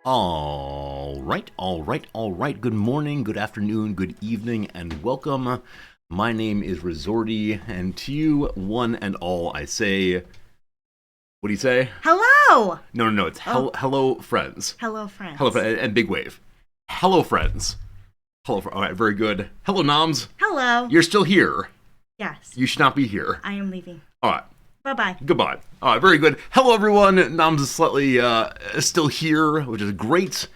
All right. Good morning, good afternoon, good evening, and welcome. My name is Resorty, and to you, one and all, I say, what do you say? Hello! No, it's hello, friends. Hello, friends. Hello, and big wave. Hello, friends. All right, very good. Hello, Noms. Hello. You're still here. Yes. You should not be here. I am leaving. All right. Bye-bye. Goodbye. All right, very good. Hello, everyone. Noms is slightly still here, which is great.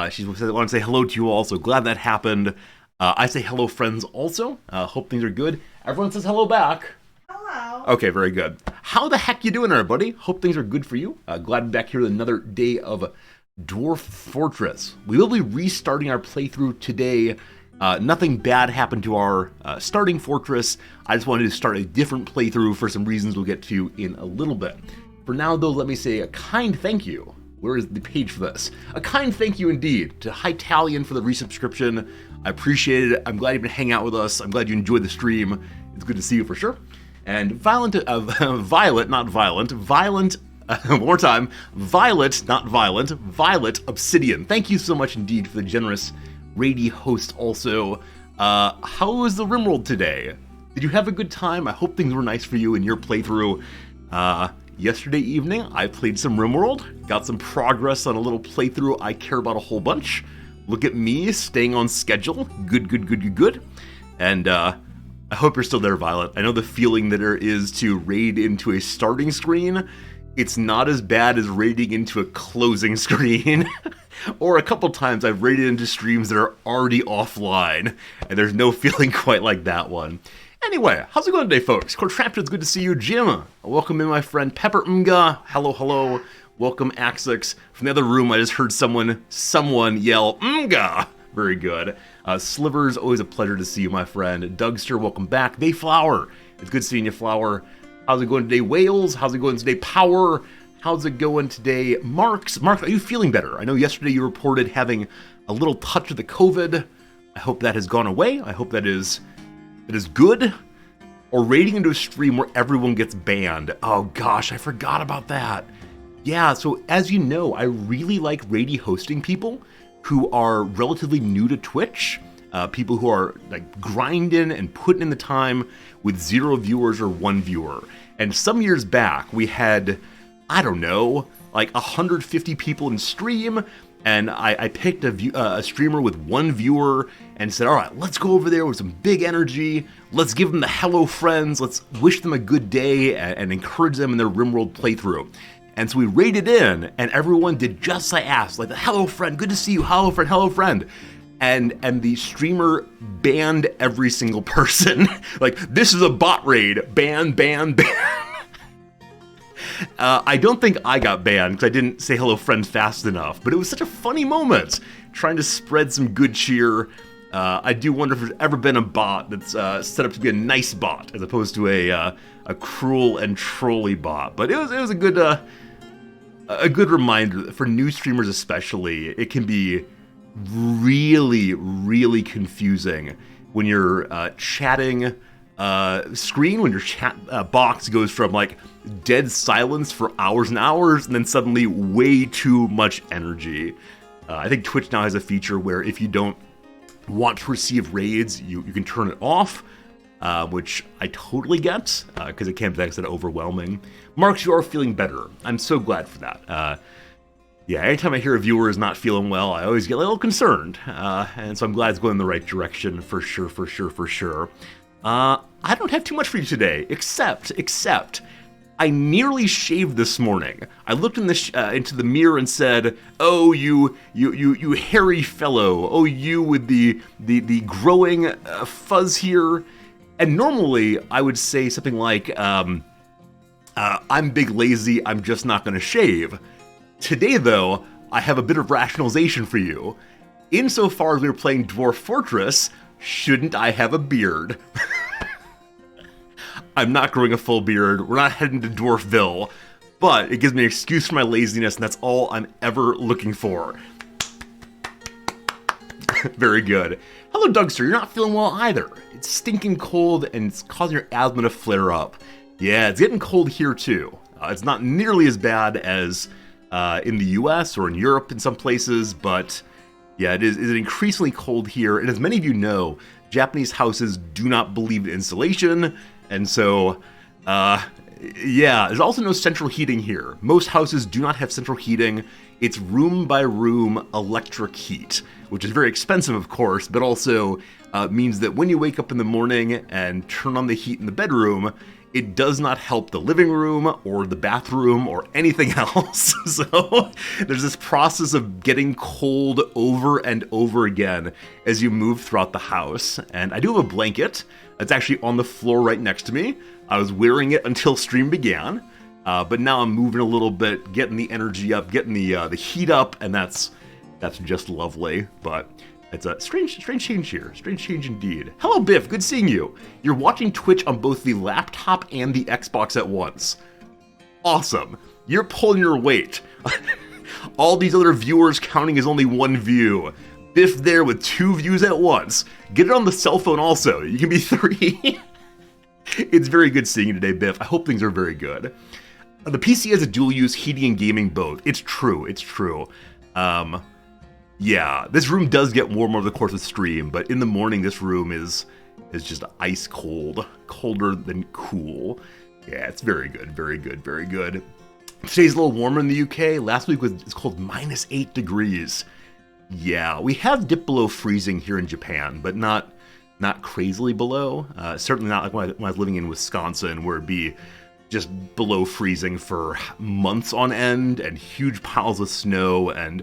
She wanted to say hello to you all, so glad that happened. I say hello, friends, also. Hope things are good. Everyone says hello back. Hello. Okay, very good. How the heck you doing, everybody? Hope things are good for you. Glad to be back here with another day of Dwarf Fortress. We will be restarting our playthrough today. Nothing bad happened to our starting fortress. I just wanted to start a different playthrough for some reasons we'll get to in a little bit. For now, though, let me say a kind thank you. Where is the page for this? A kind thank you indeed to Hytalian for the resubscription. I appreciate it. I'm glad you've been hanging out with us. I'm glad you enjoyed the stream. It's good to see you for sure. And Violet, not violent, Violent, one more time, Violet, not violent, Violet Obsidian. Thank you so much indeed for the generous Rady host also. How was the Rimworld today? Did you have a good time? I hope things were nice for you in your playthrough. Yesterday evening, I played some Rimworld, got some progress on a little playthrough I care about a whole bunch. Look at me, staying on schedule. Good. And I hope you're still there, Violet. I know the feeling that there is to raid into a starting screen. It's not as bad as raiding into a closing screen. Or a couple times I've raided into streams that are already offline, and there's no feeling quite like that one. Anyway, how's it going today, folks? Cortraptor, it's good to see you. Jim, welcome in, my friend. Pepper Mga, hello. Welcome, Axix. From the other room, I just heard someone yell, Mga. Very good. Slivers, always a pleasure to see you, my friend. Dougster, welcome back. Dayflower, it's good seeing you, Flower. How's it going today, Wales? How's it going today, Power? How's it going today, Marks? Mark, are you feeling better? I know yesterday you reported having a little touch of the COVID. I hope that has gone away. I hope that is good. Or raiding into a stream where everyone gets banned. Oh gosh, I forgot about that. Yeah, so as you know, I really like Rady hosting people who are relatively new to Twitch. People who are like grinding and putting in the time with 0 viewers or 1 viewer. And some years back, we had, I don't know, like 150 people in stream, and I picked a streamer with 1 viewer and said, all right, let's go over there with some big energy. Let's give them the hello friends. Let's wish them a good day and encourage them in their Rimworld playthrough. And so we raided in, and everyone did just as I asked, like, hello friend, good to see you, hello friend. And the streamer banned every single person. Like, this is a bot raid. Ban. I don't think I got banned because I didn't say hello friend fast enough, but it was such a funny moment trying to spread some good cheer. I do wonder if there's ever been a bot that's set up to be a nice bot as opposed to a cruel and trolly bot. But it was a good reminder for new streamers especially. It can be really confusing when you're chatting screen, when your chat box goes from like dead silence for hours and hours and then suddenly way too much energy. I think Twitch now has a feature where if you don't want to receive raids, you can turn it off, which I totally get because it can be that overwhelming. Marks, you are feeling better. I'm so glad for that. Yeah, anytime I hear a viewer is not feeling well, I always get a little concerned, and so I'm glad it's going in the right direction, for sure. I don't have too much for you today, except I nearly shaved this morning. I looked into the mirror and said, "Oh, you hairy fellow! Oh, you with the growing fuzz here." And normally I would say something like, "I'm big lazy. I'm just not going to shave." Today, though, I have a bit of rationalization for you. Insofar as we were playing Dwarf Fortress, shouldn't I have a beard? I'm not growing a full beard, we're not heading to Dwarfville, but it gives me an excuse for my laziness, and that's all I'm ever looking for. Very good. Hello, Dougster, you're not feeling well either. It's stinking cold, and it's causing your asthma to flare up. Yeah, it's getting cold here, too. It's not nearly as bad as in the US or in Europe in some places, but yeah, it is increasingly cold here. And as many of you know, Japanese houses do not believe in insulation, and so, yeah, there's also no central heating here. Most houses do not have central heating. It's room by room electric heat, which is very expensive, of course, but also means that when you wake up in the morning and turn on the heat in the bedroom, it does not help the living room or the bathroom or anything else. So there's this process of getting cold over and over again as you move throughout the house. And I do have a blanket. It's actually on the floor right next to me. I was wearing it until stream began, but now I'm moving a little bit, getting the energy up, getting the heat up, and that's just lovely. But it's a strange change here. Strange change indeed. Hello, Biff. Good seeing you. You're watching Twitch on both the laptop and the Xbox at once. Awesome. You're pulling your weight. All these other viewers counting as only one view. Biff there with 2 views at once. Get it on the cell phone also. You can be 3. It's very good seeing you today, Biff. I hope things are very good. The PC has a dual-use heating and gaming both. It's true. It's true. Yeah, this room does get warmer over the course of stream, but in the morning this room is just ice cold, colder than cool. Yeah, it's very good, very good, very good. Today's a little warmer in the UK. Last week it's called -8 degrees. Yeah, we have dipped below freezing here in Japan, but not crazily below. Certainly not like when I was living in Wisconsin, where it'd be just below freezing for months on end and huge piles of snow, and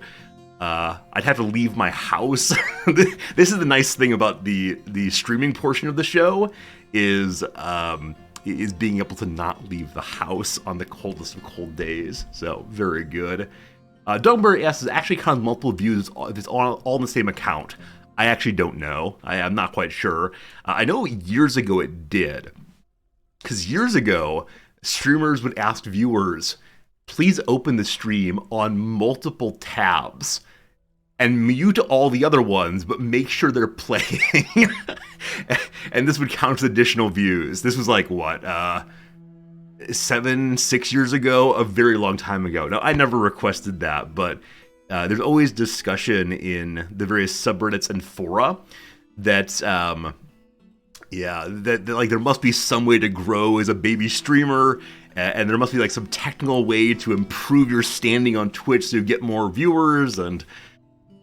I'd have to leave my house. This is the nice thing about the streaming portion of the show is being able to not leave the house on the coldest of cold days. So very good. Dogberry asks, is actually kind of multiple views if it's all on the same account. I actually don't know. I'm not quite sure. I know years ago it did. Because years ago, streamers would ask viewers, please open the stream on multiple tabs and mute all the other ones, but make sure they're playing. And this would count as additional views. This was like, what, 6 years ago? A very long time ago. Now, I never requested that, but there's always discussion in the various subreddits and fora that, yeah, that like there must be some way to grow as a baby streamer, and there must be like some technical way to improve your standing on Twitch so you get more viewers, and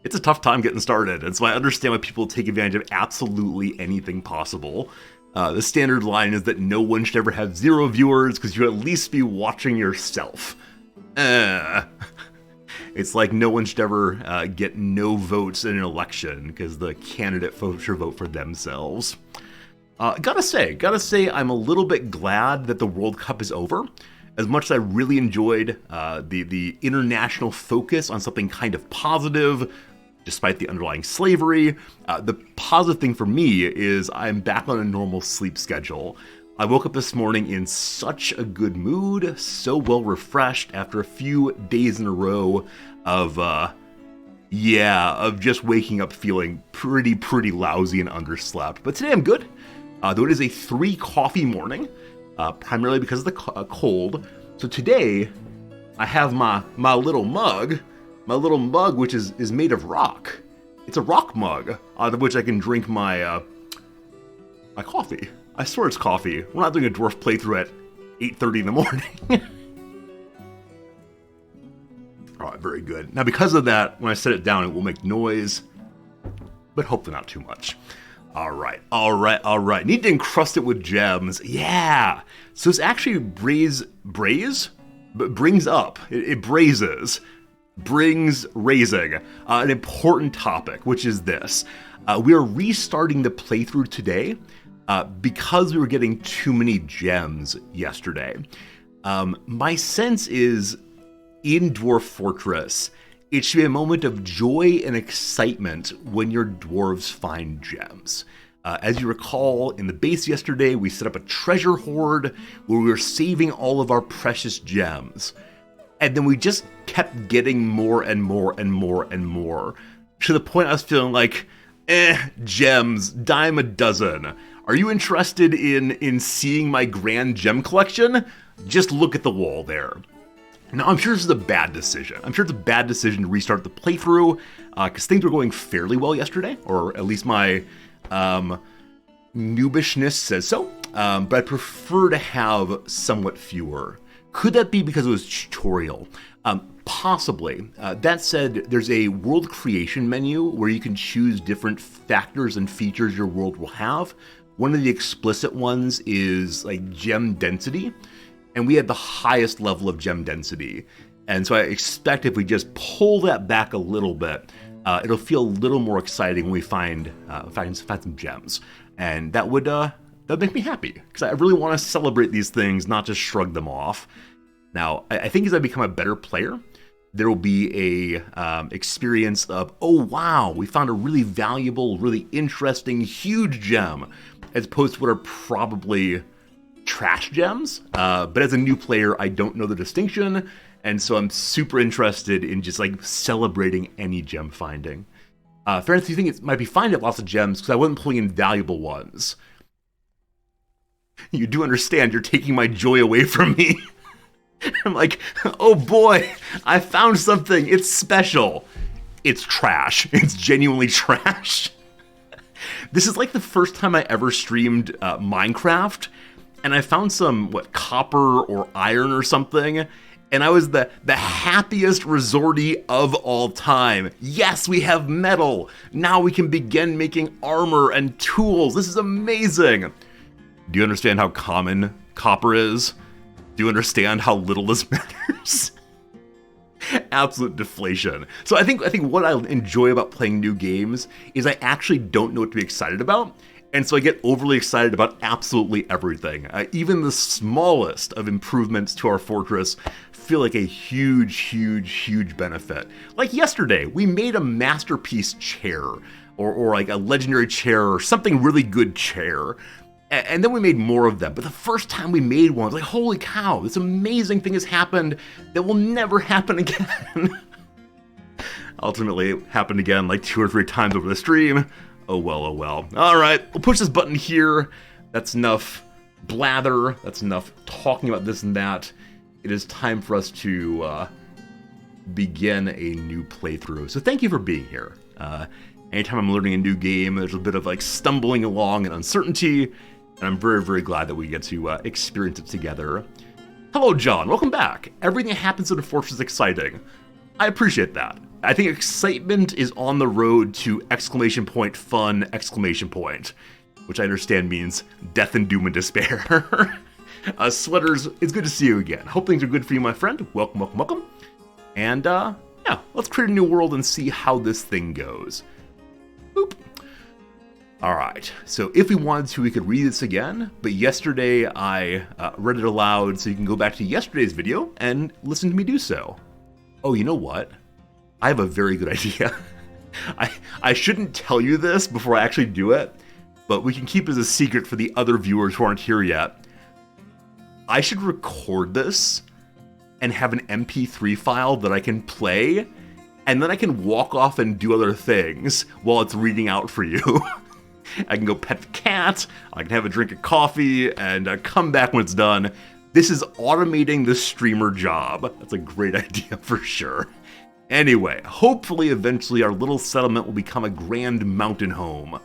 it's a tough time getting started. And so I understand why people take advantage of absolutely anything possible. The standard line is that no one should ever have 0 viewers because you at least be watching yourself. It's like no one should ever get no votes in an election because the candidate should vote for themselves. Gotta say, I'm a little bit glad that the World Cup is over. As much as I really enjoyed the international focus on something kind of positive, despite the underlying slavery, the positive thing for me is I'm back on a normal sleep schedule. I woke up this morning in such a good mood, so well refreshed after a few days in a row of just waking up feeling pretty lousy and underslept. But today I'm good. Though it is a 3 coffee morning, primarily because of the cold. So today, I have my little mug, which is made of rock. It's a rock mug, out of which I can drink my coffee. I swear it's coffee. We're not doing a Dwarf playthrough at 8:30 in the morning. All right, very good. Now, because of that, when I set it down, it will make noise, but hopefully not too much. All right. Need to encrust it with gems. Yeah. So it's actually brings up. It braises. Brings raising. An important topic, which is this. We are restarting the playthrough today because we were getting too many gems yesterday. My sense is, in Dwarf Fortress, it should be a moment of joy and excitement when your dwarves find gems. As you recall, in the base yesterday, we set up a treasure hoard where we were saving all of our precious gems. And then we just kept getting more and more and more and more, to the point I was feeling like, gems, dime a dozen. Are you interested in seeing my grand gem collection? Just look at the wall there. Now, I'm sure this is a bad decision. I'm sure it's a bad decision to restart the playthrough, because things were going fairly well yesterday, or at least my noobishness says so, but I prefer to have somewhat fewer. Could that be because it was tutorial? Possibly. That said, there's a world creation menu where you can choose different factors and features your world will have. One of the explicit ones is like gem density, and we had the highest level of gem density. And so I expect if we just pull that back a little bit, it'll feel a little more exciting when we find some gems. And that would make me happy, because I really want to celebrate these things, not just shrug them off. Now, I think as I become a better player, there will be a experience of, oh wow, we found a really valuable, really interesting, huge gem, as opposed to what are probably trash gems. But as a new player, I don't know the distinction, and so I'm super interested in just like celebrating any gem finding. Fairness, you think it might be fine to have lots of gems because I wasn't pulling in valuable ones. You do understand you're taking my joy away from me. I'm like, oh boy, I found something. It's special. It's trash. It's genuinely trash. This is like the first time I ever streamed Minecraft, and I found some, copper or iron or something, and I was the happiest resortee of all time. Yes, we have metal. Now we can begin making armor and tools. This is amazing. Do you understand how common copper is? Do you understand how little this matters? Absolute deflation. So I think what I enjoy about playing new games is I actually don't know what to be excited about, and so I get overly excited about absolutely everything. Even the smallest of improvements to our fortress feel like a huge, huge, huge benefit. Like yesterday, we made a masterpiece chair, or like a legendary chair, or something really good chair. And then we made more of them. But the first time we made one, I was like, holy cow, this amazing thing has happened that will never happen again. Ultimately, it happened again like 2 or 3 times over the stream. Oh well, oh well. All right, we'll push this button here. That's enough blather. That's enough talking about this and that. It is time for us to begin a new playthrough. So thank you for being here. Anytime I'm learning a new game, there's a bit of like stumbling along and uncertainty. And I'm very, very glad that we get to experience it together. Hello, John. Welcome back. Everything that happens in the Fortress is exciting. I appreciate that. I think excitement is on the road to exclamation point fun, exclamation point, which I understand means death and doom and despair. Sweaters, it's good to see you again. Hope things are good for you, my friend. Welcome, welcome, welcome. And yeah, let's create a new world and see how this thing goes. Boop. All right, so if we wanted to, we could read this again, but yesterday I read it aloud, so you can go back to yesterday's video and listen to me do so. Oh, you know what? I have a very good idea. I shouldn't tell you this before I actually do it, but we can keep it as a secret for the other viewers who aren't here yet. I should record this and have an MP3 file that I can play, and then I can walk off and do other things while it's reading out for you. I can go pet the cat, I can have a drink of coffee, and come back when it's done. This is automating the streamer job. That's a great idea for sure. Anyway, hopefully eventually our little settlement will become a grand mountain home.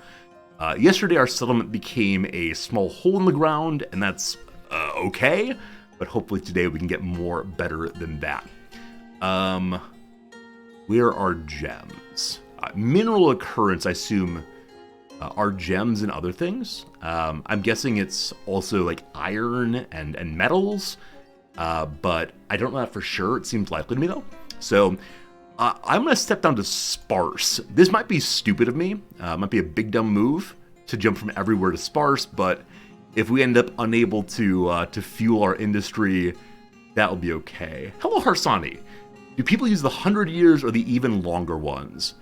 Yesterday our settlement became a small hole in the ground, and that's okay, but hopefully today we can get more better than that. Where are gems? Mineral occurrence, I assume, are gems and other things. I'm guessing it's also like iron and metals, but I don't know that for sure. It seems likely to me though. So I'm gonna step down to sparse. This might be stupid of me. Might be a big dumb move to jump from everywhere to sparse, but if we end up unable to fuel our industry, that'll be okay. Hello, Harsani. Do people use the 100 years or the even longer ones?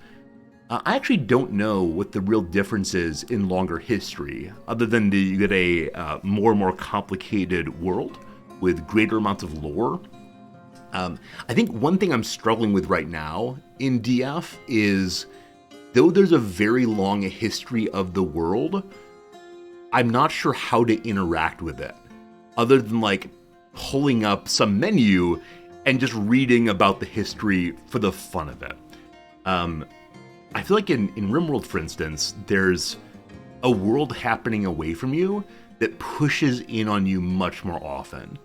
I actually don't know what the real difference is in longer history, other than you get a more and more complicated world with greater amounts of lore. I think one thing I'm struggling with right now in DF is, though there's a very long history of the world, I'm not sure how to interact with it, other than like pulling up some menu and just reading about the history for the fun of it. I feel like in RimWorld, for instance, there's a world happening away from you that pushes in on you much more often.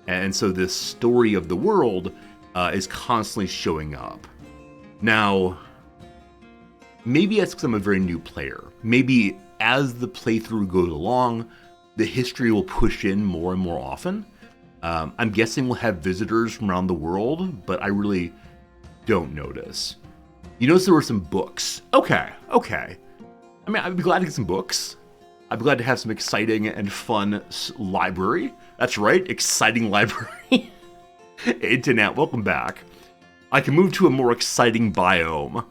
And so this story of the world is constantly showing up. Now, maybe that's because I'm a very new player. Maybe as the playthrough goes along, the history will push in more and more often. I'm guessing we'll have visitors from around the world, but I really don't notice. You notice there were some books. Okay. I mean, I'd be glad to get some books. I'd be glad to have some exciting and fun library. That's right, exciting library. Hey, Tanat, welcome back. I can move to a more exciting biome.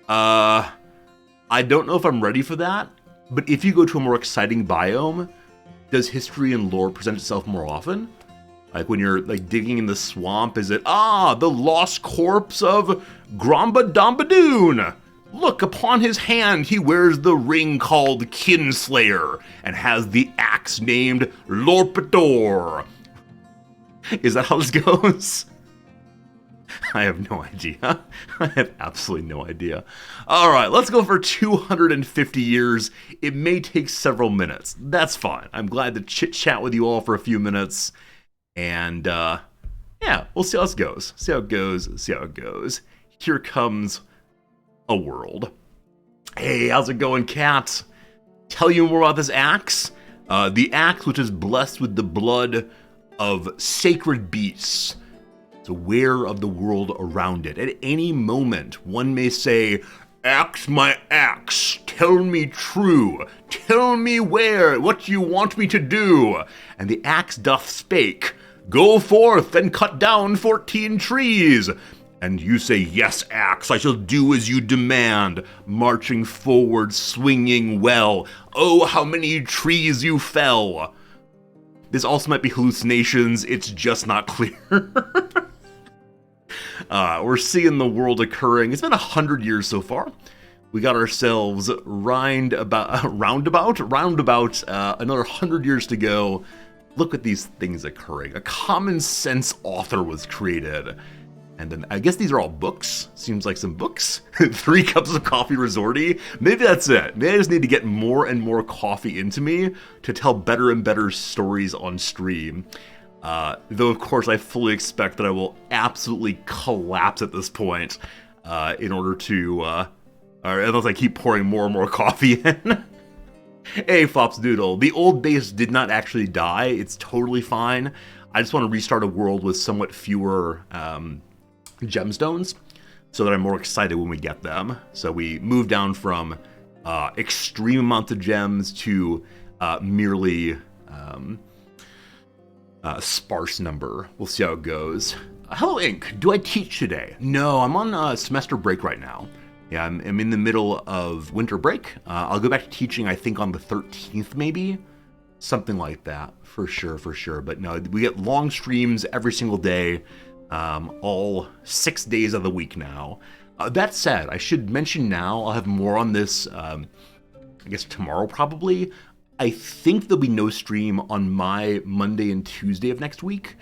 I don't know if I'm ready for that, but if you go to a more exciting biome, does history and lore present itself more often? Like when you're like digging in the swamp, is it, the lost corpse of Gromba Dombadoon? Look, upon his hand he wears the ring called Kinslayer and has the axe named Lorpator. Is that how this goes? I have no idea. I have absolutely no idea. All right, let's go for 250 years. It may take several minutes. That's fine. I'm glad to chit-chat with you all for a few minutes. And, yeah, we'll see how this goes. See how it goes. Here comes a world. Hey, how's it going, cat? Tell you more about this axe? The axe which is blessed with the blood of sacred beasts. It's aware of the world around it. At any moment, one may say, "Axe, my axe, tell me true. Tell me what you want me to do." And the axe doth spake, "Go forth and cut down 14 trees." And you say, "Yes, axe, I shall do as you demand." Marching forward, swinging well. Oh, how many trees you fell. This also might be hallucinations, it's just not clear. We're seeing the world occurring. It's been 100 years so far. We got ourselves roundabout another 100 years to go. Look at these things occurring. A common sense author was created. And then I guess these are all books. Seems like some books. 3 cups of coffee resorty. Maybe that's it. Maybe I just need to get more and more coffee into me to tell better and better stories on stream. Though, of course, I fully expect that I will absolutely collapse at this point in order to, unless I keep pouring more and more coffee in. Hey, Fops Doodle. The old base did not actually die. It's totally fine. I just want to restart a world with somewhat fewer gemstones so that I'm more excited when we get them. So we move down from extreme amounts of gems to merely sparse number. We'll see how it goes. Hello, Ink. Do I teach today? No, I'm on semester break right now. Yeah, I'm in the middle of winter break. I'll go back to teaching, I think, on the 13th, maybe. Something like that, for sure. But no, we get long streams every single day, all 6 days of the week now. That said, I should mention now, I'll have more on this, I guess tomorrow probably. I think there'll be no stream on my Monday and Tuesday of next week,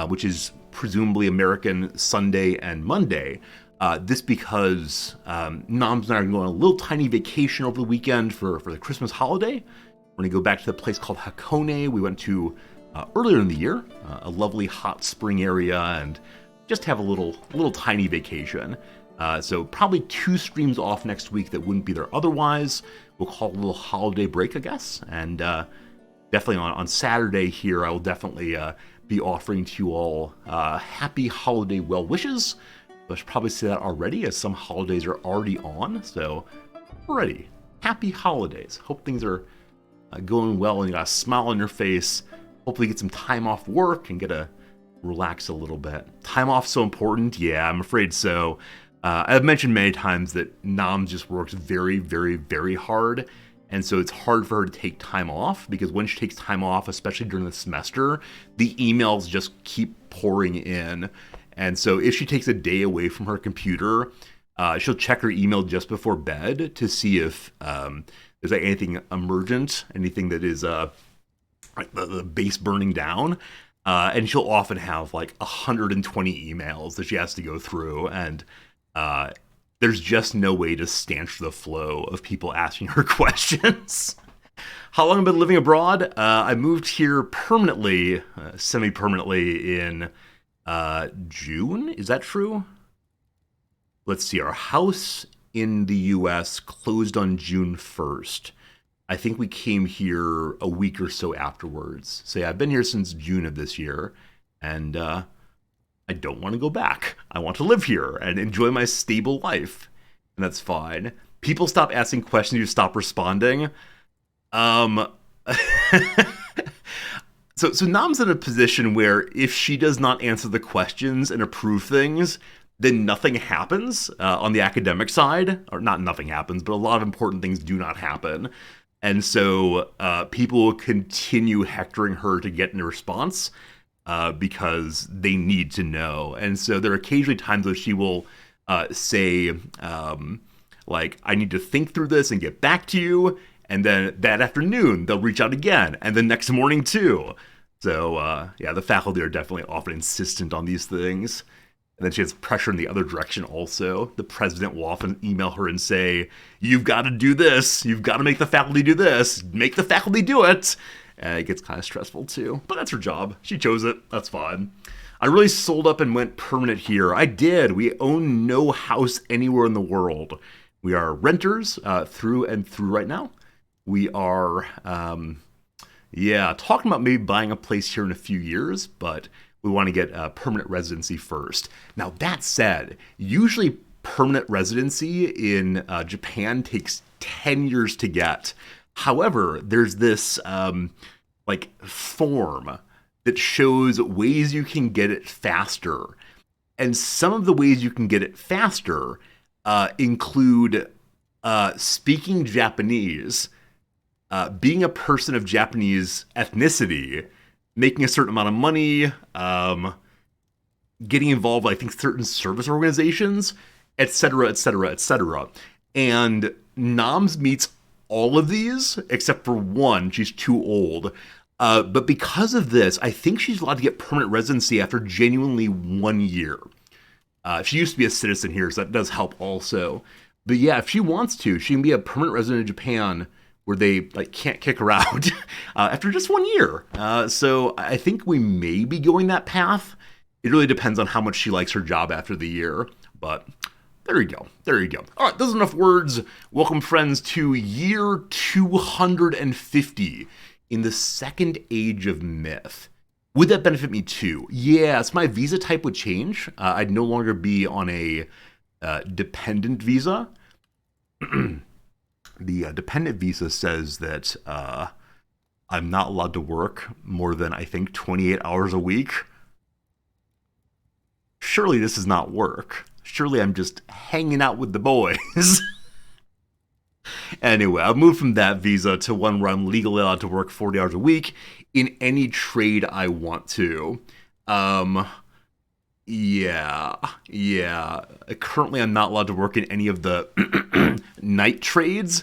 which is presumably American Sunday and Monday. This because Noms and I are going on a little tiny vacation over the weekend for the Christmas holiday. We're going to go back to the place called Hakone we went to earlier in the year, a lovely hot spring area, and just have a little tiny vacation. So probably 2 streams off next week that wouldn't be there otherwise. We'll call it a little holiday break, I guess. And definitely on Saturday here, I will definitely be offering to you all happy holiday well wishes. I should probably say that already, as some holidays are already on. So, already, happy holidays. Hope things are going well and you got a smile on your face. Hopefully get some time off work and get to relax a little bit. Time off so important? Yeah, I'm afraid so. I've mentioned many times that Noms just works very, very, very hard. And so it's hard for her to take time off because when she takes time off, especially during the semester, the emails just keep pouring in. And so if she takes a day away from her computer, she'll check her email just before bed to see if there's like anything emergent, anything that is like the base burning down. And she'll often have like 120 emails that she has to go through, and there's just no way to stanch the flow of people asking her questions. How long have I been living abroad? I moved here permanently, semi-permanently in June. Is that true? Let's see. Our house in the U.S. closed on June 1st. I think we came here a week or so afterwards. So yeah, I've been here since June of this year, and I don't want to go back. I want to live here and enjoy my stable life, and that's fine. People stop asking questions, you stop responding. So Nam's in a position where if she does not answer the questions and approve things, then nothing happens on the academic side. Or not nothing happens, but a lot of important things do not happen. And so people will continue hectoring her to get a response because they need to know. And so there are occasionally times where she will say, like, I need to think through this and get back to you. And then that afternoon, they'll reach out again. And the next morning, too. So, yeah, the faculty are definitely often insistent on these things. And then she has pressure in the other direction also. The president will often email her and say, you've got to do this. You've got to make the faculty do this. Make the faculty do it. And it gets kind of stressful too. But that's her job. She chose it. That's fine. I really sold up and went permanent here. I did. We own no house anywhere in the world. We are renters through and through right now. We are, talking about maybe buying a place here in a few years, but we want to get a permanent residency first. Now, that said, usually permanent residency in Japan takes 10 years to get. However, there's this form that shows ways you can get it faster. And some of the ways you can get it faster include speaking Japanese, being a person of Japanese ethnicity, making a certain amount of money, getting involved with, I think, certain service organizations, etc., etc., etc. And Noms meets all of these, except for one. She's too old. But because of this, I think she's allowed to get permanent residency after genuinely 1 year. She used to be a citizen here, so that does help also. But yeah, if she wants to, she can be a permanent resident of Japan where they can't kick her out after just 1 year. So I think we may be going that path. It really depends on how much she likes her job after the year. But there you go. There you go. All right, those are enough words. Welcome, friends, to year 250 in the second age of myth. Would that benefit me too? Yes, my visa type would change. I'd no longer be on a dependent visa. The dependent visa says that I'm not allowed to work more than, I think, 28 hours a week. Surely this is not work. Surely I'm just hanging out with the boys. Anyway, I've moved from that visa to one where I'm legally allowed to work 40 hours a week in any trade I want to. Yeah. Currently, I'm not allowed to work in any of the night trades.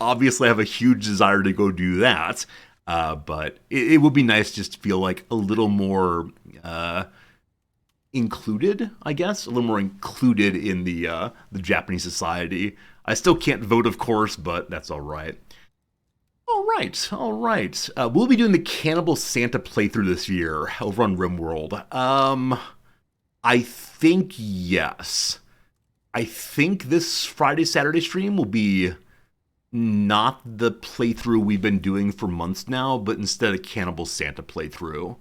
Obviously, I have a huge desire to go do that. But it would be nice just to feel like a little more included, I guess. A little more included in the Japanese society. I still can't vote, of course, but that's all right. All right. We'll be doing the Cannibal Santa playthrough this year over on RimWorld. I think yes. I think this Friday, Saturday stream will be not the playthrough we've been doing for months now, but instead a Cannibal Santa playthrough.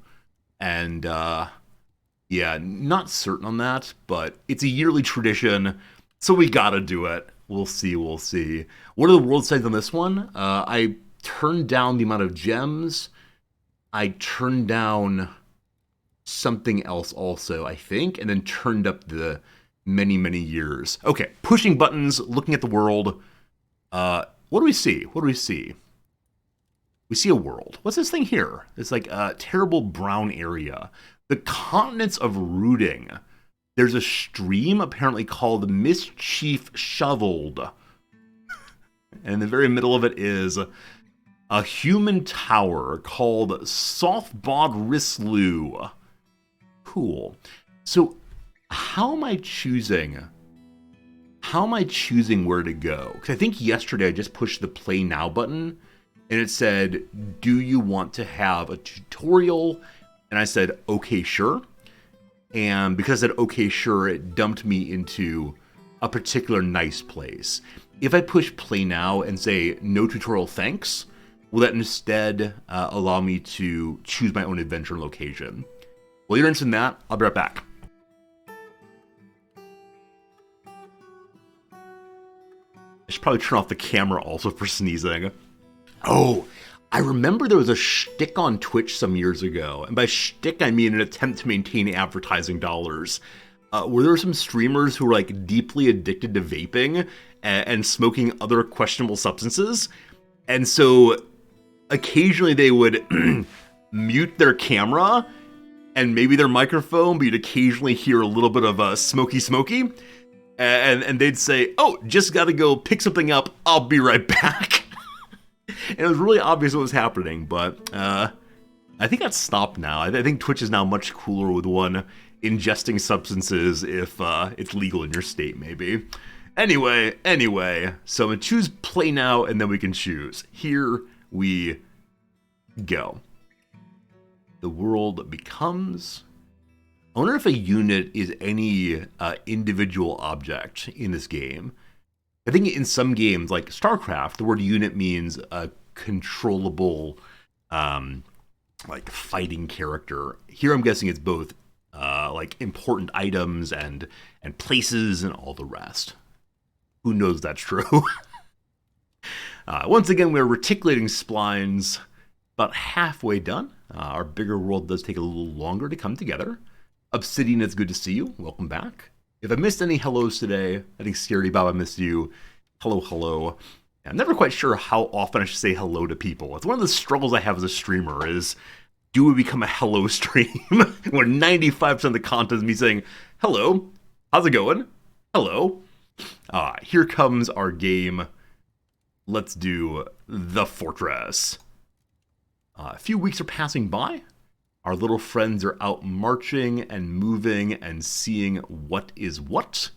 And, not certain on that, but it's a yearly tradition, so we gotta do it. We'll see. What are the world size on this one? I turned down the amount of gems. I turned down something else also, I think, and then turned up the many, many years. Okay, pushing buttons, looking at the world. What do we see? We see a world. What's this thing here? It's like a terrible brown area. The continents of rooting. There's a stream apparently called Mischief Shoveled. And in the very middle of it is A human tower called Softbod Rislu. Cool. So how am I choosing where to go? Because I think yesterday I just pushed the play now button and it said, do you want to have a tutorial? And I said, okay, sure. And because I said, okay, sure, it dumped me into a particular nice place. If I push play now and say, no tutorial, thanks, will that instead allow me to choose my own adventure location? While you're interested in that, I'll be right back. I should probably turn off the camera also for sneezing. Oh, I remember there was a shtick on Twitch some years ago, and by shtick I mean an attempt to maintain advertising dollars, where there were some streamers who were like deeply addicted to vaping and smoking other questionable substances, and so occasionally they would mute their camera and maybe their microphone, but you'd occasionally hear a little bit of a smoky, and they'd say, oh, just gotta go pick something up, I'll be right back. And it was really obvious what was happening, but I think that's stopped now. I think Twitch is now much cooler with one ingesting substances if it's legal in your state, maybe. Anyway, so I'm gonna choose play now, and then we can choose. Here we go. The world becomes... I wonder if a unit is any individual object in this game. I think in some games, like StarCraft, the word unit means a controllable, like fighting character. Here I'm guessing it's both like important items and places and all the rest. Who knows that's true? Once again, we're reticulating splines. About halfway done. Our bigger world does take a little longer to come together. Obsidian, it's good to see you. Welcome back. If I missed any hellos today, I think Scaredy Bob, I missed you. Hello. I'm never quite sure how often I should say hello to people. It's one of the struggles I have as a streamer is, do we become a hello stream? Where 95% of the content is me saying, hello, how's it going? Hello. Here comes our game. Let's do the Fortress. A few weeks are passing by. Our little friends are out marching and moving and seeing what is what.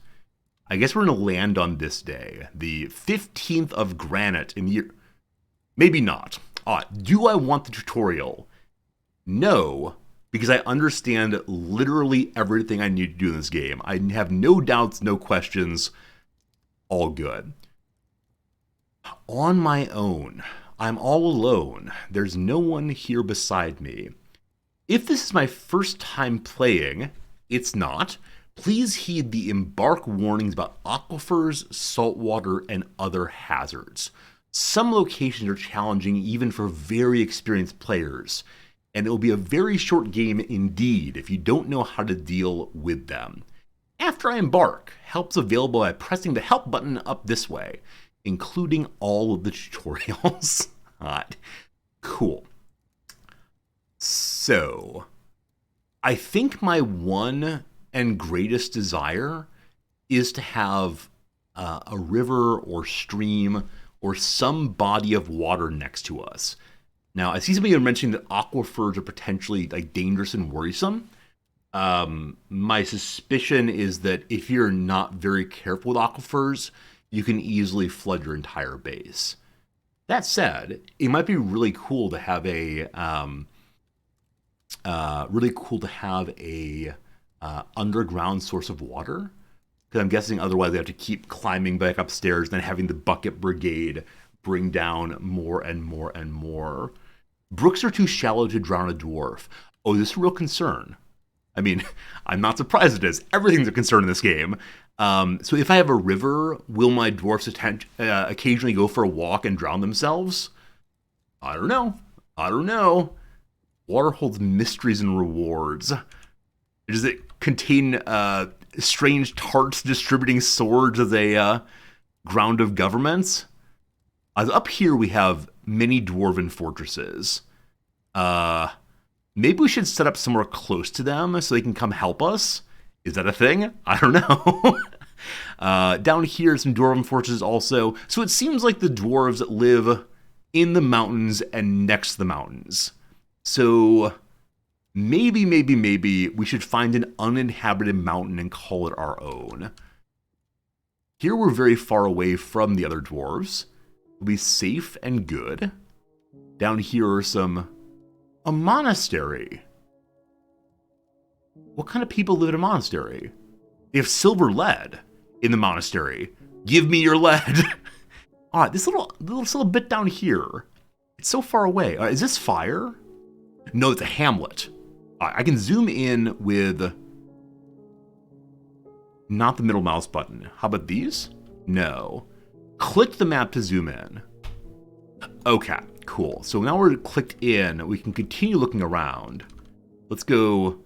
I guess we're going to land on this day, the 15th of Granite in the year. Maybe not. Do I want the tutorial? No, because I understand literally everything I need to do in this game. I have no doubts, no questions. All good. On my own. I'm all alone. There's no one here beside me. If this is my first time playing, it's not. Please heed the embark warnings about aquifers, saltwater, and other hazards. Some locations are challenging even for very experienced players, and it will be a very short game indeed if you don't know how to deal with them. After I embark, help's available by pressing the help button up this way, including all of the tutorials. Cool. So, I think my one and greatest desire is to have a river or stream or some body of water next to us. Now, I see somebody mentioning that aquifers are potentially like dangerous and worrisome. My suspicion is that if you're not very careful with aquifers, you can easily flood your entire base. That said, it might be really cool to have a underground source of water, because I'm guessing otherwise they have to keep climbing back upstairs and then having the bucket brigade bring down more and more and more. Brooks are too shallow to drown a dwarf. Oh, this is a real concern. I mean, I'm not surprised it is. Everything's a concern in this game. So if I have a river, will my dwarfs occasionally go for a walk and drown themselves? I don't know. Water holds mysteries and rewards. Does it contain strange tarts distributing swords as a ground of governments? Up here we have many dwarven fortresses. Maybe we should set up somewhere close to them so they can come help us. Is that a thing? I don't know. Down here, some dwarven fortresses also. So it seems like the dwarves live in the mountains and next to the mountains. So maybe we should find an uninhabited mountain and call it our own. Here we're very far away from the other dwarves. We'll be safe and good. Down here are a monastery. What kind of people live in a monastery? They have silver lead in the monastery. Give me your lead. All right, this little bit down here. It's so far away. Is this fire? No, it's a hamlet. I can zoom in with not the middle mouse button. How about these? No. Click the map to zoom in. Okay, cool. So now we're clicked in. We can continue looking around. Let's go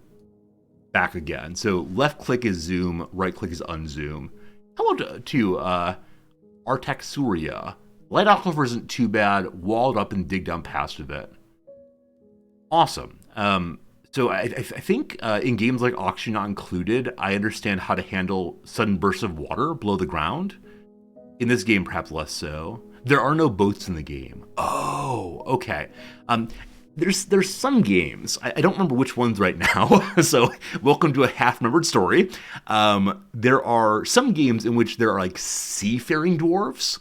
back again. So left click is zoom, right click is unzoom. Hello to Artaxuria. Light aquifer isn't too bad. Walled up and dig down past a bit. Awesome. So I think in games like Auction Not Included, I understand how to handle sudden bursts of water below the ground. In this game, perhaps less so. There are no boats in the game. Oh, okay. There's some games. I don't remember which ones right now. So welcome to a half-remembered story. There are some games in which there are like seafaring dwarves.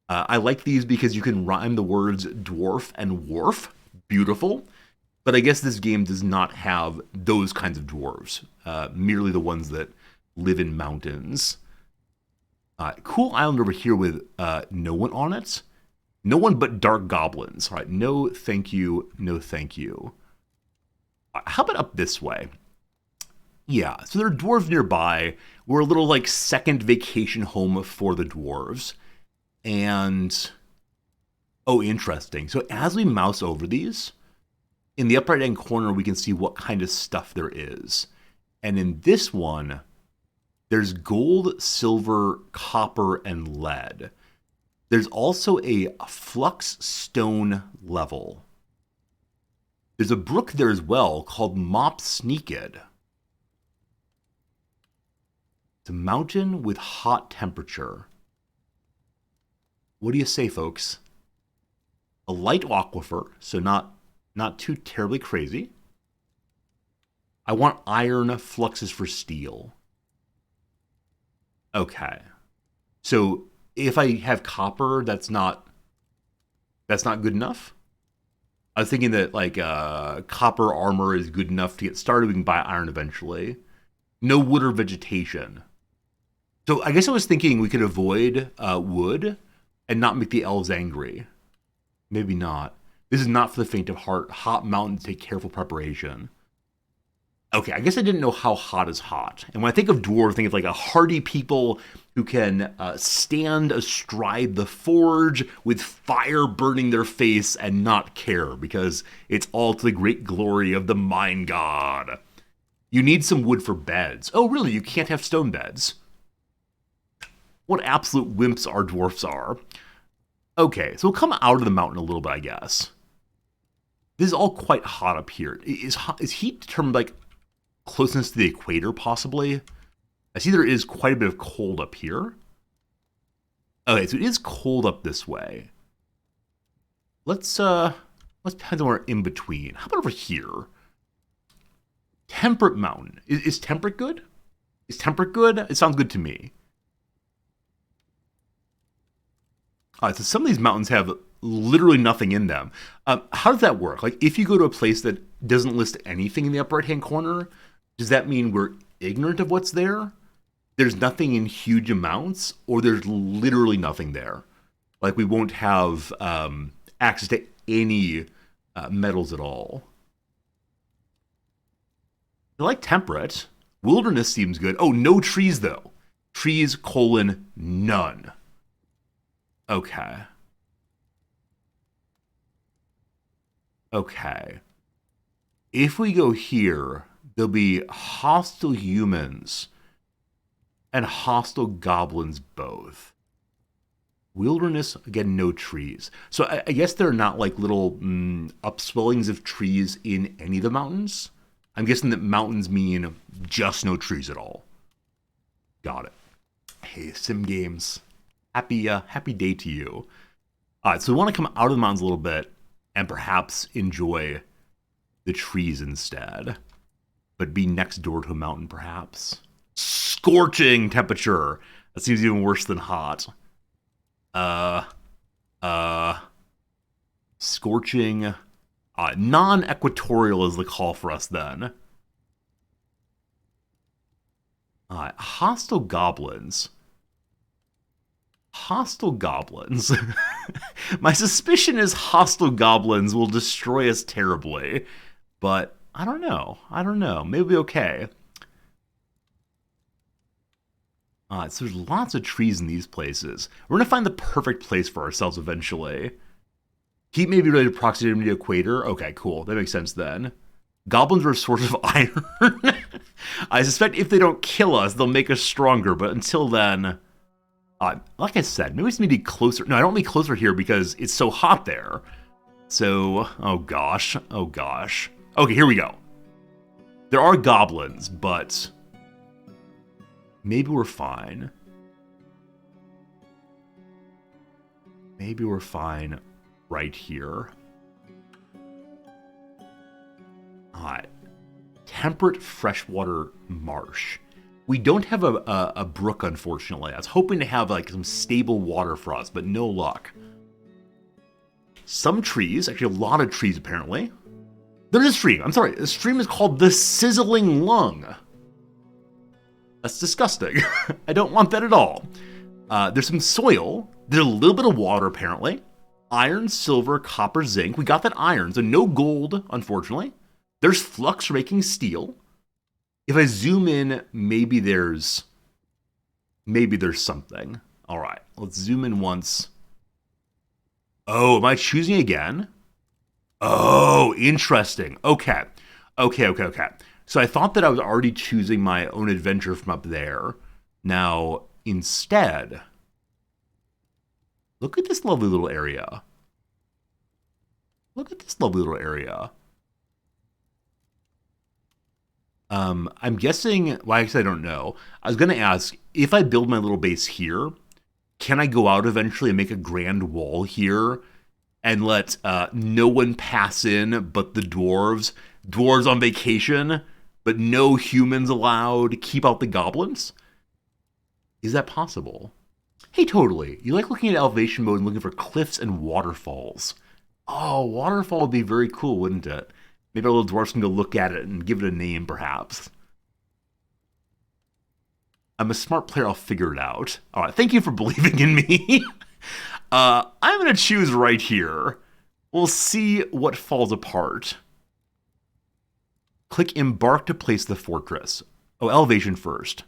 I like these because you can rhyme the words dwarf and wharf. Beautiful. But I guess this game does not have those kinds of dwarves. Merely the ones that live in mountains. Cool island over here with no one on it. No one but dark goblins. All right, no thank you, no thank you. How about up this way? Yeah, so there are dwarves nearby. We're a little like second vacation home for the dwarves. And, oh, interesting. So as we mouse over these, in the upper right-hand corner, we can see what kind of stuff there is. And in this one, there's gold, silver, copper, and lead. There's also a flux stone level. There's a brook there as well called Mop Sneaked. It's a mountain with hot temperature. What do you say, folks? A light aquifer, so not too terribly crazy. I want iron fluxes for steel. Okay. So if I have copper, that's not good enough? I was thinking that like copper armor is good enough to get started. We can buy iron eventually. No wood or vegetation. So I guess I was thinking we could avoid wood and not make the elves angry. Maybe not. This is not for the faint of heart. Hot mountains take careful preparation. Okay, I guess I didn't know how hot is hot. And when I think of dwarves, I think of like a hardy people who can stand astride the forge with fire burning their face and not care because it's all to the great glory of the mine god. You need some wood for beds. Oh, really? You can't have stone beds? What absolute wimps our dwarfs are. Okay, so we'll come out of the mountain a little bit, I guess. This is all quite hot up here. Is heat determined like closeness to the equator, possibly? I see there is quite a bit of cold up here. Okay, so it is cold up this way. Let's find somewhere in between. How about over here? Temperate mountain. Is temperate good? Is temperate good? It sounds good to me. Alright, so some of these mountains have literally nothing in them. How does that work? Like, if you go to a place that doesn't list anything in the upper right-hand corner, does that mean we're ignorant of what's there? There's nothing in huge amounts, or there's literally nothing there? Like, we won't have access to any metals at all. I like temperate. Wilderness seems good. Oh, no trees, though. Trees, none. Okay. Okay. If we go here, there'll be hostile humans and hostile goblins both. Wilderness, again, no trees. So I guess there are not like little upswellings of trees in any of the mountains. I'm guessing that mountains mean just no trees at all. Got it. Hey, sim games. Happy day to you. All right, so we want to come out of the mountains a little bit and perhaps enjoy the trees instead. But be next door to a mountain, perhaps. Scorching temperature. That seems even worse than hot. Scorching. Non-equatorial is the call for us then. Hostile goblins. Hostile goblins. My suspicion is hostile goblins will destroy us terribly. But I don't know. Maybe it'll be okay. So there's lots of trees in these places. We're going to find the perfect place for ourselves eventually. Heat may be related to proximity to the equator. Okay, cool. That makes sense then. Goblins are a source of iron. I suspect if they don't kill us, they'll make us stronger. But until then, like I said, maybe we just need to be closer. No, I don't want to be closer here because it's so hot there. So, oh gosh. Okay, here we go. There are goblins, but maybe we're fine. Maybe we're fine right here. Alright. Temperate freshwater marsh. We don't have a brook, unfortunately. I was hoping to have like some stable water for us, but no luck. Some trees, actually a lot of trees apparently. There's a stream. I'm sorry. The stream is called the Sizzling Lung. That's disgusting. I don't want that at all. There's some soil. There's a little bit of water, apparently. Iron, silver, copper, zinc. We got that iron, so no gold, unfortunately. There's flux for making steel. If I zoom in, maybe there's something. All right, let's zoom in once. Oh, am I choosing again? Oh, interesting. Okay. So I thought that I was already choosing my own adventure from up there. Now, instead, look at this lovely little area. I'm guessing, well, actually I don't know. I was going to ask, if I build my little base here, can I go out eventually and make a grand wall here and let no one pass in but the dwarves? Dwarves on vacation, but no humans allowed. Keep out the goblins? Is that possible? Hey, totally. You like looking at elevation mode and looking for cliffs and waterfalls. Oh, waterfall would be very cool, wouldn't it? Maybe our little dwarfs can go look at it and give it a name, perhaps. I'm a smart player, I'll figure it out. All right, thank you for believing in me. I'm going to choose right here. We'll see what falls apart. Click Embark to place the fortress. Oh, elevation first.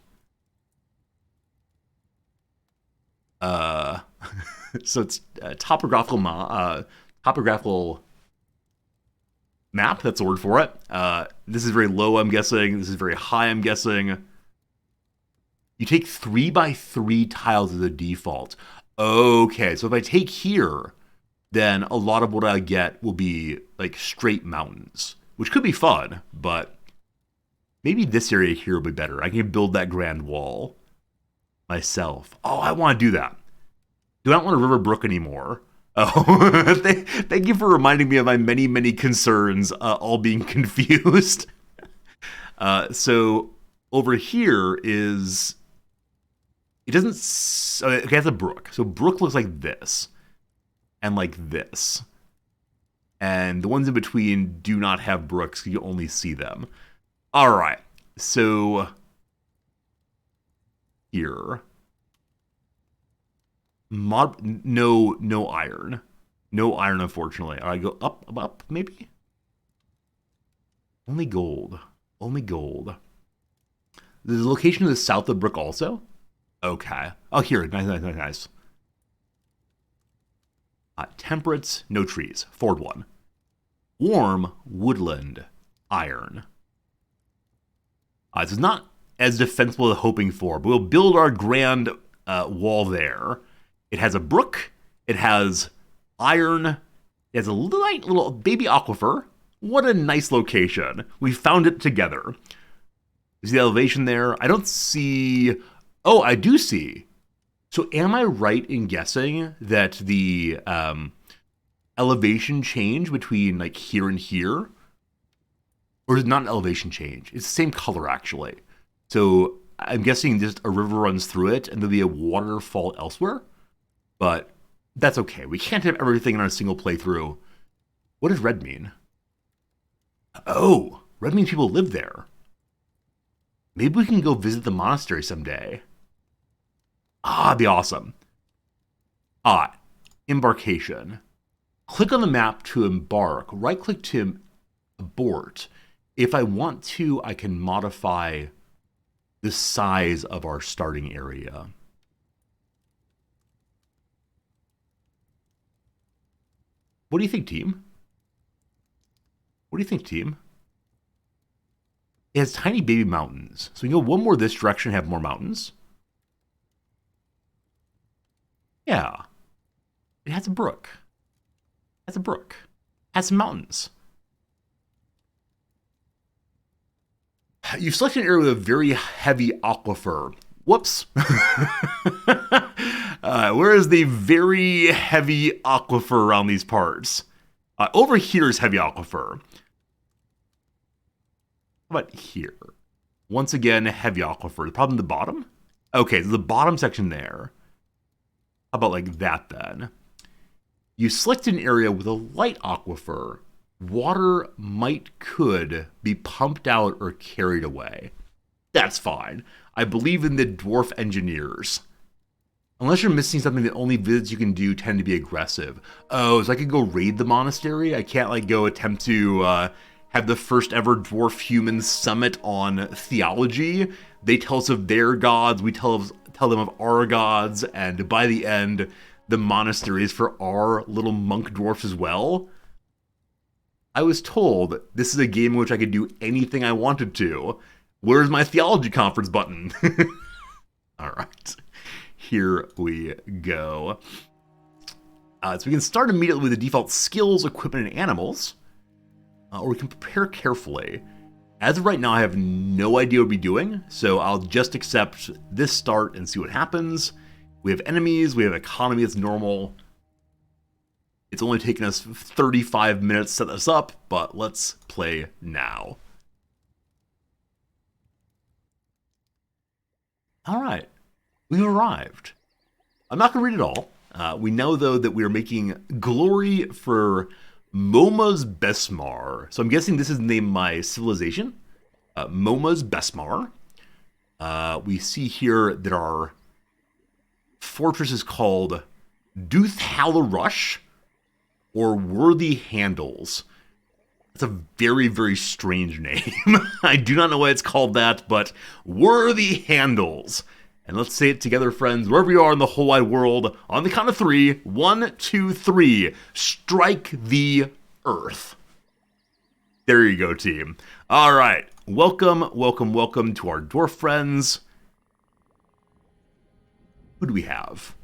So it's topographical map, that's the word for it. This is very low, I'm guessing. This is very high, I'm guessing. You take 3x3 tiles as a default. Okay, so if I take here, then a lot of what I get will be like straight mountains, which could be fun, but maybe this area here will be better. I can build that grand wall myself. Oh, I want to do that. Do I not want a river brook anymore? Oh, thank you for reminding me of my many, many concerns, all being confused. So over here is, it doesn't, okay, that's a brook. So brook looks like this and like this. And the ones in between do not have brooks. You only see them. All right. So here. No iron. No iron, unfortunately. All right, go up, maybe? Only gold. There's a location to the south of Brook also? Okay. Oh, here. Nice. Temperate, no trees. Forward one. Warm, woodland, iron. This is not as defensible as hoping for, but we'll build our grand wall there. It has a brook. It has iron. It has a light little baby aquifer. What a nice location. We found it together. Is the elevation there? I don't see... Oh, I do see. So am I right in guessing that the elevation change between like here and here, or is it not an elevation change? It's the same color actually. So I'm guessing just a river runs through it and there'll be a waterfall elsewhere, but that's okay. We can't have everything in our single playthrough. What does red mean? Oh, red means people live there. Maybe we can go visit the monastery someday. Ah, it'd be awesome. Embarkation. Click on the map to embark. Right-click to abort. If I want to, I can modify the size of our starting area. What do you think, team? What do you think, team? It has tiny baby mountains. So we can go one more this direction and have more mountains. Yeah. It has a brook. It has a brook. It has some mountains. You've selected an area with a very heavy aquifer. Whoops. Where is the very heavy aquifer around these parts? Over here is heavy aquifer. How about here? Once again, heavy aquifer. The problem at the bottom? Okay, so the bottom section there. How about like that then? You select an area with a light aquifer. Water could be pumped out or carried away. That's fine. I believe in the dwarf engineers. Unless you're missing something that only visits you can do tend to be aggressive. Oh, so I could go raid the monastery? I can't like go attempt to have the first ever dwarf human summit on theology. They tell us of their gods, we tell them of our gods, and by the end, the monastery is for our little monk dwarfs as well. I was told this is a game in which I could do anything I wanted to. Where's my theology conference button? All right, here we go. So we can start immediately with the default skills, equipment, and animals. Or we can prepare carefully. As of right now, I have no idea what we're doing, so I'll just accept this start and see what happens. We have enemies, we have economy that's normal. It's only taken us 35 minutes to set this up, but let's play now. All right, we've arrived. I'm not going to read it all. We know, though, that we are making glory for Moma's Besmar. So I'm guessing this is named my civilization. Moma's Besmar. We see here that our fortress is called Rush or Worthy Handles. That's a very, very strange name. I do not know why it's called that, but Worthy Handles. And let's say it together, friends, wherever you are in the whole wide world, on the count of 3. 1, 2, 3. Strike the earth. There you go, team. All right. Welcome, welcome, welcome to our dwarf friends. Who do we have?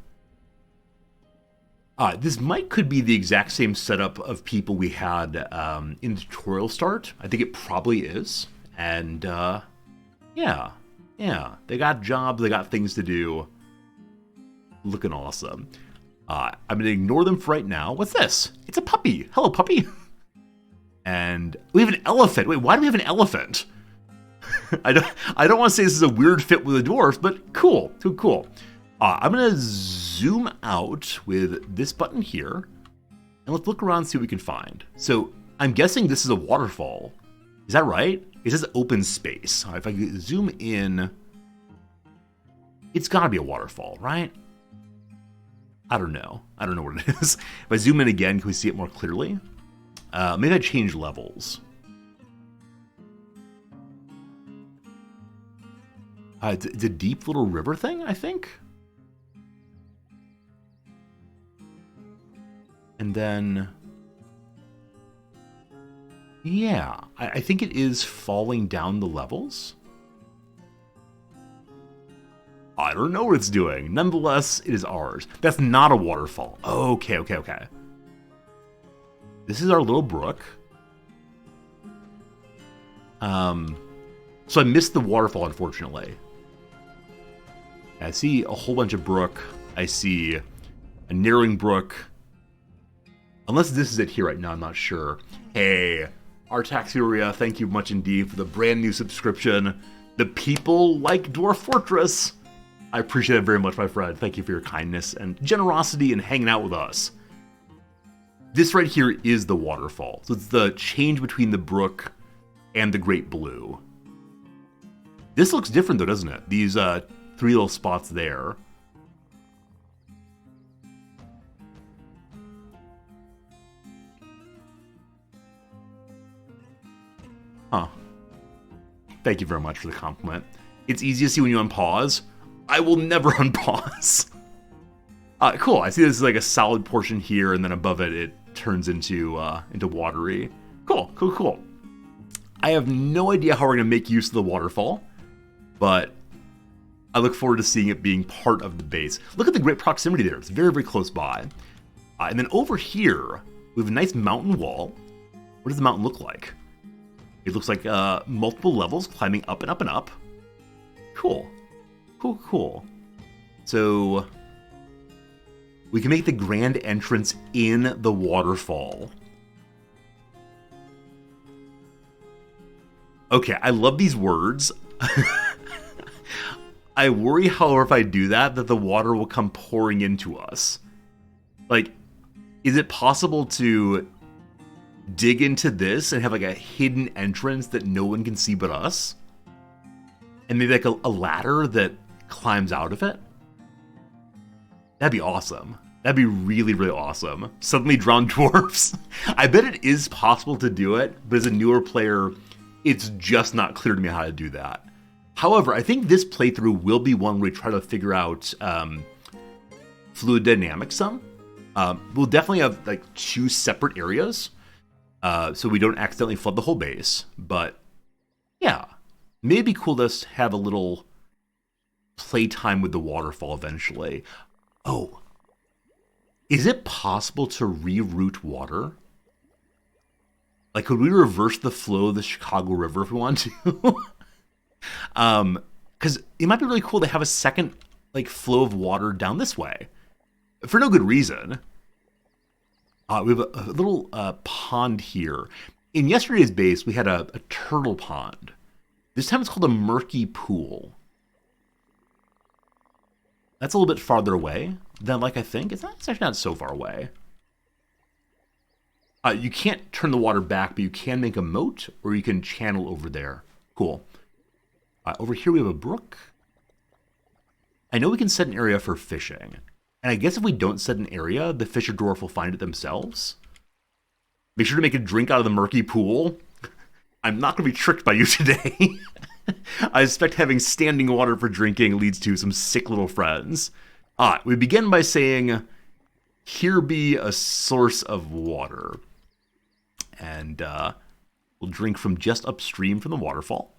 This could be the exact same setup of people we had in the tutorial start. I think it probably is. And, yeah, they got jobs, they got things to do. Looking awesome. I'm going to ignore them for right now. What's this? It's a puppy. Hello, puppy. And we have an elephant. Wait, why do we have an elephant? I don't want to say this is a weird fit with the dwarfs, but cool. Too cool. I'm going to zoom out with this button here. And let's look around and see what we can find. So I'm guessing this is a waterfall. Is that right? It says open space. If I zoom in, it's got to be a waterfall, right? I don't know. I don't know what it is. If I zoom in again, can we see it more clearly? Maybe I change levels. It's a deep little river thing, I think. And then, yeah, I think it is falling down the levels. I don't know what it's doing. Nonetheless, it is ours. That's not a waterfall. Okay. This is our little brook. So I missed the waterfall, unfortunately. I see a whole bunch of brook I see a narrowing brook. Unless this is it here right now, I'm not sure. Hey, Artaxuria, thank you much indeed for the brand new subscription. The people like Dwarf Fortress. I appreciate it very much, my friend. Thank you for your kindness and generosity and hanging out with us. This right here is the waterfall. So it's the change between the brook and the Great Blue. This looks different though, doesn't it? These 3 little spots there. Huh. Thank you very much for the compliment. It's easy to see when you unpause. I will never unpause. Cool. I see this is like a solid portion here, and then above it, it turns into watery. Cool, cool, cool. I have no idea how we're going to make use of the waterfall, but I look forward to seeing it being part of the base. Look at the great proximity there. It's very, very close by. And then over here, we have a nice mountain wall. What does the mountain look like? It looks like multiple levels climbing up and up and up. Cool. Cool, cool. So we can make the grand entrance in the waterfall. Okay, I love these words. I worry, however, if I do that the water will come pouring into us. Like, is it possible to dig into this and have like a hidden entrance that no one can see but us? And maybe like a ladder that climbs out of it? That'd be awesome. That'd be really, really awesome. Suddenly drawn dwarfs. I bet it is possible to do it, but as a newer player, it's just not clear to me how to do that. However, I think this playthrough will be one where we try to figure out fluid dynamics some. We'll definitely have like 2 separate areas, so we don't accidentally flood the whole base. But yeah, maybe cool to have a little playtime with the waterfall eventually. Oh, is it possible to reroute water? Like, could we reverse the flow of the Chicago River if we want to? Because it might be really cool to have a second like flow of water down this way for no good reason. We have a little pond here. In yesterday's base, we had a turtle pond. This time it's called a murky pool. That's a little bit farther away than like I think. It's actually not so far away. You can't turn the water back, but you can make a moat, or you can channel over there. Cool. Over here we have a brook. I know we can set an area for fishing. And I guess if we don't set an area, the fisher dwarf will find it themselves. Make sure to make a drink out of the murky pool. I'm not going to be tricked by you today. I suspect having standing water for drinking leads to some sick little friends. We begin by saying, here be a source of water. And we'll drink from just upstream from the waterfall.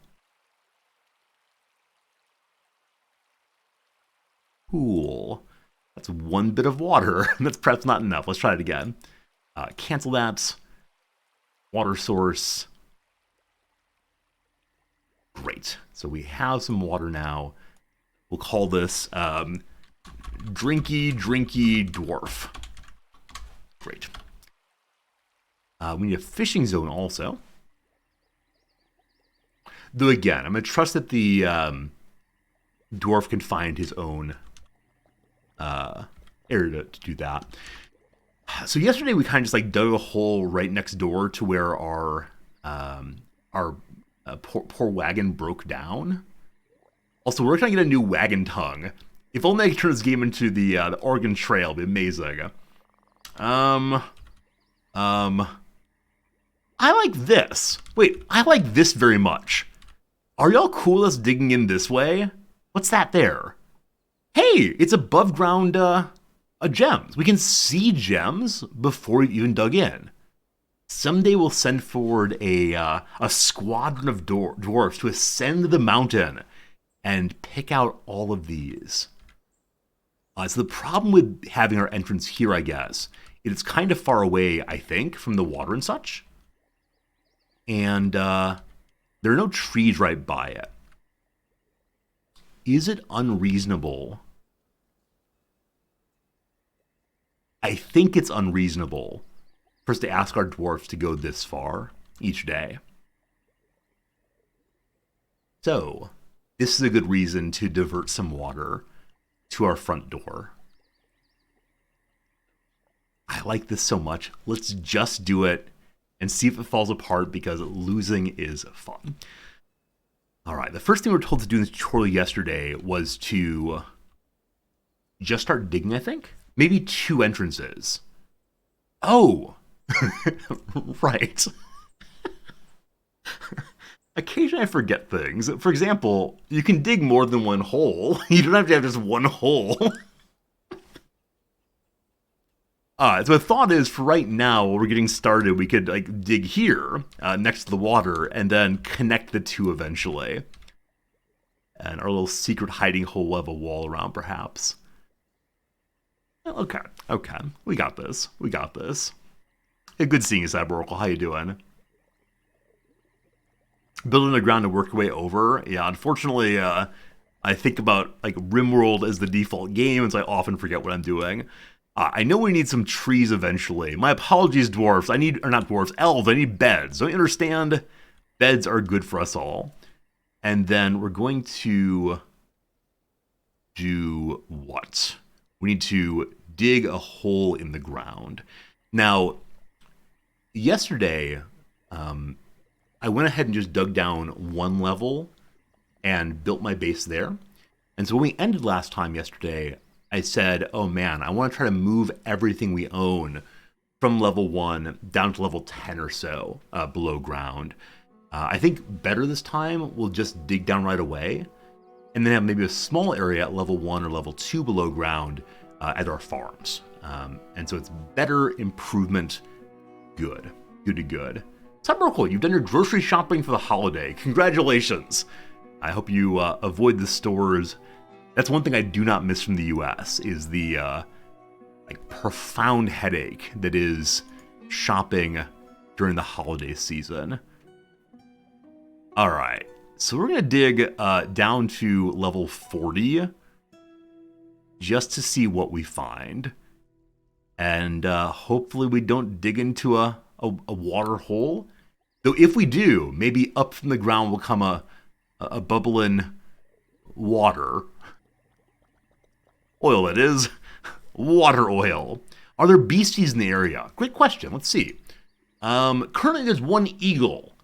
Cool. That's 1 bit of water. That's perhaps not enough. Let's try it again. Cancel that. Water source. Great. So we have some water now. We'll call this Drinky Dwarf. Great. We need a fishing zone also. Though again, I'm going to trust that the dwarf can find his own area to do that. So yesterday we kind of just like dug a hole right next door to where our poor wagon broke down. Also, we're trying to get a new wagon tongue. If only I could turn this game into the Oregon Trail, it'd be amazing. I like this. Wait, I like this very much. Are y'all cool us digging in this way? What's that there? Hey, it's above ground gems. We can see gems before we even dug in. Someday we'll send forward a squadron of dwarfs to ascend the mountain and pick out all of these. So the problem with having our entrance here, I guess, it's kind of far away, I think, from the water and such. And there are no trees right by it. Is it unreasonable I think it's unreasonable for us to ask our dwarfs to go this far each day. So, this is a good reason to divert some water to our front door. I like this so much. Let's just do it and see if it falls apart, because losing is fun. All right, the first thing we were told to do in this tutorial yesterday was to just start digging, I think. Maybe 2 entrances. Oh, right. Occasionally I forget things. For example, you can dig more than 1 hole. You don't have to have just 1 hole. So the thought is, for right now, while we're getting started, we could dig here next to the water and then connect the 2 eventually. And our little secret hiding hole will have a wall around, perhaps. Okay. We got this. Hey, good seeing you, Cyborkle. How you doing? Building the ground to work your way over. Yeah, unfortunately, I think about RimWorld as the default game, and so I often forget what I'm doing. I know we need some trees eventually. My apologies, dwarfs. Elves. I need beds. Don't you understand? Beds are good for us all. And then we're going to do what? We need to dig a hole in the ground. Now, yesterday, I went ahead and just dug down 1 level and built my base there. And so when we ended last time yesterday, I said, oh man, I want to try to move everything we own from level 1 down to level 10 or so below ground. I think better this time, we'll just dig down right away and then have maybe a small area at level 1 or level 2 below ground at our farms. And so it's better improvement, good to good. Cybercool, you've done your grocery shopping for the holiday. Congratulations. I hope you avoid the stores. That's one thing I do not miss from the US, is the profound headache that is shopping during the holiday season. All right, so we're gonna dig down to level 40 just to see what we find. And hopefully we don't dig into a water hole. Though if we do, maybe up from the ground will come a bubbling water. Oil, that is. Water oil. Are there beasties in the area? Great question. Let's see. Currently there's 1 eagle.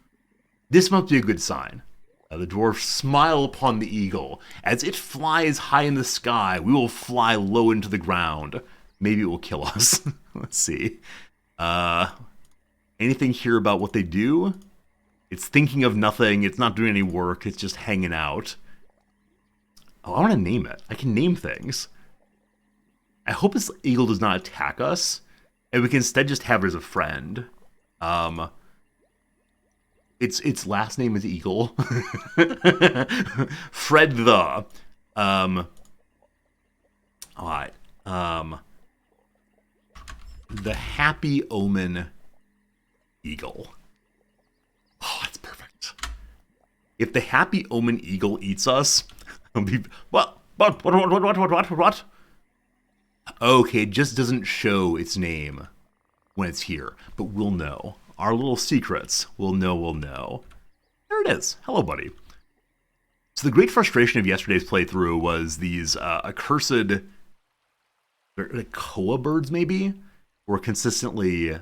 This must be a good sign. The dwarfs smile upon the eagle. As it flies high in the sky, we will fly low into the ground. Maybe it will kill us. Let's see. Anything here about what they do? It's thinking of nothing. It's not doing any work. It's just hanging out. Oh, I want to name it. I can name things. I hope this eagle does not attack us, and we can instead just have her as a friend. Its last name is Eagle. Fred the. Alright. The Happy Omen Eagle. Oh, that's perfect. If the Happy Omen Eagle eats us, it'll be... What? Okay, it just doesn't show its name when it's here, but we'll know. Our little secrets, we'll know. There it is. Hello, buddy. So the great frustration of yesterday's playthrough was these accursed... like koa birds, maybe? Were consistently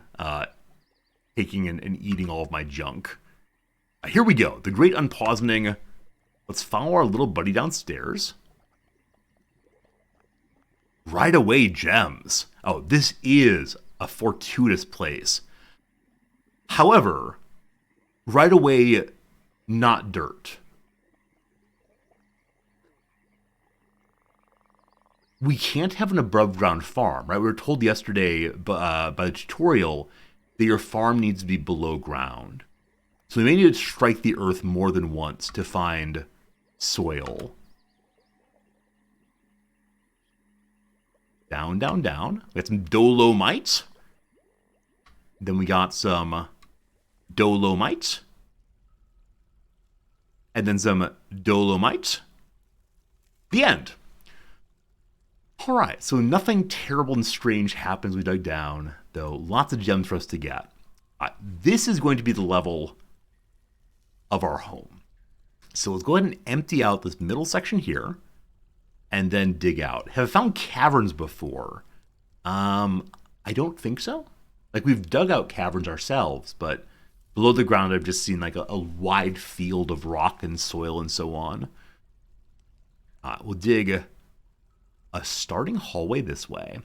taking and eating all of my junk. Here we go. The great unpausening. Let's follow our little buddy downstairs. Right away gems. Oh, this is a fortuitous place. However, right away, not dirt. We can't have an above ground farm, right? We were told yesterday by the tutorial that your farm needs to be below ground. So we may need to strike the earth more than once to find soil. Down, down, down. We got some dolomite. Then we got some dolomite. And then some dolomite. The end. All right, so nothing terrible and strange happens we dug down, though lots of gems for us to get. This is going to be the level of our home. So let's go ahead and empty out this middle section here and then dig out. Have I found caverns before? I don't think so. Like, we've dug out caverns ourselves, but below the ground I've just seen like a wide field of rock and soil and so on. We'll dig a starting hallway this way.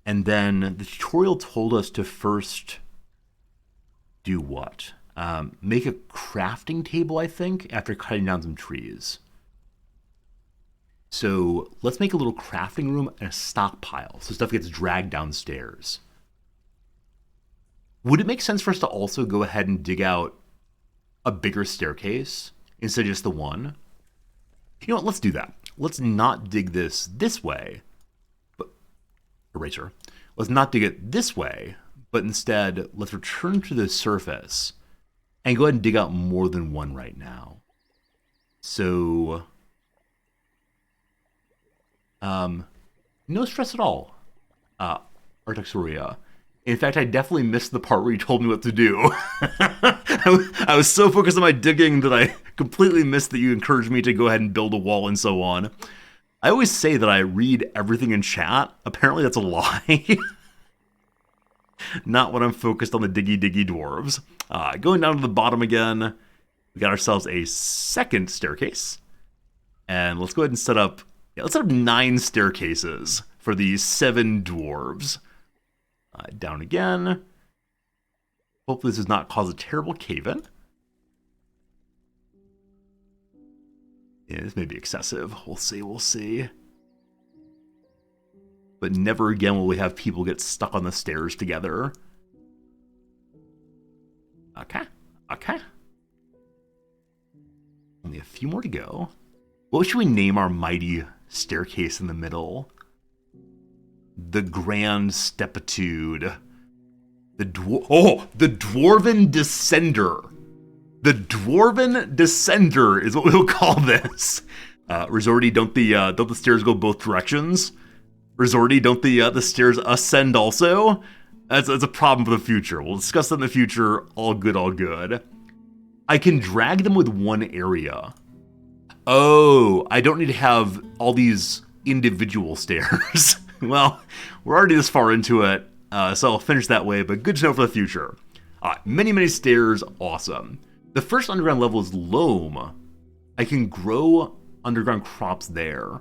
And then the tutorial told us to first do what? Make a crafting table, I think, after cutting down some trees. So let's make a little crafting room and a stockpile so stuff gets dragged downstairs. Would it make sense for us to also go ahead and dig out a bigger staircase instead of just the one? You know what, let's do that. Let's not dig this way, but eraser. Let's not dig it this way, but instead let's return to the surface and go ahead and dig out more than one right now. So, no stress at all, Artaxuria. In fact, I definitely missed the part where you told me what to do. I was so focused on my digging that I completely missed that you encouraged me to go ahead and build a wall and so on. I always say that I read everything in chat. Apparently that's a lie. Not when I'm focused on the diggy dwarves. Going down to the bottom again, we got ourselves a second staircase. And let's go ahead and set up 9 staircases for these 7 dwarves. Down again. Hopefully this does not cause a terrible cave-in. Yeah, this may be excessive. We'll see. But never again will we have people get stuck on the stairs together. Okay. Only a few more to go. What should we name our mighty staircase in the middle? The Grand Stepitude. The Dwarven Descender. The Dwarven Descender is what we'll call this. Resorty, don't the stairs go both directions? Resorty, don't the stairs ascend also? That's a problem for the future. We'll discuss that in the future. All good. I can drag them with one area. Oh, I don't need to have all these individual stairs. Well, we're already this far into it, so I'll finish that way, but good to know for the future. Many stairs, awesome. The first underground level is loam. I can grow underground crops there.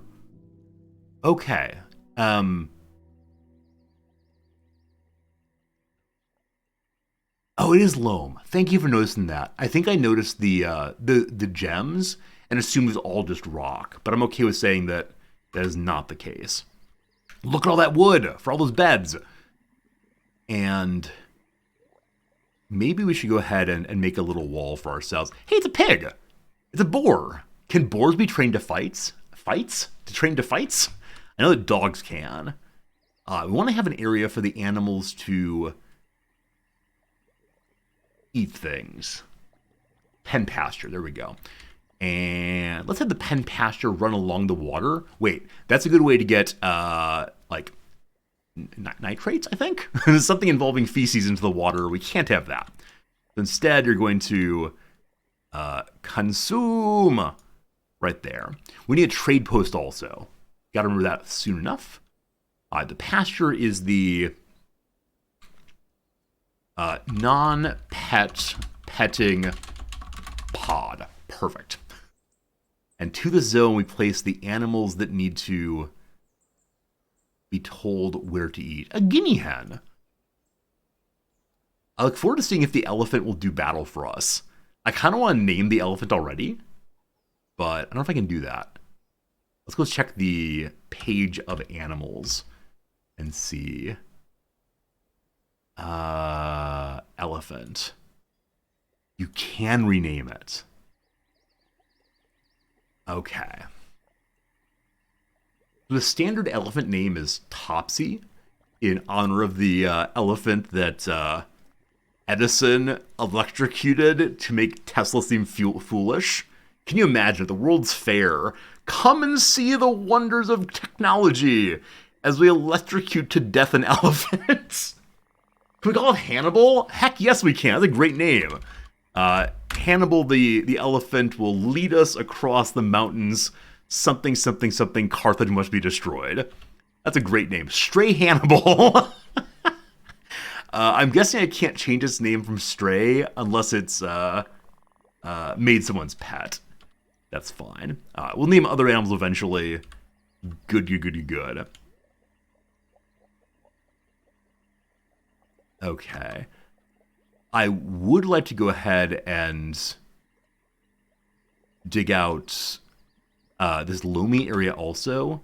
Okay. Oh, it is loam. Thank you for noticing that. I think I noticed the gems and assumed it was all just rock, but I'm okay with saying that that is not the case. Look at all that wood for all those beds. And maybe we should go ahead and make a little wall for ourselves. Hey, it's a pig. It's a boar. Can boars be trained to fights? Trained to fights? I know that dogs can. We want to have an area for the animals to eat things. Pen pasture, there we go. And let's have the pen pasture run along the water. Wait, that's a good way to get, like, nitrates, I think? Something involving feces into the water. We can't have that. Instead, you're going to consume right there. We need a trade post also. Got to remember that soon enough. The pasture is the non-pet petting pod. Perfect. And to the zone, we place the animals that need to be told where to eat. A guinea hen. I look forward to seeing if the elephant will do battle for us. I kind of want to name the elephant already, but I don't know if I can do that. Let's go check the page of animals and see. Elephant. You can rename it. Okay. The standard elephant name is Topsy, in honor of the elephant that Edison electrocuted to make Tesla seem foolish. Can you imagine at the World's Fair, Come and see the wonders of technology as we electrocute to death an elephant. Can we call it Hannibal? Heck yes we can. That's a great name. Hannibal the elephant will lead us across the mountains. Something, something, something, Carthage must be destroyed. That's a great name. Stray Hannibal. I'm guessing I can't change its name from Stray unless it's made someone's pet. That's fine. We'll name other animals eventually. Good. Okay. I would like to go ahead and dig out this Lomi area also,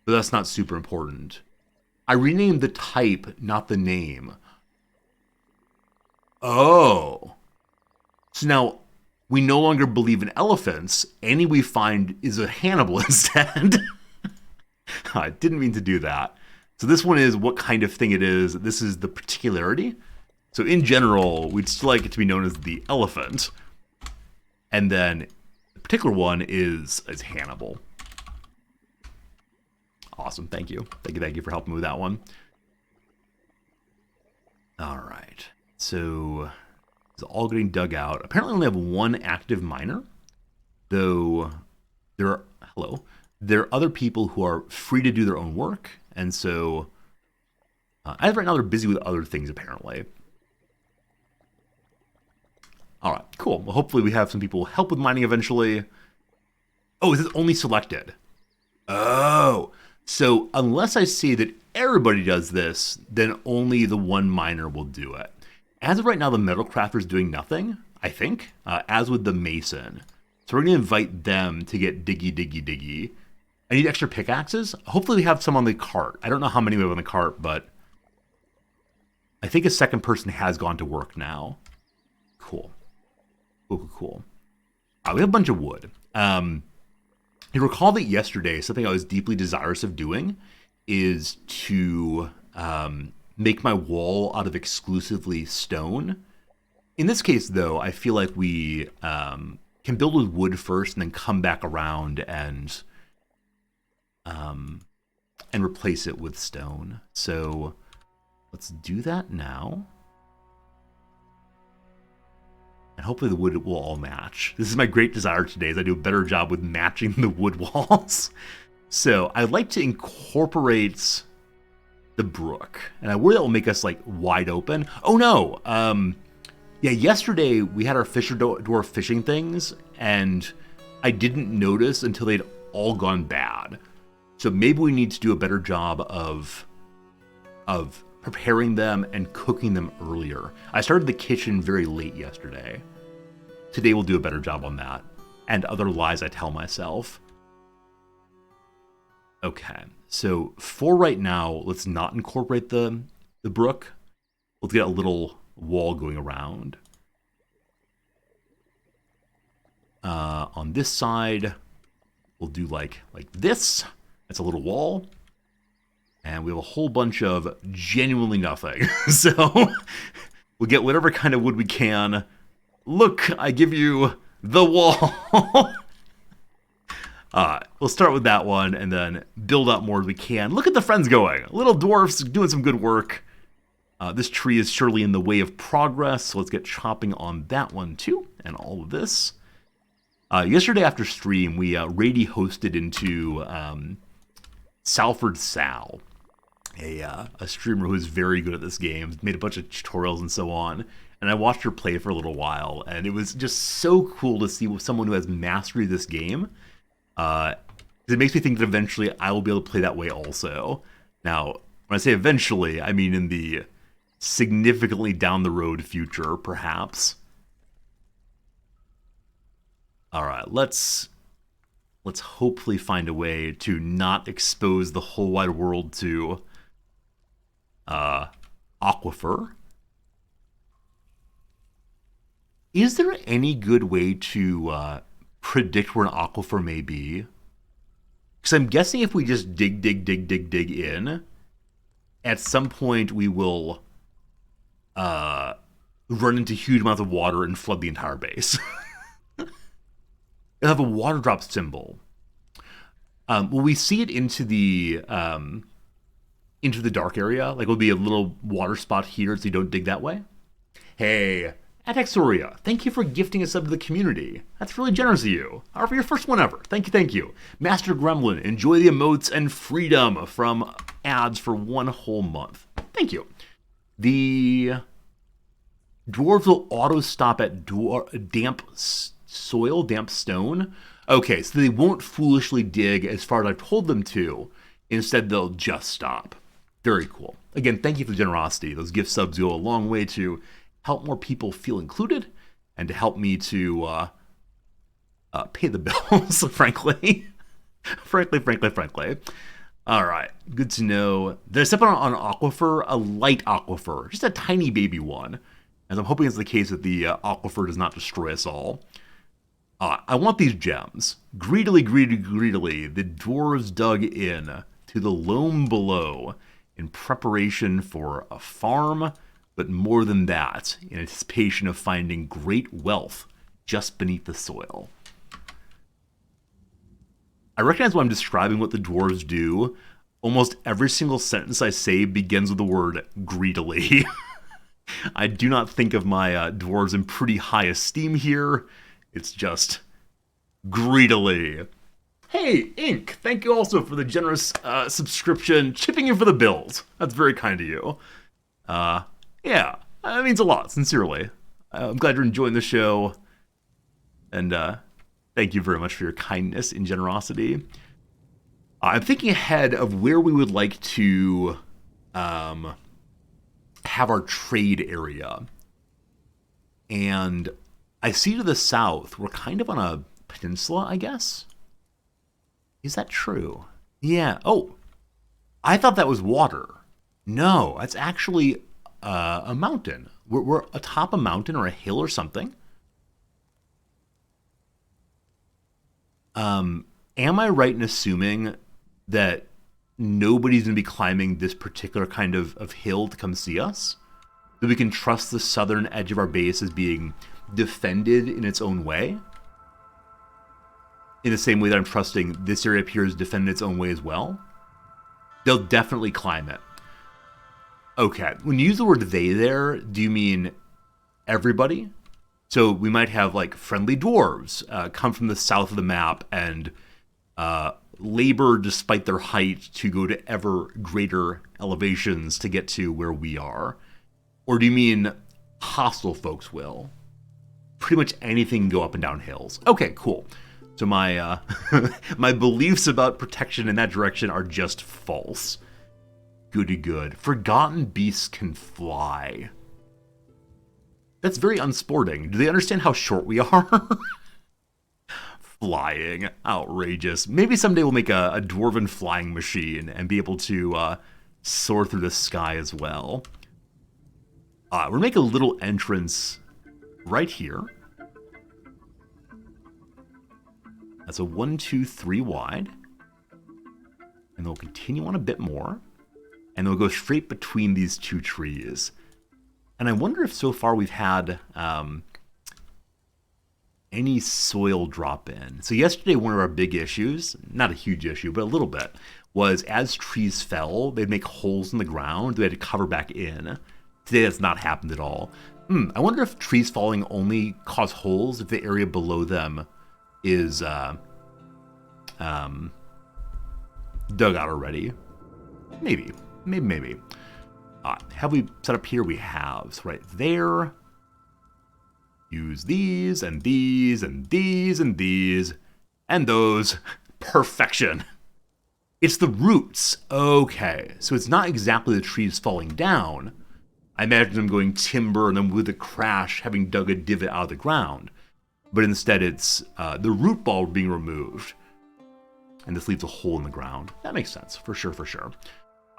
but that's not super important. I renamed the type, not the name. Oh. So now we no longer believe in elephants. Any we find is a Hannibal instead. I didn't mean to do that. So this one is what kind of thing it is. This is the particularity. So in general, we'd still like it to be known as the elephant. And then the particular one is Hannibal. Awesome, thank you. Thank you for helping me with that one. All right, so it's all getting dug out. Apparently I only have one active miner, though there are other people who are free to do their own work. And so, as right now, they're busy with other things, apparently. All right, cool. Well, hopefully we have some people help with mining eventually. Oh, is this only selected? Oh, so unless I see that everybody does this, then only the one miner will do it. As of right now, the metal crafter is doing nothing, I think, as with the mason. So we're going to invite them to get diggy. I need extra pickaxes. Hopefully we have some on the cart. I don't know how many we have on the cart, but I think a second person has gone to work now. Cool. We have a bunch of wood. You recall that yesterday, something I was deeply desirous of doing is to make my wall out of exclusively stone. In this case, though, I feel like we can build with wood first and then come back around and replace it with stone. So let's do that now. And hopefully the wood will all match. This is my great desire today, is I do a better job with matching the wood walls. So I'd like to incorporate the brook. And I worry that will make us like wide open. Oh no! Yeah, yesterday we had our Fisher Dwarf fishing things, and I didn't notice until they'd all gone bad. So maybe we need to do a better job of preparing them and cooking them earlier. I started the kitchen very late yesterday. Today we'll do a better job on that. And other lies I tell myself. Okay, so for right now, let's not incorporate the brook. Let's get a little wall going around. On this side, we'll do like this. That's a little wall. And we have a whole bunch of genuinely nothing. So we'll get whatever kind of wood we can. Look, I give you the wall. We'll start with that one and then build up more as we can. Look at the friends going. Little dwarfs doing some good work. This tree is surely in the way of progress, so let's get chopping on that one too, and all of this. Yesterday after stream, we raid hosted into Salford Sal, a streamer who is very good at this game, made a bunch of tutorials and so on, and I watched her play for a little while, and it was just so cool to see someone who has mastery of this game. It makes me think that eventually I will be able to play that way also. Now, when I say eventually, I mean in the significantly down the road future, perhaps. All right, let's hopefully find a way to not expose the whole wide world to aquifer. Is there any good way to predict where an aquifer may be? Because I'm guessing if we just dig in, at some point we will run into huge amounts of water and flood the entire base. It'll have a water drop symbol. Will we see it into the dark area? Like, will be a little water spot here so you don't dig that way? Hey, Atexoria, thank you for gifting a sub to the community. That's really generous of you. For your first one ever. Thank you, thank you. Master Gremlin, enjoy the emotes and freedom from ads for 1 whole month. Thank you. The dwarves will auto-stop at damp soil, damp stone. Okay, so they won't foolishly dig as far as I've told them to. Instead, they'll just stop. Very cool. Again, thank you for the generosity. Those gift subs go a long way to help more people feel included and to help me to pay the bills, frankly. frankly. All right, good to know. They're stepping on an aquifer, a light aquifer, just a tiny baby one. As I'm hoping it's the case that the aquifer does not destroy us all. I want these gems. Greedily, the dwarves dug in to the loam below in preparation for a farm, but more than that, in anticipation of finding great wealth just beneath the soil. I recognize when I'm describing what the dwarves do, almost every single sentence I say begins with the word greedily. I do not think of my dwarves in pretty high esteem here. It's just greedily. Hey, Ink, thank you also for the generous subscription, chipping in for the bills. That's very kind of you. Yeah, that means a lot, sincerely. I'm glad you're enjoying the show. And thank you very much for your kindness and generosity. I'm thinking ahead of where we would like to have our trade area. And I see to the south, we're kind of on a peninsula, I guess? Is that true? Yeah. Oh, I thought that was water. No, that's actually a mountain. We're atop a mountain or a hill or something. Am I right in assuming that nobody's going to be climbing this particular kind of hill to come see us? That we can trust the southern edge of our base as being defended in its own way? In the same way that I'm trusting this area up here is defended its own way as well? They'll definitely climb it. Okay, when you use the word they there, do you mean everybody? So we might have like friendly dwarves come from the south of the map and labor despite their height to go to ever greater elevations to get to where we are. Or do you mean hostile folks will? Pretty much anything can go up and down hills. Okay, cool. So my my beliefs about protection in that direction are just false. Goody good. Forgotten beasts can fly. That's very unsporting. Do they understand how short we are? Flying. Outrageous. Maybe someday we'll make a dwarven flying machine and be able to soar through the sky as well. We'll make a little entrance right here. That's a 1, 2, 3 wide. And they'll continue on a bit more. And they'll go straight between these two trees. And I wonder if so far we've had any soil drop in. So yesterday, one of our big issues, not a huge issue, but a little bit, was as trees fell, they'd make holes in the ground. They had to cover back in. Today, that's not happened at all. I wonder if trees falling only cause holes if the area below them is dug out already. Maybe. Have we set up here? We have. So right there. Use these, and these, and these, and these, and those. Perfection. It's the roots. Okay. So it's not exactly the trees falling down. I imagine them going timber and then with a crash having dug a divot out of the ground. But instead it's the root ball being removed. And this leaves a hole in the ground. That makes sense. For sure.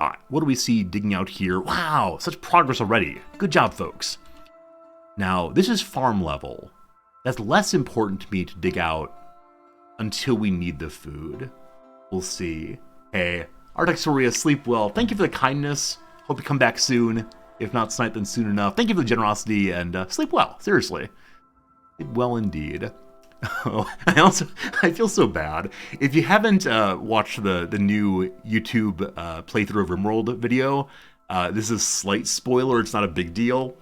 All right, what do we see digging out here? Wow, such progress already. Good job, folks. Now, this is farm level. That's less important to me to dig out until we need the food. We'll see. Hey, Artexoria, sleep well. Thank you for the kindness. Hope you come back soon. If not tonight, then soon enough. Thank you for the generosity and sleep well. Seriously. Sleep well indeed. Oh, I feel so bad. If you haven't watched the new YouTube playthrough of RimWorld video, this is a slight spoiler. It's not a big deal.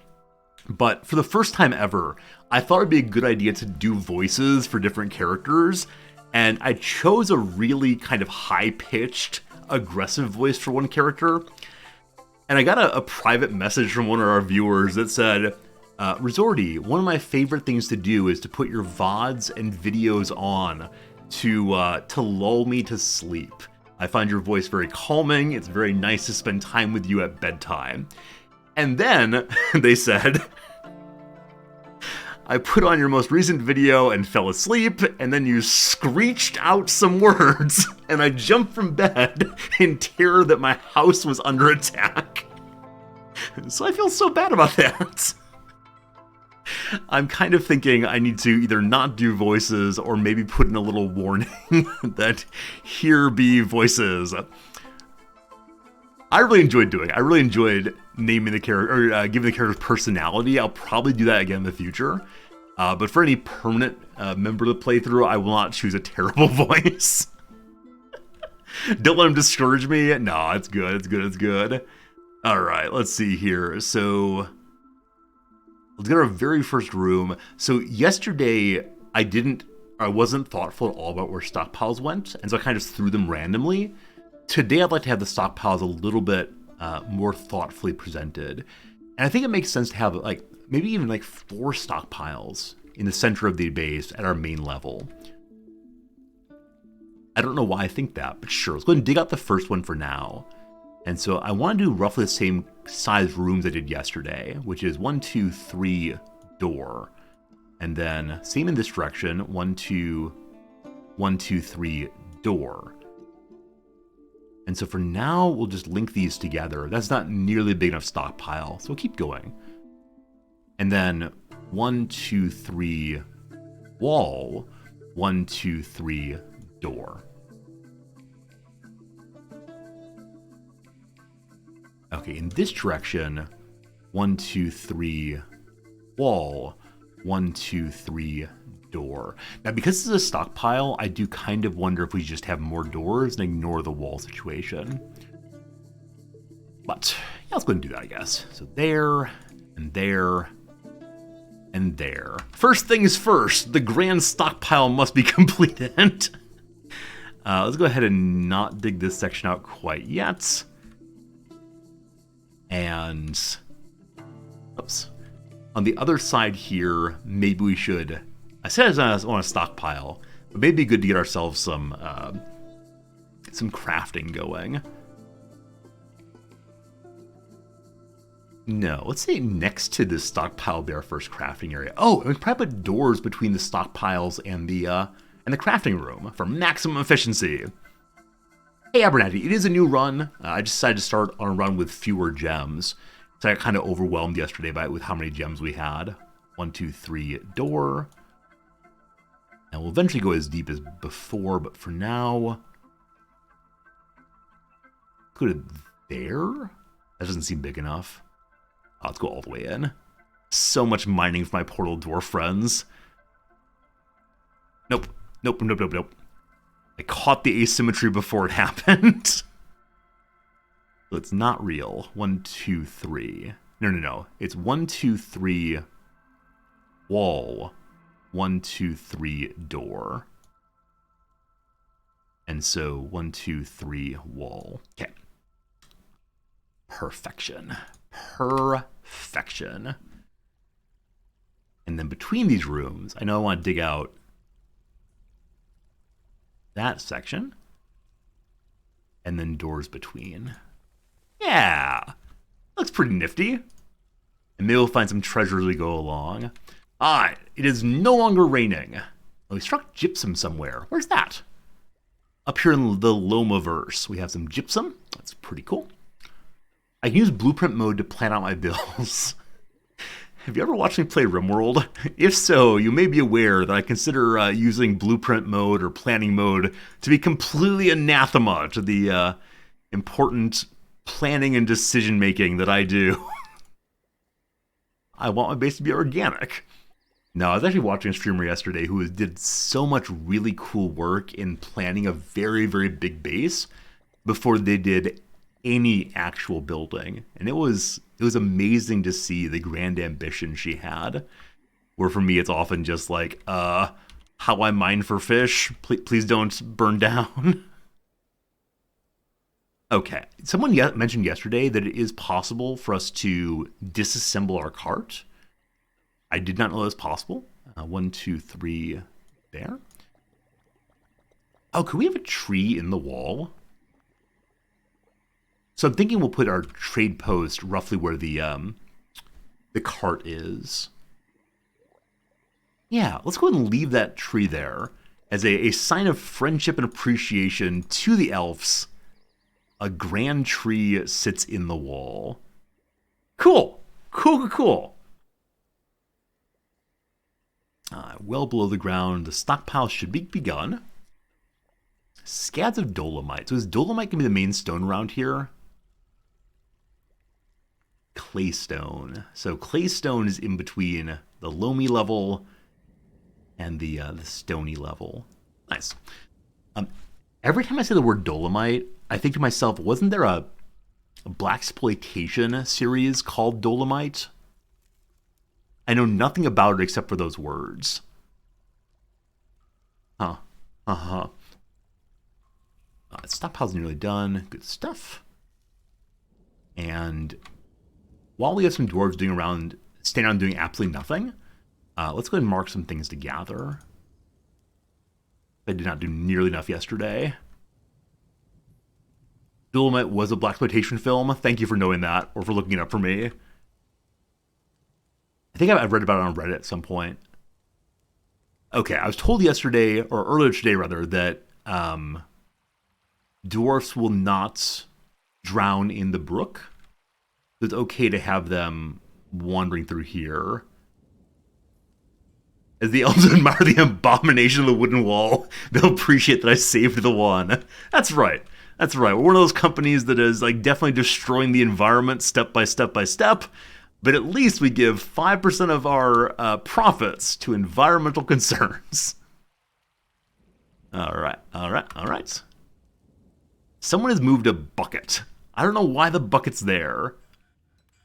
But for the first time ever, I thought it'd be a good idea to do voices for different characters. And I chose a really kind of high-pitched, aggressive voice for one character. And I got a private message from one of our viewers that said, Resorty, one of my favorite things to do is to put your VODs and videos on to lull me to sleep. I find your voice very calming. It's very nice to spend time with you at bedtime. And then they said, I put on your most recent video and fell asleep, and then you screeched out some words, and I jumped from bed in terror that my house was under attack. So I feel so bad about that. I'm kind of thinking I need to either not do voices or maybe put in a little warning that here be voices. I really enjoyed doing it. I really enjoyed naming the character, or giving the character's personality. I'll probably do that again in the future. But for any permanent member of the playthrough, I will not choose a terrible voice. Don't let him discourage me. No, it's good, it's good, it's good. Alright, let's see here. So let's get our very first room. So yesterday, I wasn't thoughtful at all about where stockpiles went, and so I kind of just threw them randomly. Today, I'd like to have the stockpiles a little bit more thoughtfully presented. And I think it makes sense to have maybe even 4 stockpiles in the center of the base at our main level. I don't know why I think that, but sure, let's go ahead and dig out the first one for now. And so I want to do roughly the same size rooms I did yesterday, which is 1, 2, 3 door. And then same in this direction, 1, 2, 3 door. And so for now, we'll just link these together. That's not nearly a big enough stockpile, so we'll keep going. And then 1, 2, 3 wall, 1, 2, 3 door. Okay, in this direction, 1, 2, 3 wall, 1, 2, 3 door. Now, because this is a stockpile, I do kind of wonder if we just have more doors and ignore the wall situation. But yeah, let's go ahead and do that, I guess. So there, and there, and there. First things first, the grand stockpile must be completed. Let's go ahead and not dig this section out quite yet. And, oops. On the other side here, maybe we should, I said I want a stockpile, but maybe it'd be good to get ourselves some crafting going. No, let's say next to this stockpile be our first crafting area. Oh, and we probably put doors between the stockpiles and the crafting room for maximum efficiency. Hey Abernathy, it is a new run. I just decided to start on a run with fewer gems. So I got kind of overwhelmed yesterday with how many gems we had. 1, 2, 3 door. And we'll eventually go as deep as before, but for now, go to there? That doesn't seem big enough. Let's go all the way in. So much mining for my portal dwarf friends. Nope. Nope, nope, nope, nope. I caught the asymmetry before it happened. So it's not real. 1, 2, 3. No. It's 1, 2, 3 wall. 1, 2, 3 door. And so 1, 2, 3 wall. Okay. Perfection. Perfection. And then between these rooms, I know I want to dig out that section. And then doors between. Yeah. Looks pretty nifty. And maybe we'll find some treasure as we go along. Ah, it is no longer raining. Oh, we struck gypsum somewhere. Where's that? Up here in the Lomaverse, we have some gypsum. That's pretty cool. I can use blueprint mode to plan out my builds. Have you ever watched me play RimWorld? If so, you may be aware that I consider using blueprint mode or planning mode to be completely anathema to the important planning and decision making that I do. I want my base to be organic. No, I was actually watching a streamer yesterday who did so much really cool work in planning a very, very big base before they did any actual building. And it was amazing to see the grand ambition she had. Where for me it's often just like, how I mine for fish. Please don't burn down. Okay. Someone mentioned yesterday that it is possible for us to disassemble our cart. I did not know that was possible. 1, 2, 3 there. Oh, could we have a tree in the wall? So I'm thinking we'll put our trade post roughly where the cart is. Yeah, let's go ahead and leave that tree there as a sign of friendship and appreciation to the elves. A grand tree sits in the wall. Cool. Cool. Well below the ground, the stockpile should be begun. Scads of dolomite. So is dolomite going to be the main stone around here? Claystone. So claystone is in between the loamy level and the stony level. Nice. Every time I say the word dolomite, I think to myself, wasn't there a blaxploitation series called Dolomite? I know nothing about it except for those words. Huh. Uh-huh. Stockpile's nearly done. Good stuff. And while we have some dwarves standing around doing absolutely nothing, let's go ahead and mark some things to gather. I did not do nearly enough yesterday. Dolomite was a blaxploitation film. Thank you for knowing that, or for looking it up for me. I think I've read about it on Reddit at some point. Okay, I was told yesterday, or earlier today rather, that dwarfs will not drown in the brook. It's okay to have them wandering through here. As the elves admire the abomination of the wooden wall, they'll appreciate that I saved the one. That's right. We're one of those companies that is like definitely destroying the environment step by step by step. But at least we give 5% of our profits to environmental concerns. All right. Someone has moved a bucket. I don't know why the bucket's there.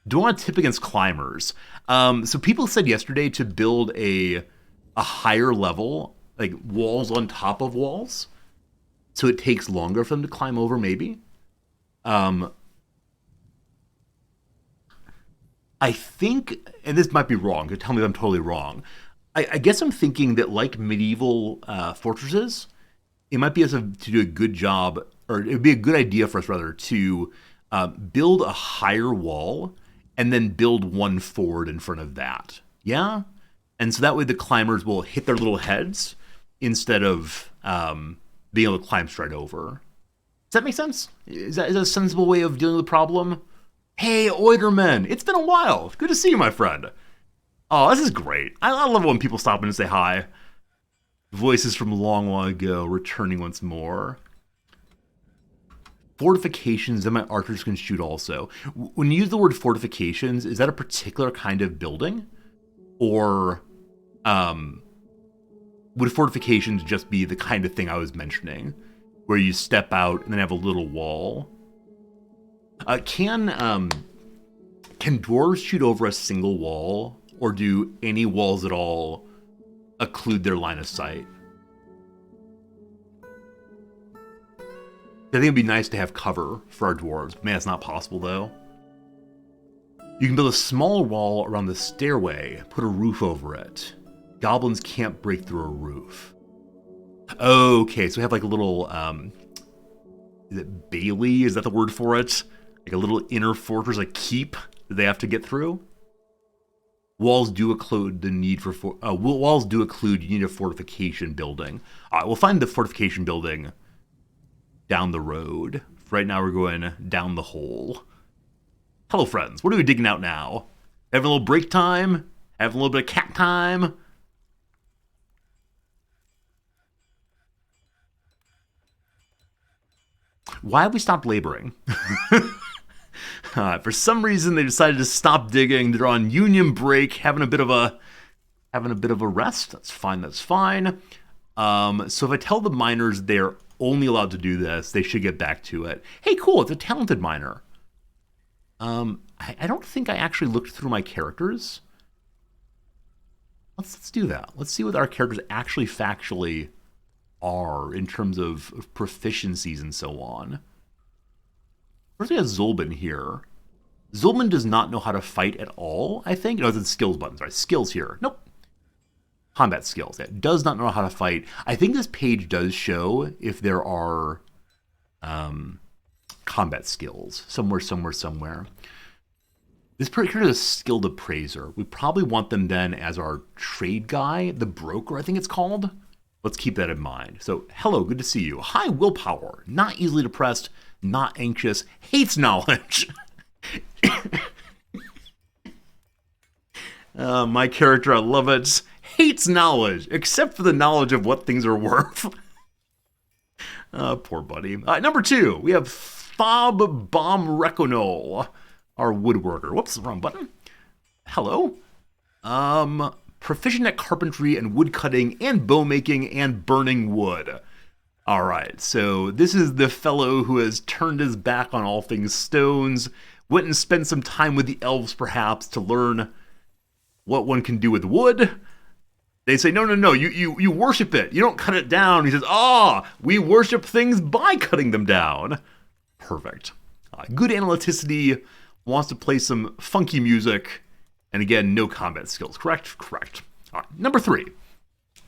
Do I want to tip against climbers? So people said yesterday to build a higher level, like walls on top of walls, so it takes longer for them to climb over, maybe. I think, and this might be wrong, tell me if I'm totally wrong. I guess I'm thinking that like medieval fortresses, it might be us to do a good job, or it would be a good idea for us rather to build a higher wall and then build one forward in front of that. Yeah? And so that way the climbers will hit their little heads instead of being able to climb straight over. Does that make sense? Is that a sensible way of dealing with the problem? Hey, Oiderman, it's been a while. Good to see you, my friend. Oh, this is great. I love it when people stop in and say hi. Voices from long ago returning once more. Fortifications that my archers can shoot also. When you use the word fortifications, is that a particular kind of building? Or would fortifications just be the kind of thing I was mentioning? Where you step out and then have a little wall? Can dwarves shoot over a single wall, or do any walls at all occlude their line of sight? I think it'd be nice to have cover for our dwarves. Man, it's not possible though. You can build a small wall around the stairway, put a roof over it. Goblins can't break through a roof. Okay, so we have like a little, is it bailey? Is that the word for it? Like a little inner fortress, a keep that they have to get through. Walls do occlude the need for walls do occlude you need a fortification building. All right, we'll find the fortification building down the road. Right now we're going down the hole. Hello, friends. What are we digging out now? Having a little break time? Having a little bit of cat time? Why have we stopped laboring? For some reason, they decided to stop digging. They're on union break, having a bit of a having a bit of a rest. That's fine, that's fine. So if I tell the miners they're only allowed to do this, they should get back to it. Hey, cool, it's a talented miner. I don't think I actually looked through my characters. Let's do that. Let's see what our characters actually factually are in terms of proficiencies and so on. First we have Zulbin here. Zulbin does not know how to fight at all, I think. No, it's in skills button, sorry. Skills here. Nope. Combat skills. It does not know how to fight. I think this page does show if there are combat skills. Somewhere. This character is a skilled appraiser. We probably want them then as our trade guy, the broker, I think it's called. Let's keep that in mind. So, hello, good to see you. High willpower, not easily depressed, not anxious, hates knowledge. My character, I love it, hates knowledge, except for the knowledge of what things are worth. Poor buddy. Number 2, we have Fob Bomb Reconol, our woodworker. Whoops, wrong button. Hello. Proficient at carpentry and wood cutting and bow making and burning wood. All right, so this is the fellow who has turned his back on all things stones, went and spent some time with the elves perhaps to learn what one can do with wood. They say, no, you worship it. You don't cut it down. He says, we worship things by cutting them down. Perfect. Good analyticity, wants to play some funky music, and again, no combat skills. Correct? Correct. All right, number 3.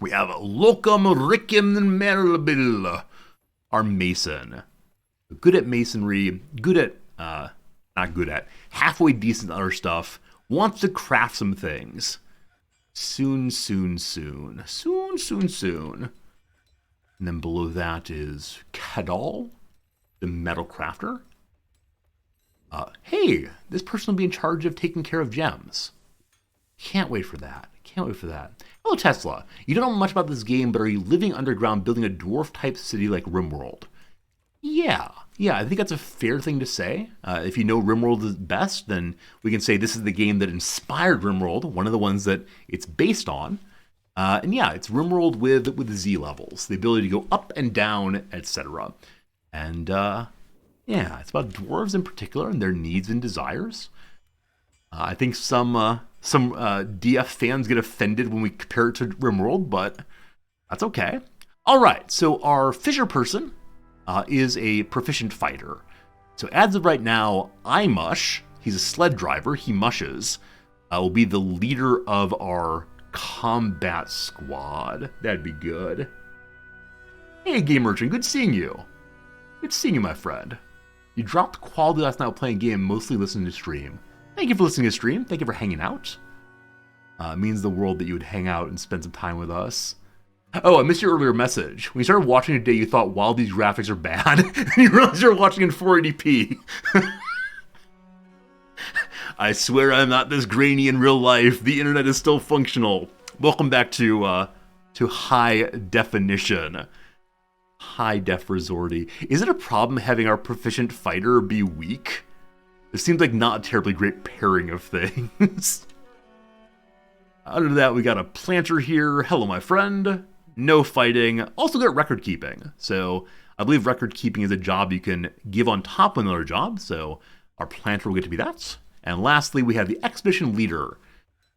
We have Locum Rickim Merlebill, our mason. Good at masonry, halfway decent other stuff, wants to craft some things. Soon. And then below that is Kadal, the metal crafter. Hey, this person will be in charge of taking care of gems. Can't wait for that. Hello, Tesla. You don't know much about this game, but are you living underground building a dwarf-type city like RimWorld? Yeah, I think that's a fair thing to say. If you know RimWorld is best, then we can say this is the game that inspired RimWorld, one of the ones that it's based on. And yeah, it's RimWorld with Z levels, the ability to go up and down, etc. And yeah, it's about dwarves in particular and their needs and desires. I think some DF fans get offended when we compare it to RimWorld, but that's okay. All right, so our fisher person is a proficient fighter. So as of right now, iMush, he's a sled driver, he mushes, will be the leader of our combat squad. That'd be good. Hey, Game Merchant, good seeing you. Good seeing you, my friend. You dropped quality last night while playing a game, mostly listening to stream. Thank you for listening to stream. Thank you for hanging out. It means the world that you would hang out and spend some time with us. Oh, I missed your earlier message. When you started watching today, you thought, wow, these graphics are bad. And you realized you're watching in 480p. I swear I'm not this grainy in real life. The internet is still functional. Welcome back to high definition. High def resorty. Is it a problem having our proficient fighter be weak? It seems like not a terribly great pairing of things. Other than that, we got a planter here. Hello, my friend. No fighting. Also got record keeping. So I believe record keeping is a job you can give on top of another job. So our planter will get to be that. And lastly, we have the expedition leader.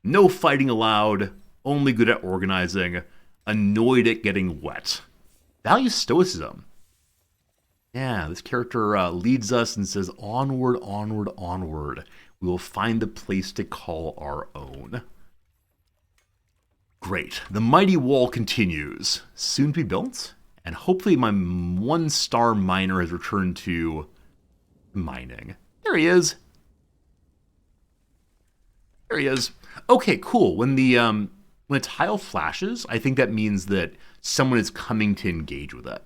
No fighting allowed. Only good at organizing. Annoyed at getting wet. Values stoicism. Yeah, this character leads us and says, onward, onward, onward. We will find the place to call our own. Great. The mighty wall continues. Soon to be built. And hopefully my 1-star miner has returned to mining. There he is. There he is. Okay, cool. When a tile flashes, I think that means that someone is coming to engage with it.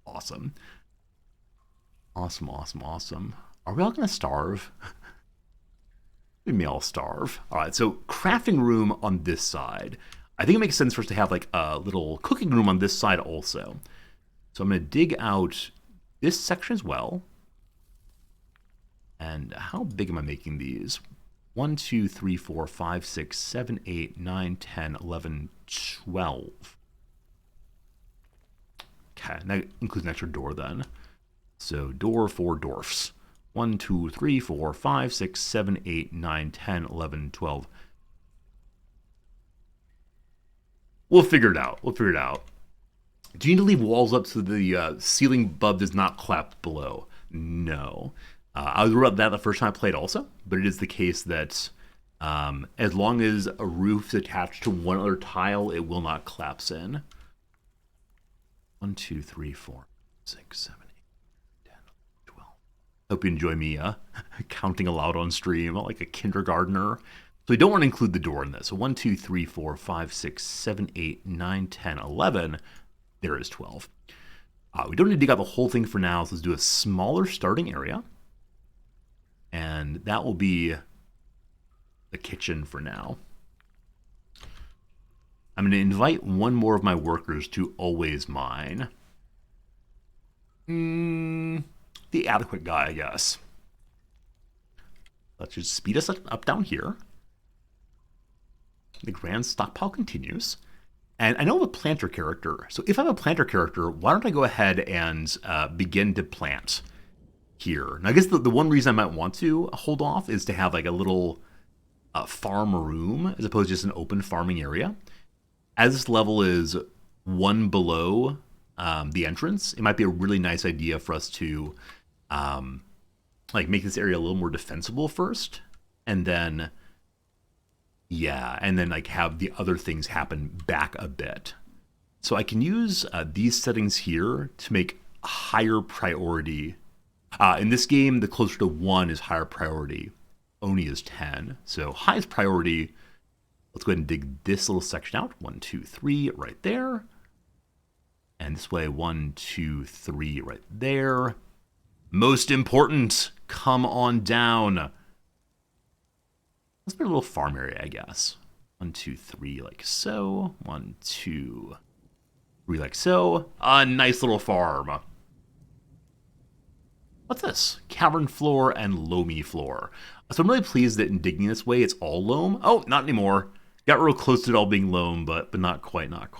Awesome. Awesome. Are we all going to starve? We may all starve. All right, so crafting room on this side. I think it makes sense for us to have like a little cooking room on this side also. So I'm going to dig out this section as well. And how big am I making these? 1, 2, 3, 4, 5, 6, 7, 8, 9, 10, 11, 12. Okay, and that includes an extra door then. So door for dwarfs. 1, 2, 3, 4, 5, 6, 7, 8, 9, 10, 11, 12. We'll figure it out. Do you need to leave walls up so the ceiling above does not collapse below? No. I was worried about that the first time I played also, but it is the case that as long as a roof is attached to one other tile, it will not collapse in. 1, 2, 3, 4, 6, 7, 8, 10, 12. Hope you enjoy me counting aloud on stream like a kindergartner. So we don't want to include the door in this. So 1, 2, 3, 4, 5, 6, 7, 8, 9, 10, 11. There is 12. We don't need to dig out the whole thing for now, so let's do a smaller starting area. And that will be the kitchen for now. I'm going to invite one more of my workers to always mine. The adequate guy, I guess. Let's just speed us up down here. The grand stockpile continues. And I know I have a planter character. So if I have a planter character, why don't I go ahead and begin to plant here? Now, I guess the one reason I might want to hold off is to have like a little farm room as opposed to just an open farming area. As this level is one below the entrance, it might be a really nice idea for us to like make this area a little more defensible first, and then like have the other things happen back a bit. So I can use these settings here to make a higher priority. In this game, the closer to 1 is higher priority. Oni is 10. So highest priority, let's go ahead and dig this little section out. 1, 2, 3 right there. And this way, 1, 2, 3 right there. Most important, come on down. Let's put a little farm area, I guess. 1, 2, 3 like so. 1, 2, 3 like so. A nice little farm. What's this? Cavern floor and loamy floor. So I'm really pleased that in digging this way, it's all loam. Oh, not anymore. Got real close to it all being loam, but not quite. But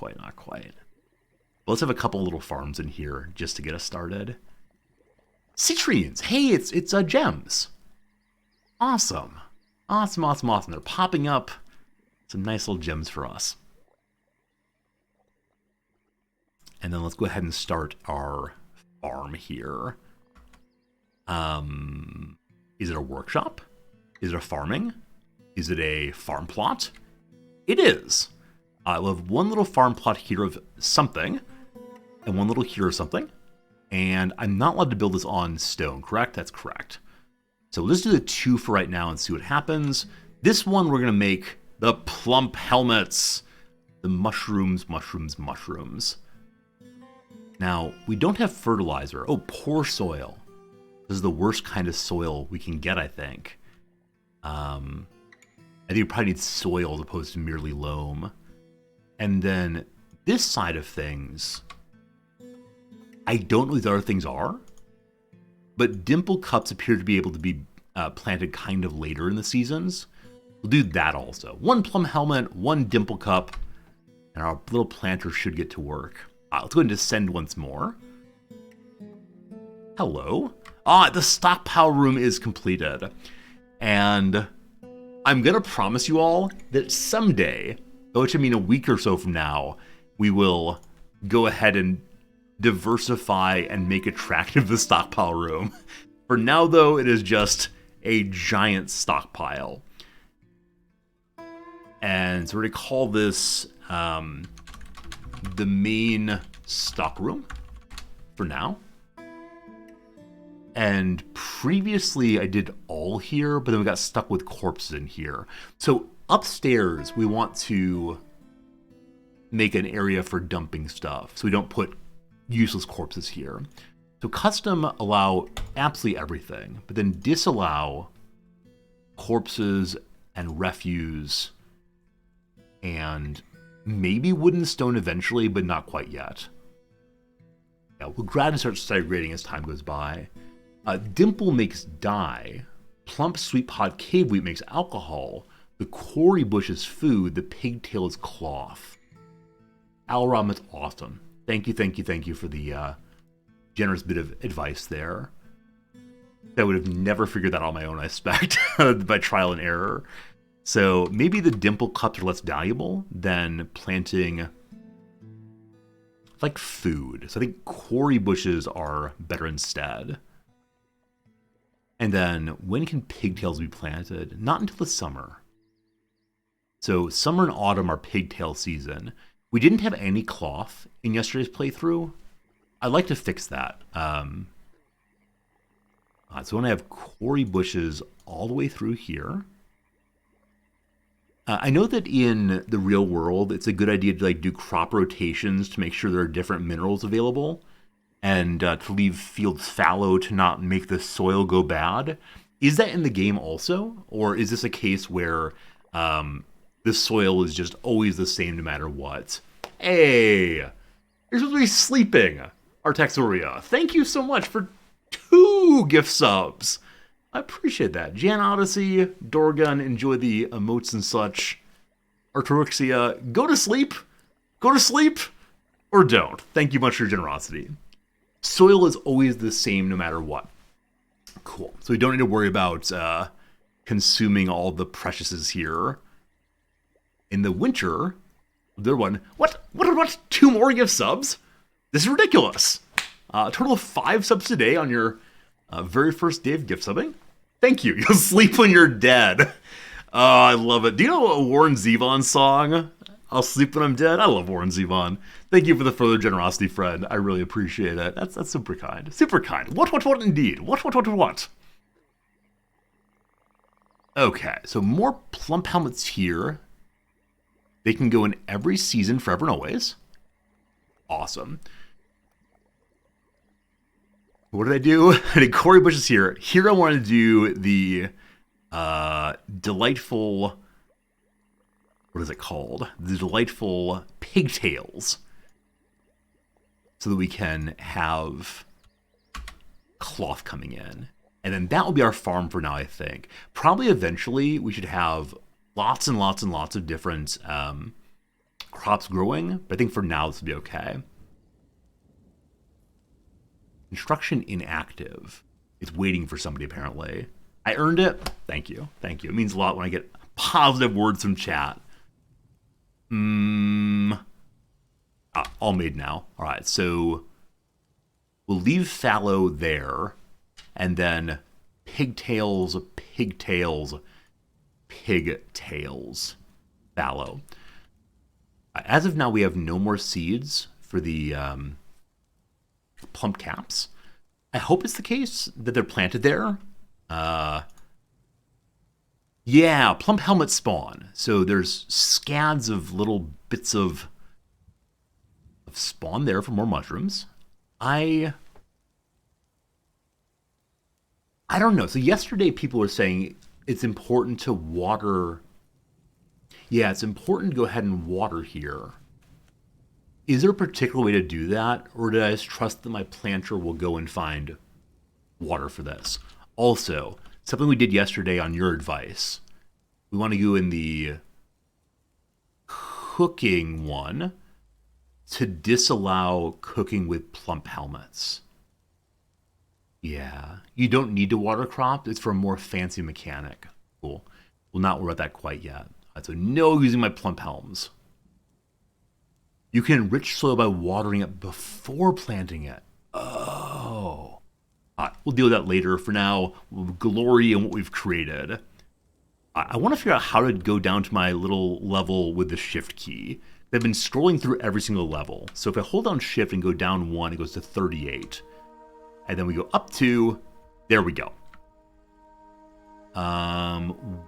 let's have a couple little farms in here just to get us started. Citrines. Hey, it's gems. Awesome. They're popping up. Some nice little gems for us. And then let's go ahead and start our farm here. Is it a workshop? Is it a farming? Is it a farm plot? It is. I will have one little farm plot here of something, and one little here of something. And I'm not allowed to build this on stone, correct? That's correct. So let's do the 2 for right now and see what happens. This one we're going to make the plump helmets. The mushrooms. Now, we don't have fertilizer. Oh, poor soil. This is the worst kind of soil we can get, I think. I think we probably need soil as opposed to merely loam. And then this side of things, I don't know what these other things are, but dimple cups appear to be able to be planted kind of later in the seasons. We'll do that also. 1 plum helmet, 1 dimple cup, and our little planter should get to work. Let's go ahead and descend once more. Hello. The stockpile room is completed. And I'm going to promise you all that someday, which I mean a week or so from now, we will go ahead and diversify and make attractive the stockpile room. For now, though, it is just a giant stockpile. And so we're going to call this the main stock room for now. And previously I did all here, but then we got stuck with corpses in here. So upstairs, we want to make an area for dumping stuff, so we don't put useless corpses here. So custom allow absolutely everything, but then disallow corpses and refuse and maybe wood and stone eventually, but not quite yet. Yeah, we'll gradually start segregating as time goes by. Dimple makes dye, plump sweet pod cave wheat makes alcohol. The quarry bush is food. The pigtail is cloth. Alram is awesome. Thank you for the generous bit of advice there. I would have never figured that out on my own, I expect, by trial and error. So maybe the dimple cups are less valuable than planting like food. So I think quarry bushes are better instead. And then when can pigtails be planted? Not until the summer. So summer and autumn are pigtail season. We didn't have any cloth in yesterday's playthrough. I'd like to fix that. So I want to have quarry bushes all the way through here. I know that in the real world, it's a good idea to like do crop rotations to make sure there are different minerals available, and to leave fields fallow to not make the soil go bad. Is that in the game also, or is this a case where the soil is just always the same no matter what? Hey, you're supposed to be sleeping, Artaxoria. Thank you so much for 2 gift subs. I appreciate that. Jan Odyssey, Dorgun, enjoy the emotes and such. Artorixia, go to sleep. Go to sleep. Or don't. Thank you much for your generosity. Soil is always the same no matter what. Cool. So we don't need to worry about consuming all the preciouses here. In the winter, the one. What? 2 more gift subs? This is ridiculous. A total of 5 subs today on your very first day of gift subbing. Thank you. You'll sleep when you're dead. Oh, I love it. Do you know a Warren Zevon song? I'll sleep when I'm dead. I love Warren Zevon. Thank you for the further generosity, friend. I really appreciate it. That's super kind. Super kind. What indeed? What? Okay, so more plump helmets here. They can go in every season forever and always. Awesome. What did I do? I did quarry bushes here. Here I wanted to do the delightful, what is it called? The delightful pigtails. So that we can have cloth coming in. And then that will be our farm for now, I think. Probably eventually we should have lots and lots and lots of different crops growing. But I think for now this will be okay. Construction inactive. It's waiting for somebody, apparently. I earned it. Thank you. It means a lot when I get positive words from chat. All made now. All right, so we'll leave fallow there, and then pigtails, fallow. As of now, we have no more seeds for the plump caps. I hope it's the case that they're planted there. Yeah, plump helmets spawn. So there's scads of little bits of spawn there for more mushrooms. I don't know. So yesterday people were saying it's important to water. Yeah, it's important to go ahead and water here. Is there a particular way to do that, or do I just trust that my planter will go and find water for this? Also, something we did yesterday on your advice, we want to go in the cooking one to disallow cooking with plump helmets. Yeah, you don't need to water crop. It's for a more fancy mechanic. Cool. We'll not worry about that quite yet. So no using my plump helms. You can enrich soil by watering it before planting it. Oh. We'll deal with that later. For now, we'll glory in what we've created. I want to figure out how to go down to my little level with the shift key. I've been scrolling through every single level. So if I hold down shift and go down 1, it goes to 38. And then we go up to, there we go.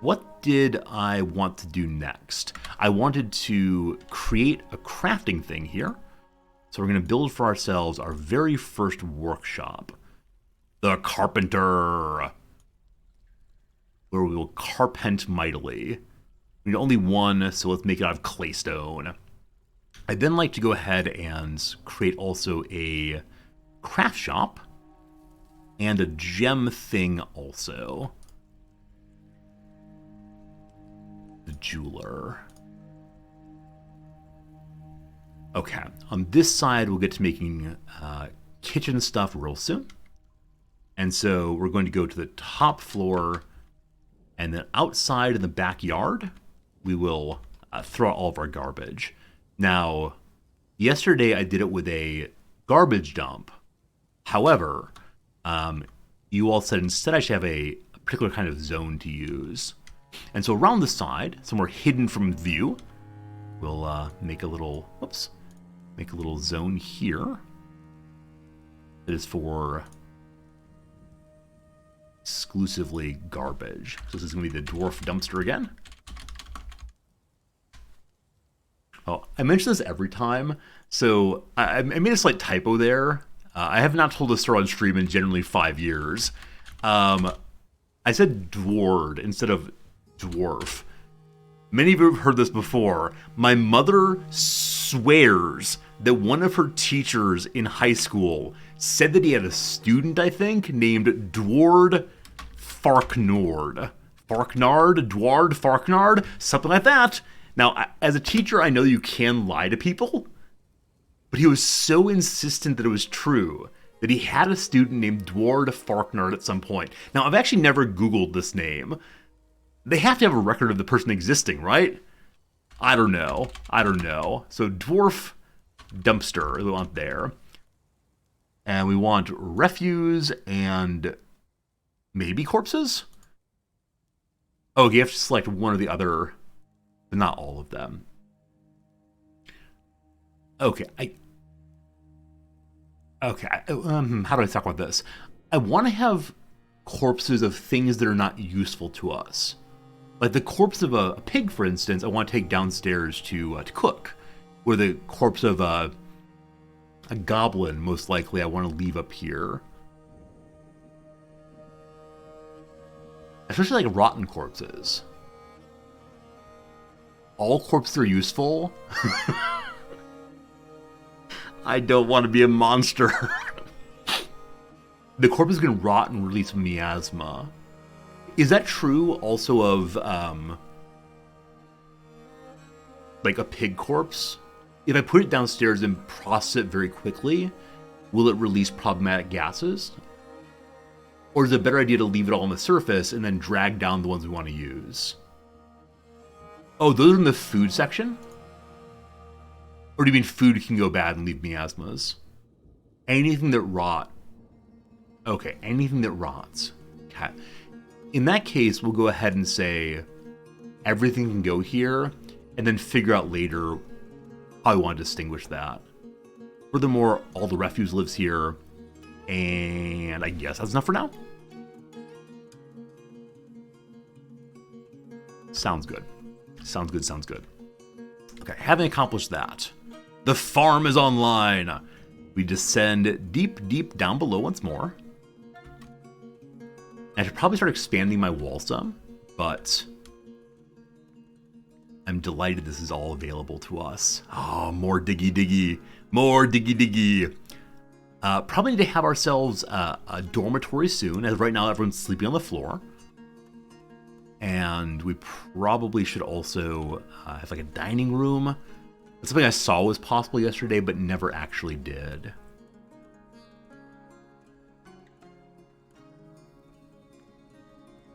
What did I want to do next? I wanted to create a crafting thing here. So we're going to build for ourselves our very first workshop. The Carpenter. Where we will carpent mightily. We need only 1, so let's make it out of claystone. I'd then like to go ahead and create also a craft shop. And a gem thing also. jeweler. Okay, on this side, we'll get to making kitchen stuff real soon. And so we're going to go to the top floor, and then outside in the backyard, we will throw out all of our garbage. Now, yesterday I did it with a garbage dump. However, you all said instead I should have a particular kind of zone to use. And so around the side, somewhere hidden from view, we'll make a little, make a little zone here that is for exclusively garbage. So this is going to be the dwarf dumpster again. Oh, I mention this every time, so I made a slight typo there. I have not told this story on stream in generally 5 years. I said dward instead of dwarf. Many of you have heard this before. My mother swears that one of her teachers in high school said that he had a student, I think, named Dward Farknord. Dward Farknard, something like that. Now, as a teacher, I know you can lie to people, but he was so insistent that it was true that he had a student named Dward Farknard at some point. Now, I've actually never Googled this name. They have to have a record of the person existing, right? I don't know. So dwarf dumpster, we want there. And we want refuse and maybe corpses? Oh, you have to select one or the other, but not all of them. Okay, how do I talk about this? I want to have corpses of things that are not useful to us. Like the corpse of a pig, for instance, I want to take downstairs to cook. Or the corpse of a goblin, most likely, I want to leave up here. Especially like rotten corpses. All corpses are useful. I don't want to be a monster. The corpse is going to rot and release miasma. Is that true also of, like a pig corpse? If I put it downstairs and process it very quickly, will it release problematic gases? Or is it a better idea to leave it all on the surface and then drag down the ones we want to use? Oh, those are in the food section? Or do you mean food can go bad and leave miasmas? Anything that rot. Okay, anything that rots. Okay. In that case, we'll go ahead and say everything can go here, and then figure out later how I want to distinguish that. Furthermore, all the refuse lives here, and I guess that's enough for now. Sounds good. Sounds good. Okay, having accomplished that, the farm is online. We descend deep down below once more. I should probably start expanding my wall some, but I'm delighted this is all available to us. Oh, more diggy. Probably need to have ourselves a dormitory soon, as right now everyone's sleeping on the floor. And we probably should also have like a dining room. That's something I saw was possible yesterday, but never actually did.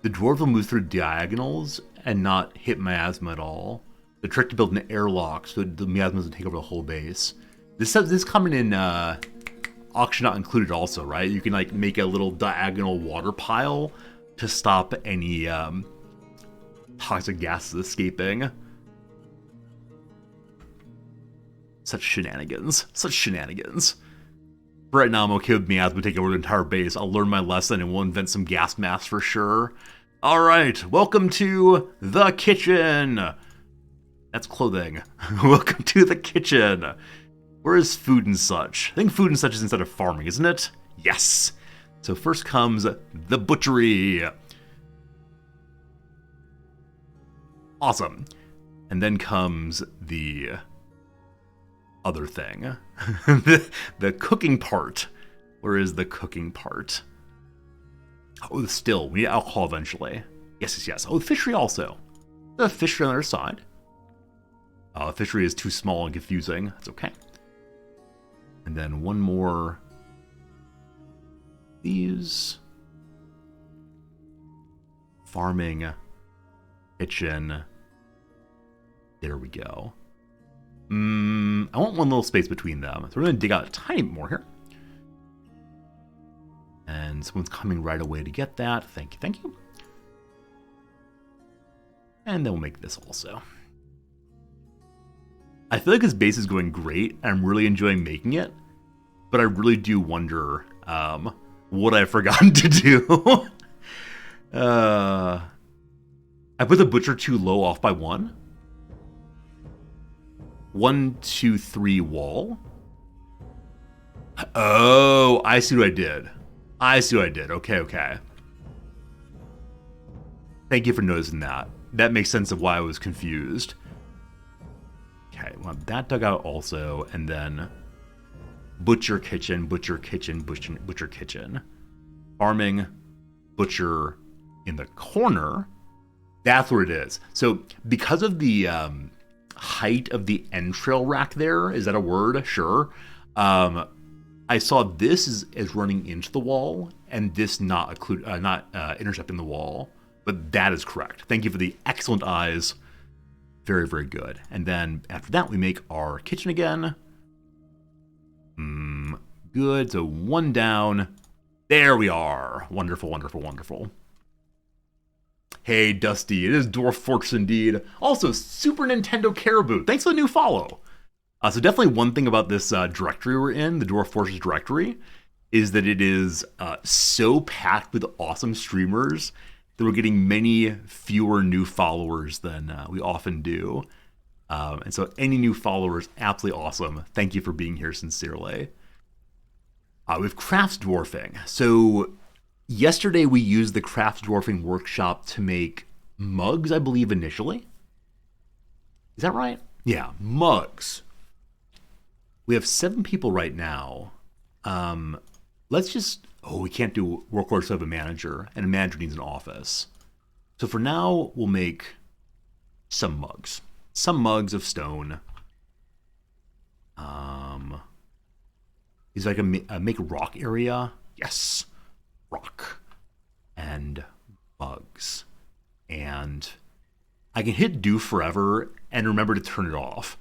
The dwarf will move through diagonals and not hit miasma at all. The trick to build an airlock so the miasma doesn't take over the whole base. This coming in auction not included also, right? You can like make a little diagonal water pile to stop any toxic gases escaping. Such shenanigans. Right now I'm okay with miasma taking over the entire base. I'll learn my lesson and we'll invent some gas masks for sure. Alright, welcome to the kitchen. That's clothing. Welcome to the kitchen. Where is food and such? I think food and such is instead of farming, isn't it? Yes. So first comes the butchery. Awesome. And then comes the other thing. the cooking part. Where is the cooking part? Oh, the still. We need alcohol eventually. Yes. Oh, the fishery also. The fishery on the other side. The fishery is too small and confusing. That's okay. And then one more. These. Farming. Kitchen. There we go. I want one little space between them. So we're going to dig out a tiny bit more here. And someone's coming right away to get that. Thank you, thank you. And then we'll make this also. I feel like this base is going great. I'm really enjoying making it. But I really do wonder what I've forgotten to do. I put the butcher too low off by 1. 1, 2, 3 wall. Oh, I see what I did. Okay. Thank you for noticing that. That makes sense of why I was confused. Okay, well, that dug out also, and then butcher kitchen. Farming, butcher in the corner. That's where it is. So because of the height of the entrail rack there, is that a word? Sure. I saw this as running into the wall, and this not intercepting the wall. But that is correct. Thank you for the excellent eyes. Very, very good. And then after that, we make our kitchen again. Good. So 1 down. There we are. Wonderful. Hey, Dusty. It is Dwarf Fortress indeed. Also, Super Nintendo Caribou. Thanks for the new follow. So definitely one thing about this directory we're in, the Dwarf Fortress directory, is that it is so packed with awesome streamers that we're getting many fewer new followers than we often do. And so any new followers, absolutely awesome. Thank you for being here sincerely. We have crafts dwarfing. So yesterday we used the crafts dwarfing workshop to make mugs, I believe, initially. Is that right? Yeah, mugs. We have 7 people right now. Let's just... Oh, we can't do work orders of a manager, and a manager needs an office. So for now, we'll make some mugs. Some mugs of stone. Is like a make rock area? Yes. Rock. And mugs. And I can hit do forever and remember to turn it off.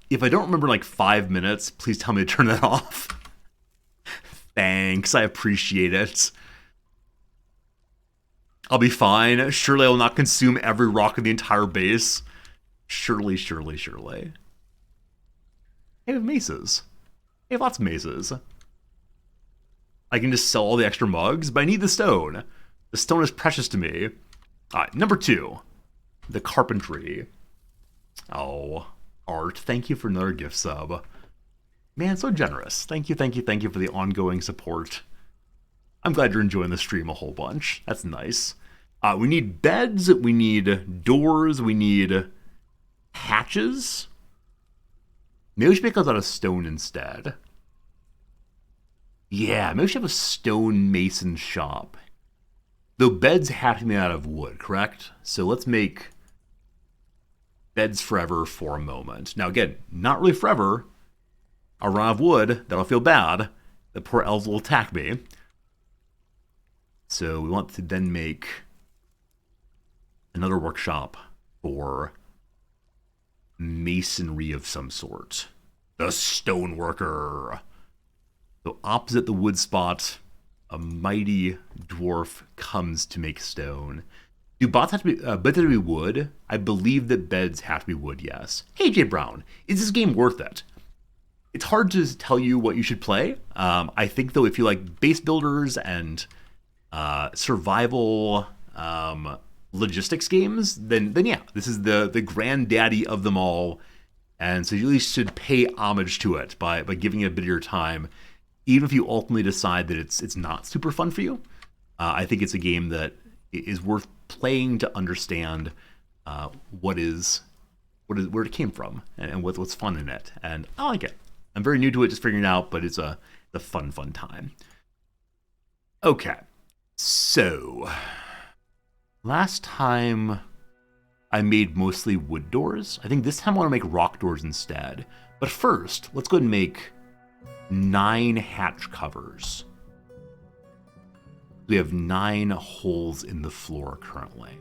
If I don't remember like 5 minutes, please tell me to turn that off. Thanks, I appreciate it. I'll be fine. Surely I will not consume every rock in the entire base. Surely. Hey, we have maces. We have lots of maces. I can just sell all the extra mugs, but I need the stone. The stone is precious to me. Alright, number 2. The carpentry. Oh, Art, thank you for another gift sub. Man, so generous. Thank you for the ongoing support. I'm glad you're enjoying the stream a whole bunch. That's nice. We need beds, we need doors, we need hatches. Maybe we should make those out of stone instead. Yeah, maybe we should have a stone mason shop. Though beds have to be made out of wood, correct? So let's make beds forever for a moment. Now again, not really forever. I'll run out of wood, that'll feel bad. The poor elves will attack me. So we want to then make another workshop for masonry of some sort. The stoneworker. So opposite the wood spot, a mighty dwarf comes to make stone. Do beds have to be wood? I believe that beds have to be wood, yes. Hey, Jay Brown, is this game worth it? It's hard to tell you what you should play. I think, though, if you like base builders and survival logistics games, then yeah, this is the granddaddy of them all. And so you at least should pay homage to it by giving it a bit of your time, even if you ultimately decide that it's not super fun for you. I think it's a game that is worth playing to understand where it came from and what's fun in it. And I like it. I'm very new to it, just figuring it out, but it's a fun time. Okay, so last time I made mostly wood doors. I think this time I want to make rock doors instead. But first, let's go ahead and make 9 hatch covers. We have 9 holes in the floor currently.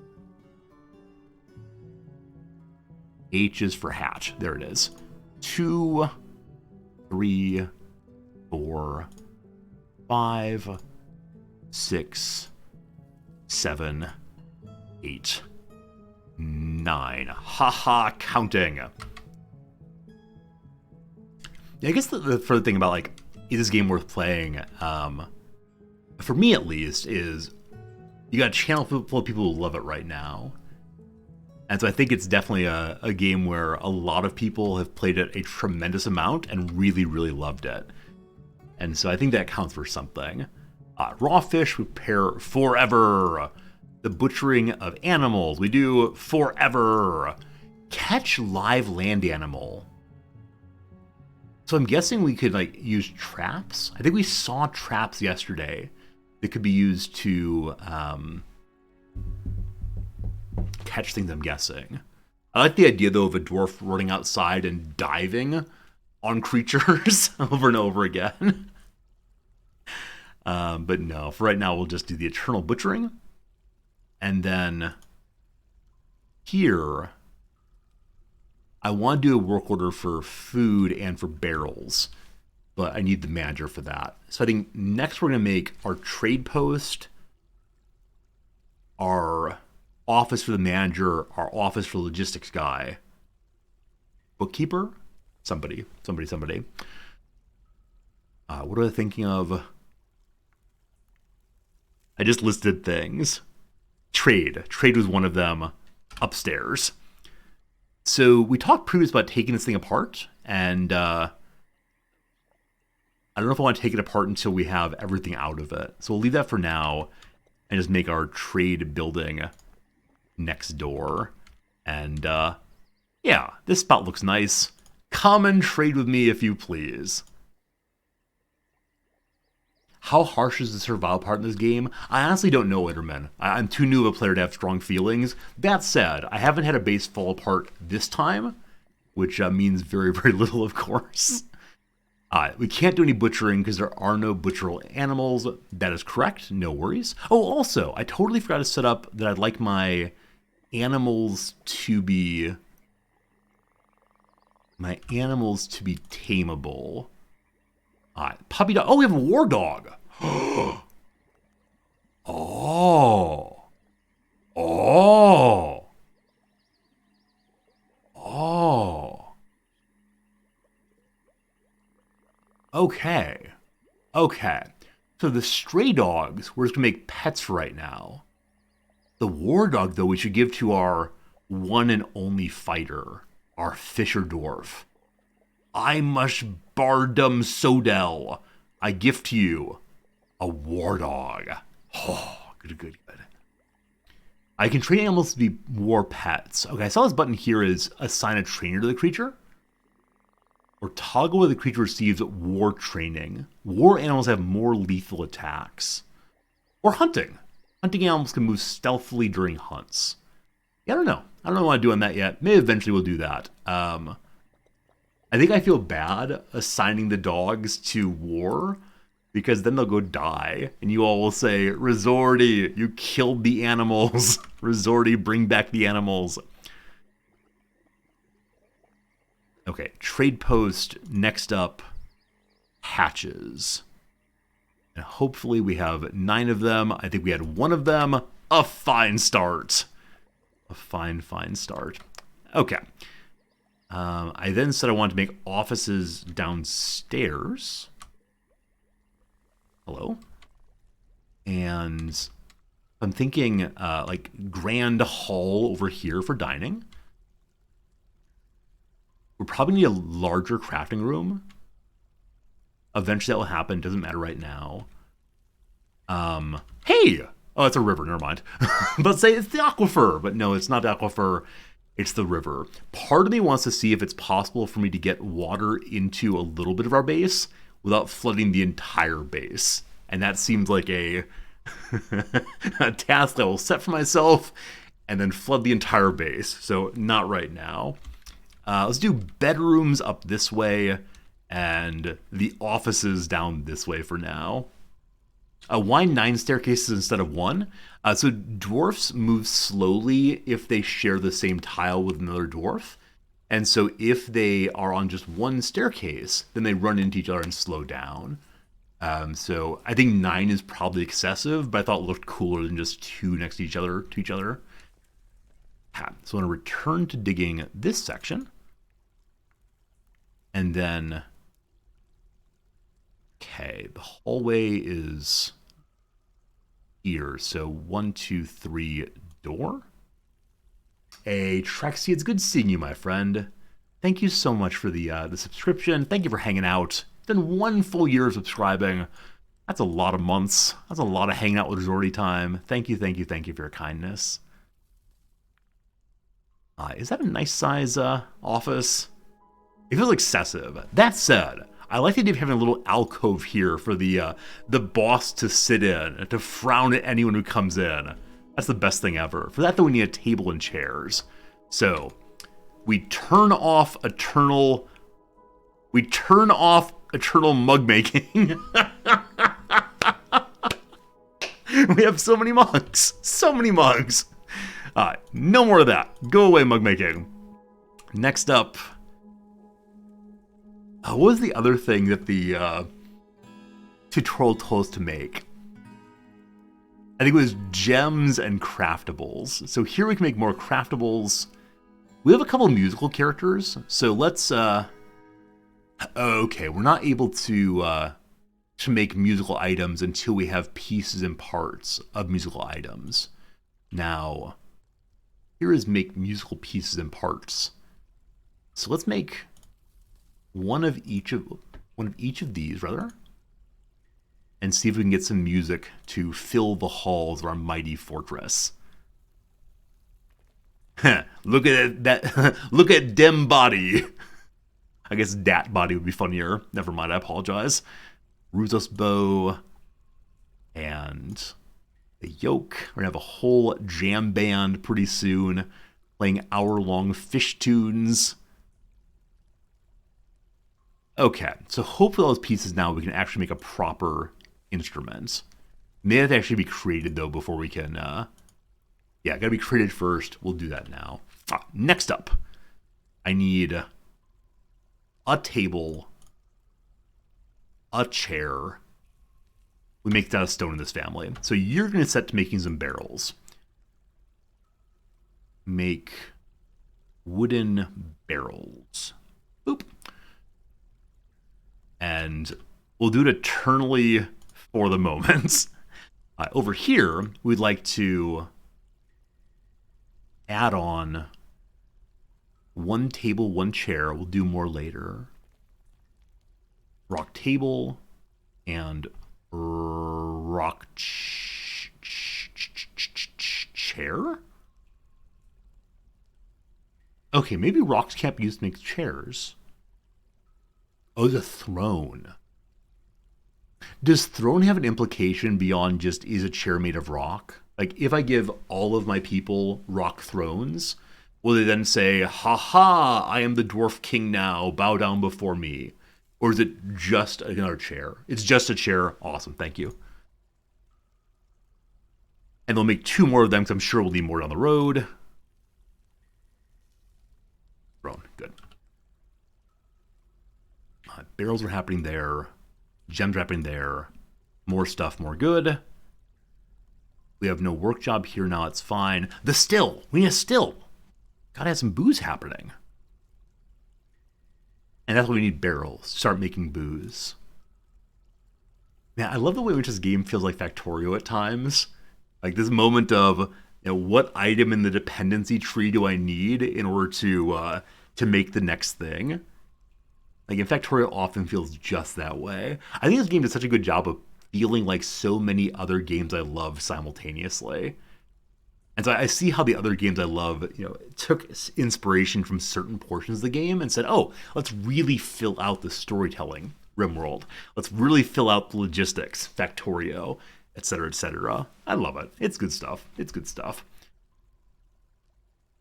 H is for hatch. There it is. 2, 3, 4, 5, 6, 7, 8, 9. Haha, counting. Yeah, I guess the further thing about, like, is this game worth playing? For me at least, is you got a channel full of people who love it right now. And so I think it's definitely a game where a lot of people have played it a tremendous amount and really, really loved it. And so I think that counts for something. Raw fish we prepare forever. The butchering of animals we do forever. Catch live land animal. So I'm guessing we could like use traps. I think we saw traps yesterday that could be used to catch things, I'm guessing. I like the idea, though, of a dwarf running outside and diving on creatures over and over again. But no, for right now, we'll just do the eternal butchering. And then here, I want to do a work order for food and for barrels, but I need the manager for that. So I think next we're going to make our trade post, our office for the manager, our office for the logistics guy, bookkeeper, somebody. What am I thinking of? I just listed things. Trade was one of them upstairs. So we talked previously about taking this thing apart, and I don't know if I want to take it apart until we have everything out of it. So we'll leave that for now and just make our trade building next door. And yeah, this spot looks nice. Come and trade with me if you please. How harsh is the survival part in this game? I honestly don't know, Enderman. I'm too new of a player to have strong feelings. That said, I haven't had a base fall apart this time, which means very, very little, of course. We can't do any butchering because there are no butcherable animals. That is correct. No worries. Oh, also, I totally forgot to set up that I'd like my animals to be tameable. Puppy dog. Oh, we have a war dog. Oh. Okay. So the stray dogs, we're just going to make pets for right now. The war dog, though, we should give to our one and only fighter, our Fisher Dwarf. I mush Bardum Sodel. I gift to you a war dog. Oh, good. I can train animals to be war pets. Okay, I saw this button here is assign a trainer to the creature. Or toggle where the creature receives war training. War animals have more lethal attacks. Or hunting. Hunting animals can move stealthily during hunts. Yeah, I don't know what I want to do on that yet. Maybe eventually we'll do that. I think I feel bad assigning the dogs to war because then they'll go die and you all will say, Resorty, you killed the animals. Resorty, bring back the animals. Okay, trade post, next up, hatches. And hopefully we have 9 of them. I think we had 1 of them. A fine start. A fine start. Okay. I then said I wanted to make offices downstairs. Hello. And I'm thinking like grand hall over here for dining. We'll probably need a larger crafting room. Eventually that will happen. Doesn't matter right now. Hey! Oh, it's a river. Never mind. But say it's the aquifer. But no, it's not the aquifer. It's the river. Part of me wants to see if it's possible for me to get water into a little bit of our base without flooding the entire base. And that seems like a task that I will set for myself and then flood the entire base. So not right now. Let's do bedrooms up this way and the offices down this way for now. Why 9 staircases instead of 1? So dwarfs move slowly if they share the same tile with another dwarf. And so if they are on just 1 staircase, then they run into each other and slow down. So I think 9 is probably excessive, but I thought it looked cooler than just 2 next to each other. So I'm going to return to digging this section. And then, okay, the hallway is here. So 1, 2, 3, door. Hey, Trexie, it's good seeing you, my friend. Thank you so much for the subscription. Thank you for hanging out. It's been 1 full year of subscribing. That's a lot of months. That's a lot of hanging out with Zordy time. Thank you for your kindness. Is that a nice size office? It feels excessive. That said, I like the idea of having a little alcove here for the boss to sit in, to frown at anyone who comes in. That's the best thing ever. For that, though, we need a table and chairs. So, we turn off eternal mug making. We have so many mugs. So many mugs. No more of that. Go away, mug making. Next up, what was the other thing that the tutorial told us to make? I think it was gems and craftables. So here we can make more craftables. We have a couple of musical characters, so let's okay, we're not able to make musical items until we have pieces and parts of musical items. Now, here is make musical pieces and parts. So let's make one of each of these, rather, and see if we can get some music to fill the halls of our mighty fortress. Look at that! Look at dem body. I guess dat body would be funnier. Never mind, I apologize. Ruzos bow and the yoke. We're gonna have a whole jam band pretty soon, playing hour-long fish tunes. Okay, so hopefully all those pieces now we can actually make a proper instrument. May have to actually be created though before we can. Yeah, gotta be created first. We'll do that now. Next up, I need a table, a chair. We make that out of stone in this family. So you're going to set to making some barrels. Make wooden barrels. Boop. And we'll do it eternally for the moment. Over here, we'd like to add on 1 table, 1 chair. We'll do more later. Rock table and rock chair? Okay, maybe rocks can't be used to make chairs. Oh, the throne. Does throne have an implication beyond just is a chair made of rock? Like, if I give all of my people rock thrones, will they then say, "Ha ha, I am the dwarf king now, bow down before me"? Or is it just another chair? It's just a chair. Awesome, thank you. And they'll make 2 more of them because I'm sure we'll need more down the road. Throne, good. Barrels are happening there. Gems are happening there. More stuff, more good. We have no work job here now, it's fine. The still, we need a still. Gotta have some booze happening. And that's why we need barrels. Start making booze. Man, I love the way which this game feels like Factorio at times. Like this moment of, you know, what item in the dependency tree do I need in order to make the next thing? Like in Factorio often feels just that way. I think this game does such a good job of feeling like so many other games I love simultaneously. And so I see how the other games I love, you know, took inspiration from certain portions of the game and said, oh, let's really fill out the storytelling, RimWorld. Let's really fill out the logistics, Factorio, etc., etc. I love it. It's good stuff. It's good stuff.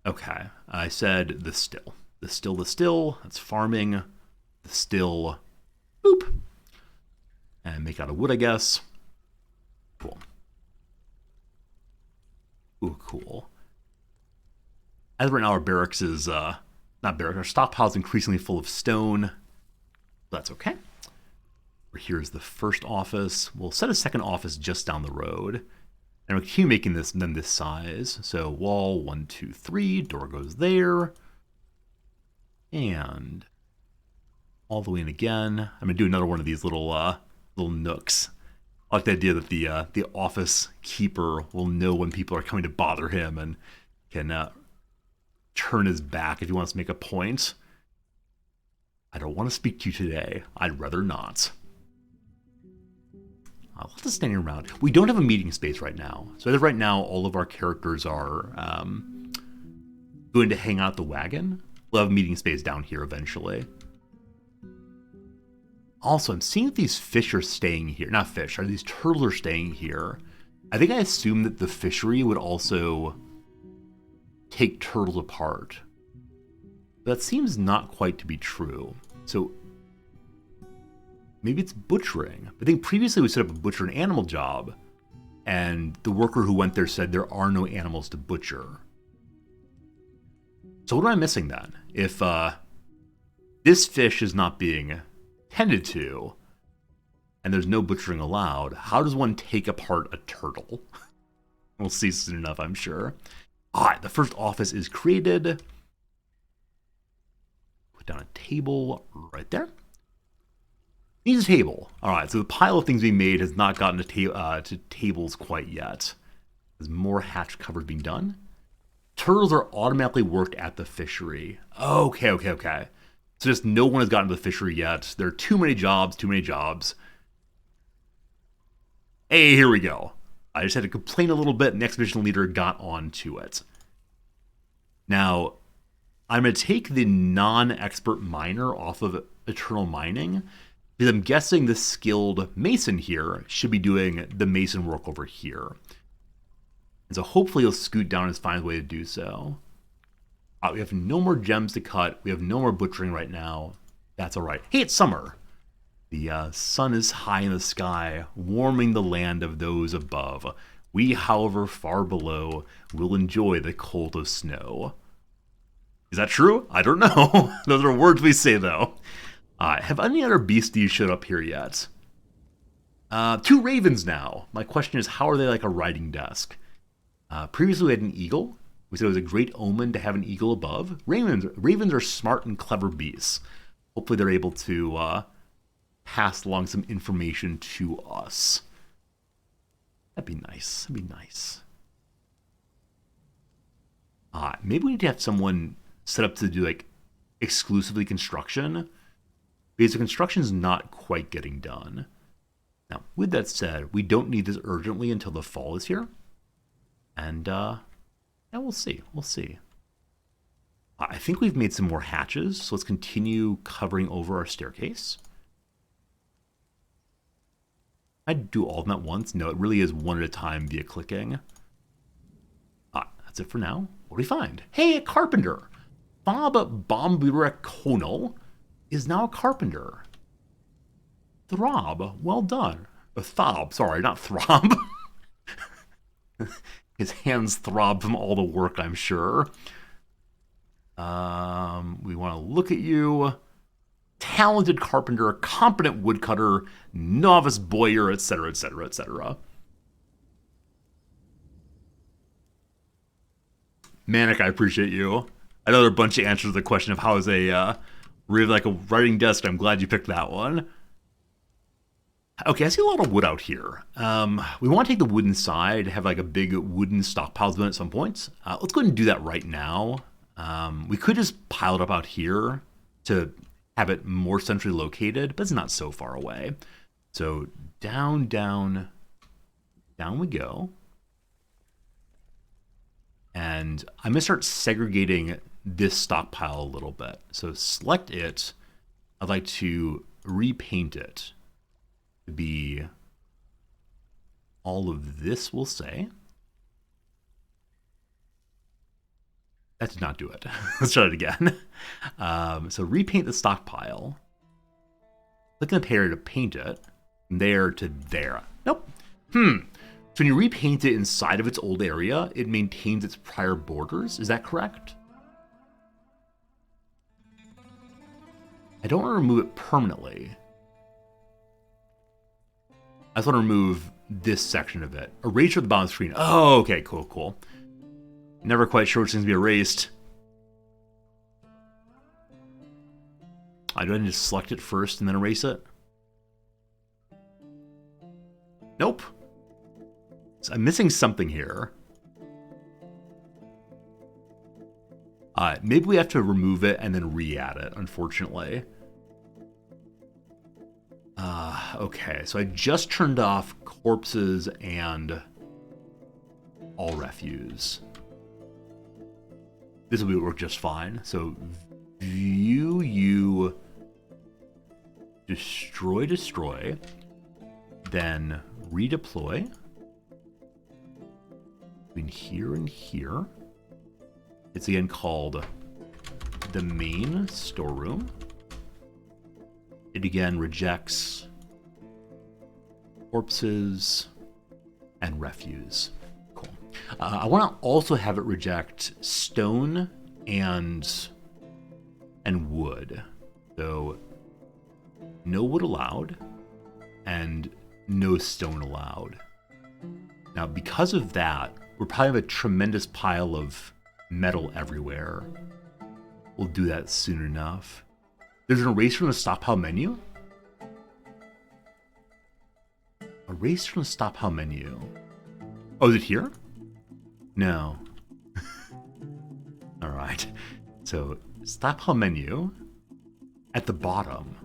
Okay, I said the still. The still, the still. That's farming. The still. Boop. And make out of wood, I guess. Cool. Ooh, cool. As of right now, our barracks is, not barracks, our stockpile is increasingly full of stone. That's okay. Here's the first office. We'll set a second office just down the road. And we'll keep making this then this size. So wall 1, 2, 3, door goes there. And all the way in again. I'm gonna do another one of these little nooks. I like the idea that the office keeper will know when people are coming to bother him and can turn his back if he wants to make a point. I don't want to speak to you today. I'd rather not. Lots of standing around. We don't have a meeting space right now. So as of right now, all of our characters are going to hang out the wagon. We'll have a meeting space down here eventually. Also, I'm seeing that these fish are staying here. Not fish, are these turtles are staying here. I think I assumed that the fishery would also take turtles apart. That seems not quite to be true. So maybe it's butchering. I think previously we set up a butcher and animal job, and the worker who went there said there are no animals to butcher. So what am I missing then? If this fish is not being tended to, and there's no butchering allowed, how does one take apart a turtle? We'll see soon enough, I'm sure. Alright, the first office is created. Put down a table right there. Needs a table. Alright, so the pile of things we made has not gotten to tables quite yet. There's more hatch covers being done. Turtles are automatically worked at the fishery. Okay. So just no one has gotten to the fishery yet. There are too many jobs. Hey, here we go. I just had to complain a little bit, and the expedition leader got on to it. Now, I'm going to take the non-expert miner off of Eternal Mining, because I'm guessing the skilled mason here should be doing the mason work over here. And so hopefully he'll scoot down and find a way to do so. We have no more gems to cut. We have no more butchering right now. That's all right. Hey, it's summer. The sun is high in the sky, warming the land of those above. We, however, far below, will enjoy the cold of snow. Is that true? I don't know. Those are words we say, though. Have any other beasties showed up here yet? 2 ravens now. My question is, how are they like a riding desk? Previously, we had an eagle. We said it was a great omen to have an eagle above. Ravens are smart and clever beasts. Hopefully they're able to pass along some information to us. That'd be nice. Maybe we need to have someone set up to do like exclusively construction, because the construction's not quite getting done. Now, with that said, we don't need this urgently until the fall is here. And yeah, we'll see. I think we've made some more hatches, so let's continue covering over our staircase. I'd do all of them at once. No, it really is one at a time via clicking. That's it for now. What do we find? Hey, a carpenter! Bob Bomburekonal is now a carpenter. Throb, well done. Thob, sorry, not throb. His hands throb from all the work, I'm sure. We want to look at you. Talented carpenter, competent woodcutter, novice bowyer, etc. Manic, I appreciate you. I know there are a bunch of answers to the question of how is a really like a writing desk. I'm glad you picked that one. Okay, I see a lot of wood out here. We want to take the wood inside, have like a big wooden stockpile at some point. Let's go ahead and do that right now. We could just pile it up out here to have it more centrally located, but it's not so far away. So down we go. And I'm going to start segregating this stockpile a little bit. So select it. I'd like to repaint it to be all of this, we'll say. That did not do it. Let's try it again. So repaint the stockpile. Click on the area to paint it. From there to there. Nope. So when you repaint it inside of its old area, it maintains its prior borders. Is that correct? I don't want to remove it permanently. I just want to remove this section of it. Erase at the bottom of the screen. Oh, okay, cool. Never quite sure which things to be erased. I do I need to select it first and then erase it? Nope. So I'm missing something here. Maybe we have to remove it and then re-add it, unfortunately. Okay, so I just turned off corpses and all refuse. This will work just fine. So view you destroy, then redeploy between here and here. It's again called the main storeroom. It again rejects corpses and refuse. Cool. I want to also have it reject stone and wood. So no wood allowed and no stone allowed. Now, because of that, we'll probably have a tremendous pile of metal everywhere. We'll do that soon enough. There's an erase from the stockpile menu. Erase from the stockpile menu. Oh, is it here? No. All right. So stockpile menu. At the bottom,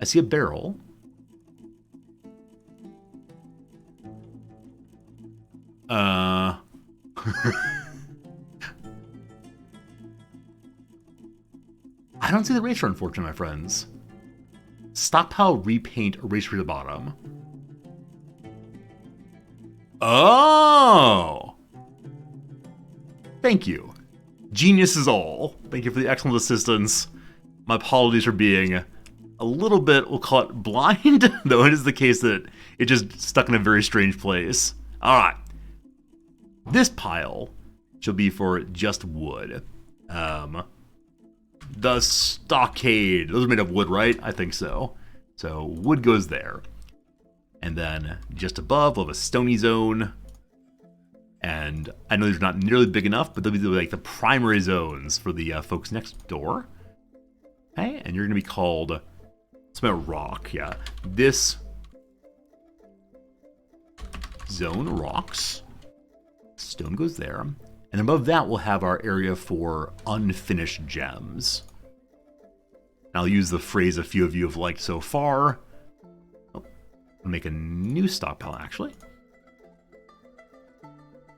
I see a barrel. I don't see the eraser, unfortunately, my friends. Stockpile repaint eraser to the bottom. Oh! Thank you. Genius is all. Thank you for the excellent assistance. My apologies for being a little bit, we'll call it blind, though it is the case that it just stuck in a very strange place. All right. This pile shall be for just wood. The stockade. Those are made of wood, right? I think so. So wood goes there. And then just above, we'll have a stony zone. And I know these are not nearly big enough, but they'll be like the primary zones for the folks next door. Okay, and you're going to be called some rock. Yeah, this zone rocks. Stone goes there. And above that, we'll have our area for unfinished gems. I'll use the phrase a few of you have liked so far. Oh, I'll make a new stockpile, actually.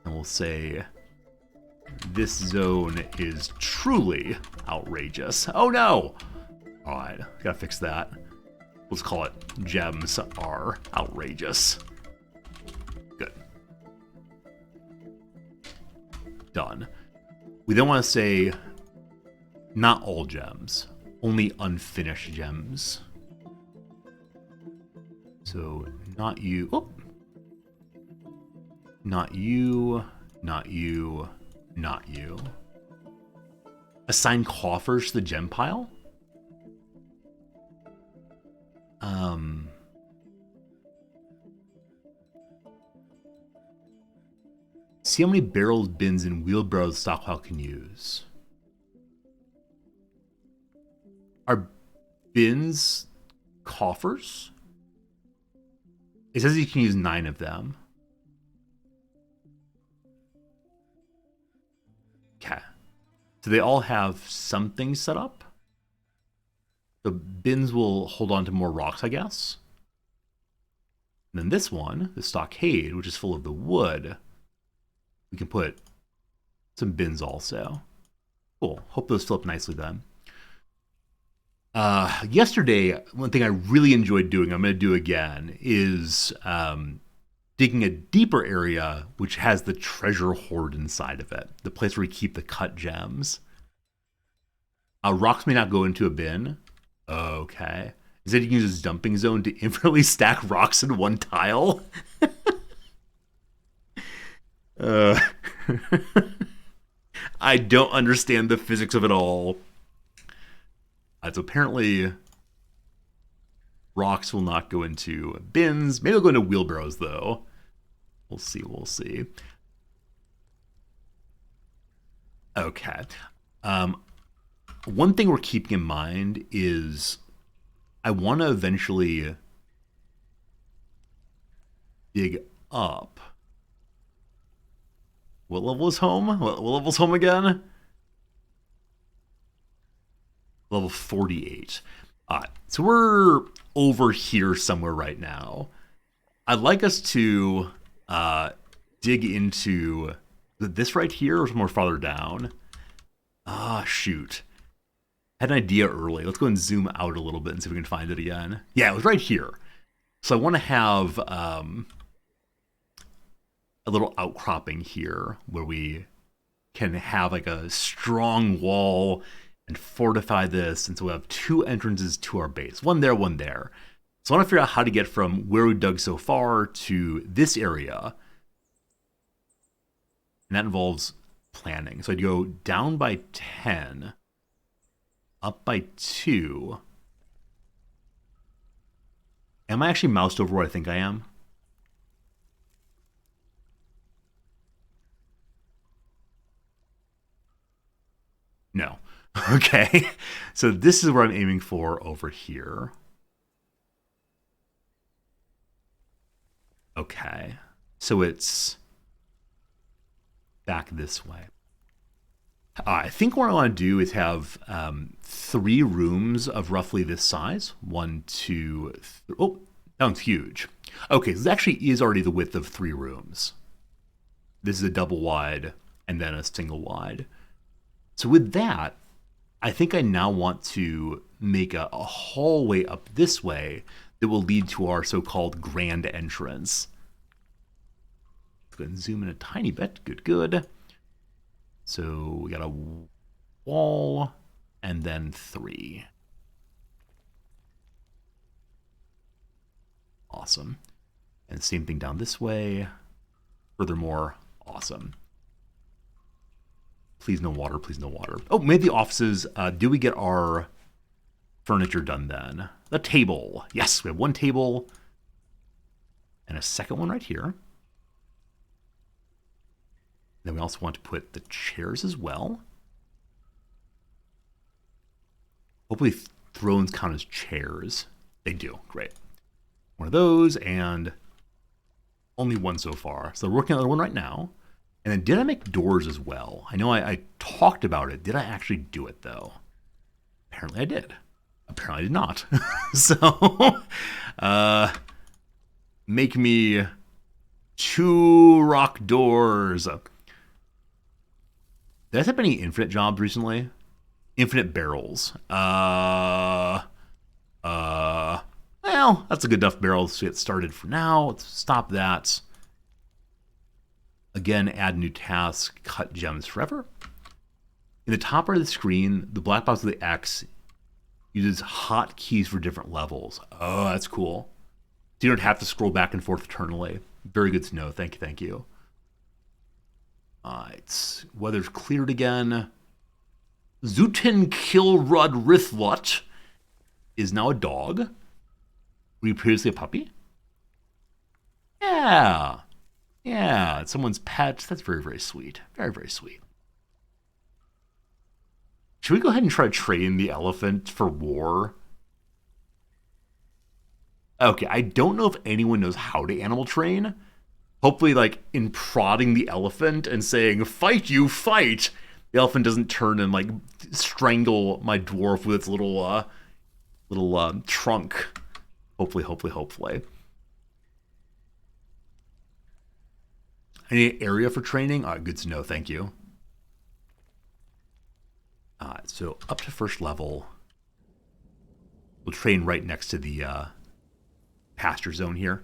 And we'll say, this zone is truly outrageous. Oh no! Alright, gotta fix that. Let's call it gems are outrageous. Good. Done. We then want to say, not all gems, only unfinished gems. So, not you. Oh. Not you, not you, not you. Assign coffers to the gem pile? See how many barrels, bins, and wheelbarrows the stockpile can use. Are bins coffers? It says you can use 9 of them. Okay. So they all have something set up. The bins will hold on to more rocks, I guess. And then this one, the stockade, which is full of the wood, we can put some bins also. Cool. Hope those fill up nicely then. Yesterday, one thing I really enjoyed doing, I'm going to do again, is digging a deeper area which has the treasure hoard inside of it, the place where we keep the cut gems. Rocks may not go into a bin. Okay. Instead, you can use this dumping zone to infinitely stack rocks in one tile. I don't understand the physics of it all. So apparently, rocks will not go into bins. Maybe they'll go into wheelbarrows, though. We'll see, we'll see. Okay. One thing we're keeping in mind is I want to eventually dig up. What level is home? What level's home again? Level 48. So we're over here somewhere right now. I'd like us to dig into this right here or somewhere farther down. Shoot. Had an idea early. Let's go and zoom out a little bit and see if we can find it again. Yeah, it was right here. So I want to have a little outcropping here where we can have like a strong wall and fortify this. And so we have two entrances to our base. One there, one there. So I want to figure out how to get from where we dug so far to this area. And that involves planning. So I'd go down by 10. Up by 2. Am I actually moused over where I think I am? No. Okay. So this is where I'm aiming for over here. Okay. So it's back this way. I think what I want to do is have 3 rooms of roughly this size. 1, 2, 3. Oh, that one's huge. Okay, so this actually is already the width of 3 rooms. This is a double wide and then a single wide. So with that, I think I now want to make a hallway up this way that will lead to our so-called grand entrance. Let's go ahead and zoom in a tiny bit. Good, good. So we got a wall and then 3. Awesome. And same thing down this way. Furthermore, awesome. Please no water, please no water. Oh, made the offices. Do we get our furniture done then? The table. Yes, we have 1 table and a second one right here. Then we also want to put the chairs as well. Hopefully thrones count as chairs. They do. Great. One of those, and only 1 so far. So we're working on the other one right now. And then did I make doors as well? I know I talked about it. Did I actually do it, though? Apparently I did. Apparently I did not. So, make me 2 rock doors. Did I have any infinite jobs recently? Infinite barrels. Well, that's a good enough barrel to get started for now. Let's stop that. Again, add new task, cut gems forever. In the top right of the screen, the black box with the X uses hotkeys for different levels. Oh, that's cool. So you don't have to scroll back and forth eternally. Very good to know. Thank you, thank you. Alright, weather's cleared again. Zutin Kilrud Rithlut is now a dog. Were you previously a puppy? Yeah. Yeah, it's someone's pet. That's very, very sweet. Very, very sweet. Should we go ahead and try to train the elephant for war? Okay, I don't know if anyone knows how to animal train. Hopefully, like, in prodding the elephant and saying, fight you, fight, the elephant doesn't turn and, like, strangle my dwarf with its little trunk. Hopefully, hopefully, hopefully. Any area for training? Good to know, thank you. So up to first level. We'll train right next to the pasture zone here.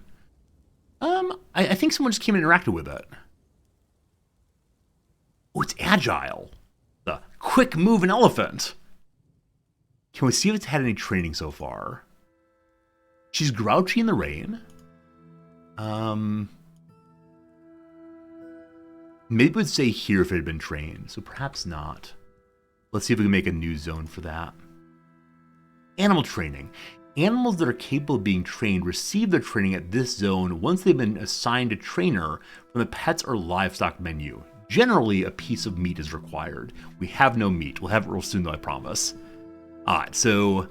I think someone just came and interacted with it. Oh, it's agile. The quick moving elephant. Can we see if it's had any training so far? She's grouchy in the rain. Maybe it would say here if it had been trained, so perhaps not. Let's see if we can make a new zone for that. Animal training. Animals that are capable of being trained receive their training at this zone once they've been assigned a trainer from the pets or livestock menu. Generally, a piece of meat is required. We have no meat. We'll have it real soon, though, I promise. Alright, so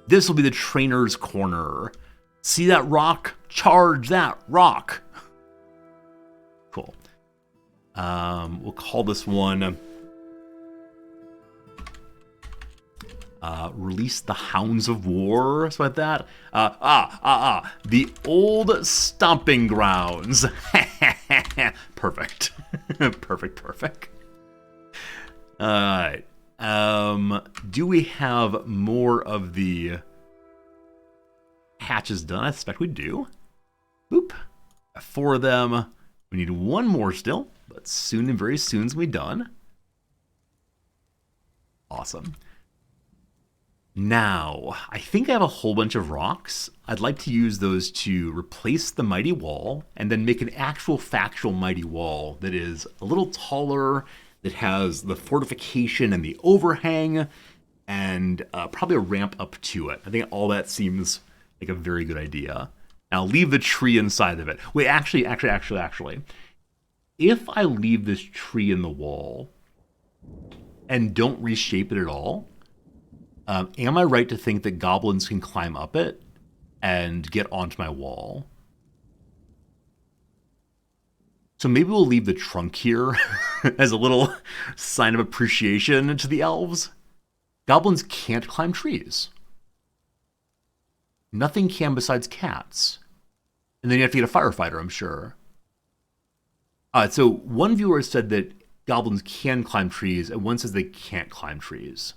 this will be the trainer's corner. See that rock? Charge that rock. Cool. We'll call this one Release the Hounds of War, something like that. The old stomping grounds. Perfect. Perfect. Alright. Do we have more of the hatches done? I suspect we do. Boop. 4 of them. We need 1 more still, but soon and very soon as we're done. Awesome. Now, I think I have a whole bunch of rocks. I'd like to use those to replace the mighty wall and then make an actual factual mighty wall that is a little taller, that has the fortification and the overhang, and probably a ramp up to it. I think all that seems like a very good idea. Now, leave the tree inside of it. Wait, actually. If I leave this tree in the wall and don't reshape it at all, am I right to think that goblins can climb up it and get onto my wall? So maybe we'll leave the trunk here as a little sign of appreciation to the elves. Goblins can't climb trees. Nothing can besides cats. And then you have to get a firefighter, I'm sure. So one viewer said that goblins can climb trees, and one says they can't climb trees.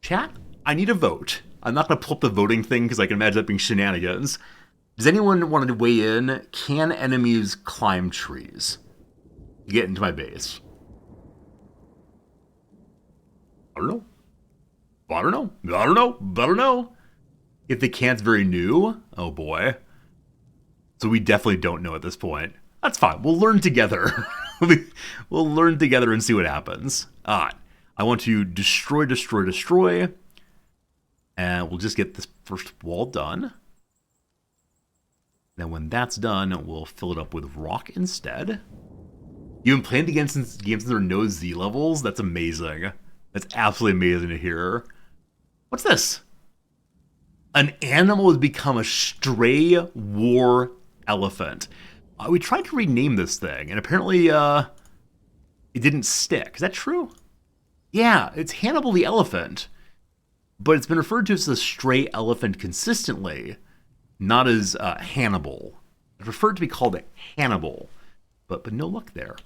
Chat, I need a vote. I'm not going to pull up the voting thing because I can imagine that being shenanigans. Does anyone want to weigh in? Can enemies climb trees to get into my base? I don't know. If they can't, it's very new. Oh boy. So we definitely don't know at this point. That's fine. We'll learn together. We'll learn together and see what happens. Alright. I want to destroy. And we'll just get this first wall done. Then when that's done, we'll fill it up with rock instead. You've been playing against games that there are no Z levels? That's amazing. That's absolutely amazing to hear. What's this? An animal has become a stray war elephant. We tried to rename this thing, and apparently it didn't stick. Is that true? Yeah, it's Hannibal the elephant. But it's been referred to as a stray elephant consistently, not as Hannibal. It's preferred to be called Hannibal, but no luck there.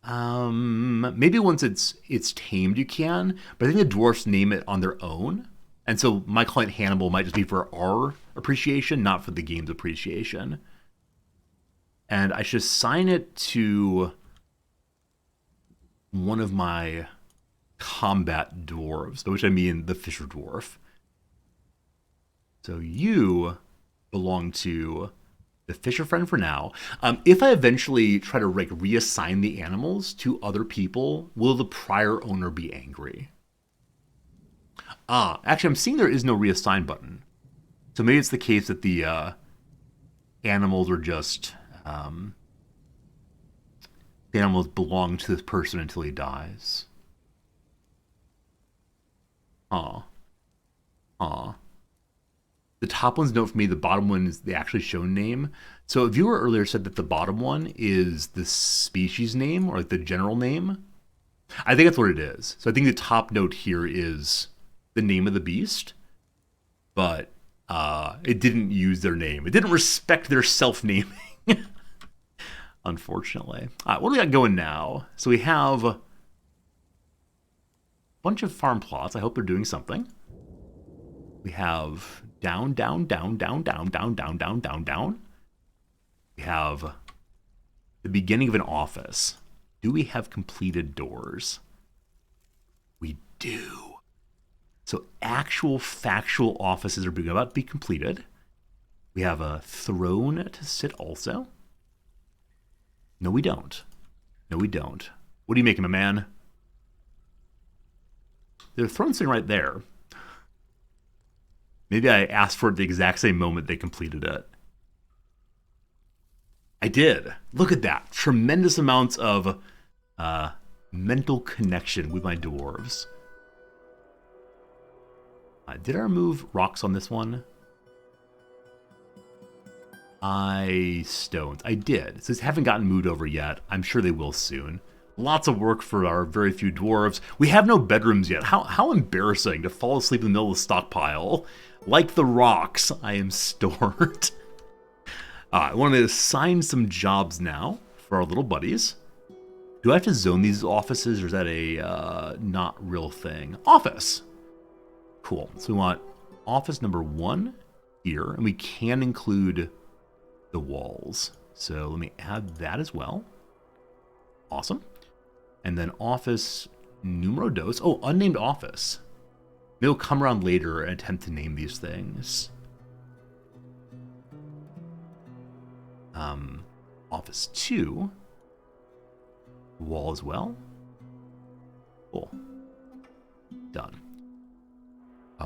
Maybe once it's tamed you can, but I think the dwarfs name it on their own. And so my client Hannibal might just be for our appreciation, not for the game's appreciation. And I should assign it to one of my combat dwarves, by which I mean the fisher dwarf. So you belong to the fisher friend for now. If I eventually try to reassign the animals to other people, will the prior owner be angry? Actually, I'm seeing there is no reassign button. So maybe it's the case that the animals are just... the animals belong to this person until he dies. The top one's note for me, the bottom one is the actually shown name. So a viewer earlier said that the bottom one is the species name, or like the general name. I think that's what it is. So I think the top note here is the name of the beast, but it didn't use their name. It didn't respect their self-naming, unfortunately. All right, what do we got going now? So we have a bunch of farm plots. I hope they're doing something. We have down. We have the beginning of an office. Do we have completed doors? We do. So actual factual offices are about to be completed. We have a throne to sit also. No, we don't. No, we don't. What are you making, my man? The throne's sitting right there. Maybe I asked for it the exact same moment they completed it. I did. Look at that. Tremendous amounts of mental connection with my dwarves. Did I remove rocks on this one? Stones. I did. Since haven't gotten moved over yet, I'm sure they will soon. Lots of work for our very few dwarves. We have no bedrooms yet. How embarrassing to fall asleep in the middle of the stockpile. Like the rocks, I am stored. I want to assign some jobs now for our little buddies. Do I have to zone these offices, or is that a not real thing? Office. Cool. So we want office number 1 here, and we can include the walls. So let me add that as well. Awesome. And then office numero dos. Oh, unnamed office. Maybe we'll come around later and attempt to name these things. Office 2. Wall as well. Cool. Done.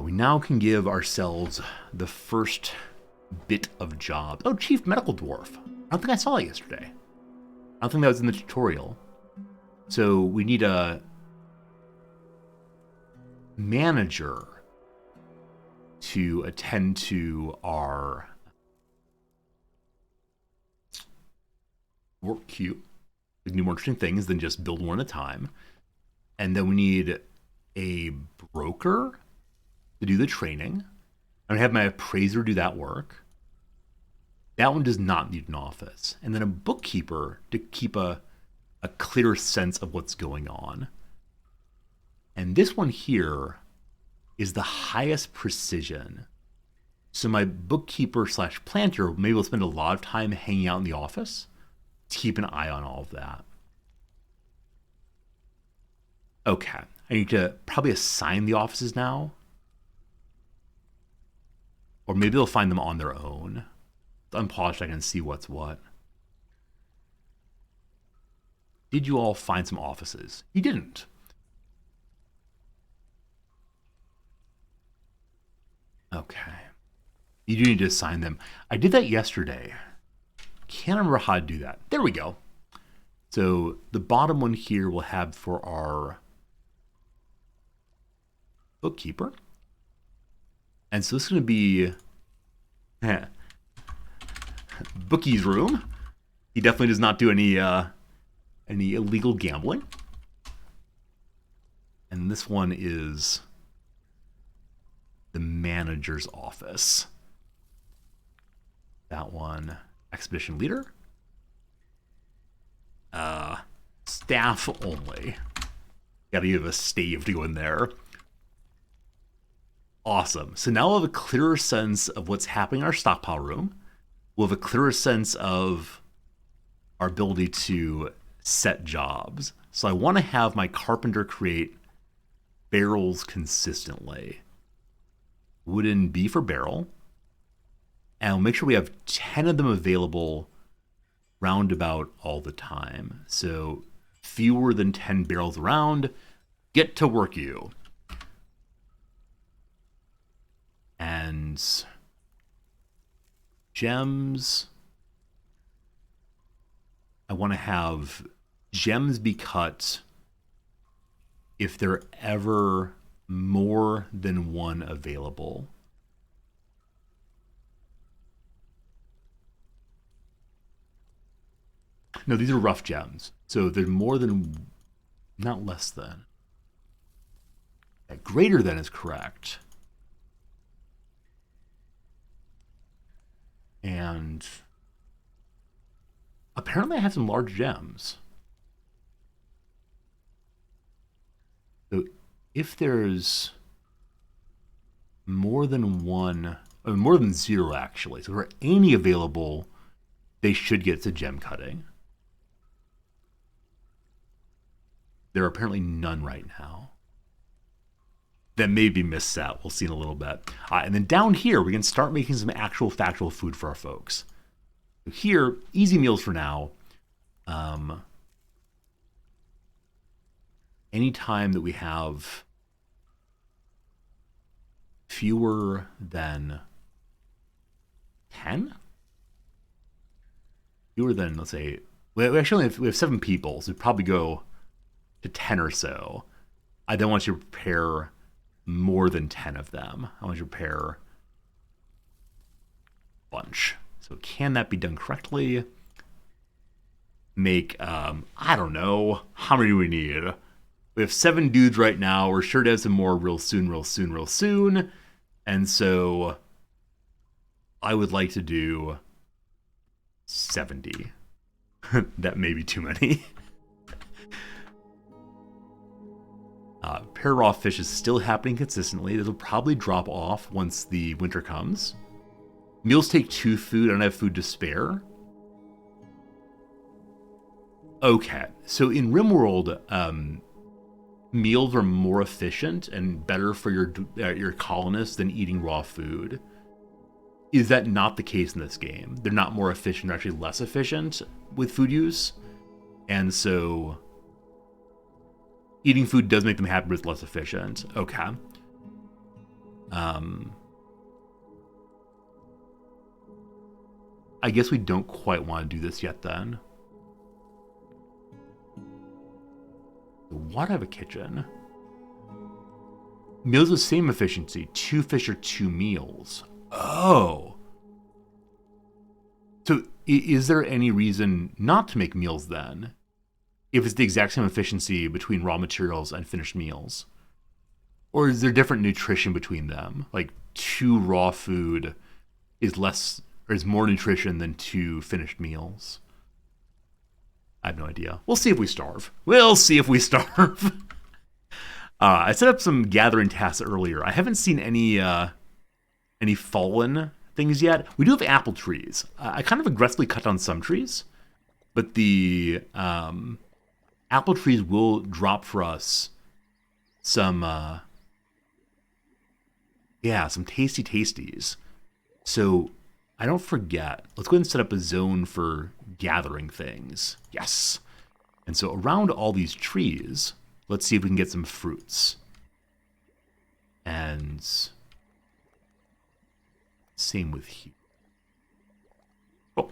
We now can give ourselves the first bit of job. Oh, Chief Medical Dwarf. I don't think I saw it yesterday. I don't think that was in the tutorial. So we need a manager to attend to our work queue. We can do more interesting things than just build one at a time. And then we need a broker to do the training. I'm going to have my appraiser do that work. That one does not need an office. And then a bookkeeper to keep a clear sense of what's going on. And this one here is the highest precision. So my bookkeeper / planter maybe will spend a lot of time hanging out in the office to keep an eye on all of that. Okay, I need to probably assign the offices now. Or maybe they'll find them on their own. Unpolished, I can see what's what. Did you all find some offices? You didn't. Okay. You do need to assign them. I did that yesterday. Can't remember how to do that. There we go. So the bottom one here we'll have for our bookkeeper. And so this is going to be Bookie's room. He definitely does not do any illegal gambling. And this one is the manager's office. That one, expedition leader. Staff only. Gotta give a stave to go in there. Awesome. So now we'll have a clearer sense of what's happening in our stockpile room. We'll have a clearer sense of our ability to set jobs. So I want to have my carpenter create barrels consistently. Wooden B for barrel. And we'll make sure we have 10 of them available roundabout all the time. So fewer than 10 barrels around. Get to work, you. And gems. I want to have gems be cut if there are ever more than one available. No, these are rough gems. So there's more than, not less than. Greater than is correct. And apparently I have some large gems. So if there's more than one, or more than 0 actually, so if there are any available, they should get to gem cutting. There are apparently none right now. That may be misset. We'll see in a little bit. And then down here, we can start making some actual factual food for our folks. So here, easy meals for now. Anytime that we have fewer than 10? Fewer than, let's say, we have 7 people, so we'd probably go to 10 or so. I don't want you to prepare more than 10 of them. I want you to prepare a bunch. So can that be done correctly? Make, I don't know, how many do we need? We have 7 dudes right now. We're sure to have some more real soon. And so I would like to do 70. That may be too many. Pair raw fish is still happening consistently. It'll probably drop off once the winter comes. Meals take 2 food. I don't have food to spare. Okay, so in RimWorld, meals are more efficient and better for your colonists than eating raw food. Is that not the case in this game? They're not more efficient, they're actually less efficient with food use. And so eating food does make them happy, but it's less efficient. Okay. I guess we don't quite want to do this yet then. Why do I have a kitchen? Meals with same efficiency. 2 fish or 2 meals. Oh. So is there any reason not to make meals then? If it's the exact same efficiency between raw materials and finished meals? Or is there different nutrition between them? Like 2 raw food is less or is more nutrition than 2 finished meals? I have no idea. We'll see if we starve. I set up some gathering tasks earlier. I haven't seen any fallen things yet. We do have apple trees. I kind of aggressively cut down some trees, but the apple trees will drop for us some tasty tasties. So I don't forget. Let's go ahead and set up a zone for gathering things. Yes. And so around all these trees, let's see if we can get some fruits. And same with here. Oh,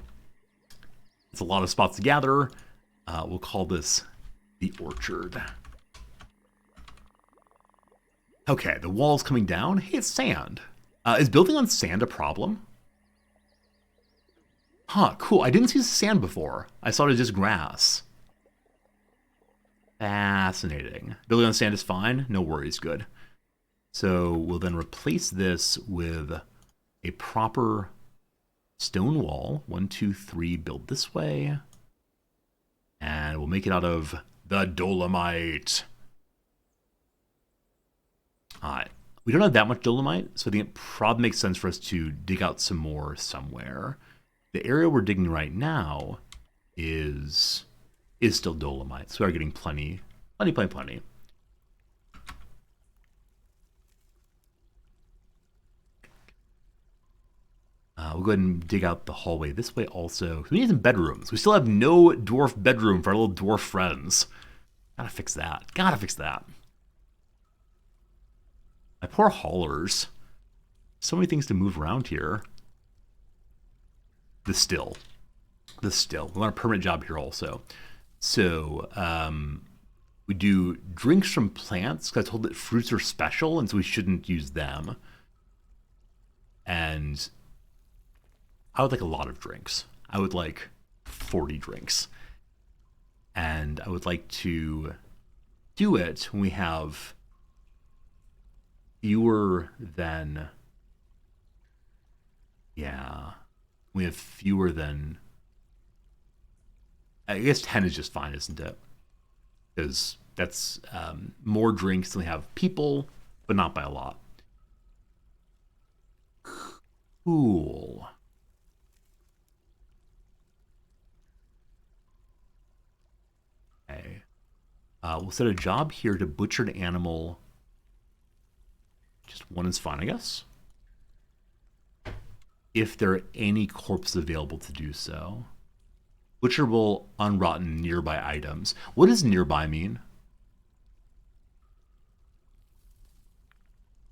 it's a lot of spots to gather. We'll call this the orchard. Okay, the wall's coming down. Hey, it's sand. Is building on sand a problem? Huh, cool. I didn't see sand before. I saw it as just grass. Fascinating. Building on sand is fine. No worries, good. So we'll then replace this with a proper stone wall. 1, 2, 3, build this way. And we'll make it out of the dolomite. Alright. We don't have that much dolomite, so I think it probably makes sense for us to dig out some more somewhere. The area we're digging right now is still dolomite, so we are getting plenty. We'll go ahead and dig out the hallway this way also. We need some bedrooms. We still have no dwarf bedroom for our little dwarf friends. Gotta fix that. My poor haulers. So many things to move around here. The still. We want a permanent job here also. So, we do drinks from plants, because I told that fruits are special, and so we shouldn't use them. And I would like a lot of drinks. I would like 40 drinks. And I would like to do it when we have fewer than... We have fewer than... I guess 10 is just fine, isn't it? Because that's more drinks than we have people, but not by a lot. Cool. We'll set a job here to butcher an animal. Just one is fine, I guess. If there are any corpses available to do so. Butcherable, unrotten, nearby items. What does nearby mean?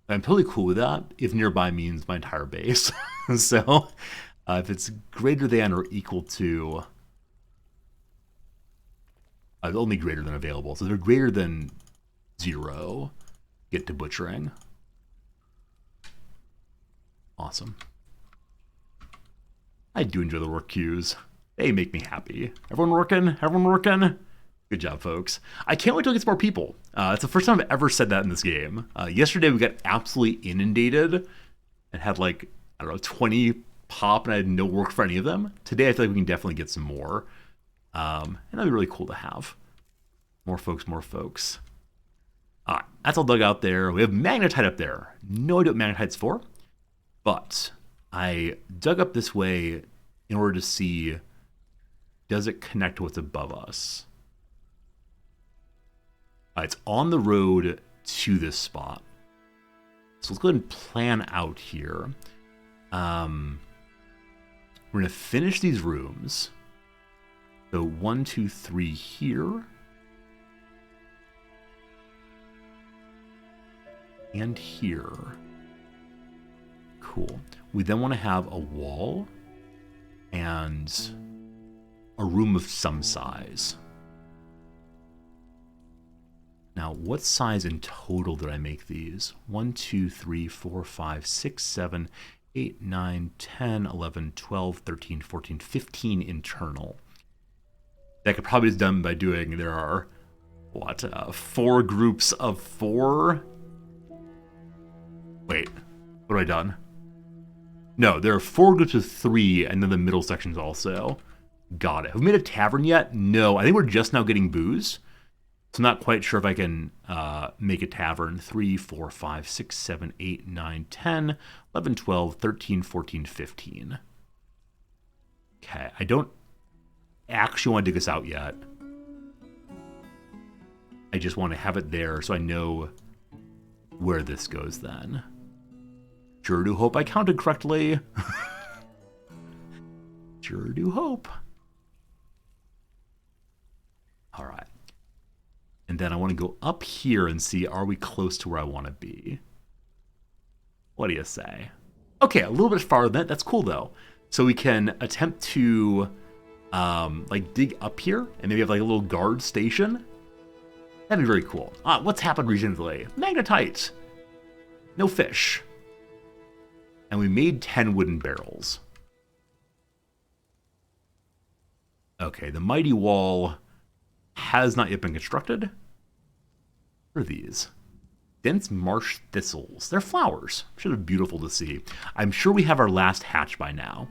I'm totally cool with that if nearby means my entire base. So if it's greater than or equal to, only greater than available. So they're greater than 0, get to butchering. Awesome. I do enjoy the work queues. They make me happy. Everyone working? Everyone working? Good job, folks. I can't wait till it gets more people. It's the first time I've ever said that in this game. Yesterday we got absolutely inundated and had like, I don't know, 20 pop and I had no work for any of them. Today I feel like we can definitely get some more. And that'd be really cool to have. More folks, more folks. All right, that's all dug out there. We have magnetite up there. No idea what magnetite's for, but I dug up this way in order to see, does it connect to what's above us? It's on the road to this spot. So let's go ahead and plan out here. We're going to finish these rooms. So 1, 2, 3 here. And here. Cool. We then want to have a wall and a room of some size. Now, what size in total did I make these? 1, 2, 3, 4, 5, 6, 7, 8, 9, 10, 11, 12, 13, 14, 15 internal. That could probably be done by doing, there are, 4 groups of 4? Wait, what have I done? No, there are 4 groups of 3, and then the middle sections also. Got it. Have we made a tavern yet? No, I think we're just now getting booze. So I'm not quite sure if I can make a tavern. 3, 4, 5, 6, 7, 8, 9, 10, 11, 12, 13, 14, 15. Okay, I don't actually want to dig this out yet. I just want to have it there so I know where this goes then. Sure do hope I counted correctly. Sure do hope. All right. And then I want to go up here and see, are we close to where I want to be? What do you say? Okay, a little bit farther than that. That's cool, though. So we can attempt to, like, dig up here and maybe have, like, a little guard station. That'd be very cool. What's happened recently? Magnetite. No fish. And we made 10 wooden barrels. Okay, the mighty wall has not yet been constructed. What are these? Dense marsh thistles. They're flowers. Should be beautiful to see. I'm sure we have our last hatch by now.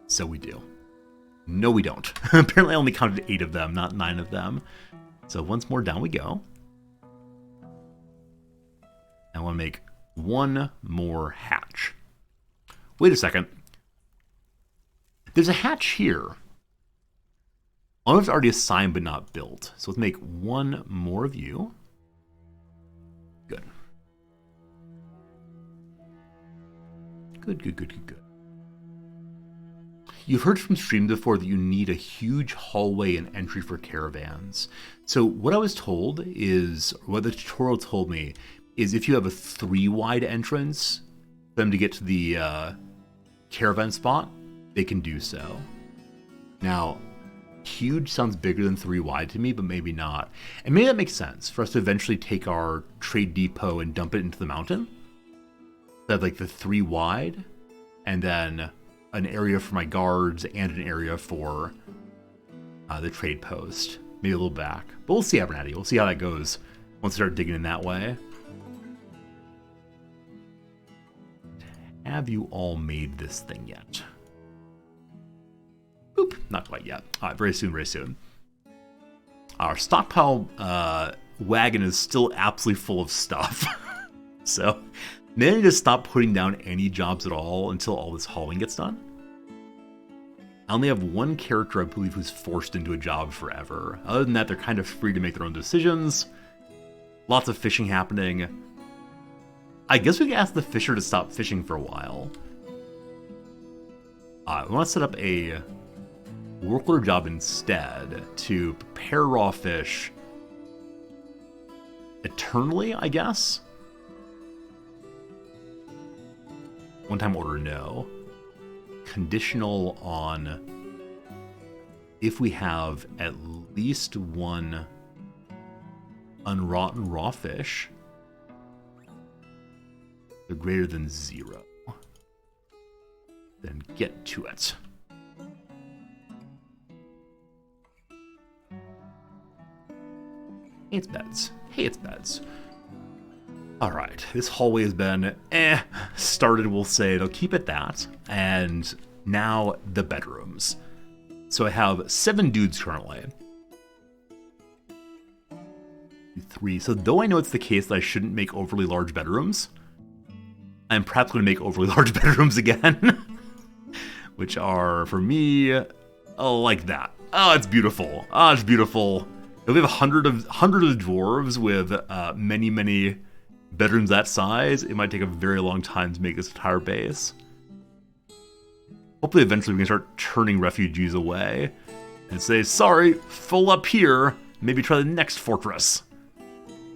So we do. No, we don't. Apparently I only counted 8 of them, not 9 of them. So once more, down we go. I want to make 1 more hatch. Wait a second. There's a hatch here. One of it's already assigned but not built. So let's make 1 more of you. Good. Good, good, good, good, good. You've heard from stream before that you need a huge hallway and entry for caravans. So what I was told is, what the tutorial told me, is if you have a 3-wide entrance for them to get to the caravan spot, they can do so. Now, huge sounds bigger than 3 wide to me, but maybe not. And maybe that makes sense for us to eventually take our trade depot and dump it into the mountain. So I have like the 3 wide, and then an area for my guards and an area for the trade post. Maybe a little back. But we'll see, Abernathy. We'll see how that goes once we start digging in that way. Have you all made this thing yet? Boop, not quite yet. All right, very soon, very soon. Our stockpile wagon is still absolutely full of stuff. So, maybe I need to stop putting down any jobs at all until all this hauling gets done. I only have one character, I believe, who's forced into a job forever. Other than that, they're kind of free to make their own decisions. Lots of fishing happening. I guess we could ask the fisher to stop fishing for a while. We want to set up a work order job instead to prepare raw fish eternally, I guess. One-time order, no. Conditional on if we have at least one unrotten raw fish. They're greater than 0. Then get to it. Hey, it's beds. Hey, it's beds. Alright, this hallway has been, started, we'll say. They'll keep it that. And now the bedrooms. So I have 7 dudes currently. 3. So though I know it's the case that I shouldn't make overly large bedrooms, I'm perhaps going to make overly large bedrooms again. Which are, for me, like that. Oh, it's beautiful. Oh, it's beautiful. If we have 100 of dwarves with many bedrooms that size, it might take a very long time to make this entire base. Hopefully eventually we can start turning refugees away and say, sorry, full up here, maybe try the next fortress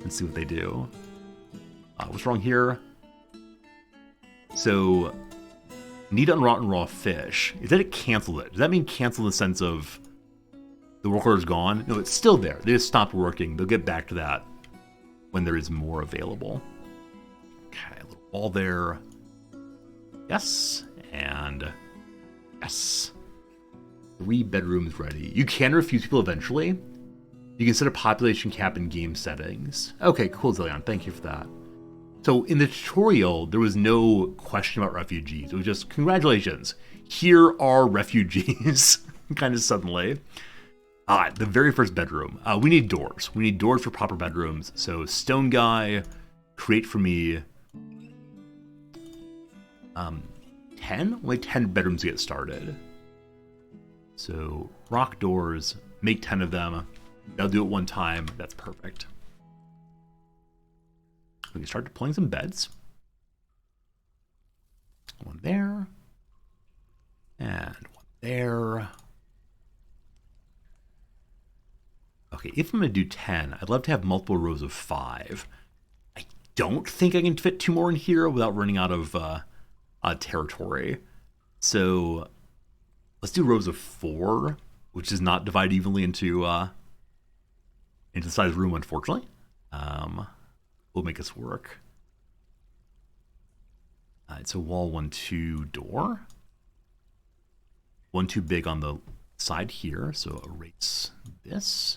and see what they do. What's wrong here? So, need unrotten raw fish. Is that it canceled it? Does that mean cancel in the sense of the work order's gone? No, it's still there. They just stopped working. They'll get back to that when there is more available. Okay, a little wall there. Yes, and yes. 3 bedrooms ready. You can refuse people eventually. You can set a population cap in game settings. Okay, cool, Zillion. Thank you for that. So in the tutorial, there was no question about refugees. It was just, congratulations, here are refugees, kind of suddenly. The very first bedroom. We need doors. We need doors for proper bedrooms. So stone guy, create for me 10? Only 10 bedrooms to get started. So rock doors, make 10 of them. I'll do it one time. That's perfect. We can start deploying some beds. One there. And one there. Okay, if I'm going to do 10, I'd love to have multiple rows of 5. I don't think I can fit 2 more in here without running out of territory. So let's do rows of 4, which does not divide evenly into the size room, unfortunately. We'll make this work. It's a wall 1, 2 door. 1 too big on the side here, so erase this.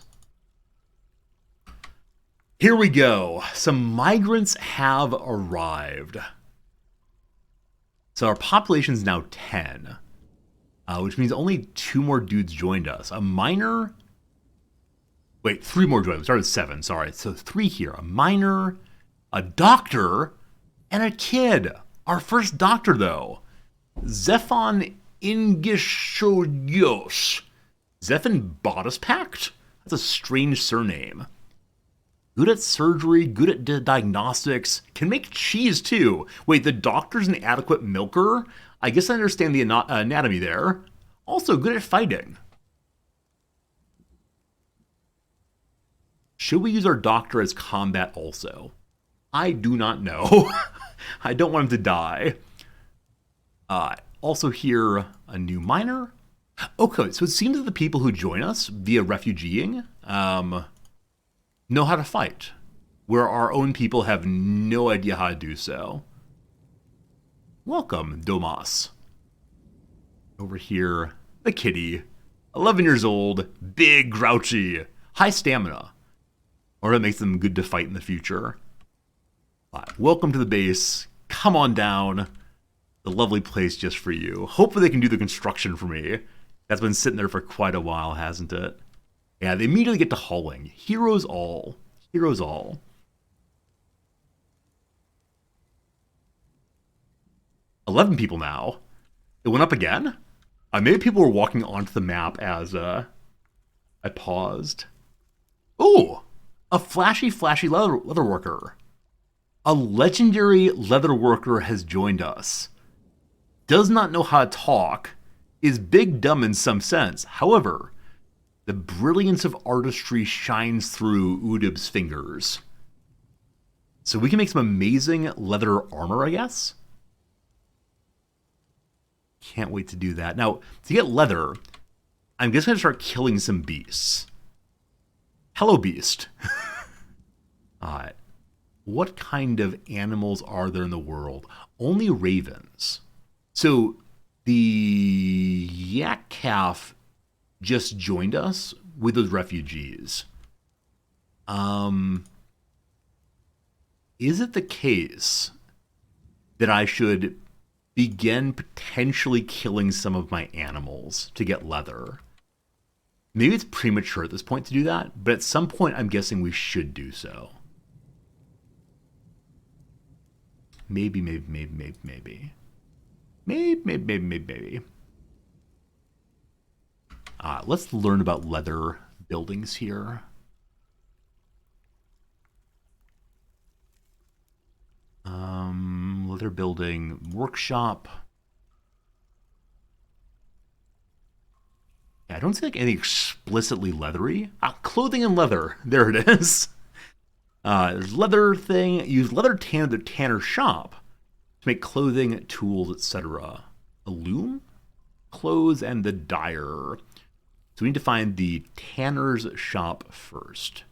Here we go. Some migrants have arrived. So our population is now 10, which means only 2 more dudes joined us. A miner. Wait, 3 more joined us. We started with 7, sorry. So 3 here. A miner, a doctor, and a kid. Our first doctor, though. Zephon Ingishoyos. Zephon Bodice Pact? That's a strange surname. Good at surgery, good at diagnostics, can make cheese too. Wait, the doctor's an adequate milker? I guess I understand the anatomy there. Also good at fighting. Should we use our doctor as combat also? I do not know. I don't want him to die. Also here, a new miner. Okay, so it seems that the people who join us via refugeeing know how to fight, where our own people have no idea how to do so. Welcome, Domas. Over here, the kitty, 11 years old, big, grouchy, high stamina. Or that makes them good to fight in the future. Welcome to the base. Come on down. The lovely place just for you. Hopefully they can do the construction for me. That's been sitting there for quite a while, hasn't it? Yeah, they immediately get to hauling. Heroes all. Heroes all. $11 people now. It went up again? Maybe people were walking onto the map as I paused. Ooh, a flashy leather worker. A legendary leather worker has joined us. Does not know how to talk, is big dumb in some sense. However, the brilliance of artistry shines through Udib's fingers. So we can make some amazing leather armor, I guess? Can't wait to do that. Now, to get leather, I'm just going to start killing some beasts. Hello, beast. What kind of animals are there in the world? Only ravens. So the yak calf just joined us with those refugees. Is it the case that I should begin potentially killing some of my animals to get leather? Maybe it's premature at this point to do that, but at some point I'm guessing we should do so. Maybe. Let's learn about leather buildings here. Leather building workshop. Yeah, I don't see like anything explicitly leathery. Clothing and leather. There it is. There's leather thing. Use leather tan at the tanner shop to make clothing, tools, etc. A loom, clothes, and the dyer. So we need to find the tanner's shop first.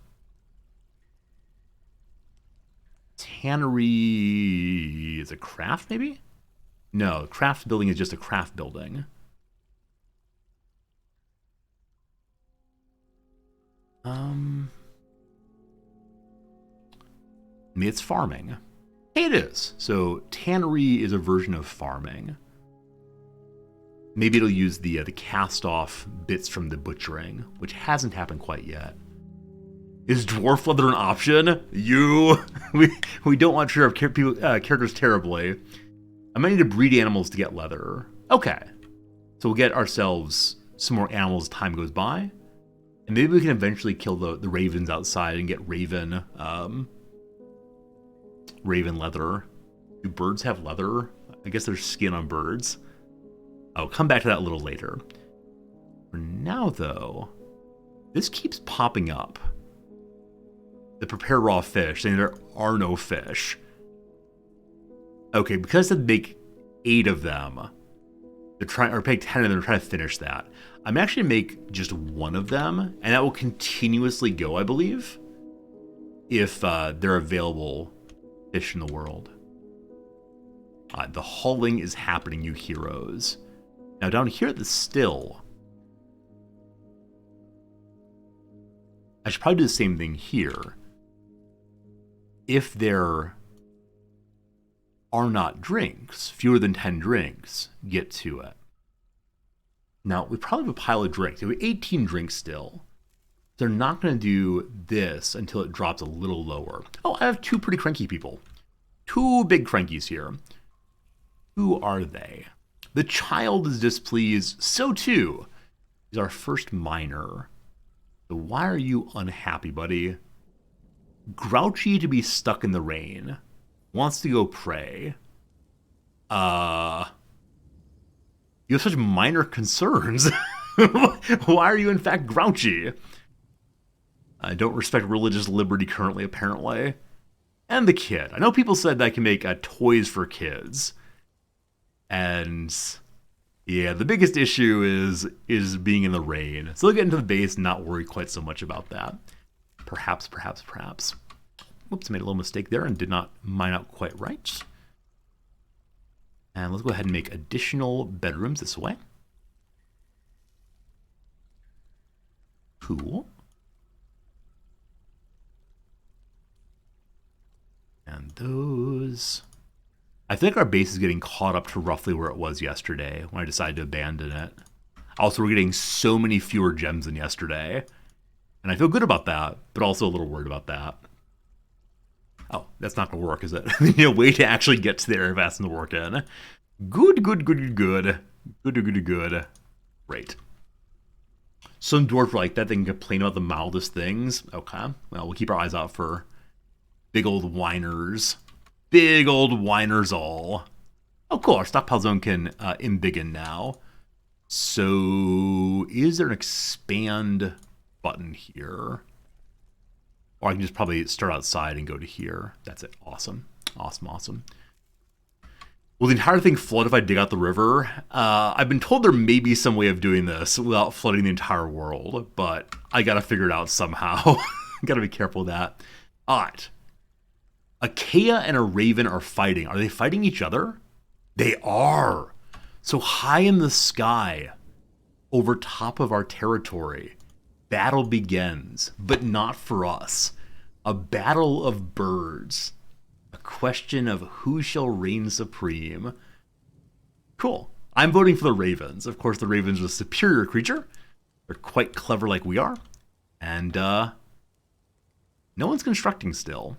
Tannery is a craft, maybe? No, craft building is just a craft building. Maybe it's farming. Hey, it is. So tannery is a version of farming. Maybe it'll use the cast-off bits from the butchering, which hasn't happened quite yet. Is dwarf leather an option? We don't want to treat our characters terribly. I might need to breed animals to get leather. Okay. So we'll get ourselves some more animals as time goes by. And maybe we can eventually kill the ravens outside and get raven leather. Do birds have leather? I guess there's skin on birds. I'll come back to that a little later. For now, though, this keeps popping up. The prepare raw fish, saying there are no fish. Okay, because they make 8 of them, they're trying, or make 10 of them, they're trying to finish that. I'm actually going to make just 1 of them, and that will continuously go, I believe, if they're available fish in the world. The hauling is happening, you heroes. Now down here at the still, I should probably do the same thing here. If there are not drinks, fewer than 10 drinks, get to it. Now, we probably have a pile of drinks. We have 18 drinks still. They're not going to do this until it drops a little lower. Oh, I have 2 pretty cranky people. 2 big crankies here. Who are they? The child is displeased. So too is our first miner. So why are you unhappy, buddy? Grouchy to be stuck in the rain. Wants to go pray. You have such minor concerns. Why are you in fact grouchy? I don't respect religious liberty currently, apparently. And the kid. I know people said that I can make toys for kids. And yeah, the biggest issue is being in the rain. So they'll get into the base and not worry quite so much about that. Perhaps. Whoops, made a little mistake there and did not mine out quite right. And let's go ahead and make additional bedrooms this way. Cool. And those... I think our base is getting caught up to roughly where it was yesterday when I decided to abandon it. Also, we're getting so many fewer gems than yesterday. And I feel good about that, but also a little worried about that. Oh, that's not going to work, is it? You need a way to actually get to the area fast and to work in. Good. Great. Some dwarves were like that. They can complain about the mildest things. Okay. Well, we'll keep our eyes out for big old whiners. Big old whiners all. Oh, cool. Our stockpile zone can embiggen now. So, is there an expand button here? Or I can just probably start outside and go to here. That's it. Awesome. Awesome, awesome. Will the entire thing flood if I dig out the river? I've been told there may be some way of doing this without flooding the entire world, but I gotta figure it out somehow. Gotta be careful with that. Alright. A Kea and a Raven are fighting. Are they fighting each other? They are. So high in the sky, over top of our territory, battle begins, but not for us. A battle of birds. A question of who shall reign supreme. Cool. I'm voting for the Ravens. Of course, the Ravens are a superior creature. They're quite clever like we are. And no one's constructing still.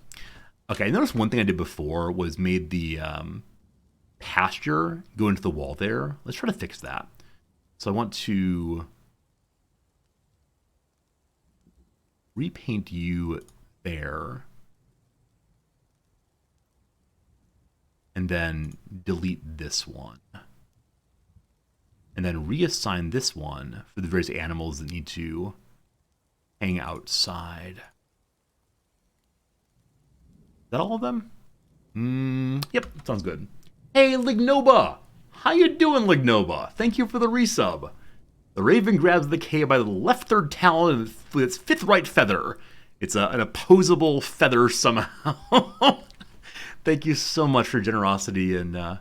Okay, I noticed one thing I did before was made the pasture go into the wall there. Let's try to fix that. So I want to repaint you there. And then delete this one. And then reassign this one for the various animals that need to hang outside. Is that all of them? Yep, sounds good. Hey, Lignoba! How you doing, Lignoba? Thank you for the resub. The Raven grabs the Kea by the left third talon with its fifth right feather. It's an opposable feather somehow. Thank you so much for your generosity and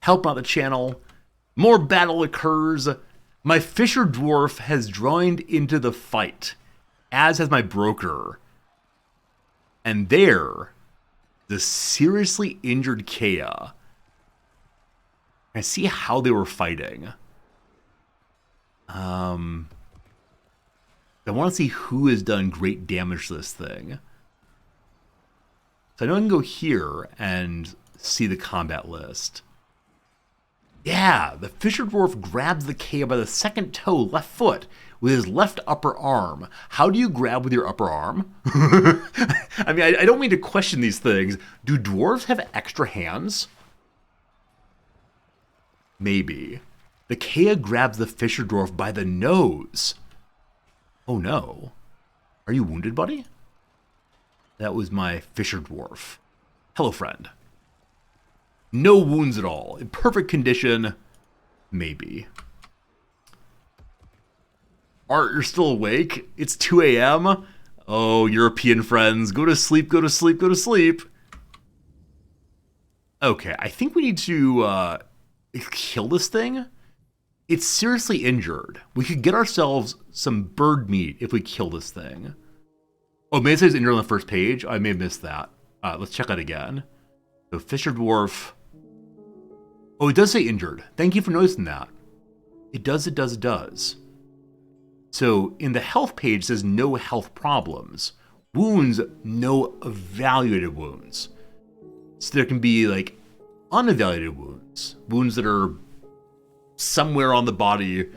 help out the channel. More battle occurs. My Fisher Dwarf has joined into the fight, as has my broker. And there, the seriously injured Kea. I see how they were fighting. I want to see who has done great damage to this thing. So I know I can go here and see the combat list. Yeah, the Fisher Dwarf grabs the Kea by the second toe, left foot, with his left upper arm. How do you grab with your upper arm? I mean, I don't mean to question these things. Do dwarves have extra hands? Maybe. The Kea grabs the Fisher Dwarf by the nose. Oh no. Are you wounded, buddy? That was my Fisher Dwarf. Hello, friend. No wounds at all. In perfect condition. Maybe. Art, you're still awake? It's 2 a.m.? Oh, European friends. Go to sleep, go to sleep, go to sleep. Okay, I think we need to kill this thing. It's seriously injured. We could get ourselves some bird meat if we kill this thing. Oh, maybe it says injured on the first page. I may have missed that. Let's check that again. So Fisher Dwarf. Oh, it does say injured. Thank you for noticing that. It does, it does, it does. So in the health page, it says no health problems. Wounds, no evaluated wounds. So there can be like unevaluated wounds. Wounds that are somewhere on the body.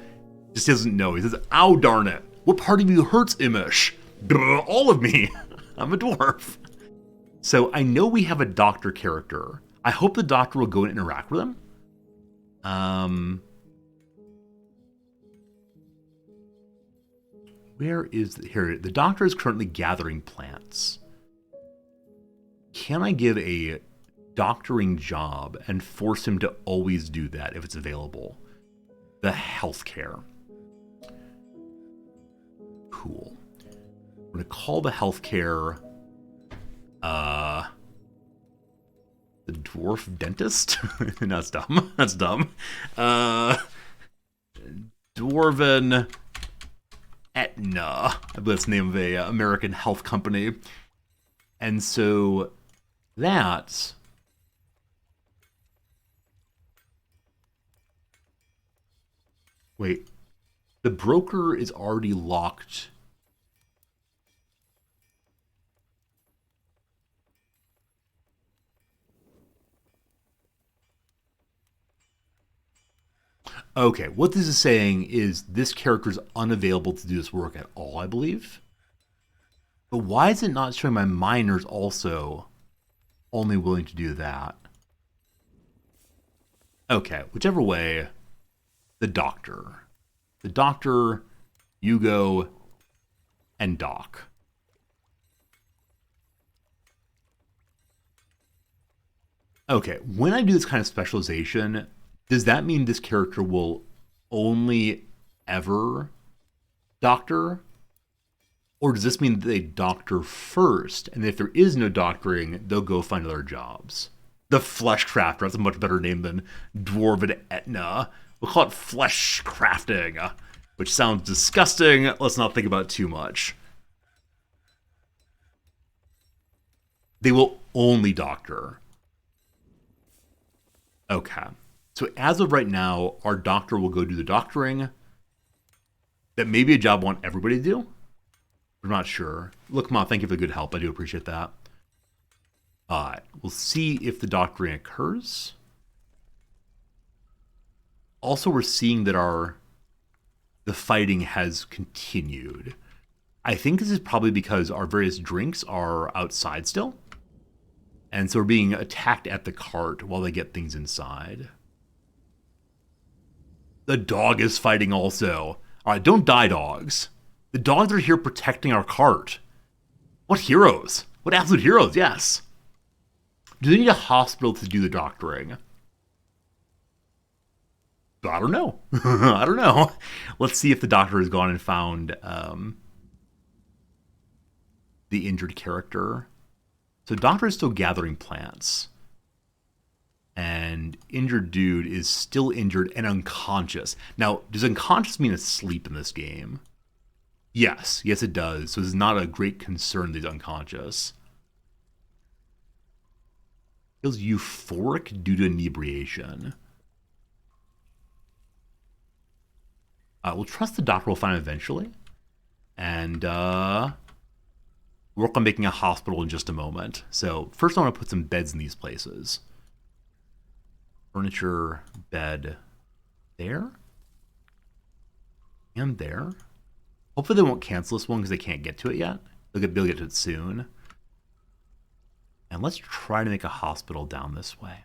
Just doesn't know. He says, ow, darn it. What part of you hurts, Imish? All of me. I'm a dwarf. So I know we have a doctor character. I hope the doctor will go and interact with him. Where is here? The doctor is currently gathering plants. Can I give a doctoring job and force him to always do that if it's available? The healthcare. Cool. I'm gonna call the healthcare the dwarf dentist. No, that's dumb. That's dumb. Dwarven Aetna, I believe that's the name of a American health company. And so that wait, the broker is already locked. Okay, what this is saying is this character is unavailable to do this work at all, I believe. But why is it not showing my miners also only willing to do that? Okay, whichever way, the doctor. The doctor, Hugo, and Doc. Okay, when I do this kind of specialization, does that mean this character will only ever doctor? Or does this mean that they doctor first, and if there is no doctoring, they'll go find other jobs? The Flesh Crafter, that's a much better name than Dwarven Etna. We'll call it Flesh Crafting, which sounds disgusting. Let's not think about it too much. They will only doctor. Okay. So as of right now, our doctor will go do the doctoring. That may be a job I want everybody to do. I'm not sure. Look, Ma, thank you for the good help. I do appreciate that. We'll see if the doctoring occurs. Also, we're seeing that the fighting has continued. I think this is probably because our various drinks are outside still. And so we're being attacked at the cart while they get things inside. The dog is fighting also. All right, don't die, dogs. The dogs are here protecting our cart. What heroes? What absolute heroes, yes. Do they need a hospital to do the doctoring? I don't know. I don't know. Let's see if the doctor has gone and found the injured character. So doctor is still gathering plants. And injured dude is still injured and unconscious. Now, does unconscious mean asleep in this game? Yes, it does. So it's not a great concern that he's unconscious. Feels euphoric due to inebriation. We'll trust the doctor will find him eventually. And work on making a hospital in just a moment. So first I want to put some beds in these places. Furniture, bed, there. And there. Hopefully they won't cancel this one because they can't get to it yet. They'll get to it soon. And let's try to make a hospital down this way.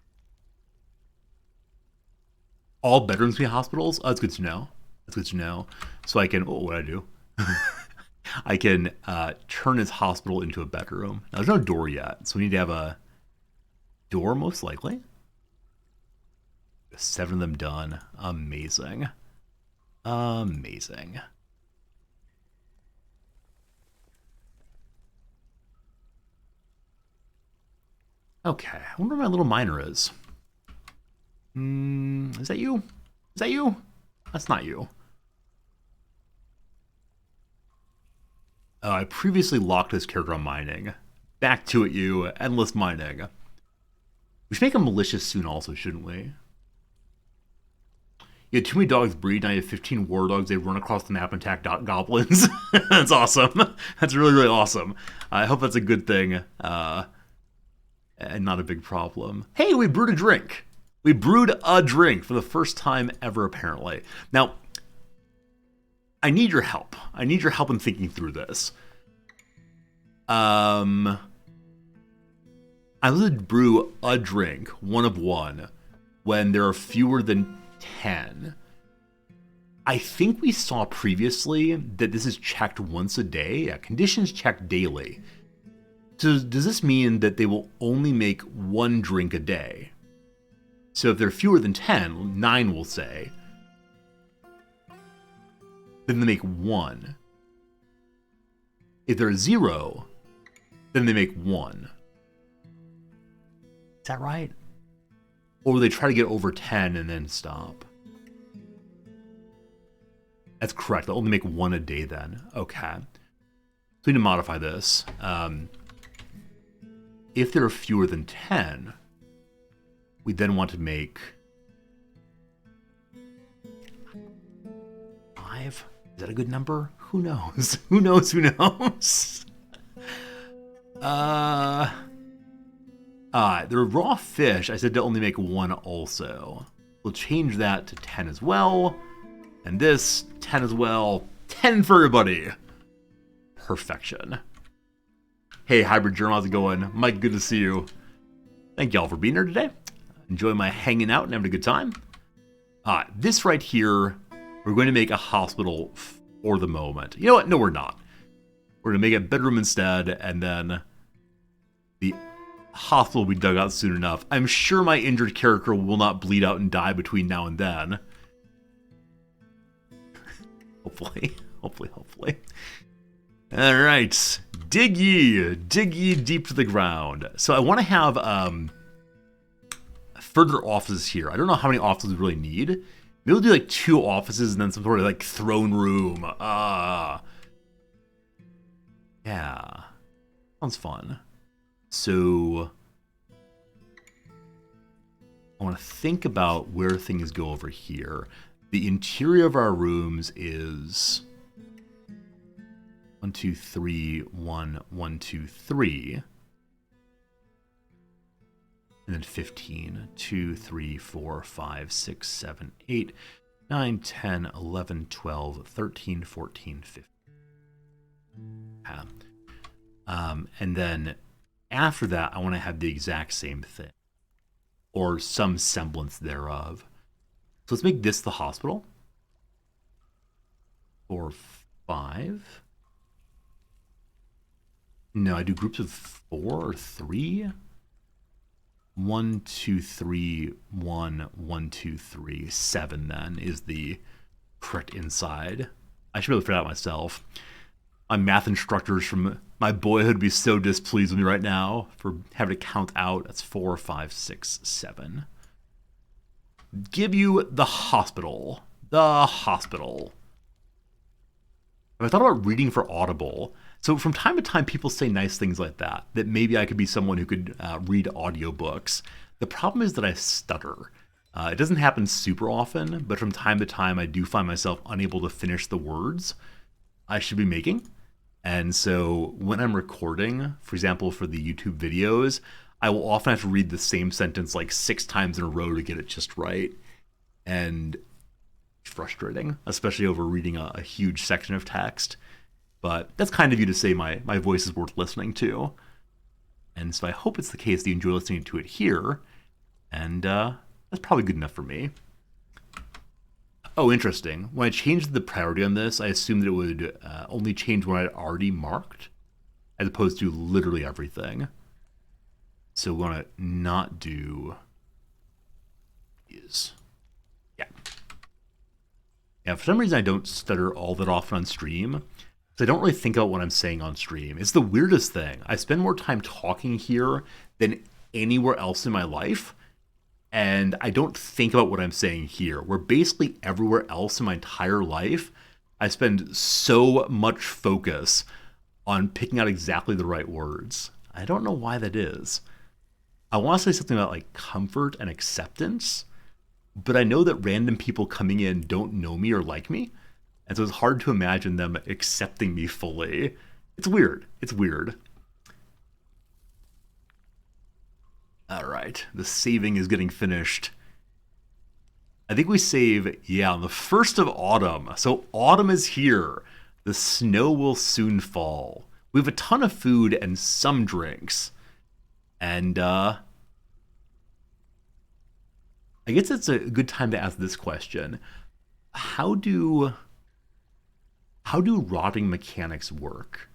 All bedrooms can be hospitals? Oh, that's good to know. That's good to know. So I can, what do I do? I can turn his hospital into a bedroom. Now, there's no door yet, so we need to have a door, most likely. 7 of them done. Amazing. Amazing. Okay, I wonder where my little miner is. Is that you? Is that you? That's not you. I previously locked this character on mining. Back to it, you. Endless mining. We should make him malicious soon also, shouldn't we? You had too many dogs breed, now you have 15 war dogs. They run across the map and attack goblins. That's awesome. That's really, really awesome. I hope that's a good thing. And not a big problem. Hey, we brewed a drink. We brewed a drink for the first time ever, apparently. Now, I need your help. I need your help in thinking through this. I would brew a drink, one of one, when there are fewer than 10. I think we saw previously that this is checked once a day. Yeah, conditions checked daily. So does this mean that they will only make one drink a day? So if there are fewer than 10, 9 will say, then they make 1. If there are 0, then they make 1. Is that right? Or will they try to get over 10 and then stop? That's correct. They'll only make 1 a day then. Okay. So we need to modify this. If there are fewer than 10, we then want to make 5. Is that a good number? Who knows? Who knows? Who knows? The raw fish, I said to only make 1 also. We'll change that to 10 as well. And this, 10 as well. 10 for everybody. Perfection. Hey, Hybrid Journal, how's it going? Mike, good to see you. Thank y'all for being here today. Enjoy my hanging out and having a good time. This right here, we're going to make a hospital for the moment. You know what? No, we're not. We're going to make a bedroom instead, and then the hospital will be dug out soon enough. I'm sure my injured character will not bleed out and die between now and then. Hopefully. Hopefully. All right. Dig ye deep to the ground. So I want to have further offices here. I don't know how many offices we really need. Maybe we'll do like 2 offices and then some sort of like throne room. Yeah. Sounds fun. So I want to think about where things go over here. The interior of our rooms is 1, 2, 3, 1, 1, 2, 3. And then 15, 2, 3, 4, 5, 6, 7, 8, 9, 10, 11, 12, 13, 14, 15. And then after that, I want to have the exact same thing, or some semblance thereof. So let's make this the hospital. 4, 5. No, I do groups of 4 or 3. 1, 2, 3, 1, 1, 2, 3, 7 then is the correct inside. I should be able to figure it out myself. My math instructors from my boyhood would be so displeased with me right now for having to count out. That's 4, 5, 6, 7. Give you the hospital. The hospital. I thought about reading for Audible. So from time to time, people say nice things like that maybe I could be someone who could read audiobooks. The problem is that I stutter. It doesn't happen super often, but from time to time, I do find myself unable to finish the words I should be making. And so when I'm recording, for example, for the YouTube videos, I will often have to read the same sentence like 6 times in a row to get it just right. And it's frustrating, especially over reading a huge section of text. But that's kind of you to say my voice is worth listening to. And so I hope it's the case that you enjoy listening to it here. And that's probably good enough for me. Oh, interesting. When I changed the priority on this, I assumed that it would only change what I'd already marked, as opposed to literally everything. So we want to not do these. Yeah. Yeah, for some reason I don't stutter all that often on stream. So I don't really think about what I'm saying on stream. It's the weirdest thing. I spend more time talking here than anywhere else in my life. And I don't think about what I'm saying here. Where basically everywhere else in my entire life, I spend so much focus on picking out exactly the right words. I don't know why that is. I want to say something about like comfort and acceptance, but I know that random people coming in don't know me or like me. And so it's hard to imagine them accepting me fully. It's weird. It's weird. All right, the saving is getting finished. I think we save, yeah, on the 1st of autumn. So autumn is here. The snow will soon fall. We have a ton of food and some drinks. And I guess it's a good time to ask this question. How do rotting mechanics work?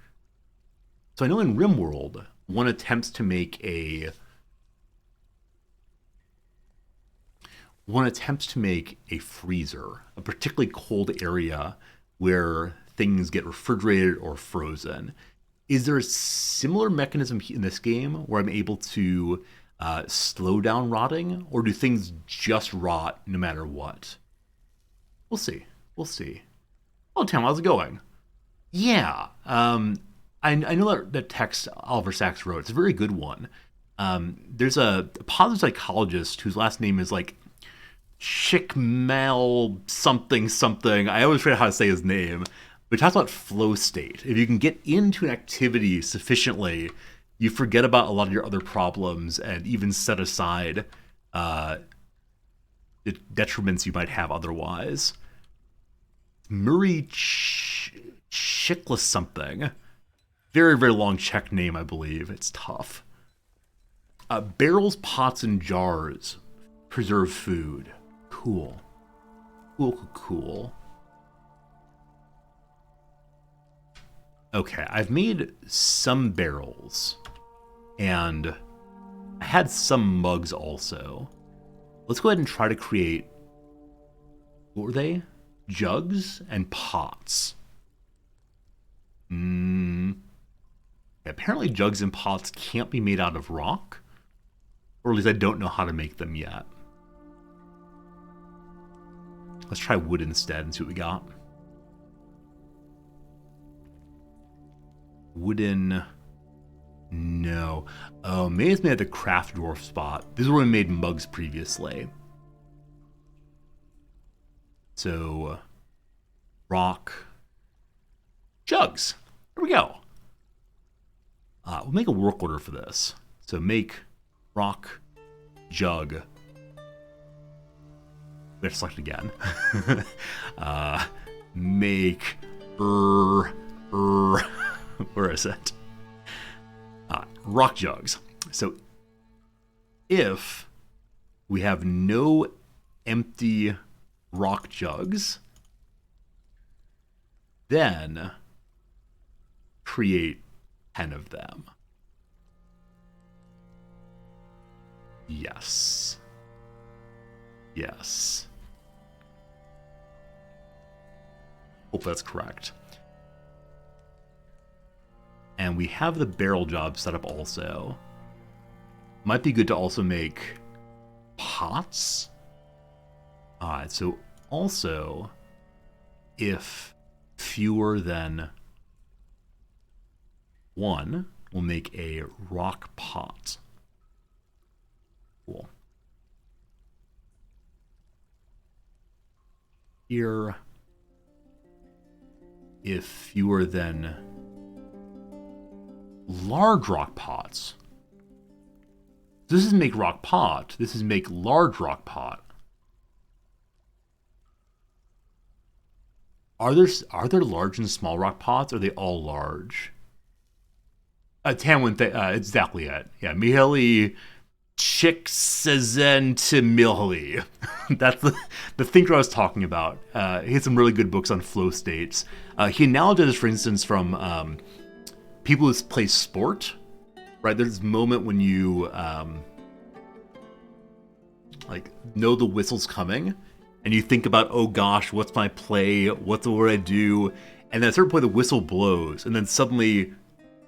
So I know in RimWorld, one attempts to make a freezer, a particularly cold area where things get refrigerated or frozen. Is there a similar mechanism in this game where I'm able to slow down rotting, or do things just rot no matter what? We'll see. We'll see. Oh, Tim, how's it going? Yeah. I know that text Oliver Sacks wrote. It's a very good one. There's a positive psychologist whose last name is like Chickmal something something. I always forget how to say his name. But he talks about flow state. If you can get into an activity sufficiently, you forget about a lot of your other problems and even set aside detriments you might have otherwise. Murray Chickless something. Very, very long Czech name, I believe. It's tough. Barrels, pots, and jars preserve food. Cool. Cool. Okay, I've made some barrels. And I had some mugs also. Let's go ahead and try to create... What were they? Jugs and pots. Apparently jugs and pots can't be made out of rock. Or at least I don't know how to make them yet. Let's try wood instead and see what we got. Wooden... No. Oh, maybe it's made at the craft dwarf spot. This is where we made mugs previously. So... rock... jugs. There we go. We'll make a work order for this. So make rock, jug. We have to select again. Make where is it? Rock jugs. So if we have no empty rock jugs, then create 10 of them. Yes. Hope that's correct. And we have the barrel job set up also. Might be good to also make pots. Alright, so also, if fewer than one, we'll make a rock pot. Cool. Here, if fewer than large rock pots. This is make rock pot. This is make large rock pot. Are there large and small rock pots? Or are they all large? Tanwin, exactly it. Yeah, Mihaly Csikszentmihalyi. That's the thinker I was talking about. He had some really good books on flow states. He analogizes, for instance, from people who play sport. Right, there's this moment when you like know the whistle's coming, and you think about, oh gosh, what's my play? What I do? And then at a certain point, the whistle blows, and then suddenly,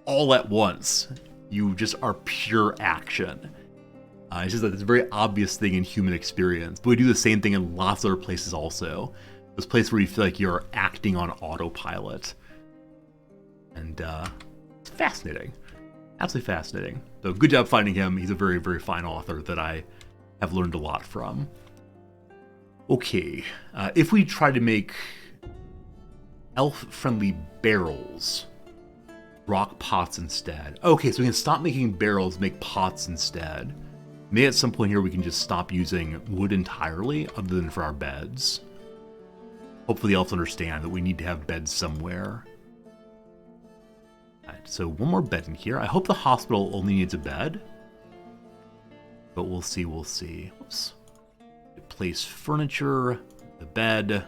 all at once, you just are pure action. It's just that it's a very obvious thing in human experience, but we do the same thing in lots of other places also. This place where you feel like you're acting on autopilot. And it's fascinating. Absolutely fascinating. So good job finding him. He's a very, very fine author that I have learned a lot from. Okay, if we try to make elf-friendly barrels, rock pots instead. Okay, so we can stop making barrels, make pots instead. Maybe at some point here we can just stop using wood entirely, other than for our beds. Hopefully the elves understand that we need to have beds somewhere. Alright, so one more bed in here. I hope the hospital only needs a bed. But we'll see, Oops. Place furniture, the bed.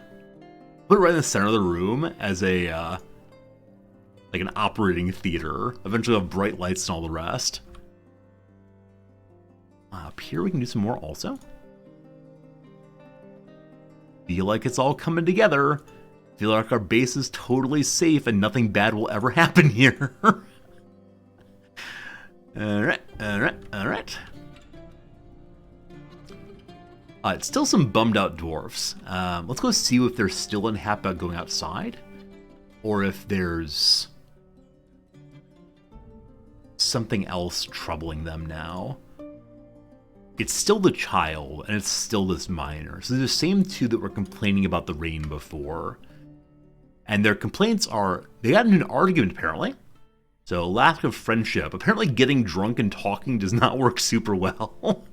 Put it right in the center of the room as a, like an operating theater. Eventually have bright lights and all the rest. Up here we can do some more also. Feel like it's all coming together. Feel like our base is totally safe and nothing bad will ever happen here. Alright. It's still some bummed out dwarfs. Let's go see if they're still unhappy about going outside. Or if there's something else troubling them now. It's still the child, and it's still this miner. So they're the same two that were complaining about the rain before. And their complaints are, they got into an argument apparently. So lack of friendship. Apparently getting drunk and talking does not work super well.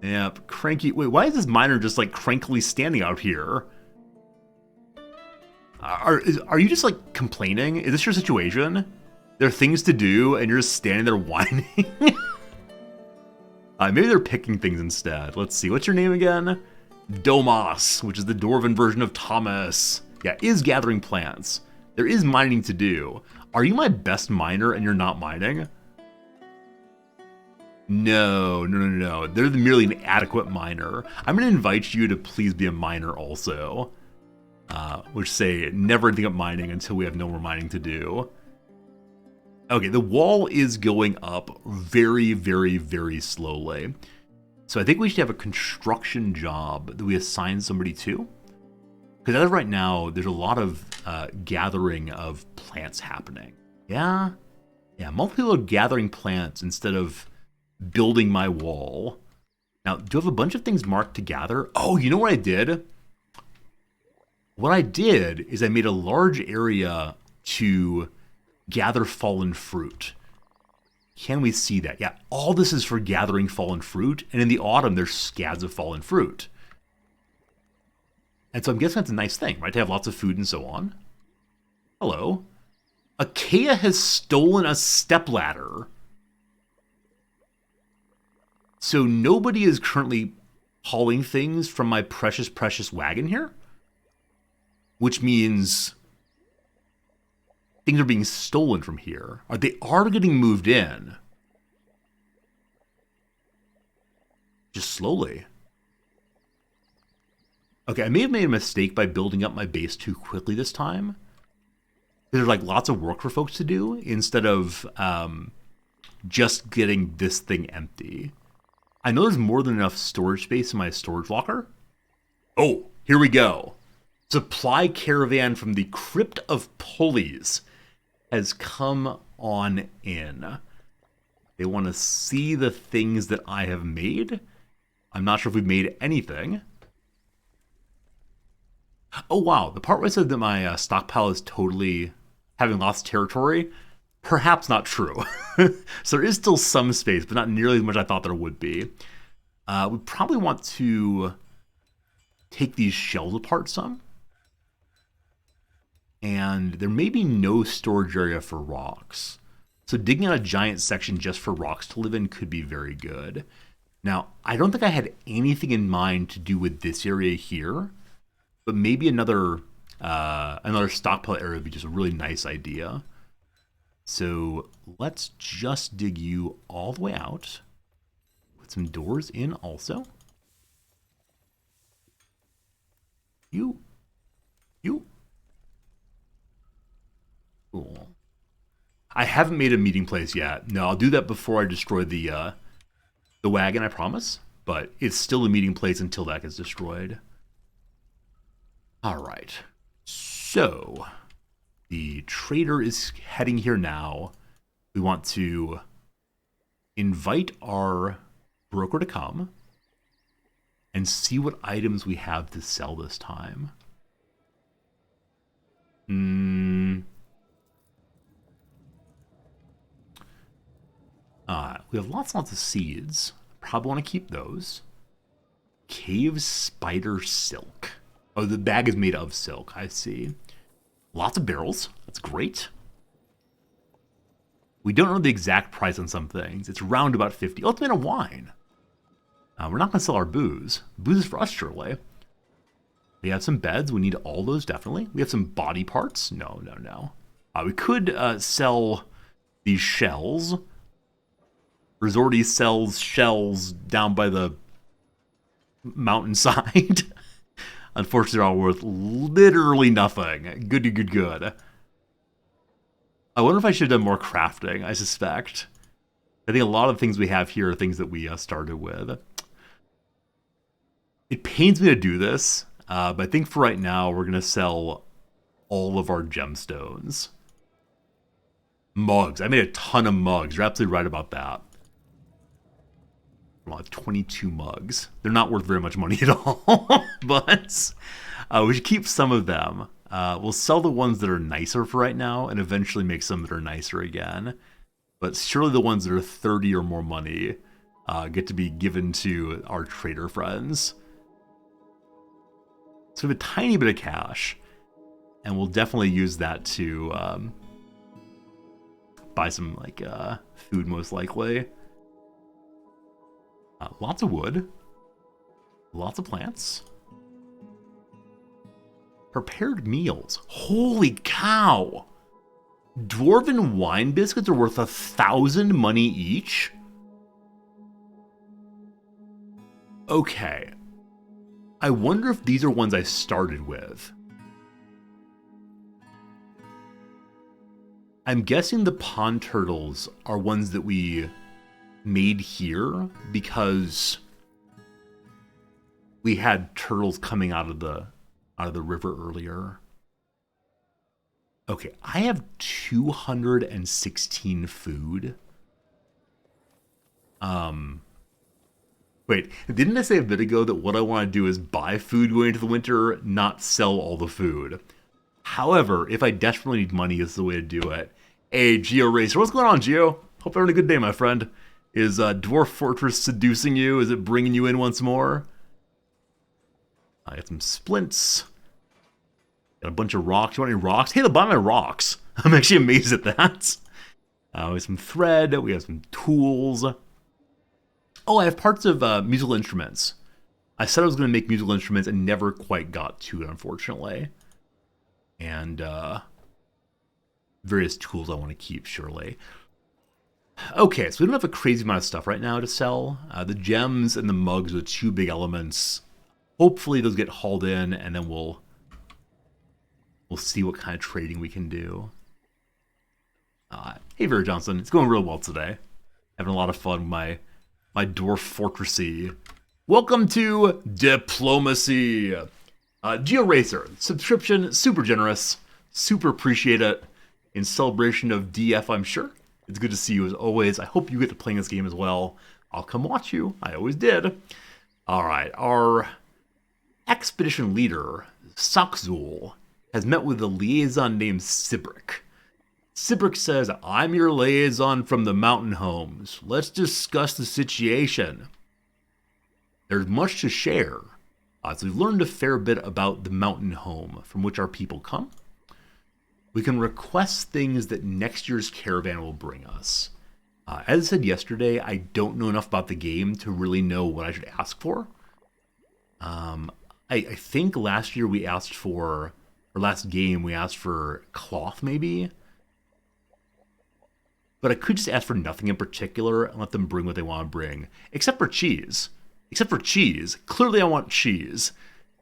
Yep, cranky. Wait, why is this miner just like crankily standing out here? Are you just like complaining? Is this your situation? There are things to do and you're just standing there whining? Maybe they're picking things instead. Let's see, what's your name again? Domas, which is the Dwarven version of Thomas. Yeah, is gathering plants. There is mining to do. Are you my best miner and you're not mining? No. They're merely an adequate miner. I'm going to invite you to please be a miner also. Which say, never think of mining until we have no more mining to do. Okay, the wall is going up very, very, very slowly. So I think we should have a construction job that we assign somebody to. Because as of right now, there's a lot of gathering of plants happening. Yeah, most people are gathering plants instead of building my wall. Now, do you have a bunch of things marked to gather? Oh, you know what I did? What I did is I made a large area to gather fallen fruit. Can we see that? Yeah, all this is for gathering fallen fruit, and in the autumn there's scads of fallen fruit. And so I'm guessing that's a nice thing, right? To have lots of food and so on. Hello. Achaea has stolen a stepladder. So nobody is currently hauling things from my precious, precious wagon here? Which means things are being stolen from here. They are getting moved in. Just slowly. Okay, I may have made a mistake by building up my base too quickly this time. There's like lots of work for folks to do instead of just getting this thing empty. I know there's more than enough storage space in my storage locker. Oh, here we go. Supply caravan from the Crypt of Pulleys has come on in. They want to see the things that I have made. I'm not sure if we've made anything. Oh wow, the part where I said that my stockpile is totally having lost territory, perhaps not true. So there is still some space, but not nearly as much as I thought there would be. We probably want to take these shells apart some. And there may be no storage area for rocks. So digging out a giant section just for rocks to live in could be very good. Now, I don't think I had anything in mind to do with this area here, but maybe another stockpile area would be just a really nice idea. So let's just dig you all the way out. Put some doors in also. You. Cool. I haven't made a meeting place yet. No, I'll do that before I destroy the wagon, I promise. But it's still a meeting place until that gets destroyed. All right. So the trader is heading here now. We want to invite our broker to come and see what items we have to sell this time. We have lots and lots of seeds. Probably want to keep those. Cave spider silk. Oh, the bag is made of silk. I see. Lots of barrels. That's great. We don't know the exact price on some things. It's around about 50. Oh, it's made of wine. We're not going to sell our booze. Booze is for us, surely. We have some beds. We need all those, definitely. We have some body parts. No. We could sell these shells. Resorty sells shells down by the mountainside. Unfortunately, they're all worth literally nothing. Good. I wonder if I should have done more crafting, I suspect. I think a lot of things we have here are things that we started with. It pains me to do this, but I think for right now, we're going to sell all of our gemstones. Mugs. I made a ton of mugs. You're absolutely right about that. I'll have 22 mugs. They're not worth very much money at all, but we should keep some of them. We'll sell the ones that are nicer for right now and eventually make some that are nicer again. But surely the ones that are 30 or more money get to be given to our trader friends. So we have a tiny bit of cash, and we'll definitely use that to buy some like food, most likely. Lots of wood, lots of plants. Prepared meals. Holy cow! Dwarven wine biscuits are worth 1,000 money each? Okay. I wonder if these are ones I started with. I'm guessing the pond turtles are ones that we made here because we had turtles coming out of the river earlier. Okay, I have 216 food. Wait, didn't I say a bit ago that what I want to do is buy food going into the winter, not sell all the food? However, if I desperately need money, this is the way to do it. Hey, Geo Racer, what's going on, Geo? Hope you're having a good day, my friend. Is Dwarf Fortress seducing you? Is it bringing you in once more? I got some splints. Got a bunch of rocks. You want any rocks? Hey, they'll buy my rocks. I'm actually amazed at that. We have some thread. We have some tools. Oh, I have parts of musical instruments. I said I was going to make musical instruments and never quite got to it, unfortunately. And various tools I want to keep, surely. Okay, so we don't have a crazy amount of stuff right now to sell. The gems and the mugs are the two big elements. Hopefully those get hauled in, and then we'll see what kind of trading we can do. Hey, Vera Johnson. It's going real well today. Having a lot of fun with my Dwarf Fortressy. Welcome to Diplomacy. Geo Racer. Subscription, super generous. Super appreciate it. In celebration of DF, I'm sure. It's good to see you as always. I hope you get to playing this game as well. I'll come watch you. I always did. All right, our expedition leader, Sakzul, has met with a liaison named Sibrick. Sibrick says, I'm your liaison from the mountain homes. Let's discuss the situation. There's much to share. So we've learned a fair bit about the mountain home from which our people come. We can request things that next year's caravan will bring us. As I said yesterday, I don't know enough about the game to really know what I should ask for. I think last year we asked for, or last game we asked for cloth maybe. But I could just ask for nothing in particular and let them bring what they want to bring. Except for cheese. Except for cheese. Clearly I want cheese.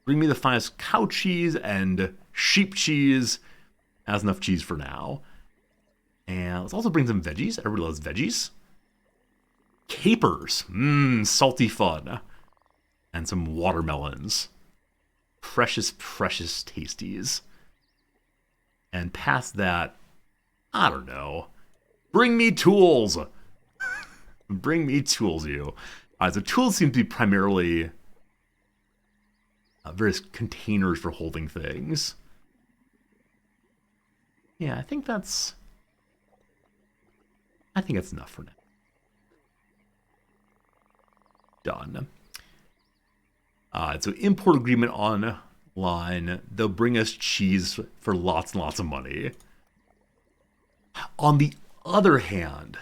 Bring me the finest cow cheese and sheep cheese. Has enough cheese for now. And let's also bring some veggies. Everybody loves veggies. Capers. Salty fun. And some watermelons. Precious, precious tasties. And past that, I don't know. Bring me tools. Bring me tools, you. So tools seem to be primarily various containers for holding things. Yeah, I think that's enough for now. Done. So import agreement online. They'll bring us cheese for lots and lots of money. On the other hand,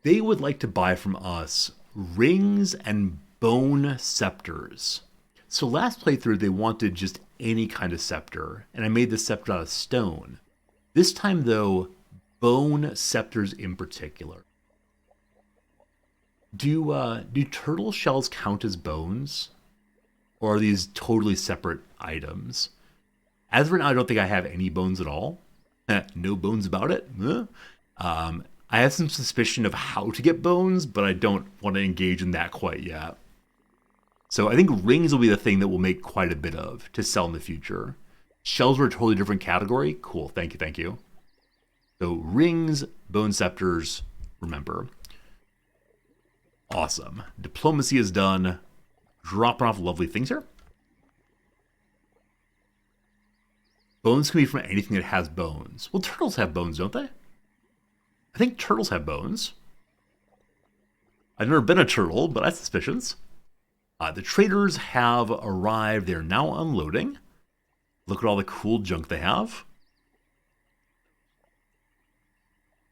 they would like to buy from us rings and bone scepters. So last playthrough, they wanted just any kind of scepter, and I made the scepter out of stone. This time, though, bone scepters in particular. Do turtle shells count as bones? Or are these totally separate items? As of right now, I don't think I have any bones at all. No bones about it. I have some suspicion of how to get bones, but I don't want to engage in that quite yet. So I think rings will be the thing that we'll make quite a bit of to sell in the future. Shells were a totally different category. Cool, thank you, thank you. So rings, bone scepters, remember. Awesome. Diplomacy is done. Dropping off lovely things here. Bones can be from anything that has bones. Well, turtles have bones, don't they? I think turtles have bones. I've never been a turtle, but I have suspicions. The traders have arrived. They're now unloading. Look at all the cool junk they have.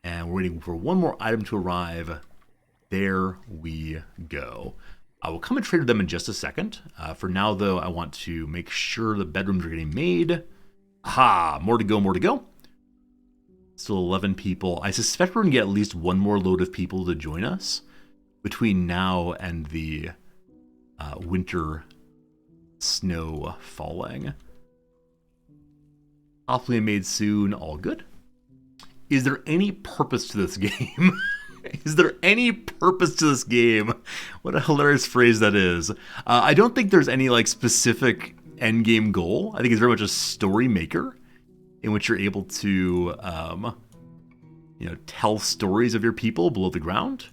And we're waiting for one more item to arrive. There we go. I will come and trade with them in just a second. For now, though, I want to make sure the bedrooms are getting made. Aha! More to go, more to go. Still 11 people. I suspect we're going to get at least one more load of people to join us between now and the winter snow falling. Hopefully made soon. All good. Is there any purpose to this game? Is there any purpose to this game? What a hilarious phrase that is. I don't think there's any like specific end game goal. I think it's very much a story maker in which you're able to tell stories of your people below the ground,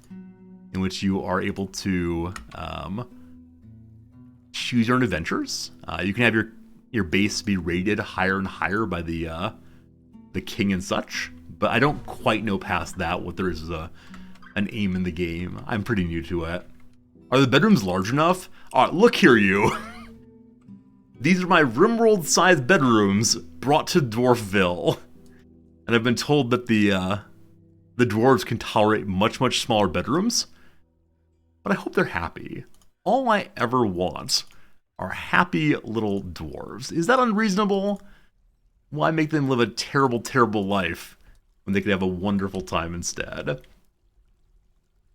in which you are able to choose your own adventures. You can have your base be rated higher and higher by the king and such, but I don't quite know past that what there is an aim in the game. I'm pretty new to it. Are the bedrooms large enough? Look here, you. These are my Rimworld-sized bedrooms brought to Dwarfville. And I've been told that the dwarves can tolerate much, much smaller bedrooms. But I hope they're happy. All I ever want are happy little dwarves. Is that unreasonable? Why make them live a terrible, terrible life when they could have a wonderful time instead?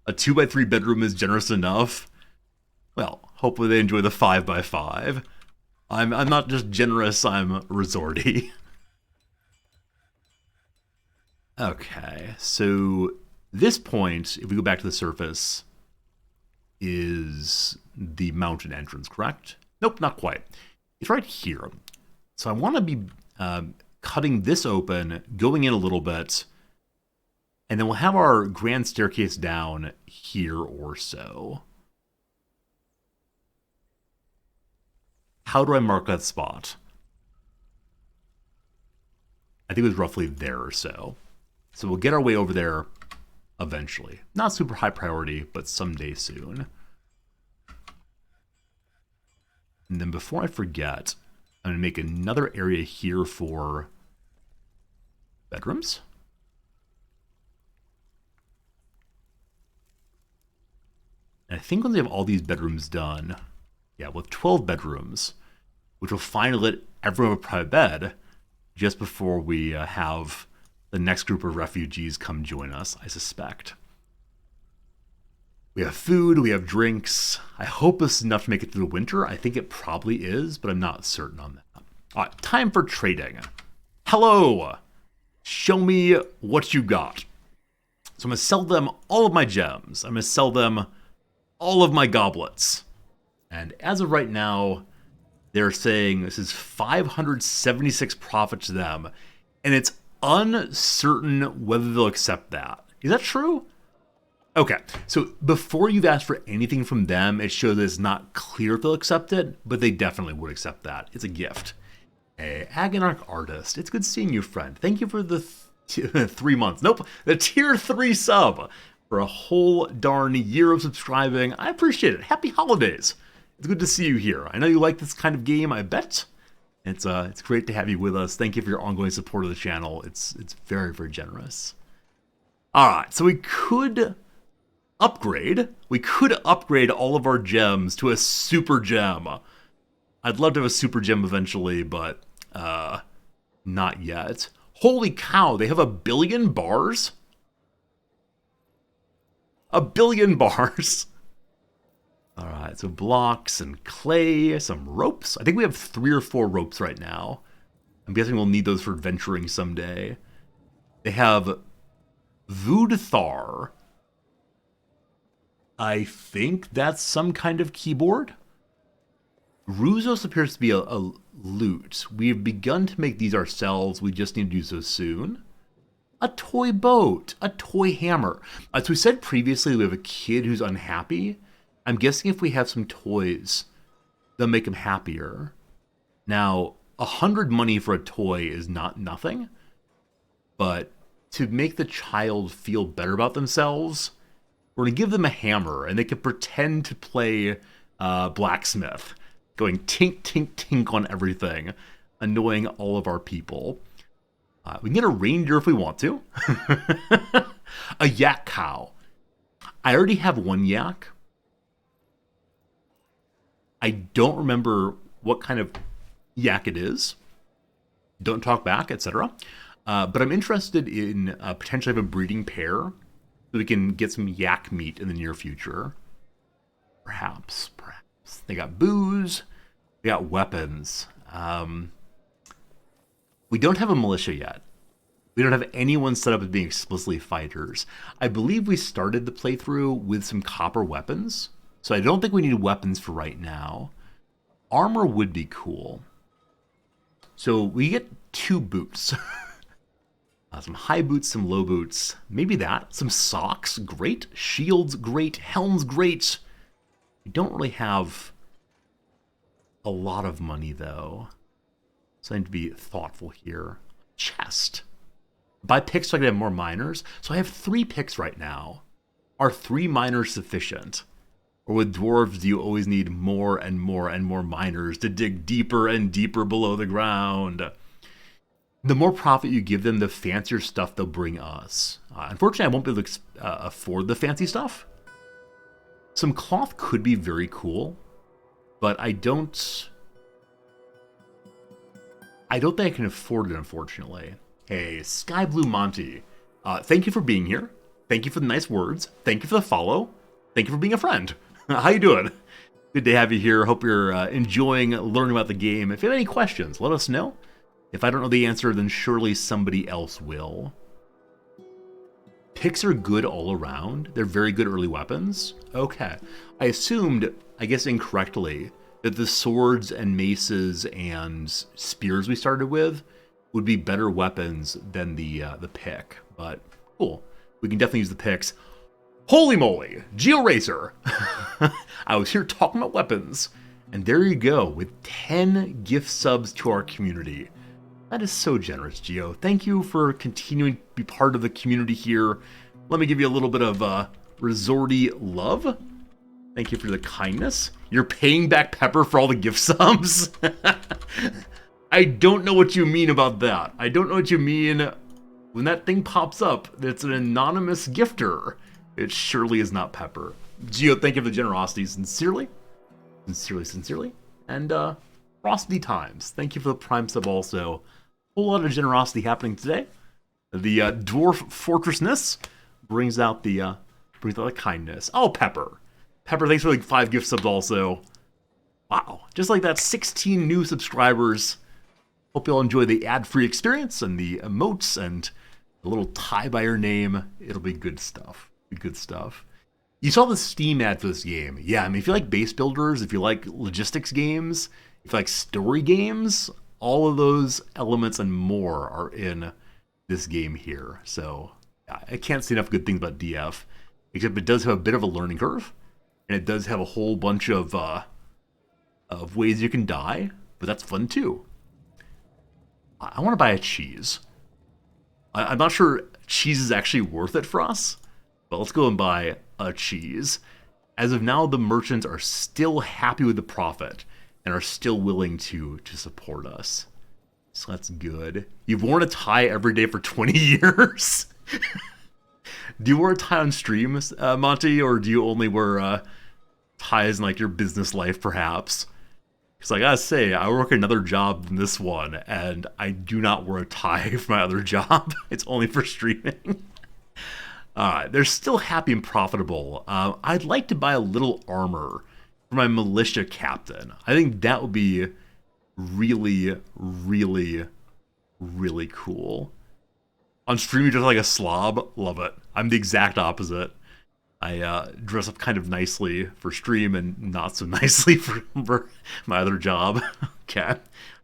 A 2x3 bedroom is generous enough. Well, hopefully they enjoy the 5x5. I'm not just generous, I'm resorty. Okay, so this point, if we go back to the surface, is the mountain entrance, correct? Nope, not quite. It's right here. So I want to be cutting this open, going in a little bit, and then we'll have our grand staircase down here or so. How do I mark that spot? I think it was roughly there or so. So we'll get our way over there eventually. Not super high priority, but someday soon. And then before I forget, I'm going to make another area here for bedrooms. And I think when they have all these bedrooms done, yeah, with 12 bedrooms, which will finally let everyone have a private bed just before we have the next group of refugees come join us, I suspect. We have food, we have drinks. I hope this is enough to make it through the winter. I think it probably is, but I'm not certain on that. All right, time for trading. Hello! Show me what you got. So I'm going to sell them all of my gems. I'm going to sell them all of my goblets. And as of right now, they're saying this is 576 profit to them. And it's uncertain whether they'll accept that. Is that true? Okay, so before you've asked for anything from them, it shows that it's not clear if they'll accept it, but they definitely would accept that. It's a gift. Hey, Agonarch Artist, it's good seeing you, friend. Thank you for the 3 months. Nope, the tier 3 sub for a whole darn year of subscribing. I appreciate it. Happy holidays. It's good to see you here. I know you like this kind of game, I bet. It's great to have you with us. Thank you for your ongoing support of the channel. It's very, very generous. All right, so we could upgrade. We could upgrade all of our gems to a super gem. I'd love to have a super gem eventually, but not yet. Holy cow, they have 1 billion bars? 1 billion bars. All right, so blocks and clay, some ropes. I think we have 3 or 4 ropes right now. I'm guessing we'll need those for adventuring someday. They have Voodthar. I think that's some kind of keyboard. Ruzos appears to be a loot. We've begun to make these ourselves. We just need to do so soon. A toy boat. A toy hammer. As we said previously, we have a kid who's unhappy. I'm guessing if we have some toys, they'll make him happier. Now, 100 money for a toy is not nothing. But to make the child feel better about themselves, We're going to give them a hammer, and they can pretend to play blacksmith, going tink, tink, tink on everything, annoying all of our people. We can get a reindeer if we want to. A yak cow. I already have one yak. I don't remember what kind of yak it is. Don't talk back, etc. But I'm interested in potentially have a breeding pair so we can get some yak meat in the near future. Perhaps. They got booze. They got weapons. We don't have a militia yet. We don't have anyone set up as being explicitly fighters. I believe we started the playthrough with some copper weapons, so I don't think we need weapons for right now. Armor would be cool. So we get 2 boots. Some high boots, some low boots. Maybe that. Some socks, great. Shields, great. Helms, great. We don't really have a lot of money, though. So I need to be thoughtful here. Chest. Buy picks so I can have more miners. So I have 3 picks right now. Are 3 miners sufficient? Or with dwarves, do you always need more and more and more miners to dig deeper and deeper below the ground? The more profit you give them, the fancier stuff they'll bring us. Unfortunately, I won't be able to afford the fancy stuff. Some cloth could be very cool, but I don't think I can afford it, unfortunately. Hey, Sky Blue Monty, thank you for being here. Thank you for the nice words. Thank you for the follow. Thank you for being a friend. How you doing? Good to have you here. Hope you're enjoying learning about the game. If you have any questions, let us know. If I don't know the answer, then surely somebody else will. Picks are good all around. They're very good early weapons. Okay. I assumed, I guess incorrectly, that the swords and maces and spears we started with would be better weapons than the pick. But cool. We can definitely use the picks. Holy moly! GeoRacer! I was here talking about weapons. And there you go, with 10 gift subs to our community. That is so generous, Geo. Thank you for continuing to be part of the community here. Let me give you a little bit of resorty love. Thank you for the kindness. You're paying back Pepper for all the gift subs? I don't know what you mean about that. I don't know what you mean when that thing pops up. It's an anonymous gifter. It surely is not Pepper. Geo, thank you for the generosity. Sincerely. Sincerely. And Frosty Times. Thank you for the Prime sub also. A whole lot of generosity happening today. The Dwarf Fortressness brings out the kindness. Oh, Pepper. Pepper, thanks for like 5 gift subs also. Wow. Just like that, 16 new subscribers. Hope you all enjoy the ad-free experience and the emotes and the little tie by your name. It'll be good stuff. Good stuff. You saw the Steam ad for this game. Yeah, I mean, if you like base builders, if you like logistics games, if you like story games, all of those elements and more are in this game here. So I can't say enough good things about DF, except it does have a bit of a learning curve, and it does have a whole bunch of ways you can die, but that's fun too. I want to buy a cheese. I'm not sure cheese is actually worth it for us, but let's go and buy a cheese. As of now, the merchants are still happy with the profit and are still willing to support us. So that's good. You've worn a tie every day for 20 years? Do you wear a tie on streams, Monty, or do you only wear ties in like your business life, perhaps? Because I gotta say, I work another job than this one, and I do not wear a tie for my other job. It's only for streaming. They're still happy and profitable. I'd like to buy a little armor for my militia captain. I think that would be really, really, really cool. On stream, you're just like a slob. Love it. I'm the exact opposite. I dress up kind of nicely for stream and not so nicely for my other job. Okay.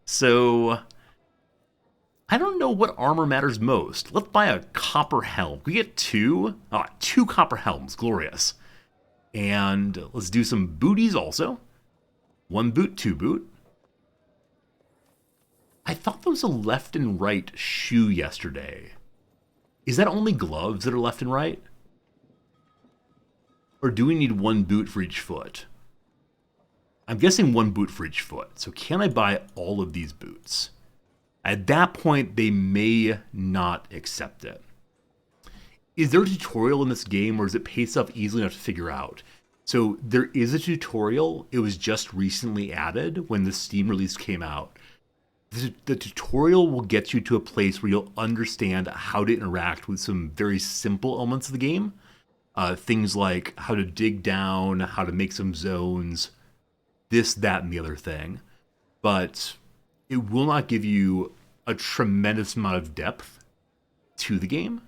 So I don't know what armor matters most. Let's buy a copper helm. We get 2 copper helms. Glorious. And let's do some booties also. 1 boot, 2 boot. I thought there was a left and right shoe yesterday. Is that only gloves that are left and right? Or do we need one boot for each foot? I'm guessing one boot for each foot. So can I buy all of these boots? At that point, they may not accept it. Is there a tutorial in this game, or is it paced up easily enough to figure out? So there is a tutorial. It was just recently added when the Steam release came out. The tutorial will get you to a place where you'll understand how to interact with some very simple elements of the game. Things like how to dig down, how to make some zones, this, that, and the other thing. But it will not give you a tremendous amount of depth to the game.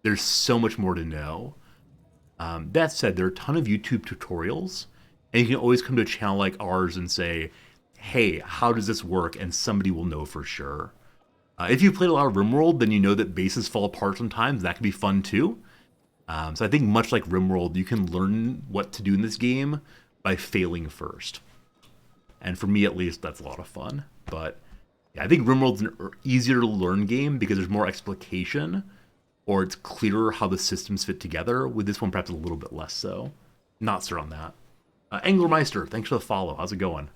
There's so much more to know. That said, there are a ton of YouTube tutorials, and you can always come to a channel like ours and say, hey, how does this work? And somebody will know for sure. If you've played a lot of RimWorld, then you know that bases fall apart sometimes. That can be fun too. So I think much like RimWorld, you can learn what to do in this game by failing first. And for me, at least, that's a lot of fun. But yeah, I think RimWorld's an easier to learn game because there's more explication, or it's clearer how the systems fit together. With this one, perhaps a little bit less so. Not sure on that. Anglermeister, thanks for the follow. How's it going?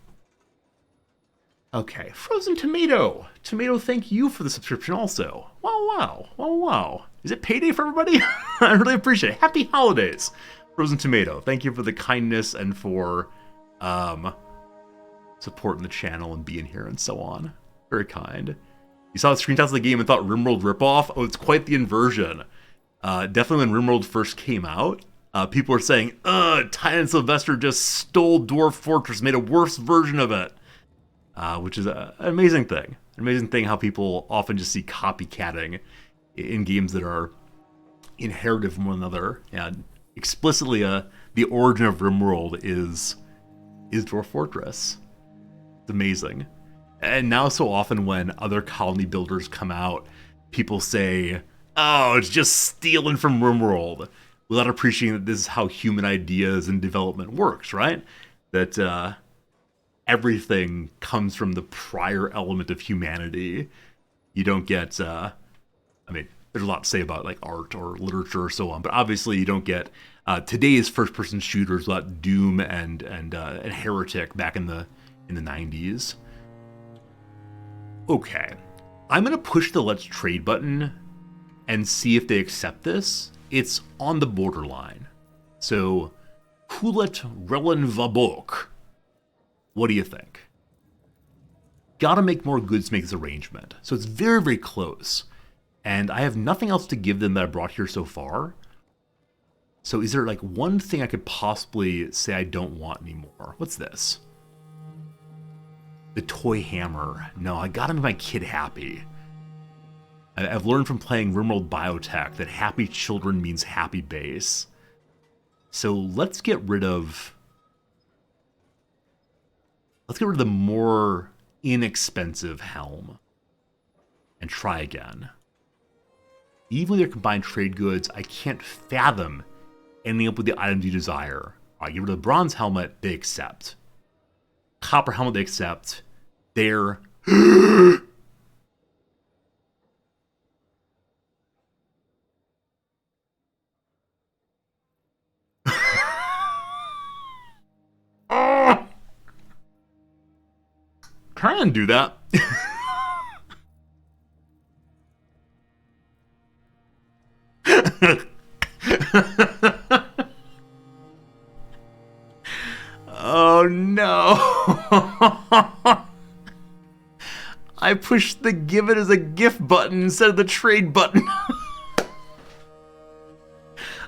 Okay, Frozen Tomato. Tomato, thank you for the subscription also. Wow. Is it payday for everybody? I really appreciate it. Happy holidays, Frozen Tomato. Thank you for the kindness and for supporting the channel and being here and so on. Very kind. You saw the screenshots of the game and thought RimWorld ripoff? Oh, it's quite the inversion. Definitely when RimWorld first came out, people were saying, Ty and Sylvester just stole Dwarf Fortress, made a worse version of it. Which is an amazing thing. An amazing thing how people often just see copycatting in games that are inherited from one another. And explicitly, the origin of RimWorld is Dwarf Fortress. It's amazing. And now so often when other colony builders come out, people say, oh, it's just stealing from RimWorld, without appreciating that this is how human ideas and development works, right? That everything comes from the prior element of humanity. You don't get, I mean, there's a lot to say about like art or literature or so on, but obviously you don't get today's first-person shooters without Doom and Heretic back in the 90s. Okay, I'm gonna push the Let's Trade button and see if they accept this. It's on the borderline. So, Hulet Relen Vabok. What do you think? Gotta make more goods to make this arrangement. So it's very, very close. And I have nothing else to give them that I brought here so far. So is there like one thing I could possibly say I don't want anymore? What's this? The toy hammer. No, I gotta make my kid happy. I've learned from playing RimWorld Biotech that happy children means happy base. So let's get rid of the more inexpensive helm and try again. Even with their combined trade goods, I can't fathom ending up with the items you desire. All right, get rid of the bronze helmet, they accept. Copper helmet, they accept. They're... Try and do that. Oh no. I pushed the give it as a gift button instead of the trade button.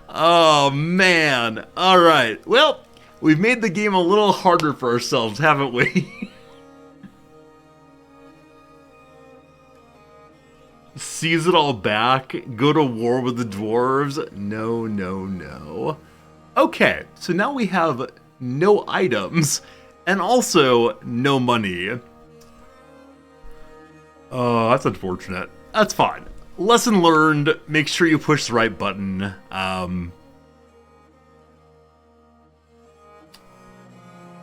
Oh man. All right. Well, we've made the game a little harder for ourselves, haven't we? Seize it all back, go to war with the dwarves. No. Okay, so now we have no items and also no money. Oh, that's unfortunate. That's fine. Lesson learned, make sure you push the right button.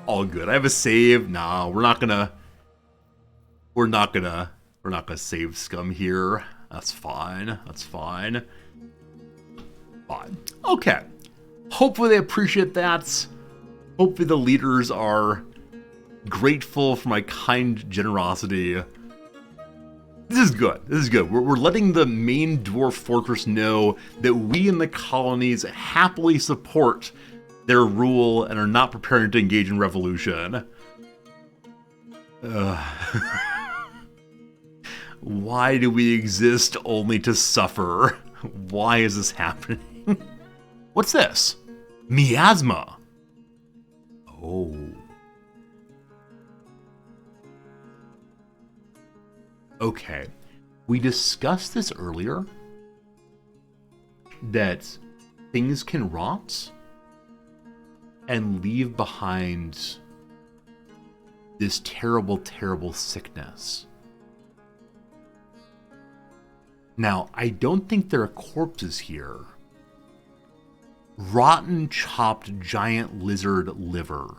All good. I have a save. Nah, we're not gonna save scum here. That's fine. Fine. Okay. Hopefully they appreciate that. Hopefully the leaders are grateful for my kind generosity. This is good. This is good. We're letting the main dwarf fortress know that we in the colonies happily support their rule and are not preparing to engage in revolution. Why do we exist only to suffer? Why is this happening? What's this? Miasma. Oh. Okay. We discussed this earlier. That things can rot and leave behind this terrible, terrible sickness. Now, I don't think there are corpses here. Rotten, chopped, giant lizard liver.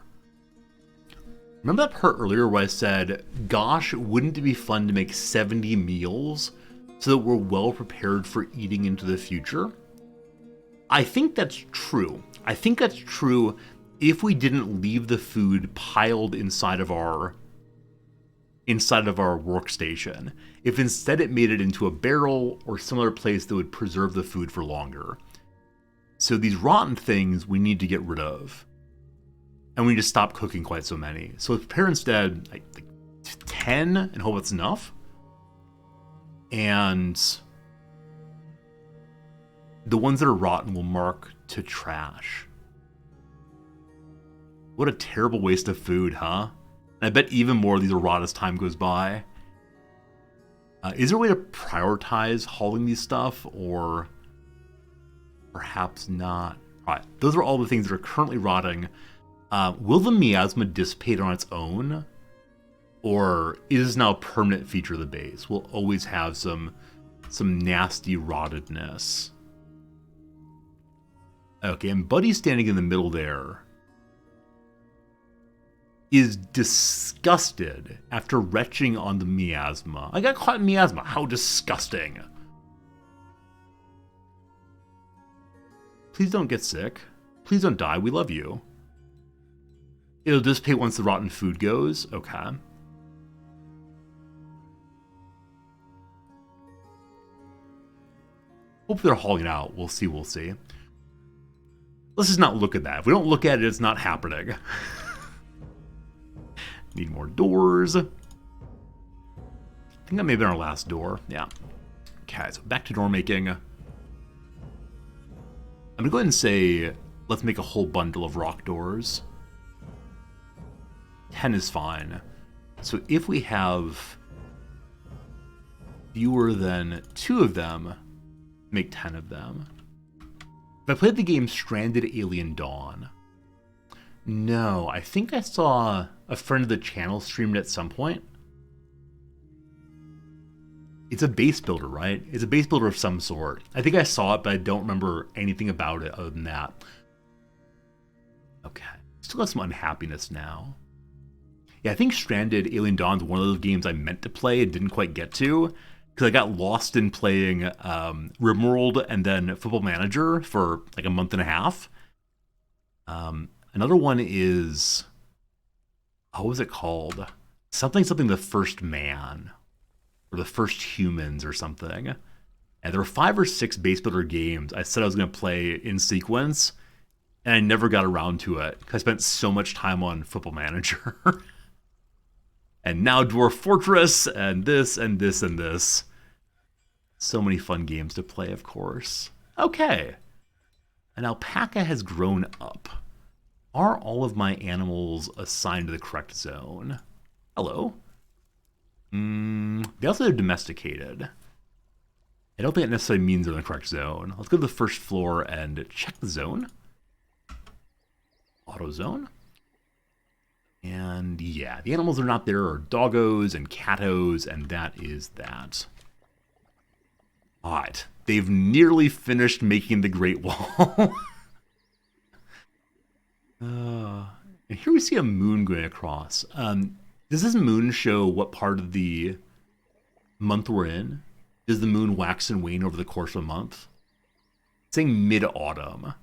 Remember that part earlier where I said, gosh, wouldn't it be fun to make 70 meals so that we're well prepared for eating into the future? I think that's true. I think that's true if we didn't leave the food piled inside of our workstation. If instead it made it into a barrel or some other place that would preserve the food for longer. So these rotten things we need to get rid of. And we need to stop cooking quite so many. So let's prepare instead like 10 and hope it's enough. And the ones that are rotten will mark to trash. What a terrible waste of food, huh? And I bet even more of these will rot as time goes by. Is there a way to prioritize hauling these stuff, or perhaps not? All right, those are all the things that are currently rotting. Will the miasma dissipate on its own, or is this now a permanent feature of the base? We'll always have some nasty rottedness. Okay, and Buddy's standing in the middle there. Is disgusted after retching on the miasma. I got caught in miasma. How disgusting. Please don't get sick. Please don't die. We love you. It'll dissipate once the rotten food goes. Okay. Hopefully they're hauling it out. We'll see. We'll see. Let's just not look at that. If we don't look at it, it's not happening. Need more doors. I think that may have been our last door. Yeah. Okay, so back to door making. I'm going to go ahead and say, let's make a whole bundle of rock doors. 10 is fine. So if we have fewer than 2 of them, make 10 of them. If I played the game Stranded Alien Dawn, no, I think I saw a friend of the channel streamed it at some point. It's a base builder, right? It's a base builder of some sort. I think I saw it, but I don't remember anything about it other than that. Okay. Still got some unhappiness now. Yeah, I think Stranded Alien Dawn is one of those games I meant to play and didn't quite get to, because I got lost in playing RimWorld and then Football Manager for like a month and a half. Another one is, what was it called? Something The First Man, or The First Humans or something. And there were 5 or 6 base builder games I said I was going to play in sequence, and I never got around to it because I spent so much time on Football Manager. And now Dwarf Fortress, and this, and this, and this. So many fun games to play, of course. Okay. An alpaca has grown up. Are all of my animals assigned to the correct zone? Hello. They also are domesticated. I don't think that necessarily means they're in the correct zone. Let's go to the first floor and check the zone. Auto zone. And yeah, the animals that are not there are doggos and catos, and that is that. All right. They've nearly finished making the Great Wall. And here we see a moon going across. Does this moon show what part of the month we're in? Does the moon wax and wane over the course of a month? It's saying mid-autumn.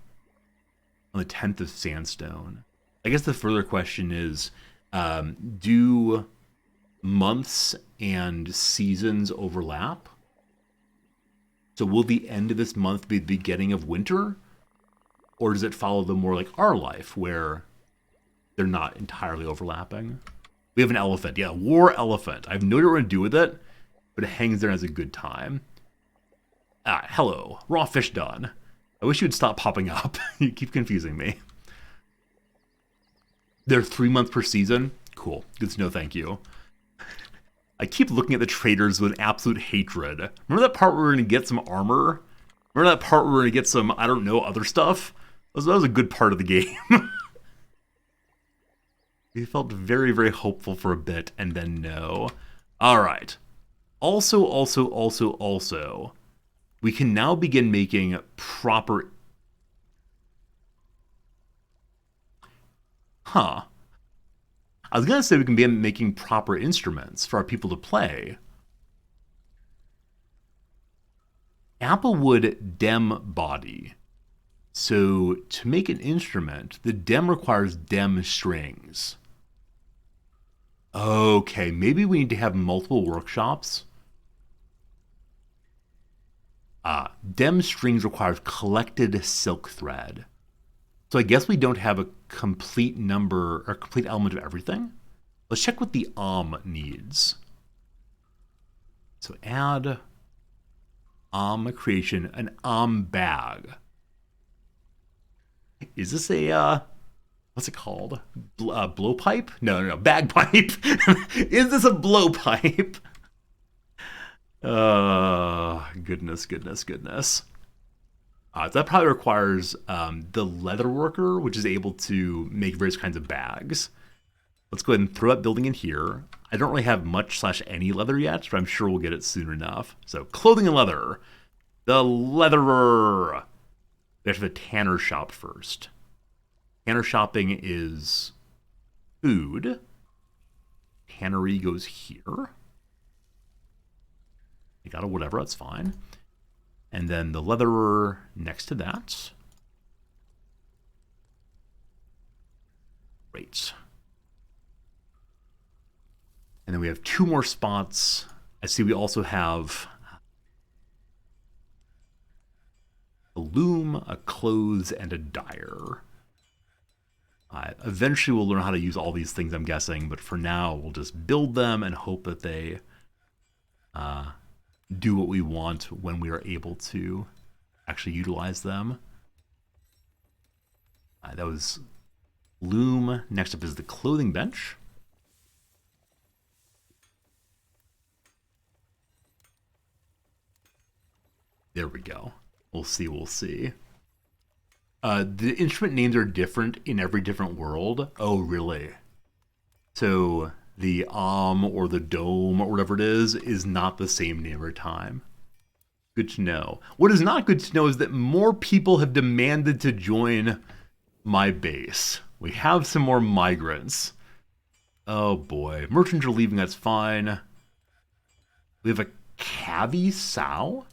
on the 10th of sandstone. I guess the further question is, do months and seasons overlap? So will the end of this month be the beginning of winter? Or does it follow the more like our life, where they're not entirely overlapping? We have an elephant. Yeah, war elephant. I have no idea what to do with it, but it hangs there and has a good time. Hello. Raw fish done. I wish you would stop popping up. You keep confusing me. They're 3 months per season? Cool. Good to know, thank you. I keep looking at the traders with absolute hatred. Remember that part where we were going to get some armor? Remember that part where we were going to get some, I don't know, other stuff? That was a good part of the game. We felt very, very hopeful for a bit, and then no. Alright. Also, we can now begin making proper... Huh. I was going to say we can begin making proper instruments for our people to play. Applewood dem body. So to make an instrument, the dem requires dem strings. Okay, maybe we need to have multiple workshops. Dem strings requires collected silk thread. So I guess we don't have a complete number or complete element of everything. Let's check what the needs. So add creation, an bag. Is this a, what's it called? Blowpipe? No, bagpipe. Is this a blowpipe? Goodness. That probably requires the leather worker, which is able to make various kinds of bags. Let's go ahead and throw that building in here. I don't really have much / any leather yet, but I'm sure we'll get it soon enough. So clothing and leather. The leatherer. We have to have the tanner shop first. Tanner shopping is food. Tannery goes here. You got a whatever, that's fine. And then the leatherer next to that. Great. And then we have 2 more spots. I see we also have a loom, a clothes, and a dyer. Eventually we'll learn how to use all these things, I'm guessing, but for now we'll just build them and hope that they do what we want when we are able to actually utilize them. That was loom. Next up is the clothing bench. There we go. We'll see. The instrument names are different in every different world. Oh, really? So the or the dome or whatever it is not the same name every time. Good to know. What is not good to know is that more people have demanded to join my base. We have some more migrants. Oh boy. Merchants are leaving, that's fine. We have a Cavy sow?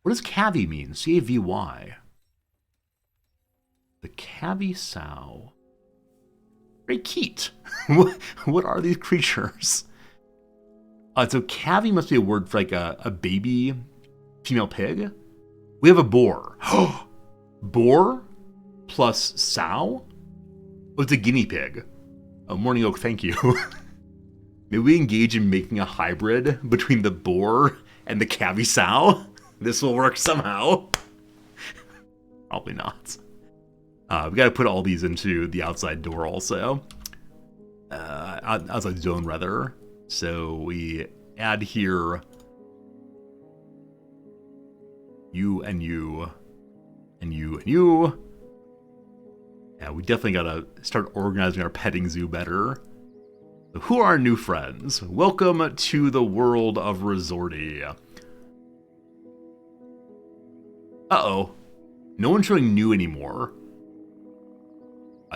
What does Cavy mean? C-A-V-Y. The Cavy sow. Very cute. What are these creatures? So Cavy must be a word for like a baby female pig. We have a boar. Boar plus sow? Oh, it's a guinea pig. Oh, Morning Oak, thank you. Maybe we engage in making a hybrid between the boar and the Cavy sow? This will work somehow. Probably not. We got to put all these into the outside door also. Outside zone, rather. So we add here you and you and you and you. Yeah, we definitely got to start organizing our petting zoo better. So who are our new friends? Welcome to the world of Resorty. Uh-oh. No one's showing new anymore.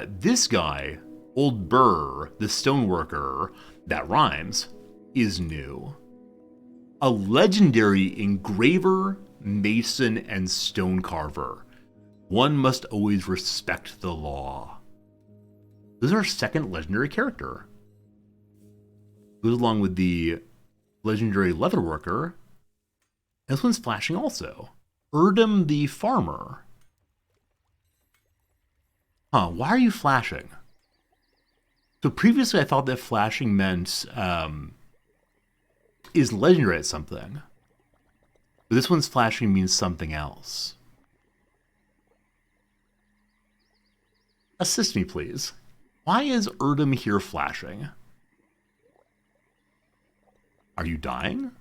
This guy, Old Burr, the stoneworker, that rhymes, is new. A legendary engraver, mason, and stone carver. One must always respect the law. This is our second legendary character. Goes along with the legendary leatherworker. This one's flashing also. Erdem the farmer. Huh, why are you flashing? So previously I thought that flashing meant is legendary at something. But this one's flashing means something else. Assist me, please. Why is Erdem here flashing? Are you dying?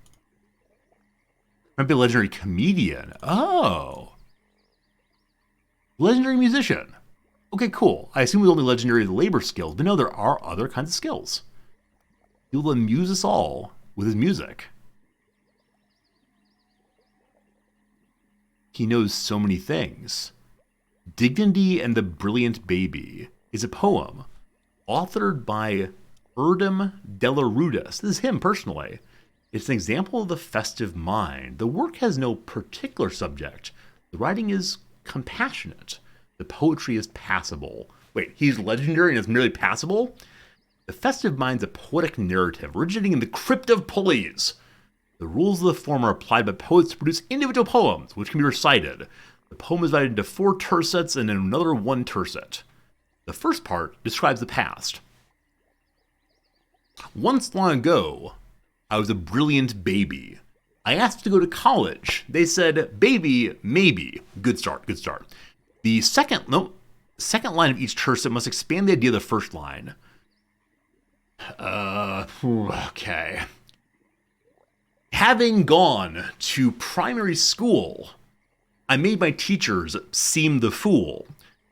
Might be a legendary comedian. Oh. Legendary musician. Okay, cool. I assume it was only legendary labor skills, but no, there are other kinds of skills. He will amuse us all with his music. He knows so many things. Dignity and the Brilliant Baby is a poem authored by Erdem Delarudis. This is him personally. It's an example of the festive mind. The work has no particular subject. The writing is compassionate. The poetry is passable. Wait, he's legendary and it's merely passable? The festive mind's a poetic narrative originating in the crypt of pulleys. The rules of the form are applied by poets to produce individual poems, which can be recited. The poem is divided into 4 tercets and another 1 tercet. The first part describes the past. Once long ago, I was a brilliant baby. I asked to go to college. They said, baby, maybe. Good start, good start. The second line of each tercet must expand the idea of the first line. Okay. Having gone to primary school, I made my teachers seem the fool.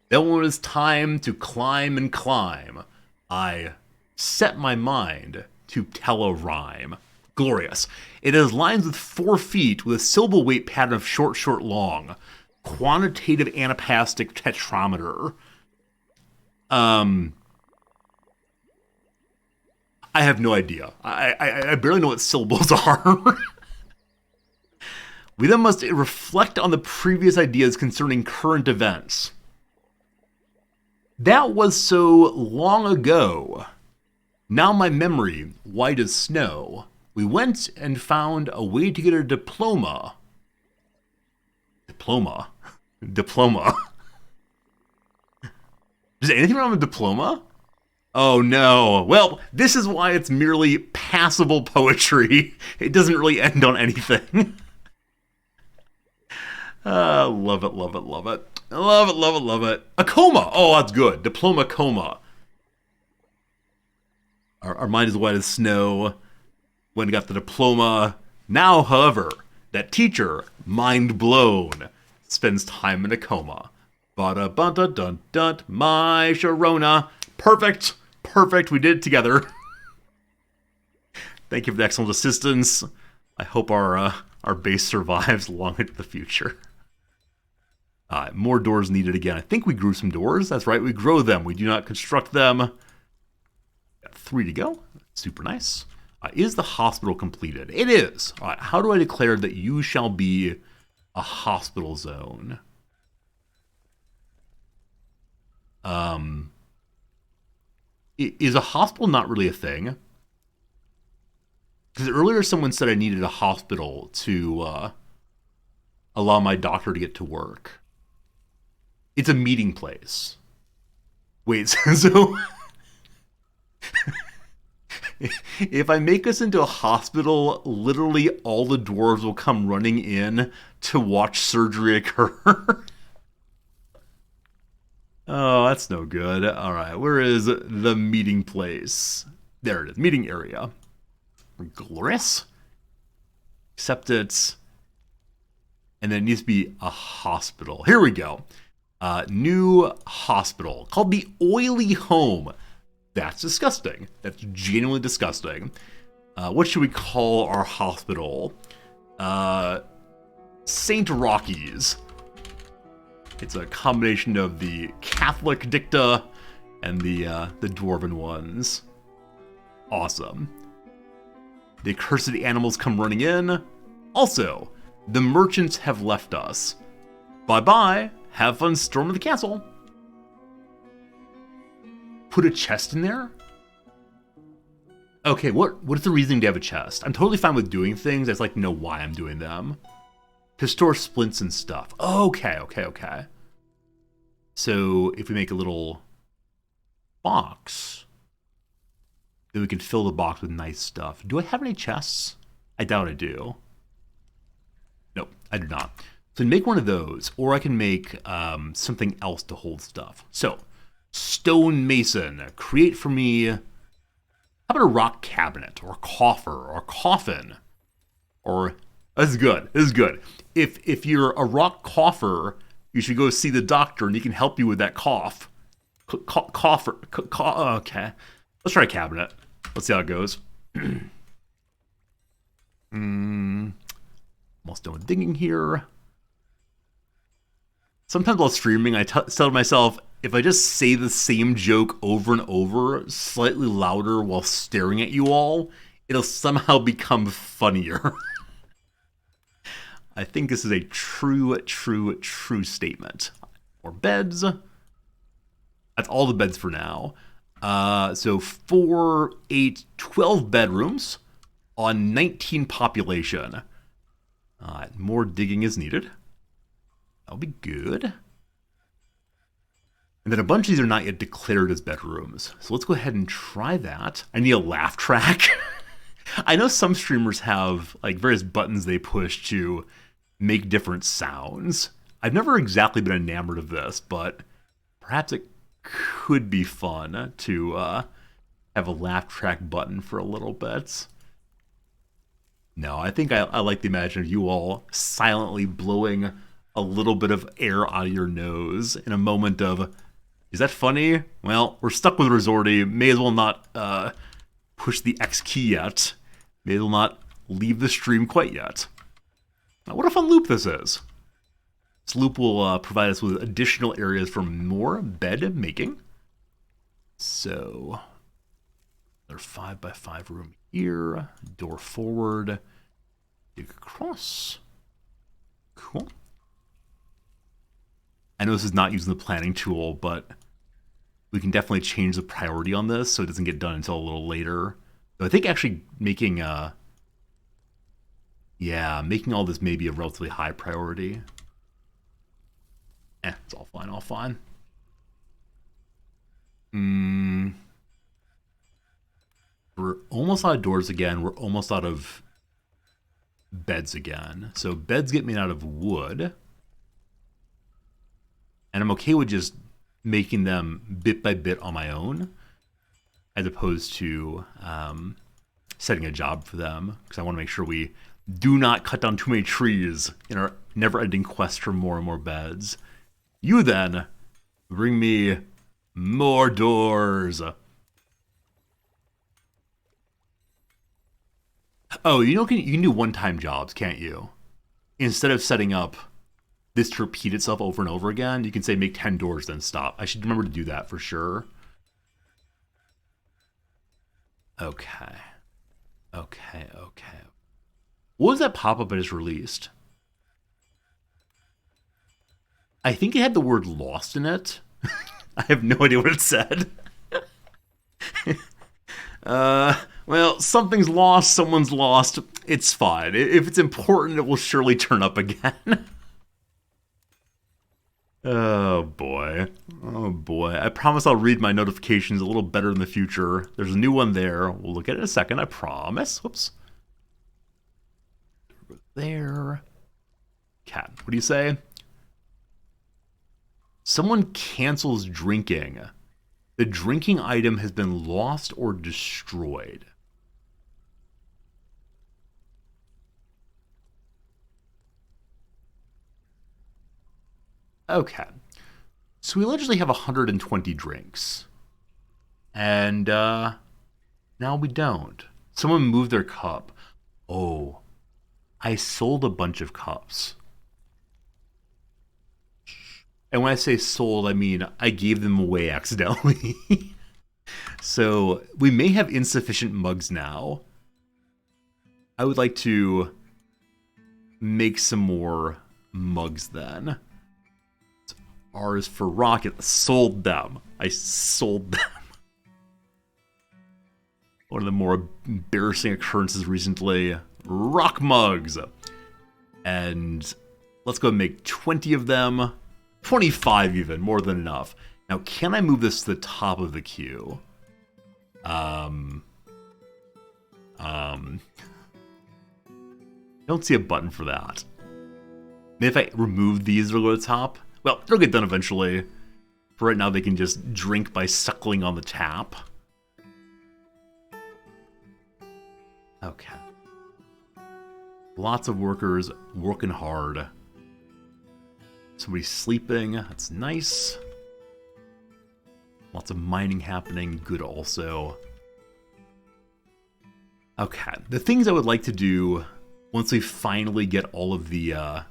Then when it was time to climb and climb, I set my mind to tell a rhyme. Glorious. It has lines with 4 feet with a syllable weight pattern of short, short, long. Quantitative anapastic tetrameter. I have no idea. I barely know what syllables are. We then must reflect on the previous ideas concerning current events. That was so long ago. Now my memory, white as snow. We went and found a way to get a diploma. Diploma. Is anything wrong with diploma? Oh no. Well, this is why it's merely passable poetry. It doesn't really end on anything. Love it, love it, love it. Love it, love it, love it. A coma. Oh, that's good. Diploma coma. Our mind is white as snow. When we got the diploma. Now, however, that teacher, mind blown, spends time in a coma. Ba-da-ba-da-dun-dun, my Sharona. Perfect. Perfect. We did it together. Thank you for the excellent assistance. I hope our base survives long into the future. More doors needed again. I think we grew some doors. That's right. We grow them. We do not construct them. Got 3 to go. Super nice. Is the hospital completed? It is. All right. How do I declare that you shall be a hospital zone? Is a hospital not really a thing? Because earlier someone said I needed a hospital to allow my doctor to get to work. It's a meeting place. Wait, so if I make us into a hospital, literally all the dwarves will come running in to watch surgery occur. Oh, that's no good. All right, where is the meeting place? There it is, meeting area. Glorious. Accept it. And then it needs to be a hospital. Here we go. New hospital called the Oily Home. That's disgusting. That's genuinely disgusting. What should we call our hospital? St. Rocky's. It's a combination of the Catholic dicta and the dwarven ones. Awesome. The accursed animals come running in. Also, the merchants have left us. Bye-bye. Have fun storming the castle. Put a chest in there? Okay, what is the reasoning to have a chest? I'm totally fine with doing things. I just like to know why I'm doing them. To store splints and stuff. Okay. So if we make a little box, then we can fill the box with nice stuff. Do I have any chests? I doubt I do. Nope, I do not. So make one of those, or I can make something else to hold stuff. So, stone mason, create for me, how about a rock cabinet, or a coffer, or a coffin, or, this is good. If you're a rock coffer, you should go see the doctor and he can help you with that cough. Coffer, okay. Let's try a cabinet. Let's see how it goes. Almost done with digging here. Sometimes while streaming, I tell to myself, if I just say the same joke over and over, slightly louder while staring at you all, it'll somehow become funnier. I think this is a true statement. More beds. That's all the beds for now. So 4, 8, 12 bedrooms on 19 population. More digging is needed. That'll be good. And then a bunch of these are not yet declared as bedrooms. So let's go ahead and try that. I need a laugh track. I know some streamers have like various buttons they push to make different sounds. I've never exactly been enamored of this, but perhaps it could be fun to have a laugh track button for a little bit. No, I think I like the imagine of you all silently blowing a little bit of air out of your nose in a moment of, is that funny? Well, we're stuck with Resorty. May as well not push the X key yet. May as well not leave the stream quite yet. Now, what a fun loop this is. This loop will provide us with additional areas for more bed making. So, another 5x5 room here. Door forward. Dig across. Cool. I know this is not using the planning tool, but we can definitely change the priority on this so it doesn't get done until a little later. So I think actually making making all this maybe a relatively high priority. It's all fine. We're almost out of doors again. We're almost out of beds again. So beds get made out of wood. And I'm okay with just making them bit by bit on my own, as opposed to setting a job for them, because I want to make sure we do not cut down too many trees in our never-ending quest for more and more beds. You then bring me more doors. Oh, you can do one-time jobs, can't you? Instead of setting up this to repeat itself over and over again, you can say make 10 doors, then stop. I should remember to do that for sure. Okay. What was that pop-up I just released? I think it had the word lost in it. I have no idea what it said. Well, something's lost, someone's lost. It's fine. If it's important, it will surely turn up again. Oh boy. I promise I'll read my notifications a little better in the future. There's a new one there. We'll look at it in a second, I promise. Whoops. There. Cat, what do you say? Someone cancels drinking. The drinking item has been lost or destroyed. Okay. So we allegedly have 120 drinks. And now we don't. Someone moved their cup. Oh, I sold a bunch of cups. And when I say sold, I mean I gave them away accidentally. So we may have insufficient mugs now. I would like to make some more mugs then. R is for rocket. Sold them. I sold them. One of the more embarrassing occurrences recently. Rock mugs. And let's go and make 20 of them. 25 even, more than enough. Now, can I move this to the top of the queue? Don't see a button for that. Maybe if I remove these, it'll go to the top. Well, it'll get done eventually. For right now, they can just drink by suckling on the tap. Okay. Lots of workers working hard. Somebody's sleeping. That's nice. Lots of mining happening. Good also. Okay. The things I would like to do once we finally get all the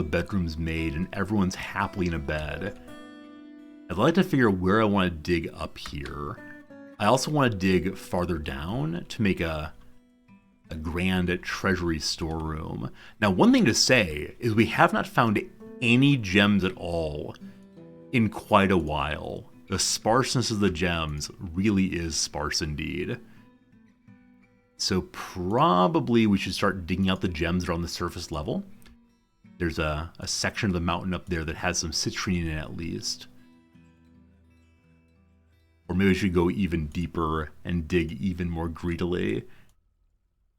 bedrooms made and everyone's happily in a bed, I'd like to figure out where I want to dig up here. I also want to dig farther down to make a grand treasury storeroom. Now, one thing to say is we have not found any gems at all in quite a while. The sparseness of the gems really is sparse indeed. So probably we should start digging out the gems that are on the surface level. There's a section of the mountain up there that has some citrine in it at least. Or maybe we should go even deeper and dig even more greedily,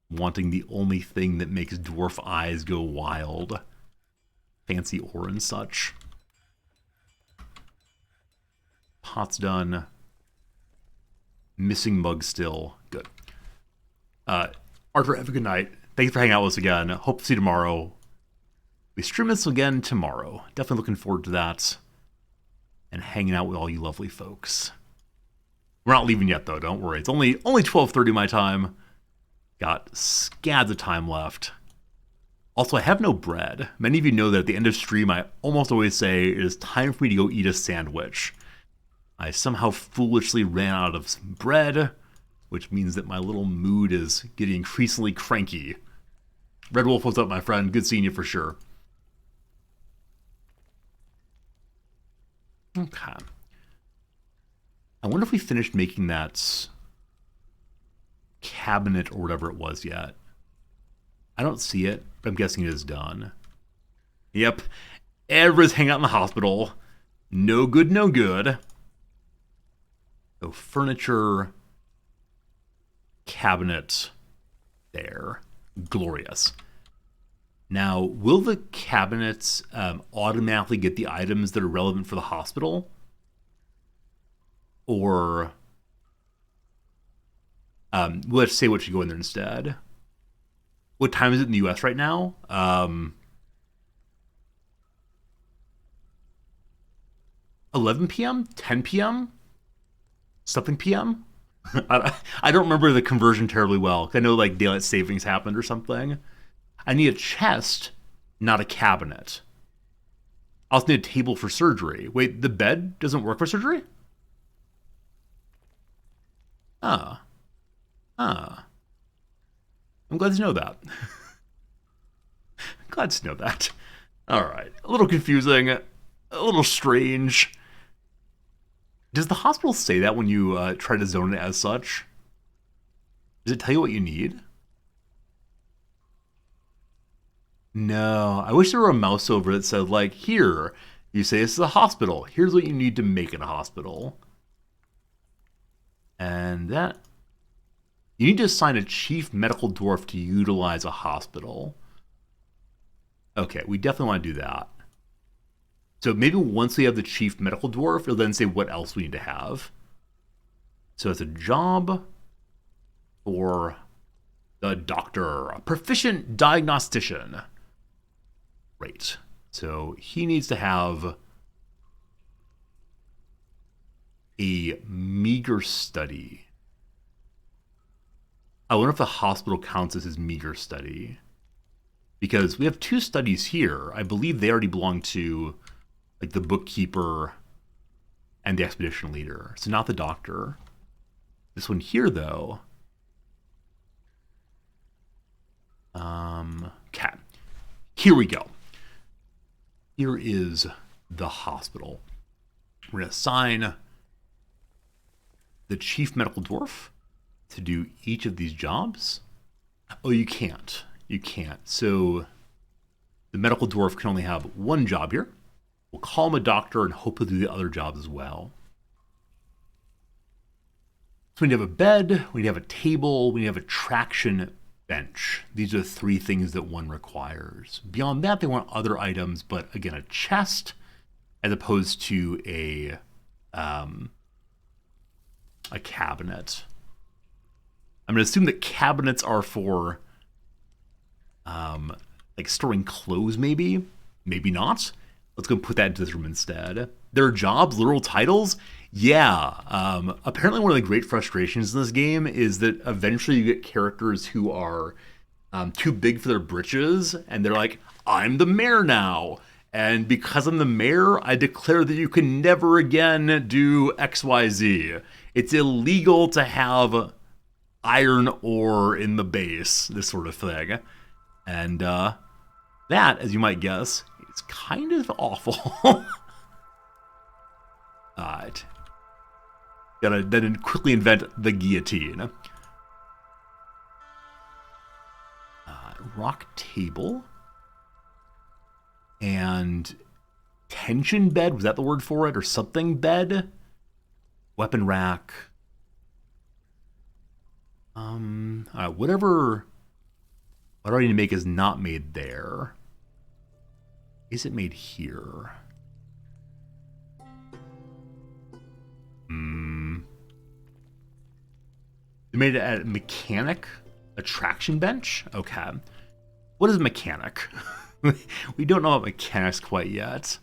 wanting the only thing that makes dwarf eyes go wild. Fancy ore and such. Pot's done. Missing mug still. Good. Arthur, have a good night. Thanks for hanging out with us again. Hope to see you tomorrow. We stream this again tomorrow. Definitely looking forward to that. And hanging out with all you lovely folks. We're not leaving yet, though. Don't worry. It's only 12:30 my time. Got scads of time left. Also, I have no bread. Many of you know that at the end of stream, I almost always say it is time for me to go eat a sandwich. I somehow foolishly ran out of bread, which means that my little mood is getting increasingly cranky. Red Wolf, what's up, my friend? Good seeing you for sure. Okay. I wonder if we finished making that cabinet or whatever it was yet. I don't see it, but I'm guessing it is done. Yep. Everyone's hanging out in the hospital. No good, no good. So furniture, cabinet, there. Glorious. Now, will the cabinets automatically get the items that are relevant for the hospital? Or let's say what should go in there instead. What time is it in the US right now? 11 p.m.? 10 p.m.? Something p.m.? I don't remember the conversion terribly well. I know like daylight savings happened or something. I need a chest, not a cabinet. I also need a table for surgery. Wait, the bed doesn't work for surgery? I'm glad to know that. Glad to know that. Alright, a little confusing, a little strange. Does the hospital say that when you try to zone it as such? Does it tell you what you need? No, I wish there were a mouse over that said, like, here, you say this is a hospital. Here's what you need to make it a hospital. And that... You need to assign a chief medical dwarf to utilize a hospital. Okay, we definitely want to do that. So maybe once we have the chief medical dwarf, it'll then say what else we need to have. So it's a job for the doctor, a proficient diagnostician. Great. So he needs to have a meager study. I wonder if the hospital counts as his meager study. Because we have 2 studies here. I believe they already belong to like the bookkeeper and the expedition leader. So not the doctor. This one here, though. Okay. Here we go. here is the hospital. We're going to assign the chief medical dwarf to do each of these jobs. Oh, you can't. You can't. So the medical dwarf can only have one job here. We'll call him a doctor and hope he'll do the other jobs as well. So we need to have a bed, we need to have a table, we need to have a traction bench. These are the three things that one requires. Beyond that, they want other items, but again, a chest as opposed to a cabinet. I'm going to assume that cabinets are for like storing clothes, maybe not. Let's go put that into this room instead. Their jobs, literal titles, yeah. Apparently one of the great frustrations in this game is that eventually you get characters who are too big for their britches, and they're like, I'm the mayor now. And because I'm the mayor, I declare that you can never again do XYZ. It's illegal to have iron ore in the base, this sort of thing. And that, as you might guess, is kind of awful. Alright. Gotta then quickly invent the guillotine. Rock table. And tension bed, was that the word for it? Or something bed? Weapon rack. Whatever I need to make is not made there. Is it made here? They made it at mechanic attraction bench? Okay. What is mechanic? We don't know about mechanics quite yet.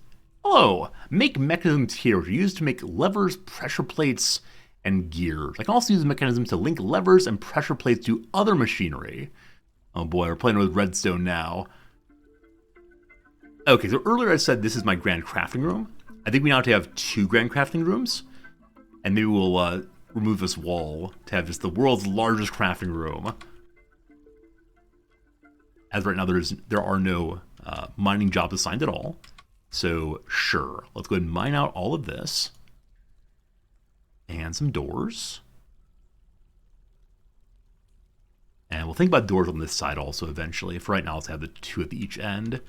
Hello! Make mechanisms here which are used to make levers, pressure plates, and gears. I can also use the mechanism to link levers and pressure plates to other machinery. Oh boy, we're playing with redstone now. Okay, so earlier I said this is my grand crafting room. I think we now have to have 2 grand crafting rooms. And maybe we'll remove this wall to have just the world's largest crafting room. As right now there are no mining jobs assigned at all. So sure, let's go ahead and mine out all of this. And some doors. And we'll think about doors on this side also eventually. For right now, let's have the 2 at each end.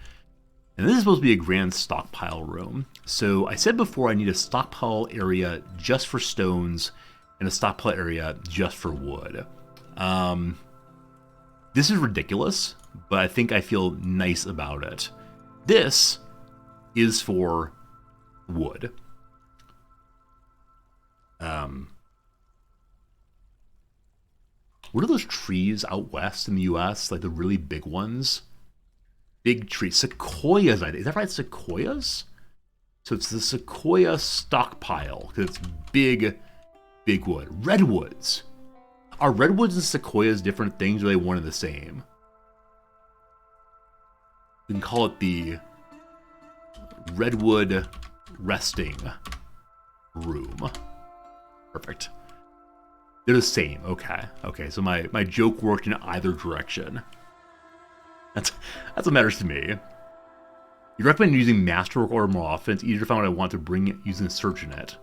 And this is supposed to be a grand stockpile room. So I said before I need a stockpile area just for stones and a stockpile area just for wood. This is ridiculous, but I think I feel nice about it. This is for wood. What are those trees out west in the US? Like the really big ones? Big trees. Sequoias, I think. Is that right? Sequoias? So it's the sequoia stockpile, because it's big, big wood. Redwoods. Are redwoods and sequoias different things, or are they one and the same? We can call it the redwood resting room. Perfect. They're the same. Okay, so my joke worked in either direction. That's what matters to me. You recommend using master work order more often. It's easier to find what I want to bring using search in it.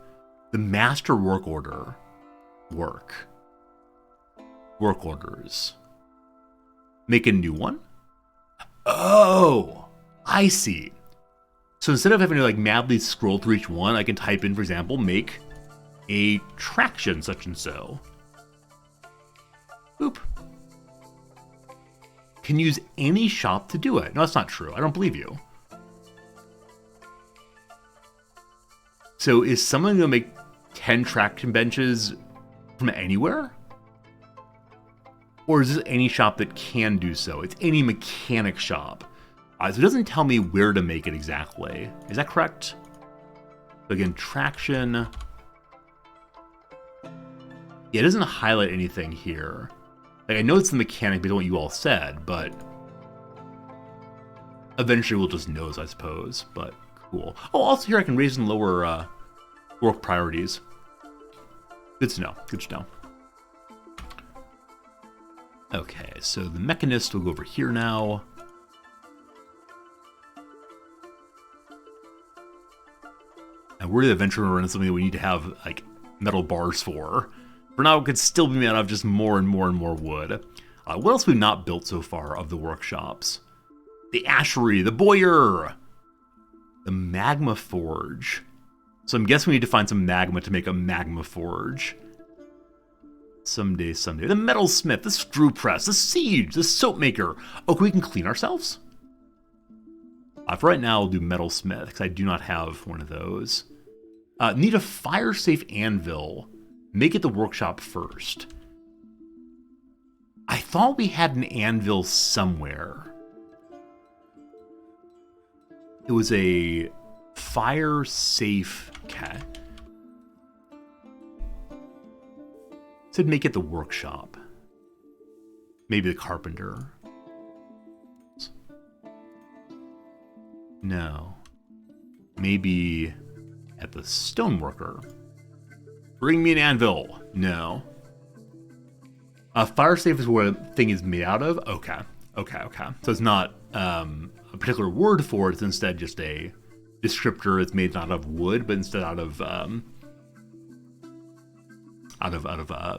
The master work order. Work orders. Make a new one? Oh, I see. So instead of having to like madly scroll through each one, I can type in, for example, make a traction such and so. Boop. Can use any shop to do it. No, that's not true. I don't believe you. So is someone going to make 10 traction benches from anywhere? Or is this any shop that can do so? It's any mechanic shop. So it doesn't tell me where to make it exactly. Is that correct? So again, traction. Yeah, it doesn't highlight anything here. Like, I know it's the mechanic based on what you all said, but eventually we'll just know, I suppose. But cool. Oh, also here I can raise and lower work priorities. Good to know. Good to know. Okay, so the mechanist will go over here now. worried that eventually we're into something that we need to have like metal bars for. For now, it could still be made out of just more and more and more wood. What else have we not built so far of the workshops? The ashery, the boiler, the magma forge. So I'm guessing we need to find some magma to make a magma forge. Someday. The metal smith, the screw press, the siege, the soap maker. Oh, we can clean ourselves? For right now, I'll do metal smith, because I do not have one of those. Need a fire safe anvil. Make it the workshop first. I thought we had an anvil somewhere. It was a fire safe cat. Said make it the workshop. Maybe the carpenter. No. Maybe at the stoneworker. Bring me an anvil. No. Fire safe is what a thing is made out of? Okay. So it's not a particular word for it. It's instead just a descriptor. It's made not of wood, but instead out of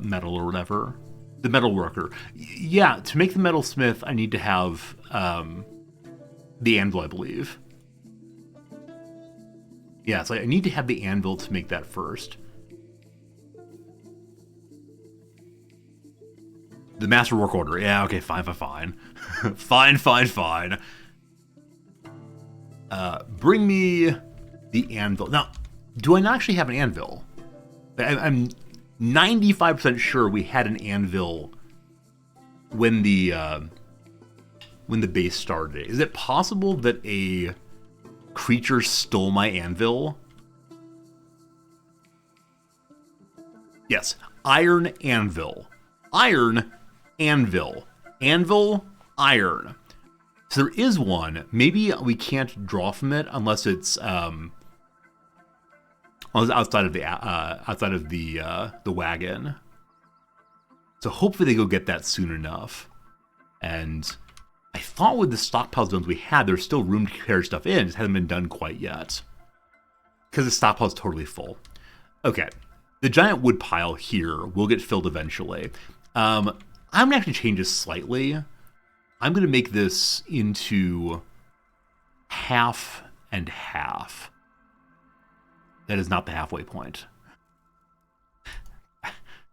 metal or whatever. The metal worker. Yeah, to make the metal smith, I need to have the anvil, I believe. Yeah, so I need to have the anvil to make that first. The master work order. Yeah, okay, fine. Fine. Bring me the anvil. Now, do I not actually have an anvil? I'm 95% sure we had an anvil when the base started. Is it possible that a creature stole my anvil? Yes, iron anvil. Iron anvil. Anvil, iron. So there is one. Maybe we can't draw from it unless it's outside of the wagon. So hopefully they go get that soon enough. And I thought with the stockpile zones we had, there's still room to carry stuff in. It just hasn't been done quite yet. Because the stockpile is totally full. Okay. The giant wood pile here will get filled eventually. I'm going to actually change this slightly. I'm going to make this into half and half. That is not the halfway point.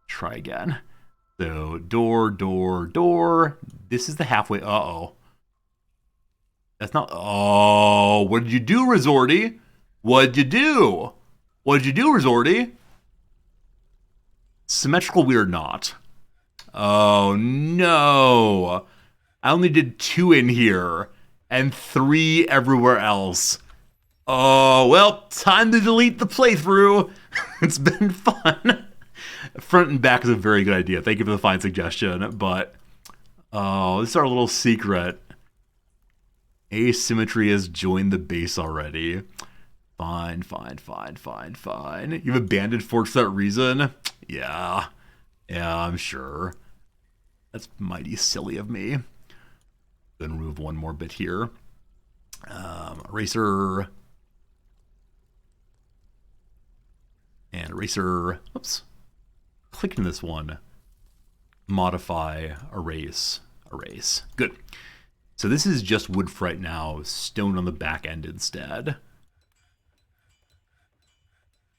Try again. So, door. This is the halfway. Uh-oh. That's not... Oh, what did you do, Resorty? What'd you do, Resorty? Symmetrical we are not. Oh, no. I only did 2 in here and 3 everywhere else. Oh, well, time to delete the playthrough. It's been fun. Front and back is a very good idea. Thank you for the fine suggestion, but... Oh, this is our little secret. Asymmetry has joined the base already. Fine. You've abandoned Forge for that reason? Yeah, I'm sure. That's mighty silly of me. Then remove one more bit here. Eraser. And eraser. Oops. Click in this one. Modify, erase. Good. So this is just wood for right now. Stone on the back end instead.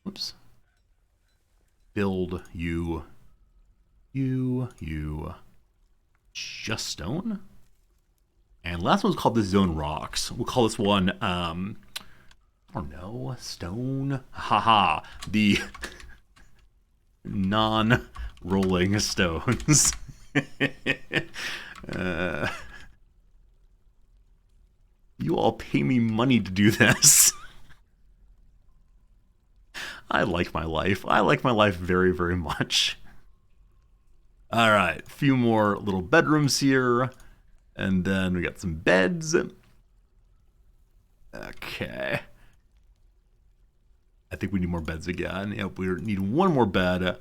Oops. Build you. Just stone. And last one's called the zone rocks. We'll call this one, I don't know, stone. Haha. The non-rolling stones. You all pay me money to do this. I like my life. I like my life very, very much. All right, a few more little bedrooms here. And then we got some beds. Okay. I think we need more beds again. Yep, we need one more bed.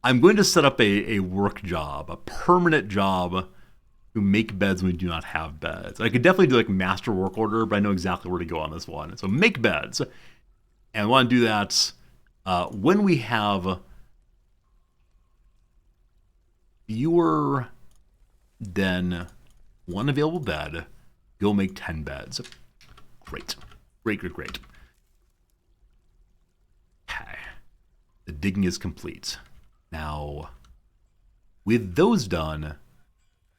I'm going to set up a work job, a permanent job to make beds when we do not have beds. I could definitely do like master work order, but I know exactly where to go on this one. So make beds. And I want to do that when we have fewer than one available bed. You'll make 10 beds. Great. Great. Okay. The digging is complete. Now, with those done,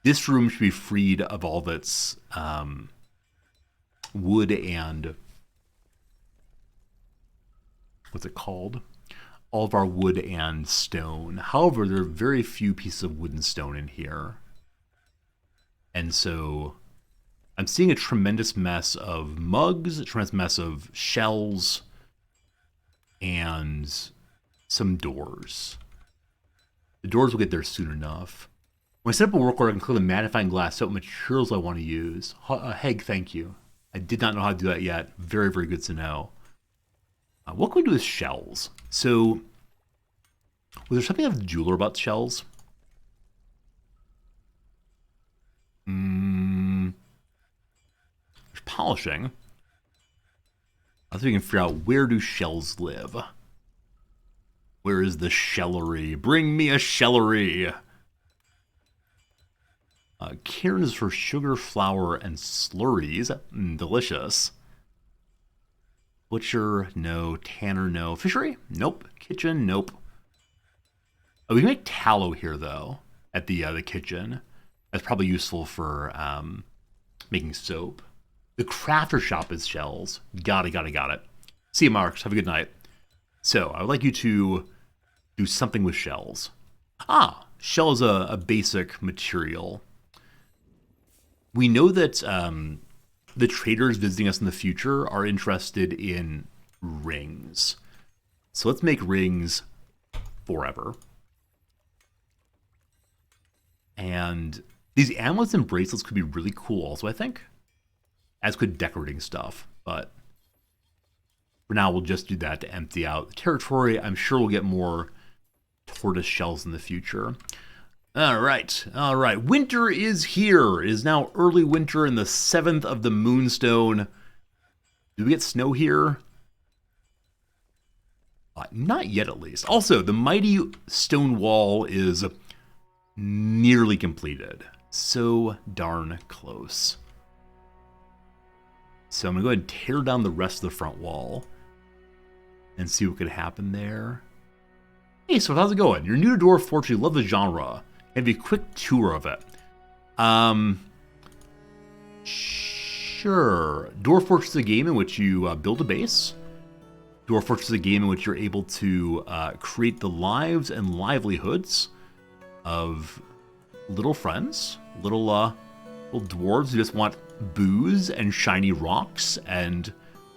this room should be freed of all of its wood and... what's it called? All of our wood and stone. However, there are very few pieces of wood and stone in here. And so I'm seeing a tremendous mess of mugs, a tremendous mess of shells, and some doors. The doors will get there soon enough. When I set up a work order, I can click the magnifying glass, so what materials I want to use. Heg, thank you. I did not know how to do that yet. Very, very good to know. What can we do with shells? So, was there something of the jeweler about shells? There's polishing. I think we can figure out, where do shells live? Where is the shellery? Bring me a shellery! Kieran is for sugar, flour, and slurries. Delicious. Butcher, no. Tanner, no. Fishery? Nope. Kitchen, nope. Oh, we can make tallow here, though, at the kitchen. That's probably useful for making soap. The crafter shop is shells. Got it. See you, Marks. Have a good night. So, I would like you to do something with shells. Shell is a basic material. We know that the traders visiting us in the future are interested in rings. So let's make rings forever. And these amulets and bracelets could be really cool also, I think. As could decorating stuff. But for now, we'll just do that to empty out the territory. I'm sure we'll get more tortoise shells in the future. All right. Winter is here. It is now early winter in the 7th of the Moonstone. Do we get snow here? Not yet, at least. Also, the mighty stone wall is nearly completed. So darn close. So I'm going to go ahead and tear down the rest of the front wall and see what could happen there. Hey, so how's it going? You're new to Dwarf Fortress. You love the genre. Give you a quick tour of it. Sure. Dwarf Fortress is a game in which you build a base. Dwarf Fortress is a game in which you're able to create the lives and livelihoods of little friends, little dwarves who just want booze and shiny rocks and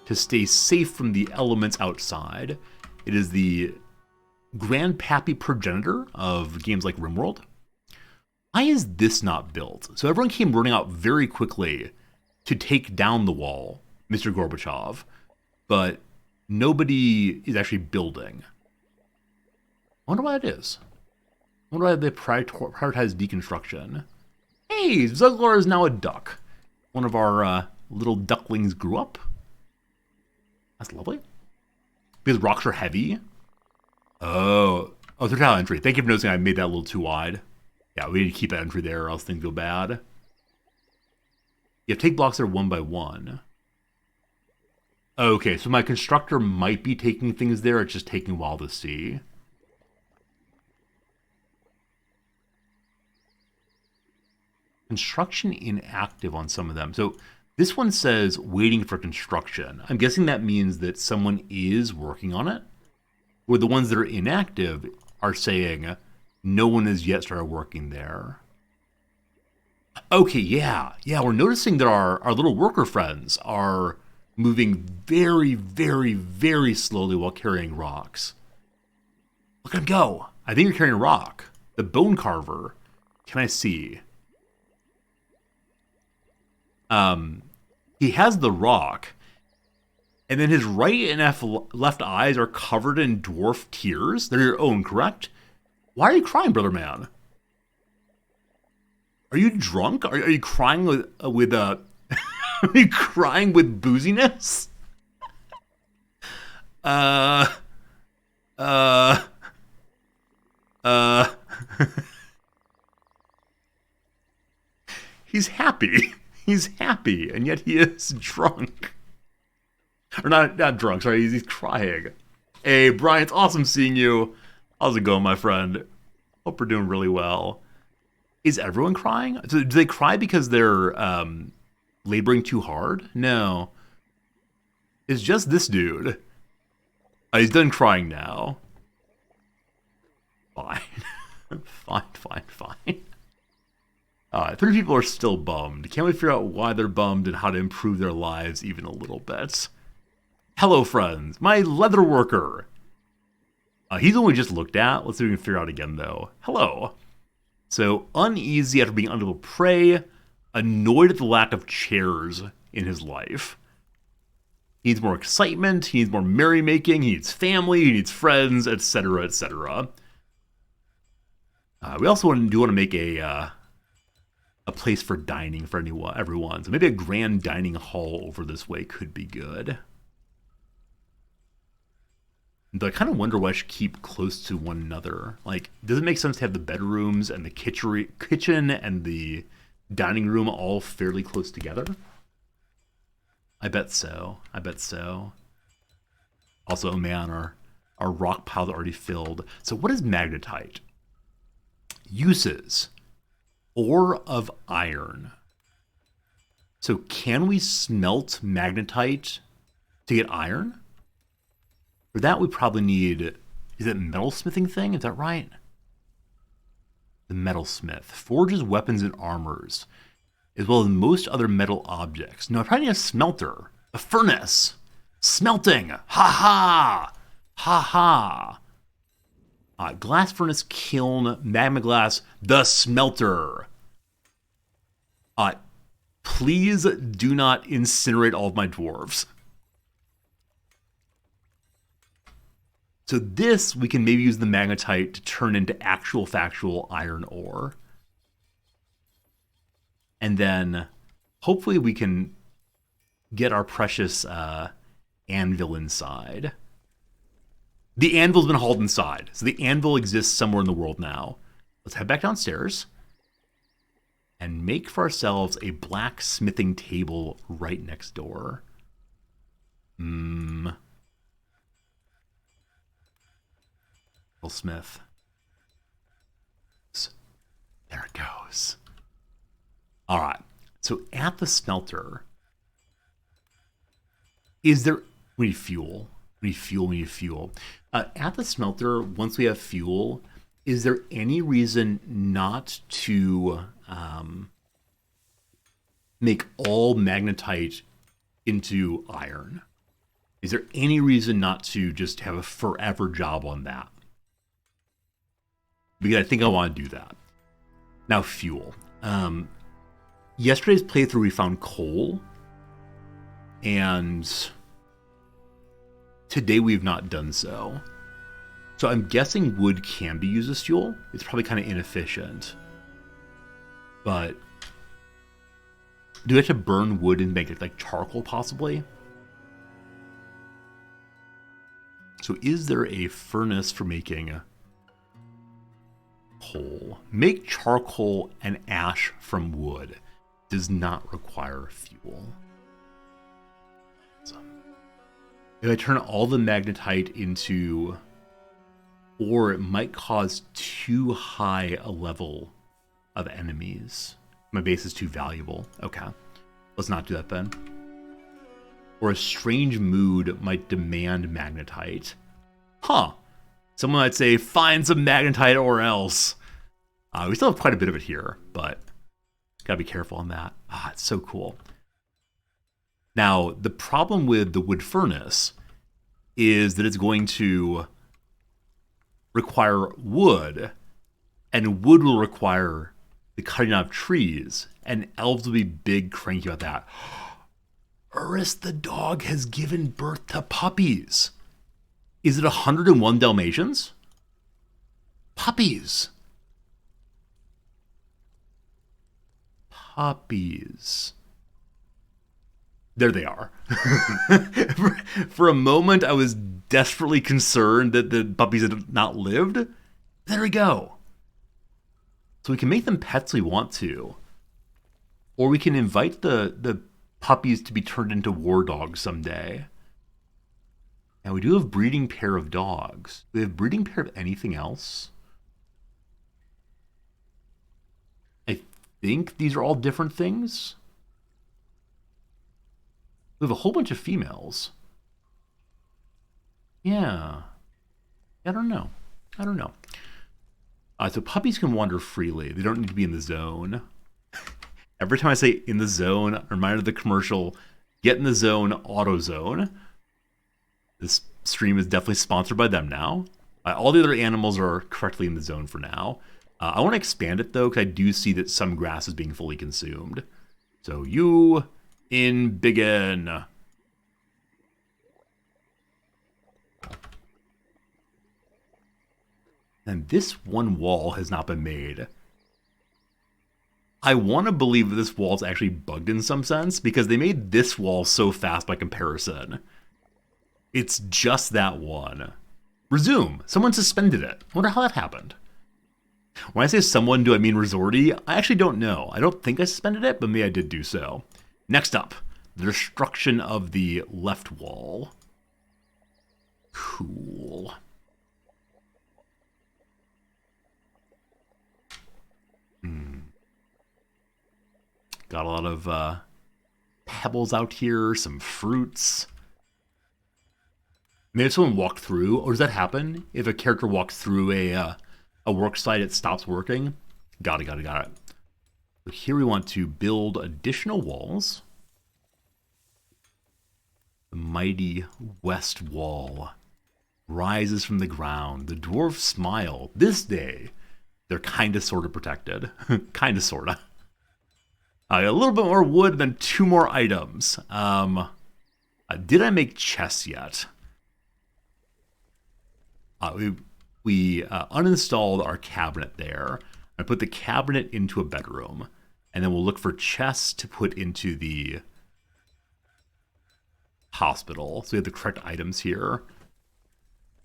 to stay safe from the elements outside. It is the grandpappy progenitor of games like RimWorld. Why is this not built? So everyone came running out very quickly to take down the wall, Mr. Gorbachev, but nobody is actually building. I wonder why it is. I wonder why they prioritize deconstruction. Hey, Zuglar is now a duck. One of our little ducklings grew up. That's lovely. Because rocks are heavy. Oh, total entry. Thank you for noticing I made that a little too wide. Yeah, we need to keep that entry there or else things go bad. You have to take blocks there one by one. Okay, so my constructor might be taking things there. It's just taking a while to see. Construction inactive on some of them. So this one says waiting for construction. I'm guessing that means that someone is working on it. Where the ones that are inactive are saying no one has yet started working there. Okay, yeah, we're noticing that our little worker friends are moving very, very, very slowly while carrying rocks. Look at him go. I think you're carrying a rock. The bone carver. Can I see? He has the rock, and then his right and left eyes are covered in dwarf tears. They're your own, correct? Why are you crying, brother man? Are you drunk? Are you crying with are you crying with booziness? Uh, uh, uh. He's happy. He's happy, and yet he is drunk. Or not drunk, sorry, he's crying. Hey, Brian, it's awesome seeing you. How's it going, my friend? Hope we're doing really well. Is everyone crying? Do they cry because they're laboring too hard? No. It's just this dude. He's done crying now. Fine. Fine. 3 people are still bummed. Can't we figure out why they're bummed and how to improve their lives even a little bit? Hello, friends. My leather worker. He's only just looked at. Let's see if we can figure out again, though. Hello. So, uneasy after being unable to pray. Annoyed at the lack of chairs in his life. He needs more excitement. He needs more merrymaking. He needs family. He needs friends, etc., etc. We also do want to make a place for dining for everyone. So maybe a grand dining hall over this way could be good. But I kind of wonder why I should keep close to one another. Like, does it make sense to have the bedrooms and the kitchen and the dining room all fairly close together? I bet so. Also, man, our rock pile's already filled. So what is magnetite? Uses. Ore of iron. So can we smelt magnetite to get iron? For that we probably need, is it metalsmithing thing? Is that right? The metalsmith. Forges weapons and armors, as well as most other metal objects. No, I probably need a smelter. A furnace. Smelting. Ha ha. Glass furnace, kiln, magma glass, the smelter. Please do not incinerate all of my dwarves. So this, we can maybe use the magnetite to turn into actual factual iron ore. And then hopefully we can get our precious anvil inside. The anvil's been hauled inside. So the anvil exists somewhere in the world now. Let's head back downstairs and make for ourselves a blacksmithing table right next door. Smith. There it goes. All right. So at the smelter, is there... We need fuel. We need fuel. At the smelter, once we have fuel, is there any reason not to make all magnetite into iron? Is there any reason not to just have a forever job on that? Because I think I want to do that. Now, fuel. Yesterday's playthrough, we found coal. And today we've not done so. So I'm guessing wood can be used as fuel. It's probably kind of inefficient. But do we have to burn wood and make it like charcoal, possibly? So is there a furnace for making coal? Make charcoal and ash from wood. Does not require fuel. So, if I turn all the magnetite into ore, it might cause too high a level of enemies. My base is too valuable. Okay. Let's not do that then. Or a strange mood might demand magnetite. Huh. Someone might say, find some magnetite or else. We still have quite a bit of it here, but gotta be careful on that. It's so cool. Now, the problem with the wood furnace is that it's going to require wood, and wood will require the cutting out of trees, and elves will be big cranky about that. Urus the dog has given birth to puppies. Is it 101 Dalmatians? Puppies. There they are. For a moment, I was desperately concerned that the puppies had not lived. There we go. So we can make them pets we want to. Or we can invite the puppies to be turned into war dogs someday. And we do have breeding pair of dogs. Do we have breeding pair of anything else? I think these are all different things. We have a whole bunch of females. Yeah. I don't know. So puppies can wander freely. They don't need to be in the zone. Every time I say in the zone, a reminder of the commercial, get in the zone, AutoZone. This stream is definitely sponsored by them now. All the other animals are correctly in the zone for now. I want to expand it though, because I do see that some grass is being fully consumed. So you in begin. And this one wall has not been made. I want to believe that this wall is actually bugged in some sense, because they made this wall so fast by comparison. It's just that one. Resume. Someone suspended it. I wonder how that happened. When I say someone, do I mean Resorty? I actually don't know. I don't think I suspended it, but maybe I did do so. Next up, the destruction of the left wall. Cool. Got a lot of pebbles out here, some fruits. Maybe if someone walked through, or does that happen? If a character walks through a work site, it stops working? Got it. So here we want to build additional walls. The mighty west wall rises from the ground. The dwarfs smile. This day, they're kinda sorta protected. Kinda sorta. A little bit more wood, then 2 more items. Did I make chests yet? We uninstalled our cabinet there. I put the cabinet into a bedroom, and then we'll look for chests to put into the hospital. So we have the correct items here.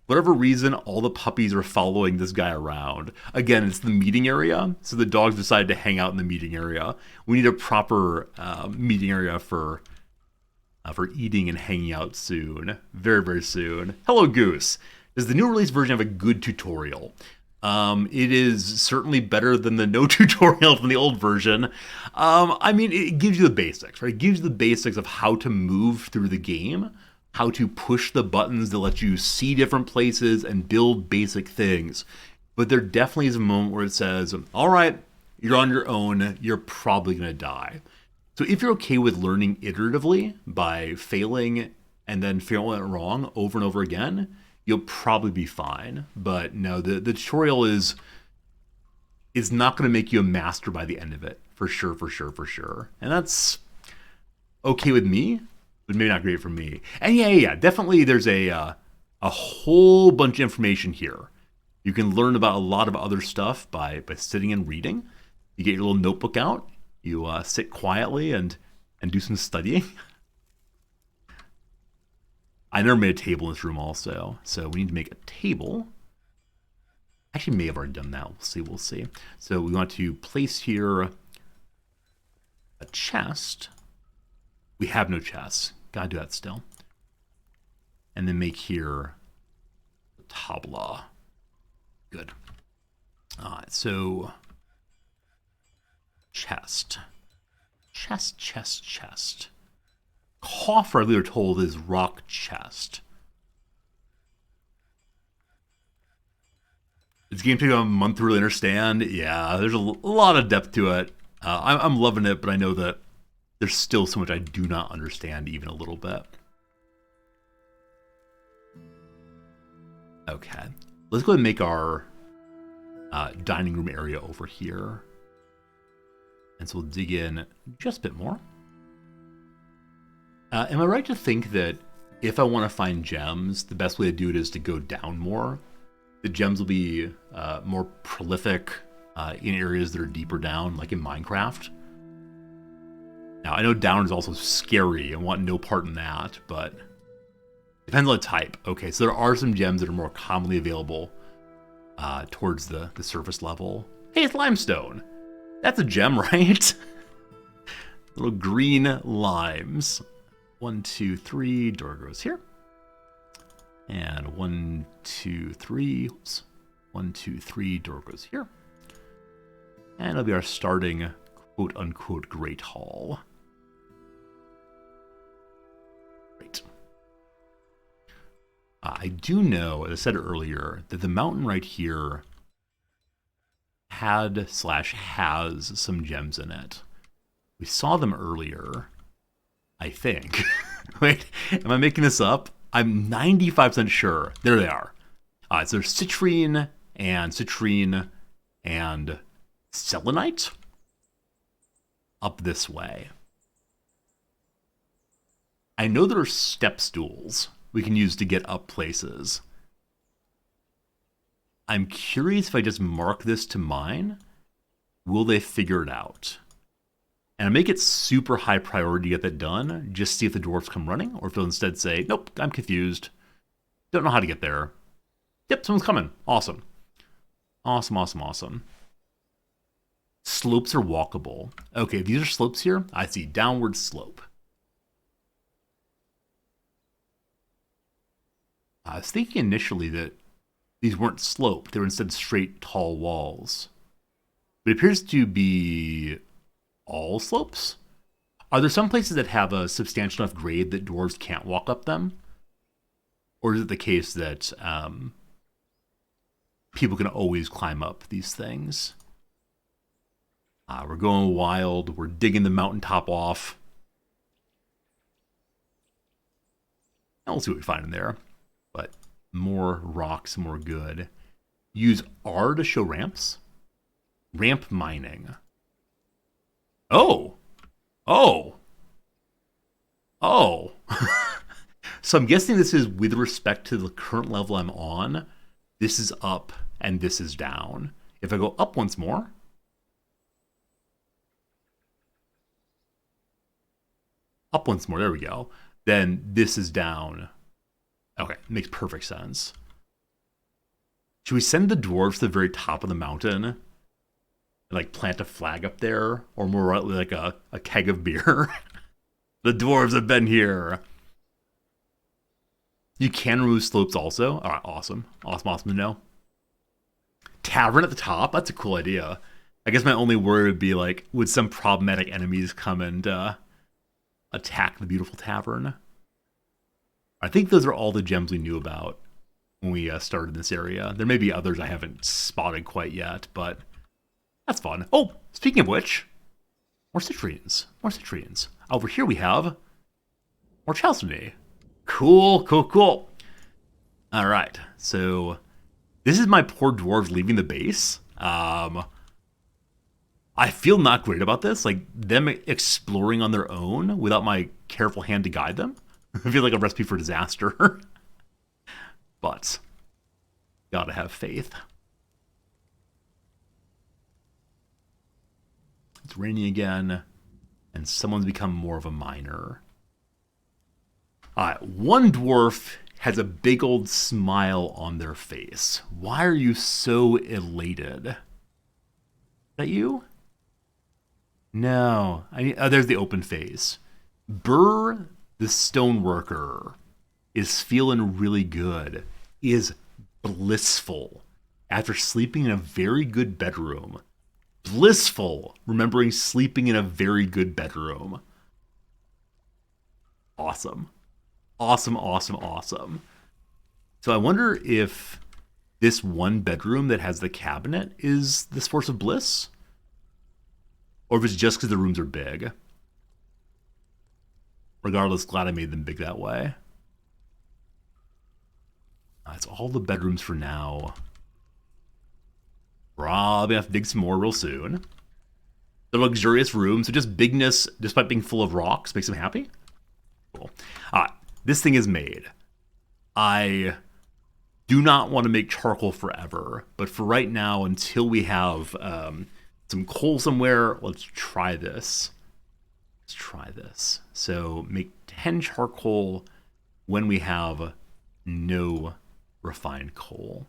Whatever reason, all the puppies are following this guy around. Again, it's the meeting area, so the dogs decided to hang out in the meeting area. We need a proper meeting area for eating and hanging out soon. Very, very soon. Hello, Goose. Does the new release version have a good tutorial? It is certainly better than the no tutorial from the old version. I mean, it gives you the basics, right? It gives you the basics of how to move through the game, how to push the buttons that let you see different places and build basic things. But there definitely is a moment where it says, all right, you're on your own, you're probably going to die. So if you're okay with learning iteratively by failing and then failing it wrong over and over again, you'll probably be fine. But no, the tutorial is not going to make you a master by the end of it. For sure. And that's okay with me, but maybe not great for me. And yeah, definitely there's a whole bunch of information here. You can learn about a lot of other stuff by sitting and reading. You get your little notebook out, you sit quietly and do some studying. I never made a table in this room also, so we need to make a table. Actually, may have already done that. We'll see. So we want to place here a chest. We have no chest. Gotta do that still. And then make here a tabla. Good. So chest. Coffer, we were told, is rock chest. This game took a month to really understand. Yeah, there's a lot of depth to it. I'm loving it, but I know that there's still so much I do not understand even a little bit. Okay, let's go ahead and make our dining room area over here. And so we'll dig in just a bit more. Am I right to think that if I want to find gems, the best way to do it is to go down more? The gems will be more prolific in areas that are deeper down, like in Minecraft. Now, I know down is also scary. I want no part in that, but depends on the type. Okay, so there are some gems that are more commonly available towards the surface level. Hey, it's limestone. That's a gem, right? Little green limes. 1, 2, 3. Door goes here. And 1, 2, 3. Oops. 1, 2, 3. Door goes here. And it'll be our starting quote-unquote Great Hall. Great. I do know, as I said earlier, that the mountain right here has some gems in it. We saw them earlier, I think. Wait, am I making this up? I'm 95% sure. There they are. So there's citrine and selenite up this way. I know there are step stools we can use to get up places. I'm curious if I just mark this to mine, will they figure it out? And I make it super high priority to get that done, just see if the dwarves come running, or if they'll instead say, nope, I'm confused. Don't know how to get there. Yep, someone's coming. Awesome. Awesome. Slopes are walkable. Okay, these are slopes here. I see downward slope. I was thinking initially that these weren't sloped. They were instead straight, tall walls. But it appears to be all slopes. Are there some places that have a substantial enough grade that dwarves can't walk up them? Or is it the case that people can always climb up these things? We're going wild. We're digging the mountaintop off. And we'll see what we find in there. But more rocks, more good. Use R to show ramps. Ramp mining. Oh. So I'm guessing this is with respect to the current level I'm on. This is up and this is down. If I go up once more. Up once more, there we go. Then this is down. Okay, makes perfect sense. Should we send the dwarves to the very top of the mountain? And like plant a flag up there? Or more rightly like a keg of beer? The dwarves have been here. You can remove slopes also. Alright, awesome to know. Tavern at the top? That's a cool idea. I guess my only worry would be like, would some problematic enemies come and attack the beautiful tavern? I think those are all the gems we knew about when we started this area. There may be others I haven't spotted quite yet, but that's fun. Oh, speaking of which, more citrines. Over here we have more chalcedony. Cool. All right, so this is my poor dwarves leaving the base. I feel not great about this, like them exploring on their own without my careful hand to guide them. I feel like a recipe for disaster. But gotta have faith. It's raining again, and someone's become more of a miner. One dwarf has a big old smile on their face. Why are you so elated? Is that you? No. There's the open face. Burr, the stoneworker, is feeling really good, is blissful after sleeping in a very good bedroom. Blissful, remembering sleeping in a very good bedroom. Awesome. So I wonder if this one bedroom that has the cabinet is the source of bliss? Or if it's just because the rooms are big. Regardless, glad I made them big that way. That's all the bedrooms for now. Probably have to dig some more real soon. The luxurious rooms, so just bigness, despite being full of rocks, makes them happy. Cool. This thing is made. I do not want to make charcoal forever, but for right now, until we have some coal somewhere, let's try this. Let's try this. So make 10 charcoal when we have no refined coal.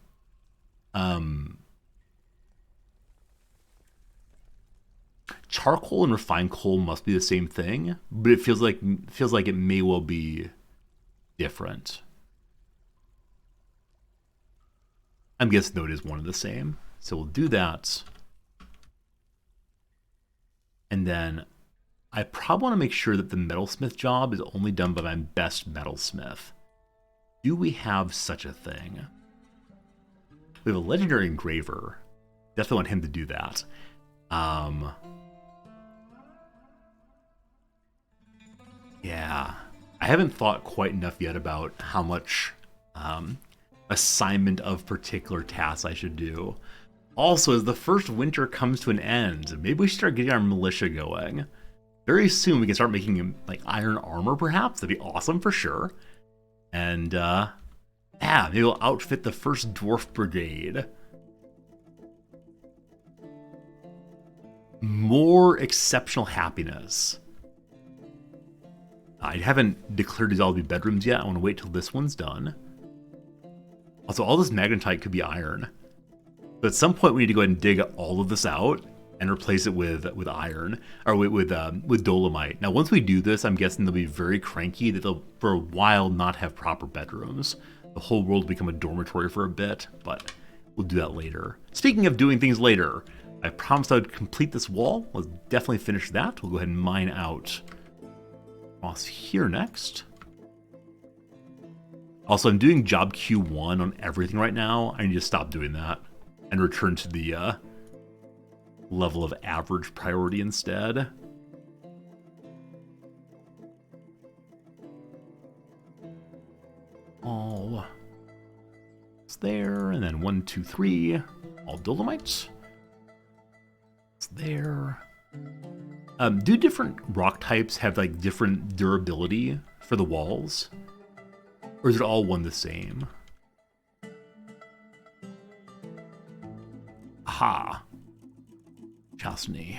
Charcoal and refined coal must be the same thing, but it feels like it may well be different. I'm guessing though it is one and the same. So we'll do that. And then I probably want to make sure that the metalsmith job is only done by my best metalsmith. Do we have such a thing? We have a legendary engraver. Definitely want him to do that. Yeah. I haven't thought quite enough yet about how much assignment of particular tasks I should do. Also, as the first winter comes to an end, maybe we should start getting our militia going. Very soon we can start making like iron armor, perhaps. That'd be awesome for sure. And yeah, maybe we'll outfit the first dwarf brigade. More exceptional happiness. I haven't declared these all to be bedrooms yet. I want to wait till this one's done. Also, all this magnetite could be iron. But at some point we need to go ahead and dig all of this out and replace it with iron, or with dolomite. Now, once we do this, I'm guessing they'll be very cranky that they'll, for a while, not have proper bedrooms. The whole world will become a dormitory for a bit, but we'll do that later. Speaking of doing things later, I promised I would complete this wall. Let's definitely finish that. We'll go ahead and mine out across here next. Also, I'm doing job Q1 on everything right now. I need to stop doing that and return to the level of average priority instead. All it's there, and then 1, 2, 3, all dolomites. It's there. Do different rock types have like different durability for the walls? Or is it all one the same? Aha. Chastity.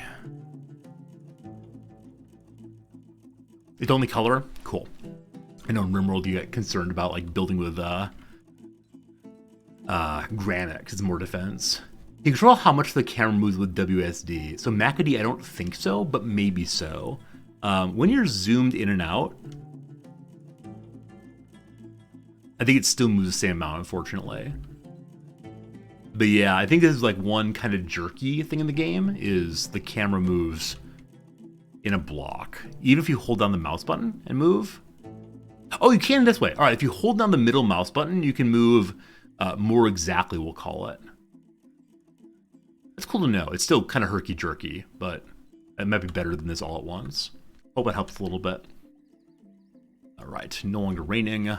It's the only color? Cool. I know in RimWorld you get concerned about like building with granite because it's more defense. You control how much the camera moves with WSD. So McAdee, I don't think so, but maybe so. When you're zoomed in and out, I think it still moves the same amount, unfortunately. But yeah, I think this is like one kind of jerky thing in the game, is the camera moves in a block. Even if you hold down the mouse button and move. Oh, you can this way. All right, if you hold down the middle mouse button, you can move more exactly, we'll call it. It's cool to know. It's still kind of herky-jerky, but it might be better than this all at once. Hope it helps a little bit. All right, no longer raining.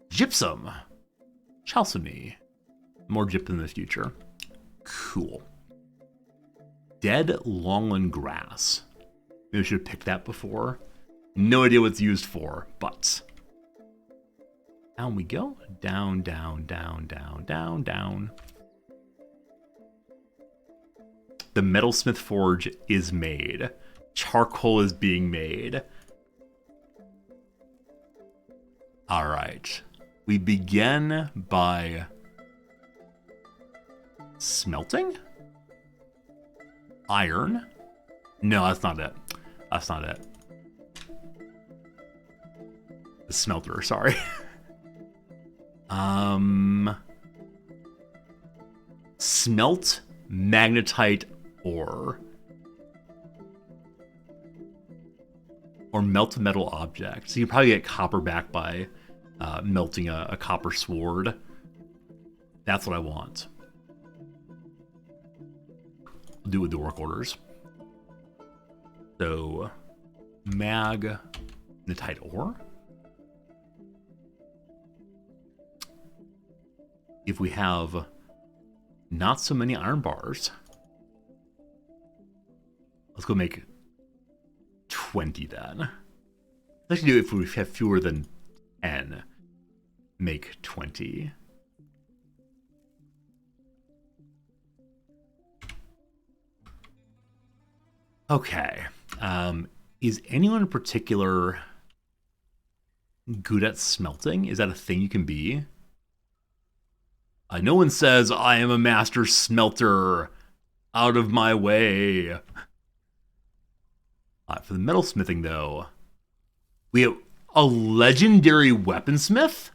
Gypsum. Chalcedony. More gypsum in the future. Cool. Dead longland grass. Maybe I should have picked that before. No idea what it's used for, but down we go. Down, down, down, down, down, down. The metalsmith forge is made. Charcoal is being made. All right. We begin by smelting? Iron? No, that's not it. That's not it. The smelter, sorry. Smelt magnetite ore. Or melt a metal object. So you can probably get copper back by melting a copper sword. That's what I want. I'll do it with the work orders. So, magnetite ore. If we have not so many iron bars, let's go make 20 then. Let's do it if we have fewer than 10. Make 20. Okay. Is anyone in particular good at smelting? Is that a thing you can be? No one says, I am a master smelter. Out of my way. For the metalsmithing, though, we have a legendary weaponsmith?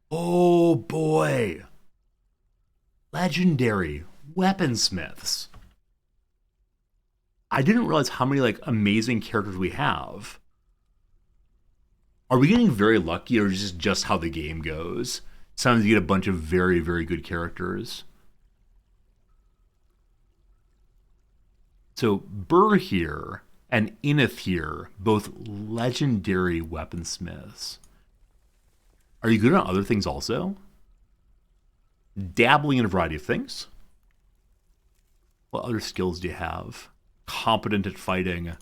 Oh boy. Legendary weaponsmiths. I didn't realize how many like amazing characters we have. Are we getting very lucky, or is this just how the game goes? Sometimes you get a bunch of very, very good characters. So Burr here and Ineth here, both legendary weaponsmiths. Are you good on other things also? Dabbling in a variety of things. What other skills do you have? Competent at fighting. A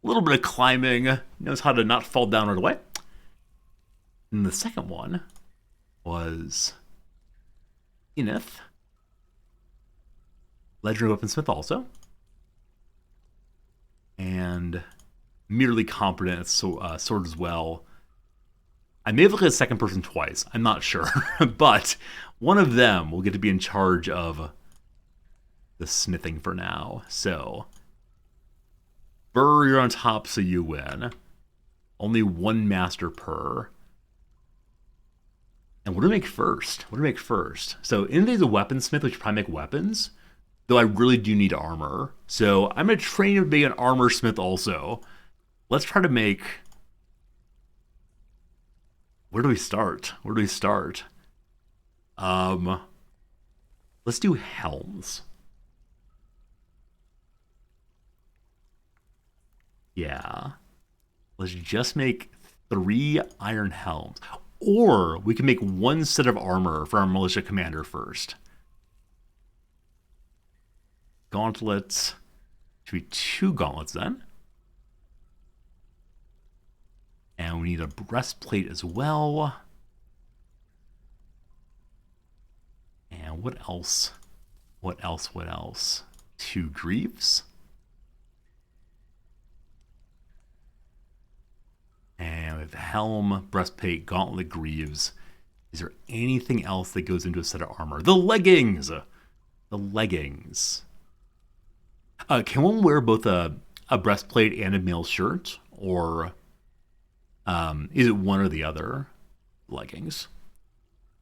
little bit of climbing. Knows how to not fall down right away. And the second one was Ineth. Legendary weaponsmith also. And merely competent at sword as well. I may have looked at the second person twice. I'm not sure. But one of them will get to be in charge of the smithing for now. So, Burr, you're on top, so you win. Only one master per. And what do we make first? So, Ineth is a weaponsmith, which probably make weapons. Though I really do need armor. So, I'm going to train you to be an armor smith also. Let's try to make... Where do we start? Let's do helms. Yeah. Let's just make 3 iron helms. Or we can make 1 set of armor for our militia commander first. Gauntlets. Should be 2 gauntlets then. And we need a breastplate as well. And what else? 2 greaves. And we have helm, breastplate, gauntlet, greaves. Is there anything else that goes into a set of armor? The leggings! Can one wear both a breastplate and a mail shirt? Or is it one or the other? Leggings.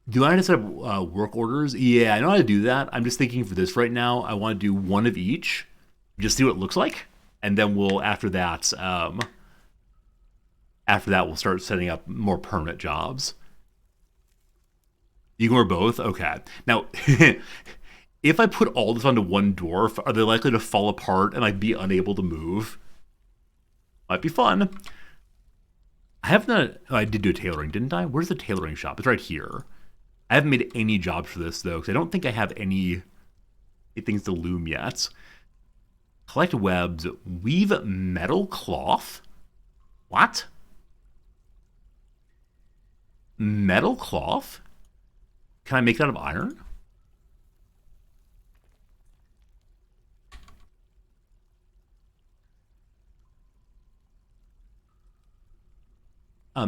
Do I have to set up work orders? Yeah, I know how to do that. I'm just thinking for this right now, I want to do 1 of each. Just see what it looks like. And then we'll, after that, we'll start setting up more permanent jobs. You can wear both? Okay. Now, if I put all this onto one dwarf, are they likely to fall apart and I'd be unable to move? Might be fun. I did do a tailoring, didn't I? Where's the tailoring shop? It's right here. I haven't made any jobs for this, though, because I don't think I have any things to loom yet. Collect webs. Weave metal cloth? What? Metal cloth? Can I make that out of iron?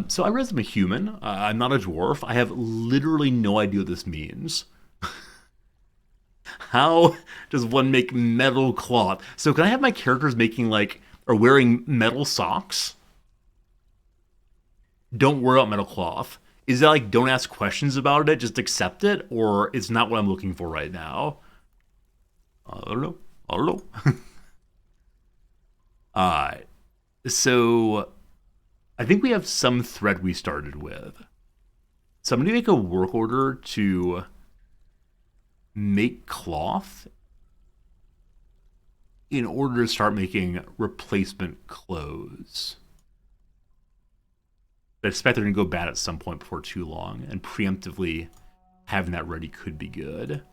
So I realize I'm a human. I'm not a dwarf. I have literally no idea what this means. How does one make metal cloth? So can I have my characters making or wearing metal socks? Don't worry about metal cloth. Is that don't ask questions about it, just accept it? Or it's not what I'm looking for right now? I don't know. Alright. So I think we have some thread we started with. So I'm going to make a work order to make cloth in order to start making replacement clothes. I expect they're going to go bad at some point before too long, and preemptively having that ready could be good.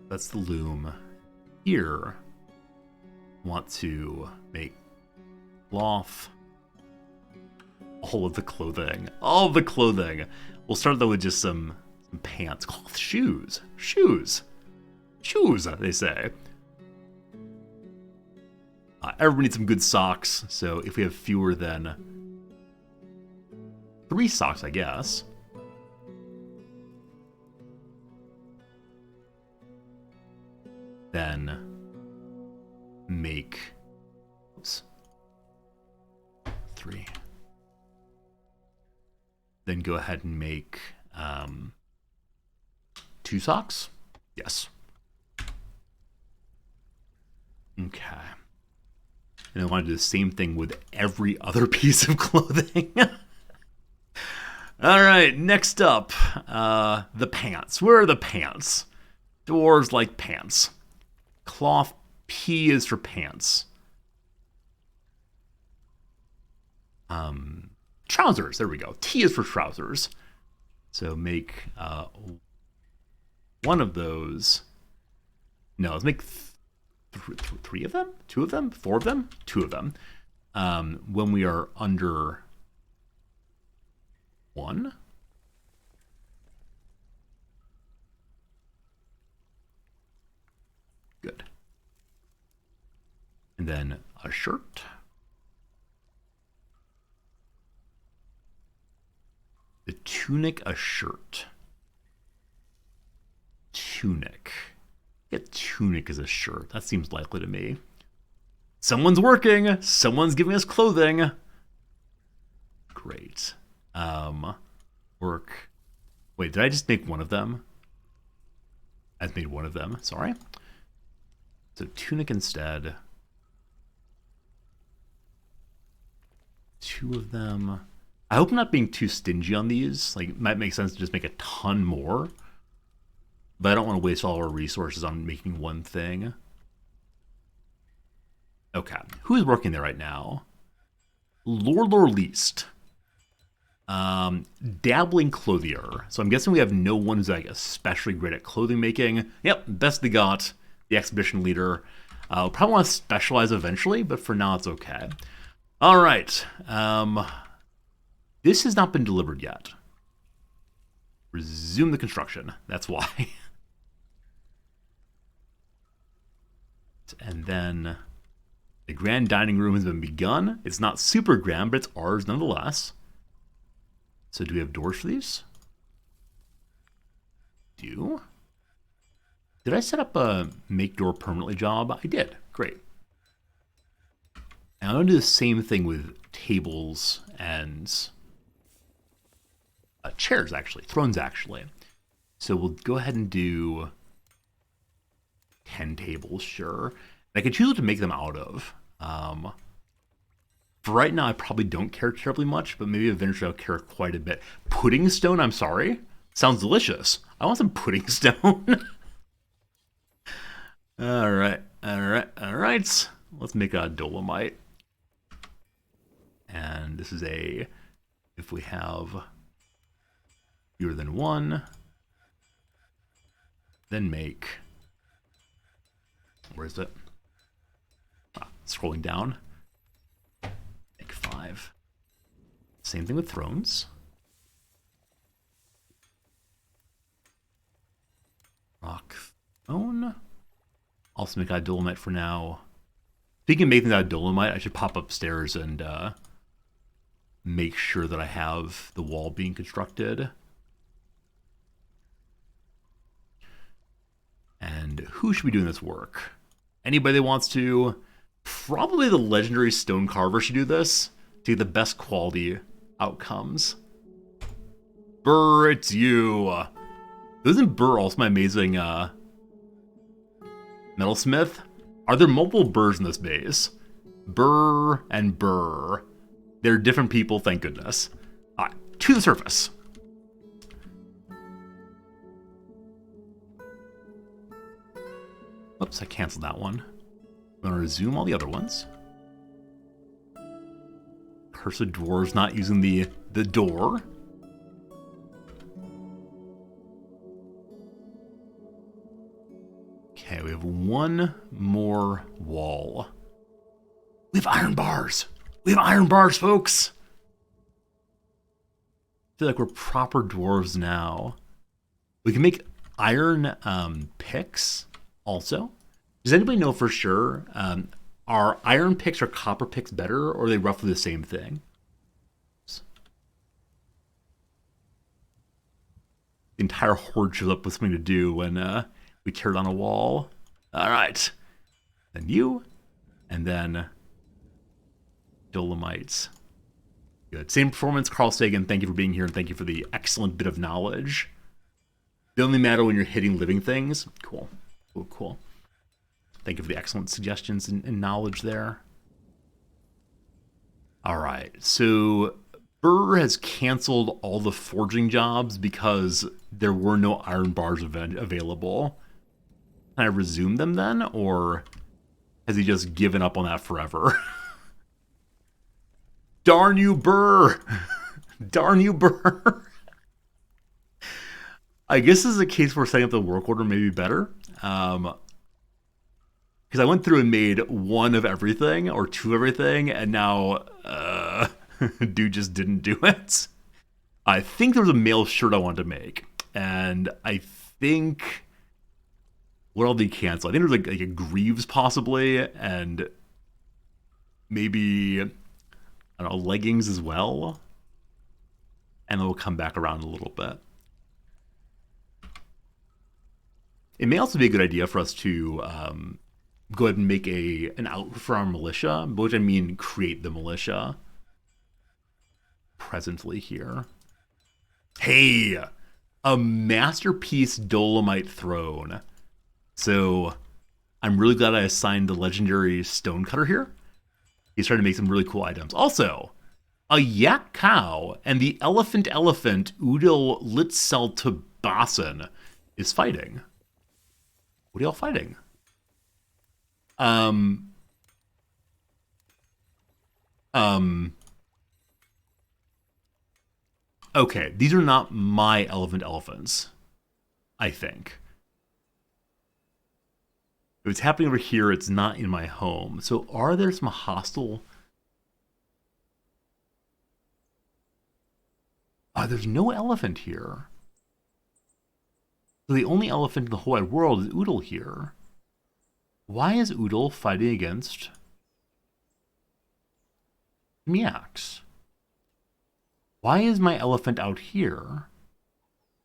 That's the loom. Here, want to make cloth. All of the clothing. All of the clothing. We'll start though with just some pants. Cloth shoes. Shoes. Shoes, they say. Everyone needs some good socks, so if we have fewer than 3 socks, I guess. Then make, oops, 3. Then go ahead and make 2 socks. Yes. Okay. And I want to do the same thing with every other piece of clothing. All right, next up, the pants. Where are the pants? Dwarves like pants. Cloth P is for pants. Trousers, there we go. T is for trousers. So make one of those. No, let's make 3 of them? 2 of them? 4 of them? 2 of them. When we are under 1. Good. And then a shirt. The tunic, a shirt. Tunic. Get tunic as a shirt. That seems likely to me. Someone's working. Someone's giving us clothing. Great. Work. Wait, did I just make one of them? I've made one of them. Sorry. So tunic instead. 2 of them. I hope I'm not being too stingy on these. Like, it might make sense to just make a ton more. But I don't want to waste all our resources on making one thing. Okay. Who is working there right now? Lord or Least. Dabbling clothier. So I'm guessing we have no one who's like especially great at clothing making. Yep, best they got. The expedition leader. We'll probably want to specialize eventually, but for now it's okay. All right. This has not been delivered yet. Resume the construction. That's why. And then the grand dining room has been begun. It's not super grand, but it's ours nonetheless. So do we have doors for these? Did I set up a make door permanently job? I did. Great. And I'm going to do the same thing with tables and chairs, actually. Thrones, actually. So we'll go ahead and do 10 tables, sure. And I can choose what to make them out of. For right now, I probably don't care terribly much, but maybe eventually I'll care quite a bit. Pudding stone, I'm sorry. Sounds delicious. I want some pudding stone. All right. Let's make a dolomite. And this is if we have fewer than 1, then make, where is it? Scrolling down. Make 5. Same thing with thrones. Rock throne. Also make out of dolomite for now. Speaking of making that out of dolomite, I should pop upstairs and make sure that I have the wall being constructed. And who should be doing this work? Anybody that wants to. Probably the legendary stone carver should do this to get the best quality outcomes. Burr, it's you. Isn't Burr also my amazing metalsmith? Are there multiple Burrs in this base? Burr and Burr. They're different people, thank goodness. All right, to the surface. Oops, I canceled that one. I'm going to resume all the other ones. Cursed dwarves not using the door. Okay, we have one more wall. We have iron bars. We have iron bars, folks. feel like we're proper dwarves now. We can make iron picks also. Does anybody know for sure? Are iron picks or copper picks better, or are they roughly the same thing? The entire horde shows up with something to do when we tear down a wall. All right. Then you, and then Dolomites. Good. Same performance, Carl Sagan. Thank you for being here, and thank you for the excellent bit of knowledge. They only matter when you're hitting living things. Cool. Cool, cool. Thank you for the excellent suggestions and knowledge there. All right. So Burr has canceled all the forging jobs because there were no iron bars available. Can I resume them then, or has he just given up on that forever? Darn you, Burr! Darn you, Burr! I guess this is a case where setting up the work order may be better. Because I went through and made one of everything, or two of everything, and now dude just didn't do it. I think there was a male shirt I wanted to make, and I think... What all they cancel? I think there was like a Greaves possibly, and maybe, I don't know, leggings as well. And then we'll come back around a little bit. It may also be a good idea for us to go ahead and make an outfit for our militia, by which I mean create the militia presently here. Hey, a masterpiece Dolomite throne. So I'm really glad I assigned the legendary stonecutter here. He's trying to make some really cool items. Also, a yak cow and the elephant Udil Litzeltabasan is fighting. What are y'all fighting? Okay, these are not my elephants, I think. If it's happening over here, it's not in my home. So are there some hostile... there's no elephant here. So the only elephant in the whole wide world is Oodle here. Why is Oodle fighting against Miax? Why is my elephant out here?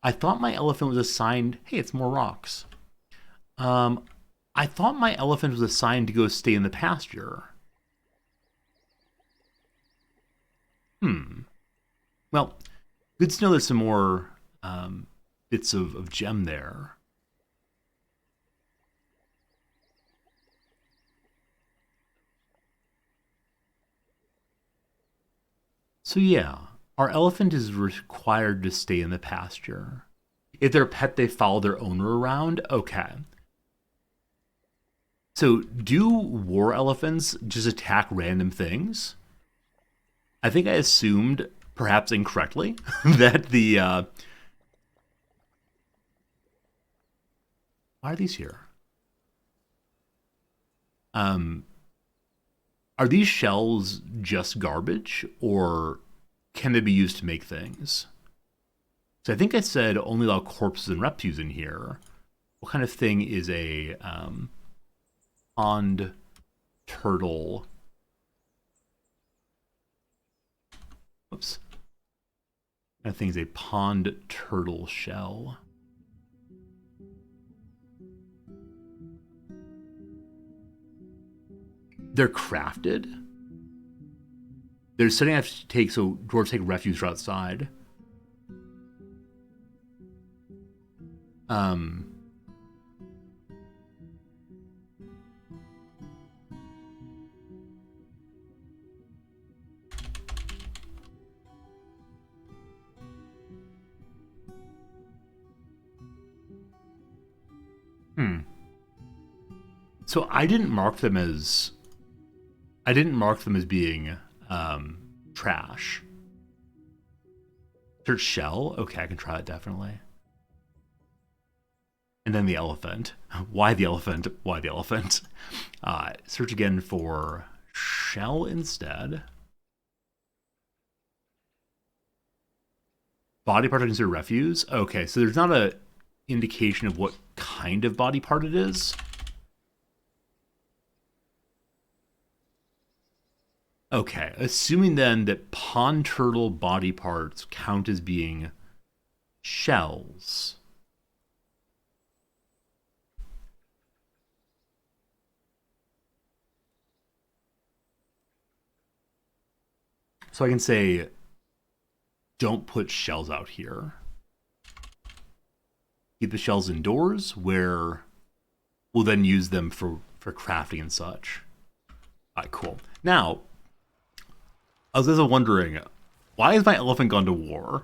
I thought my elephant was assigned... Hey, it's more rocks. I thought my elephant was assigned to go stay in the pasture. Well, good to know there's some more bits of gem there. So yeah, our elephant is required to stay in the pasture. If they're a pet, they follow their owner around. Okay. So, do war elephants just attack random things? I think I assumed, perhaps incorrectly, that the... Why are these here? Are these shells just garbage, or can they be used to make things? So I think I said only allow corpses and reptiles in here. What kind of thing is a... pond turtle. Whoops. That thing's a pond turtle shell. They're crafted. They're setting out to take, so dwarves take refuge for outside. So I didn't mark them as being trash. Search shell. Okay, I can try it definitely. And then the elephant. Why the elephant? Why the elephant? Search again for shell instead. Body parts are considered refuse? Okay, so there's not a indication of what kind of body part it is. Okay, assuming then that pond turtle body parts count as being shells. So I can say, don't put shells out here. Keep the shells indoors, where we'll then use them for crafting and such. All right, cool. Now, I was also wondering, why has my elephant gone to war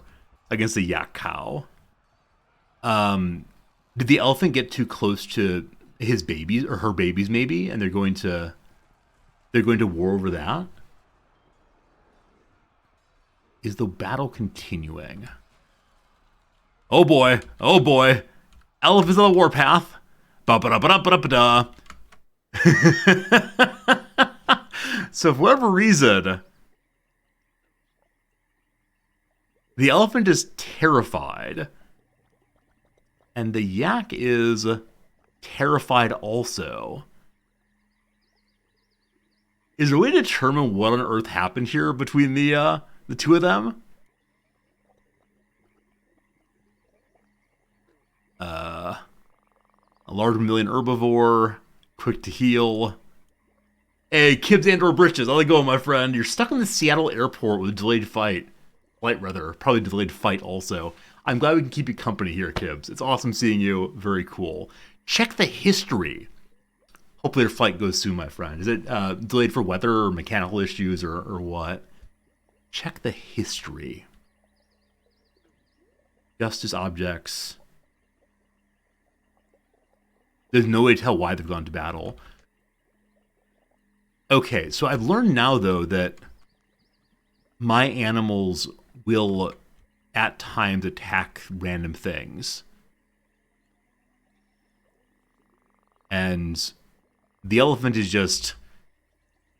against the yak cow? Did the elephant get too close to his babies or her babies, maybe, and they're going to war over that? Is the battle continuing? Oh boy! Oh boy! Elephant's on the warpath. Ba-ba-da-ba-da-ba-da-ba-da. So for whatever reason, the elephant is terrified, and the yak is terrified also. Is there a way to determine what on earth happened here between the two of them? A large mammalian herbivore, quick to heal. Hey, Kibs and/or Britches, how's it going, my friend? You're stuck in the Seattle airport with a delayed flight. Probably delayed fight also. I'm glad we can keep you company here, Kibs. It's awesome seeing you. Very cool. Check the history. Hopefully your flight goes soon, my friend. Is it delayed for weather or mechanical issues or what? Check the history. Justice objects. There's no way to tell why they've gone to battle. Okay, so I've learned now, though, that my animals will, at times, attack random things. And the elephant is just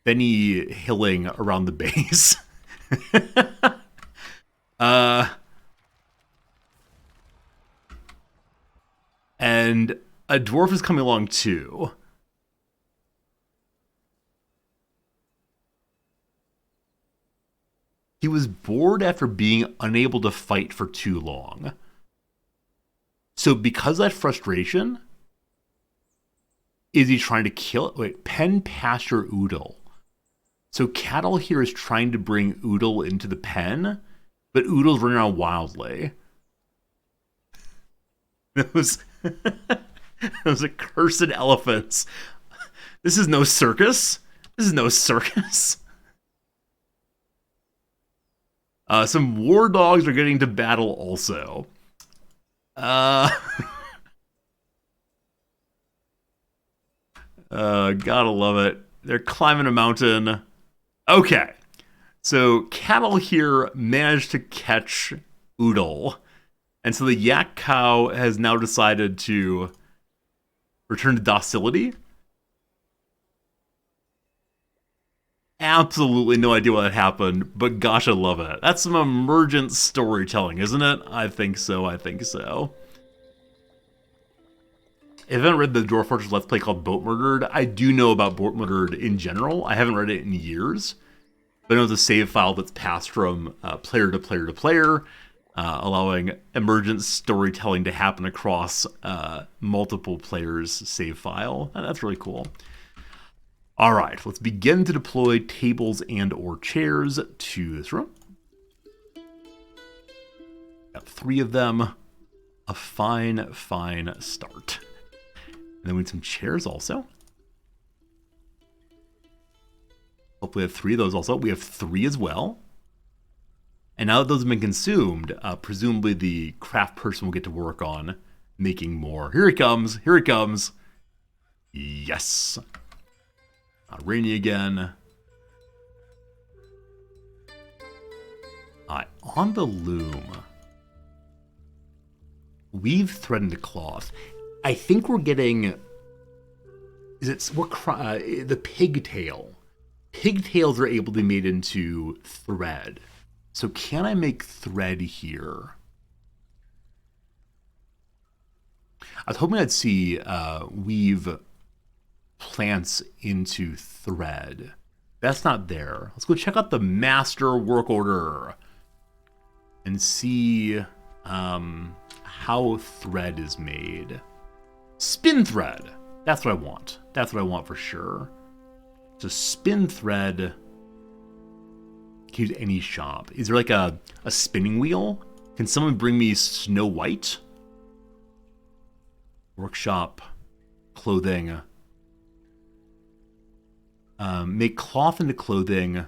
Benny Hilling around the base. And a dwarf is coming along too. He was bored after being unable to fight for too long. So because of that frustration, is he trying to kill it? Wait, pen pasture Oodle. So Cattle here is trying to bring Oodle into the pen, but Oodle's running around wildly. Those accursed elephants. This is no circus. This is no circus. Some war dogs are getting to battle also. Gotta love it. They're climbing a mountain. Okay. So Cattle here managed to catch Oodle. And so the yak cow has now decided to return to docility. Absolutely no idea why that happened, but gosh, I love it. That's some emergent storytelling, isn't it? I think so, I think so. If I haven't read the Dwarf Fortress Let's Play called Boat Murdered, I do know about Boat Murdered in general. I haven't read it in years, but I know it's a save file that's passed from player to player to player, allowing emergent storytelling to happen across multiple players' save file. And that's really cool. All right, let's begin to deploy tables and or chairs to this room. Got 3 of them. A fine, fine start. And then we need some chairs also. Hopefully we have 3 of those also. We have 3 as well. And now that those have been consumed, presumably the craft person will get to work on making more. Here he comes. Here he comes. Yes. Rainy again. On the loom. Weave thread into cloth. I think we're getting... the pigtail. Pigtails are able to be made into thread. So can I make thread here? I was hoping I'd see weave plants into thread. That's not there. Let's go check out the master work order and see how thread is made. Spin thread. That's what I want. That's what I want for sure. So spin thread. Can use any shop. Is there like a spinning wheel? Can someone bring me Snow White? Workshop. Clothing. Make cloth into clothing.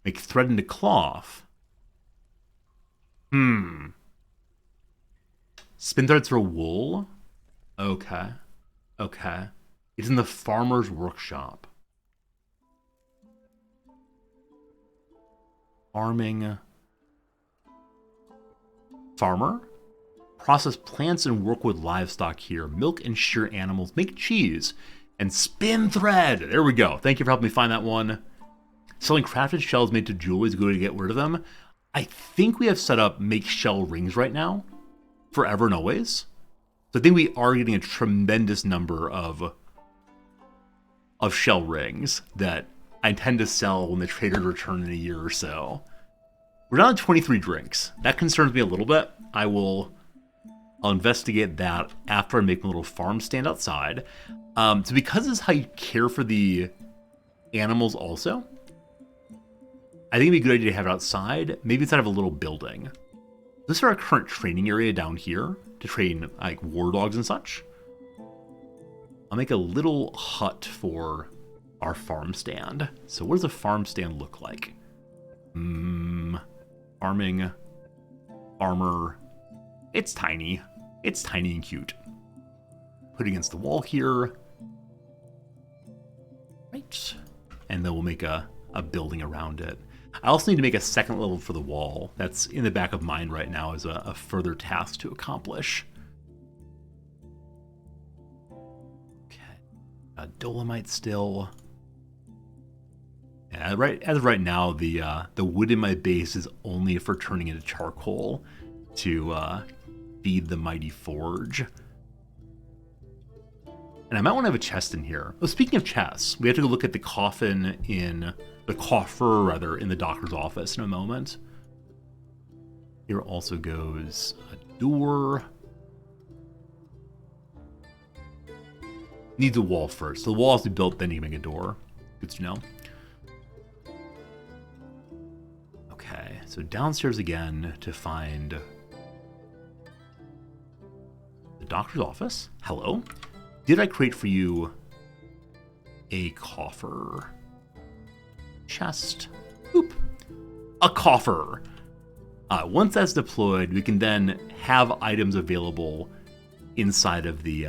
Make thread into cloth. Spin threads for wool? Okay. Okay. It's in the farmer's workshop. Farming. Farmer? Process plants and work with livestock here. Milk and shear animals. Make cheese. And spin thread. There we go. Thank you for helping me find that one. Selling crafted shells made to jewelry is good to get rid of them. I think we have set up make shell rings right now. Forever and always. So I think we are getting a tremendous number of shell rings that I intend to sell when the traders return in a year or so. We're down to 23 drinks. That concerns me a little bit. I'll investigate that after I make my little farm stand outside. So because this is how you care for the animals also, I think it'd be a good idea to have it outside, maybe inside of a little building. This is our current training area down here to train like war dogs and such. I'll make a little hut for our farm stand. So what does a farm stand look like? Farming, farmer. It's tiny. It's tiny and cute. Put it against the wall here. Right. And then we'll make a building around it. I also need to make a second level for the wall. That's in the back of mind right now as a further task to accomplish. Okay. Dolomite still. Yeah, as of right now, the wood in my base is only for turning into charcoal to feed the mighty forge. And I might want to have a chest in here. Oh, speaking of chests, we have to go look at the coffer in the doctor's office in a moment. Here also goes a door. Needs a wall first. So the wall has to be built, then you can make a door. Good to know. Okay, so downstairs again to find the doctor's office. Hello. Did I create for you a coffer? Chest. Oop. A coffer. Once that's deployed, we can then have items available inside of the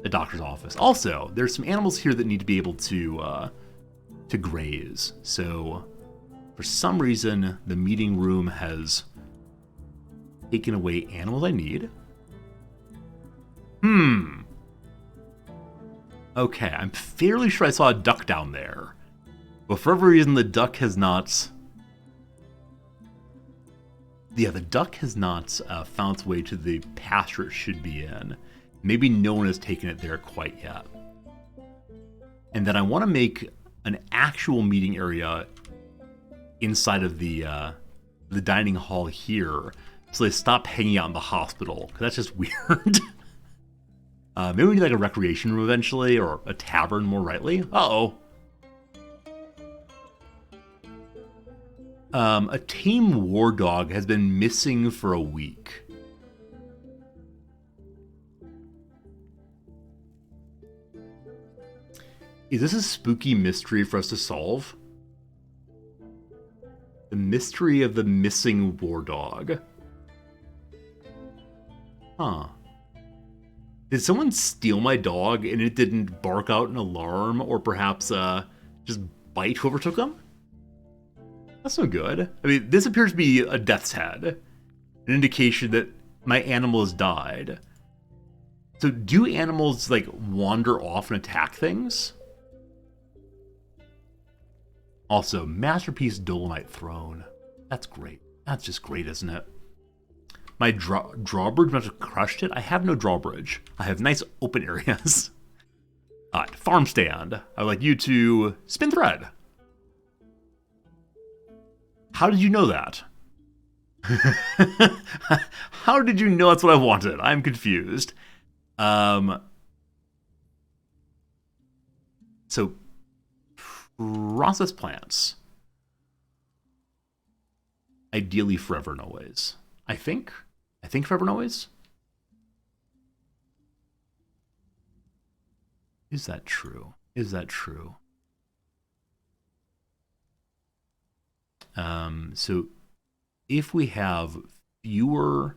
doctor's office. Also, there's some animals here that need to be able to graze. So, for some reason, the meeting room has taken away animals I need. Okay, I'm fairly sure I saw a duck down there. But for whatever reason, the duck has not... Yeah, the duck has not found its way to the pasture it should be in. Maybe no one has taken it there quite yet. And then I want to make an actual meeting area inside of the dining hall here, so they stop hanging out in the hospital, because that's just weird. Maybe we need like a recreation room eventually, or a tavern more rightly. Uh-oh. A tame war dog has been missing for a week. Is this a spooky mystery for us to solve? The mystery of the missing war dog. Huh. Did someone steal my dog and it didn't bark out an alarm, or perhaps just bite whoever took him? That's no good. I mean, this appears to be a death's head, an indication that my animal has died. So do animals like wander off and attack things? Also, Masterpiece Dolomite Throne. That's great. That's just great, isn't it? My drawbridge must have crushed it. I have no drawbridge. I have nice open areas. Farm stand. I would like you to spin thread. How did you know that? How did you know that's what I wanted? I'm confused. So, process plants. Ideally forever and always. I think forever and always. Is that true? Is that true? So if we have fewer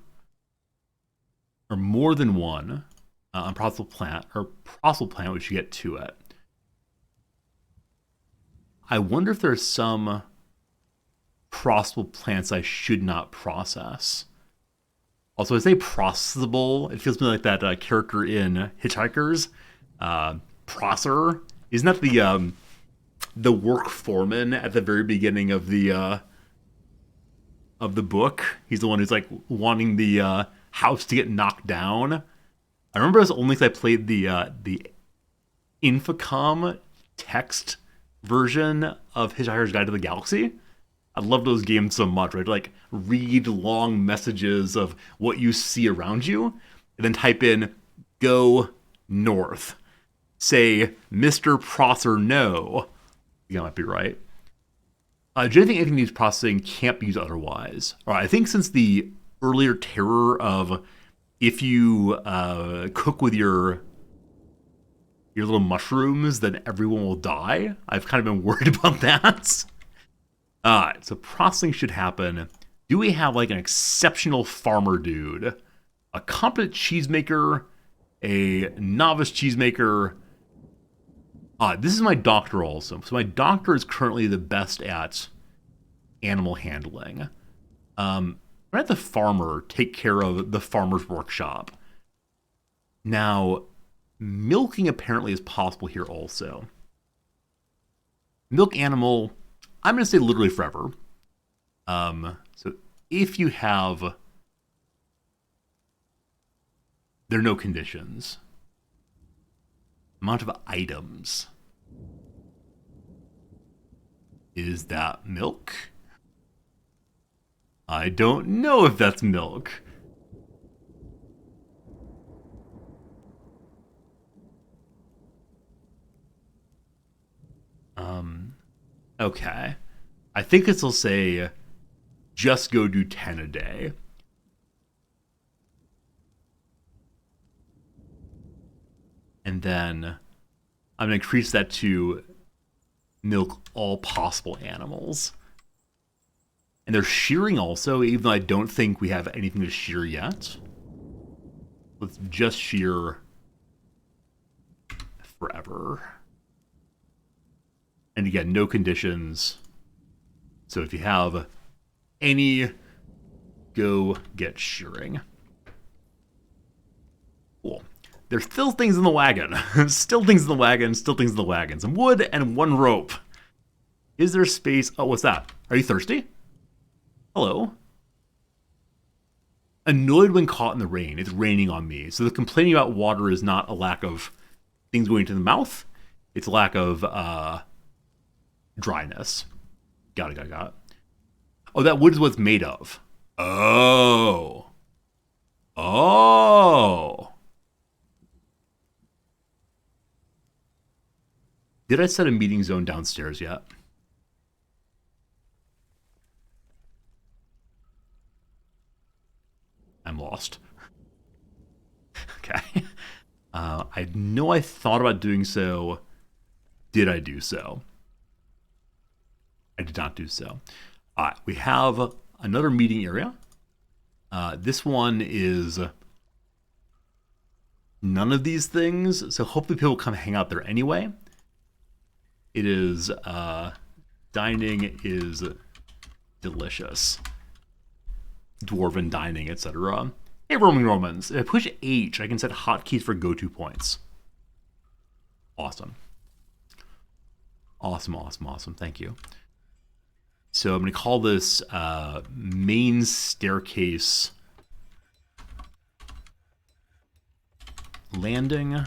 or more than one on processable plant, we should get to it. I wonder if there's some processable plants I should not process. Also, I say processable. It feels to me like that character in Hitchhikers, Prosser. Isn't that the work foreman at the very beginning of the book? He's the one who's like wanting the house to get knocked down. I remember it was only because I played the Infocom text version of Hitchhiker's Guide to the Galaxy. I love those games so much, right? Like read long messages of what you see around you, and then type in "go north." Say, "Mr. Prosser, no." You might be right. Do you think anything needs processing can't be used otherwise? All right, I think since the earlier terror of if you cook with your little mushrooms, then everyone will die, I've kind of been worried about that. Alright, so processing should happen. Do we have like an exceptional farmer dude? A competent cheesemaker? A novice cheesemaker? This is my doctor also. So my doctor is currently the best at animal handling. Let the farmer take care of the farmer's workshop. Now, milking apparently is possible here also. Milk animal, I'm going to say literally forever. So if you have, there are no conditions. Amount of items. Is that milk? I don't know if that's milk. Okay. I think this will say, just go do 10 a day. And then I'm going to increase that to milk all possible animals. And there's shearing also, even though I don't think we have anything to shear yet. Let's just shear forever. And again, no conditions. So if you have any, go get shearing. Cool. There's still things in the wagon. Still things in the wagon, still things in the wagon. Some wood and one rope. Is there space? Oh, what's that? Are you thirsty? Hello. Annoyed when caught in the rain. It's raining on me. So the complaining about water is not a lack of things going to the mouth. It's a lack of dryness. Got it. Oh, that wood is what it's made of. Oh. Did I set a meeting zone downstairs yet? I'm lost. Okay. I know I thought about doing so. Did I do so? I did not do so. All right, we have another meeting area. This one is none of these things, so hopefully people come hang out there anyway. It is, dining is delicious. Dwarven dining, etc. Hey, Roaming Romans. If I push H, I can set hotkeys for go-to points. Awesome. Awesome. Thank you. So I'm going to call this main staircase Landing.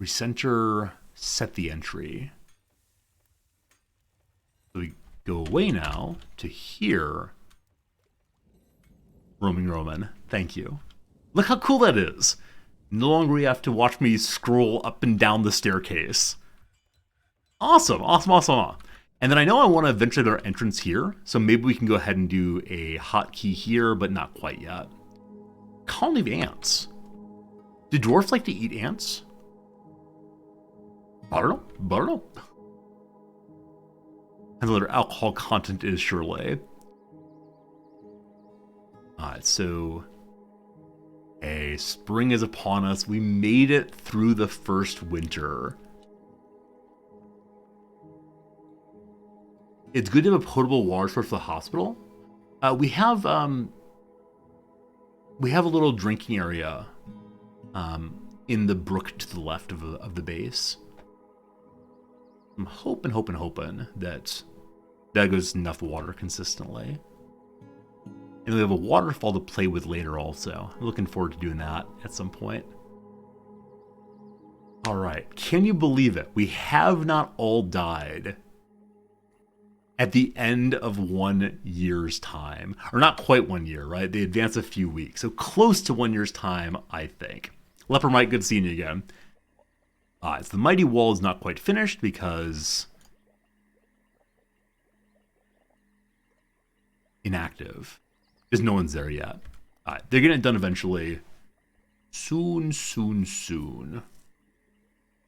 Recenter, set the entry. So we go away now to here. Roaming Roman, thank you. Look how cool that is. No longer you have to watch me scroll up and down the staircase. Awesome, awesome, awesome. And then I know I want to eventually have our entrance here, so maybe we can go ahead and do a hotkey here, but not quite yet. Colony of ants. Do dwarfs like to eat ants? I don't know. And the other alcohol content is surely. Alright, so hey, spring is upon us. We made it through the first winter. It's good to have a potable water source for the hospital. We have a little drinking area in the brook to the left of the base. I'm hoping that goes enough water consistently. And we have a waterfall to play with later also. I'm looking forward to doing that at some point. All right, can you believe it? We have not all died at the end of 1 year's time. Or not quite 1 year, right? They advance a few weeks. So close to 1 year's time, I think. Leper Mike, good seeing you again. So the mighty wall is not quite finished because inactive. Because no one's there yet. They're getting it done eventually. Soon.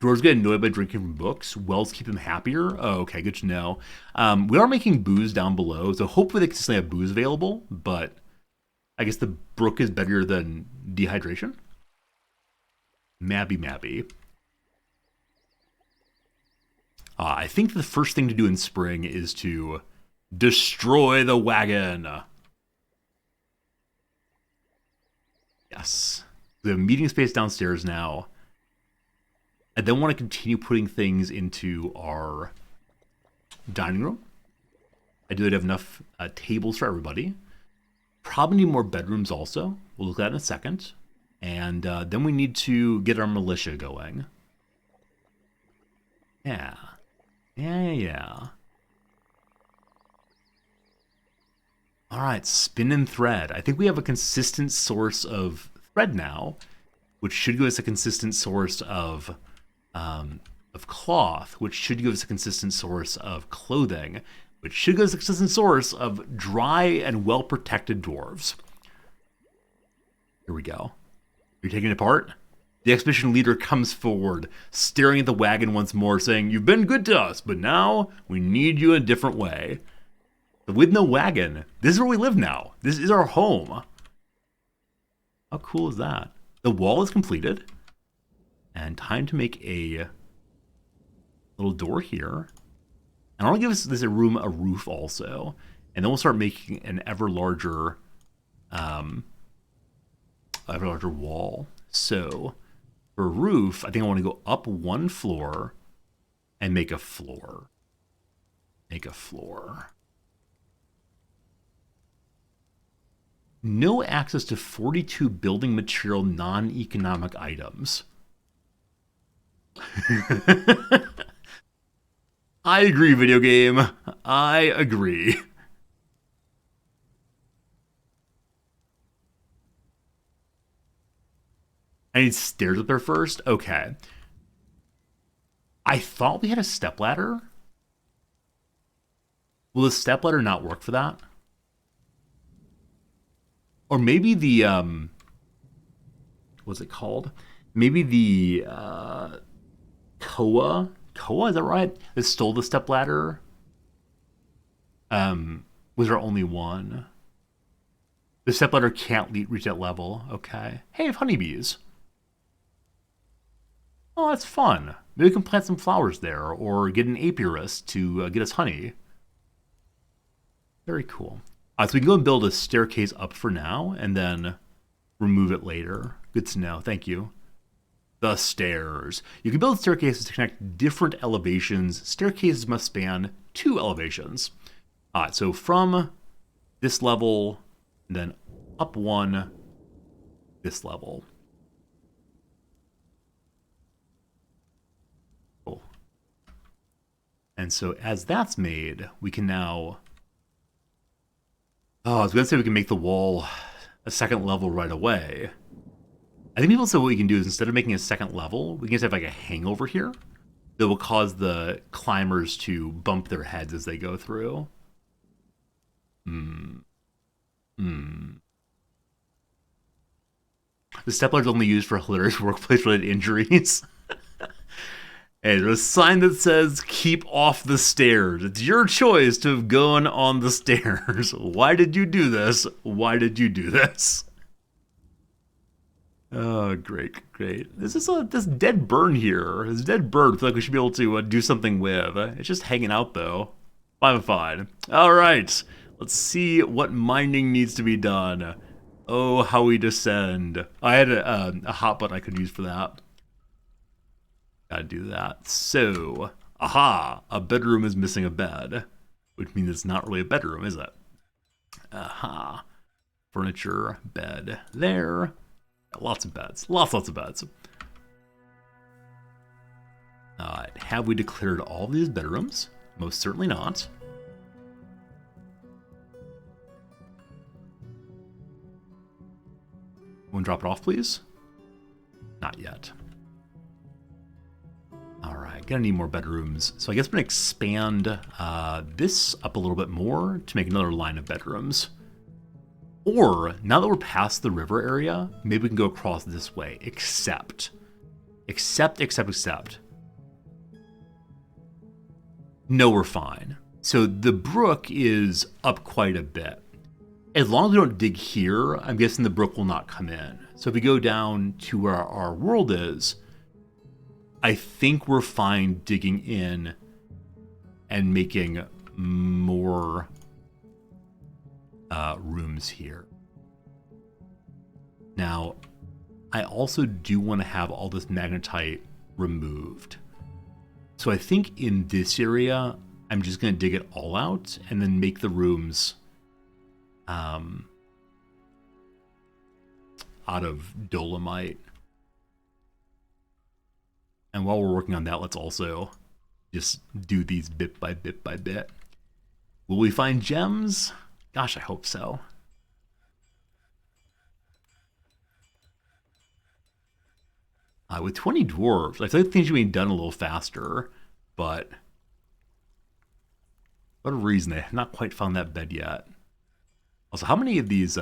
Dwarves get annoyed by drinking from books. Wells keep them happier. Oh, okay, good to know. We are making booze down below, so hopefully they consistently have booze available, but I guess the brook is better than dehydration. Mabby. I think the first thing to do in spring is to destroy the wagon. Yes. We have a meeting space downstairs now. I then want to continue putting things into our dining room. I do have enough tables for everybody. Probably need more bedrooms also. We'll look at that in a second. And then we need to get our militia going. Yeah. All right, spin and thread. I think we have a consistent source of thread now, which should give us a consistent source of cloth, which should give us a consistent source of clothing, which should give us a consistent source of dry and well-protected dwarves. Here we go. You're taking it apart? The expedition leader comes forward, staring at the wagon once more, saying, "You've been good to us, but now we need you a different way." But with no wagon, this is where we live now. This is our home. How cool is that? The wall is completed. And time to make a little door here. And I want to give this a roof also. And then we'll start making an ever larger wall. So for a roof, I think I want to go up one floor and make a floor. No access to 42 building material non-economic items. I agree, video game. I agree. I need stairs up there first? Okay. I thought we had a stepladder. Will the stepladder not work for that? Or maybe the, what's it called? Maybe the, Koa, is that right? That stole the stepladder? Was there only one? The stepladder can't reach that level. Okay. Hey, I have honeybees. Oh, that's fun. Maybe we can plant some flowers there or get an apiarist to get us honey. Very cool. So we can go and build a staircase up for now and then remove it later. Good to know. Thank you. The stairs. You can build staircases to connect different elevations. Staircases must span 2 elevations. So from this level, then up 1, this level. Cool. And so as that's made, we can now... Oh, I was going to say we can make the wall a second level right away. I think people said what we can do is instead of making a second level, we can just have like a hangover here that will cause the climbers to bump their heads as they go through. The stepladder is only used for hilarious workplace-related injuries. And there's a sign that says, keep off the stairs. It's your choice to have gone on the stairs. Why did you do this? Why did you do this? Oh, great, great. This is this dead bird here. This dead bird I feel like we should be able to do something with. It's just hanging out, though. Fine. All right. Let's see what mining needs to be done. Oh, how we descend. I had a hot button I could use for that. Gotta do that. So, aha, a bedroom is missing a bed, which means it's not really a bedroom, is it? Aha. Furniture, bed, there. Lots of beds. Lots of beds. Alright, have we declared all these bedrooms? Most certainly not. Want to drop it off, please? Not yet. Alright, gonna need more bedrooms. So I guess I'm gonna expand this up a little bit more to make another line of bedrooms. Or, now that we're past the river area, maybe we can go across this way. Except. No, we're fine. So the brook is up quite a bit. As long as we don't dig here, I'm guessing the brook will not come in. So if we go down to where our world is, I think we're fine digging in and making more rooms here. Now, I also do want to have all this magnetite removed. So I think in this area, I'm just going to dig it all out and then make the rooms out of dolomite. And while we're working on that, let's also just do these bit by bit by bit. Will we find gems? Gosh, I hope so. With 20 dwarves, I feel like things should be done a little faster, but for whatever reason, they have not quite found that bed yet. Also, how many of these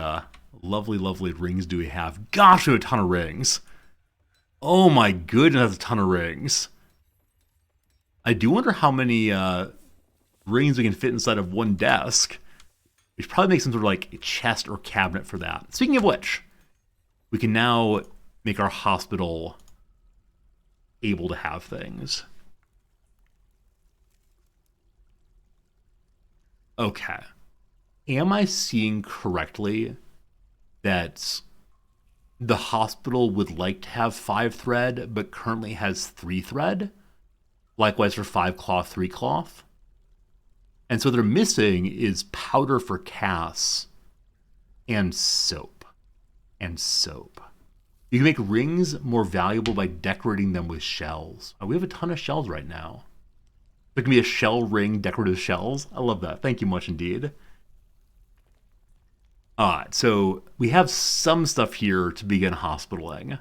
lovely, lovely rings do we have? Gosh, we have a ton of rings. Oh my goodness, that's a ton of rings. I do wonder how many rings we can fit inside of one desk. We should probably make some sort of like chest or cabinet for that. Speaking of which, we can now make our hospital able to have things. Okay. Am I seeing correctly that the hospital would like to have 5 thread, but currently has 3 thread? Likewise for 5 cloth, 3 cloth? And so what they're missing is powder for Cass and soap. You can make rings more valuable by decorating them with shells. We have a ton of shells right now. There can be a shell ring, decorative shells. I love that. Thank you much indeed. Alright, so we have some stuff here to begin hospitaling.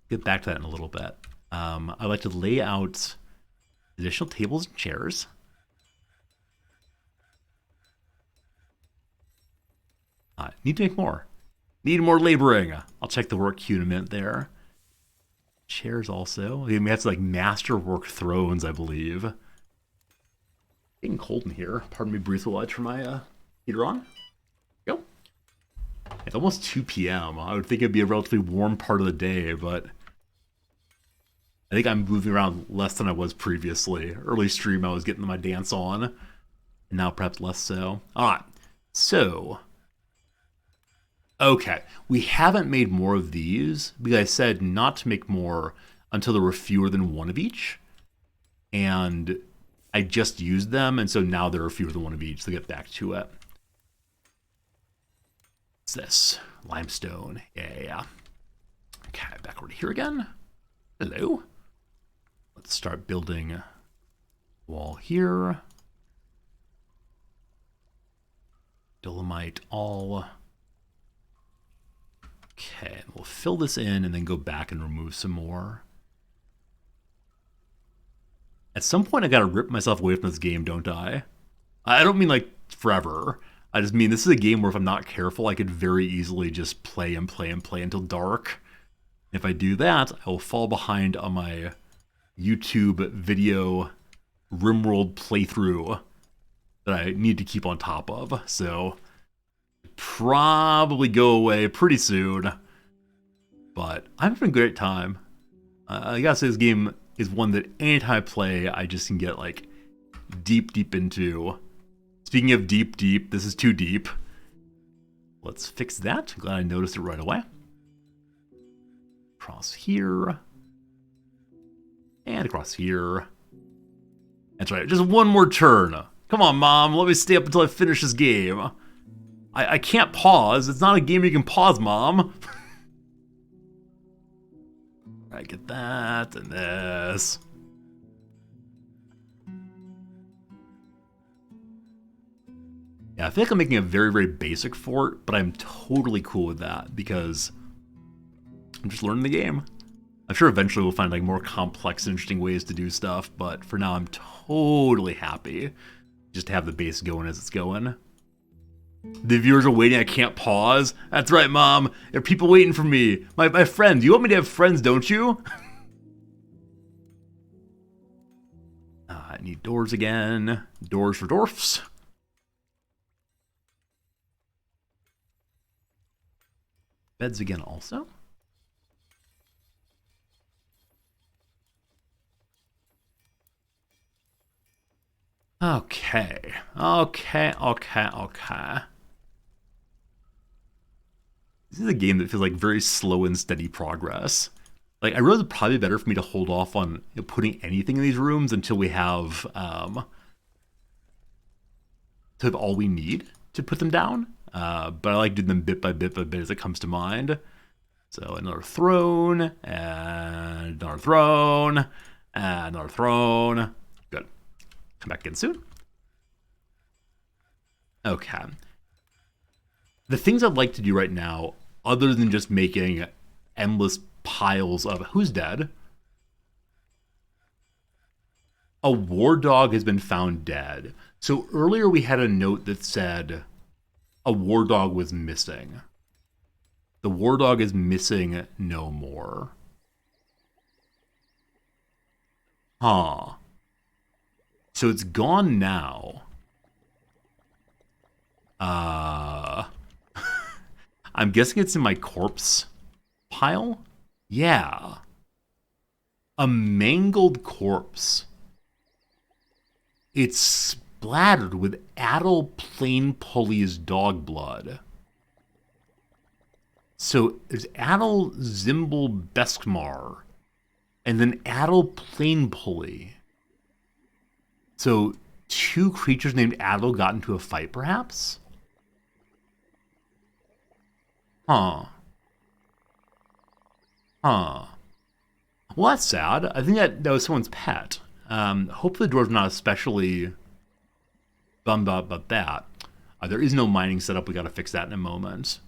Get back to that in a little bit. I'd like to lay out additional tables and chairs. Need to make more. Need more laboring. I'll check the work queue in a minute there. Chairs also. We have to like masterwork thrones, I believe. Getting cold in here. Pardon me briefly while I turn my heater on. Go. It's almost 2 p.m. I would think it'd be a relatively warm part of the day, but I think I'm moving around less than I was previously. Early stream, I was getting my dance on, and now perhaps less so. All right, so okay, we haven't made more of these because I said not to make more until there were fewer than 1 of each, and I just used them, and so now there are fewer than 1 of each. So get back to it. What's this? Limestone. Yeah. Okay, back over to here again. Hello. Let's start building a wall here. Dolomite all. Okay, we'll fill this in and then go back and remove some more. At some point, I gotta rip myself away from this game, don't I? I don't mean like forever. I just mean this is a game where if I'm not careful, I could very easily just play and play and play until dark. If I do that, I will fall behind on my YouTube video RimWorld playthrough that I need to keep on top of. So, probably go away pretty soon. But I'm having a great time. I gotta say this game is one that anytime I play, I just can get like deep into. Speaking of deep, this is too deep. Let's fix that. Glad I noticed it right away. Across here. And across here. That's right, just one more turn. Come on, Mom, let me stay up until I finish this game. I can't pause. It's not a game you can pause, Mom. I get that and this. Yeah, I feel like I'm making a very, very basic fort, but I'm totally cool with that because I'm just learning the game. I'm sure eventually we'll find like more complex and interesting ways to do stuff, but for now I'm totally happy just to have the base going as it's going. The viewers are waiting, I can't pause. That's right, Mom. There are people waiting for me. My friends. You want me to have friends, don't you? I need doors again. Doors for dwarfs. Beds again also. Okay. This is a game that feels like very slow and steady progress. Like, I realize it'd probably be better for me to hold off on putting anything in these rooms until we have, all we need to put them down. But I like doing them bit by bit as it comes to mind. So another throne, and another throne, and another throne. Good. Come back again soon. Okay. The things I'd like to do right now, other than just making endless piles of... Who's dead? A war dog has been found dead. So earlier we had a note that said a war dog was missing. The war dog is missing no more. Huh. So it's gone now. I'm guessing it's in my corpse pile? Yeah. A mangled corpse. It's splattered with Adel Plain Pulley's dog blood. So there's Adel Zimble Beskmar, and then Adel Plain Pulley. So two creatures named Adel got into a fight, perhaps? Huh. Well, that's sad. I think that was someone's pet. Hopefully the dwarves not especially bummed out about that. There is no mining setup. We got to fix that in a moment.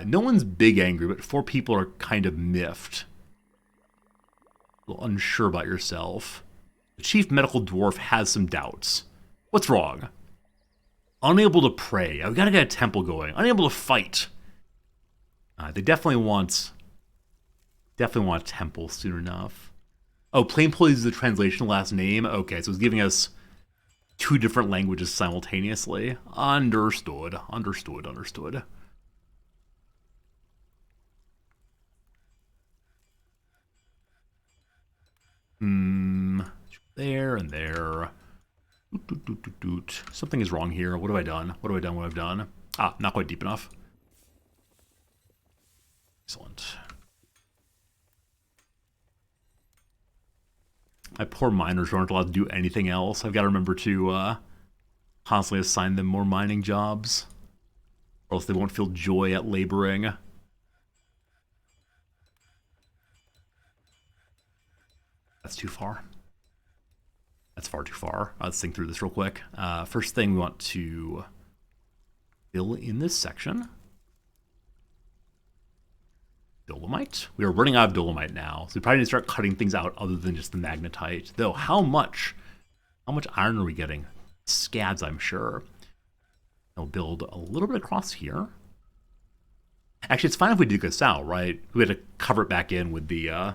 No one's big angry, but 4 people are kind of miffed. A little unsure about yourself. The chief medical dwarf has some doubts. What's wrong? Unable to pray. I've got to get a temple going. Unable to fight. They definitely want a temple soon enough. Oh, Plain Pulley is the translation last name? Okay, so it's giving us 2 different languages simultaneously. Understood. There and there. Something is wrong here. What have I done? What have I done? Ah, not quite deep enough. Excellent. My poor miners aren't allowed to do anything else. I've got to remember to constantly assign them more mining jobs. or else they won't feel joy at laboring. That's too far. That's far too far. Let's think through this real quick. First thing, we want to fill in this section. Dolomite. We are running out of dolomite now, so we probably need to start cutting things out other than just the magnetite. Though, how much iron are we getting? Scads, I'm sure. I'll build a little bit across here. Actually, it's fine if we dig this out, right? We had to cover it back in with the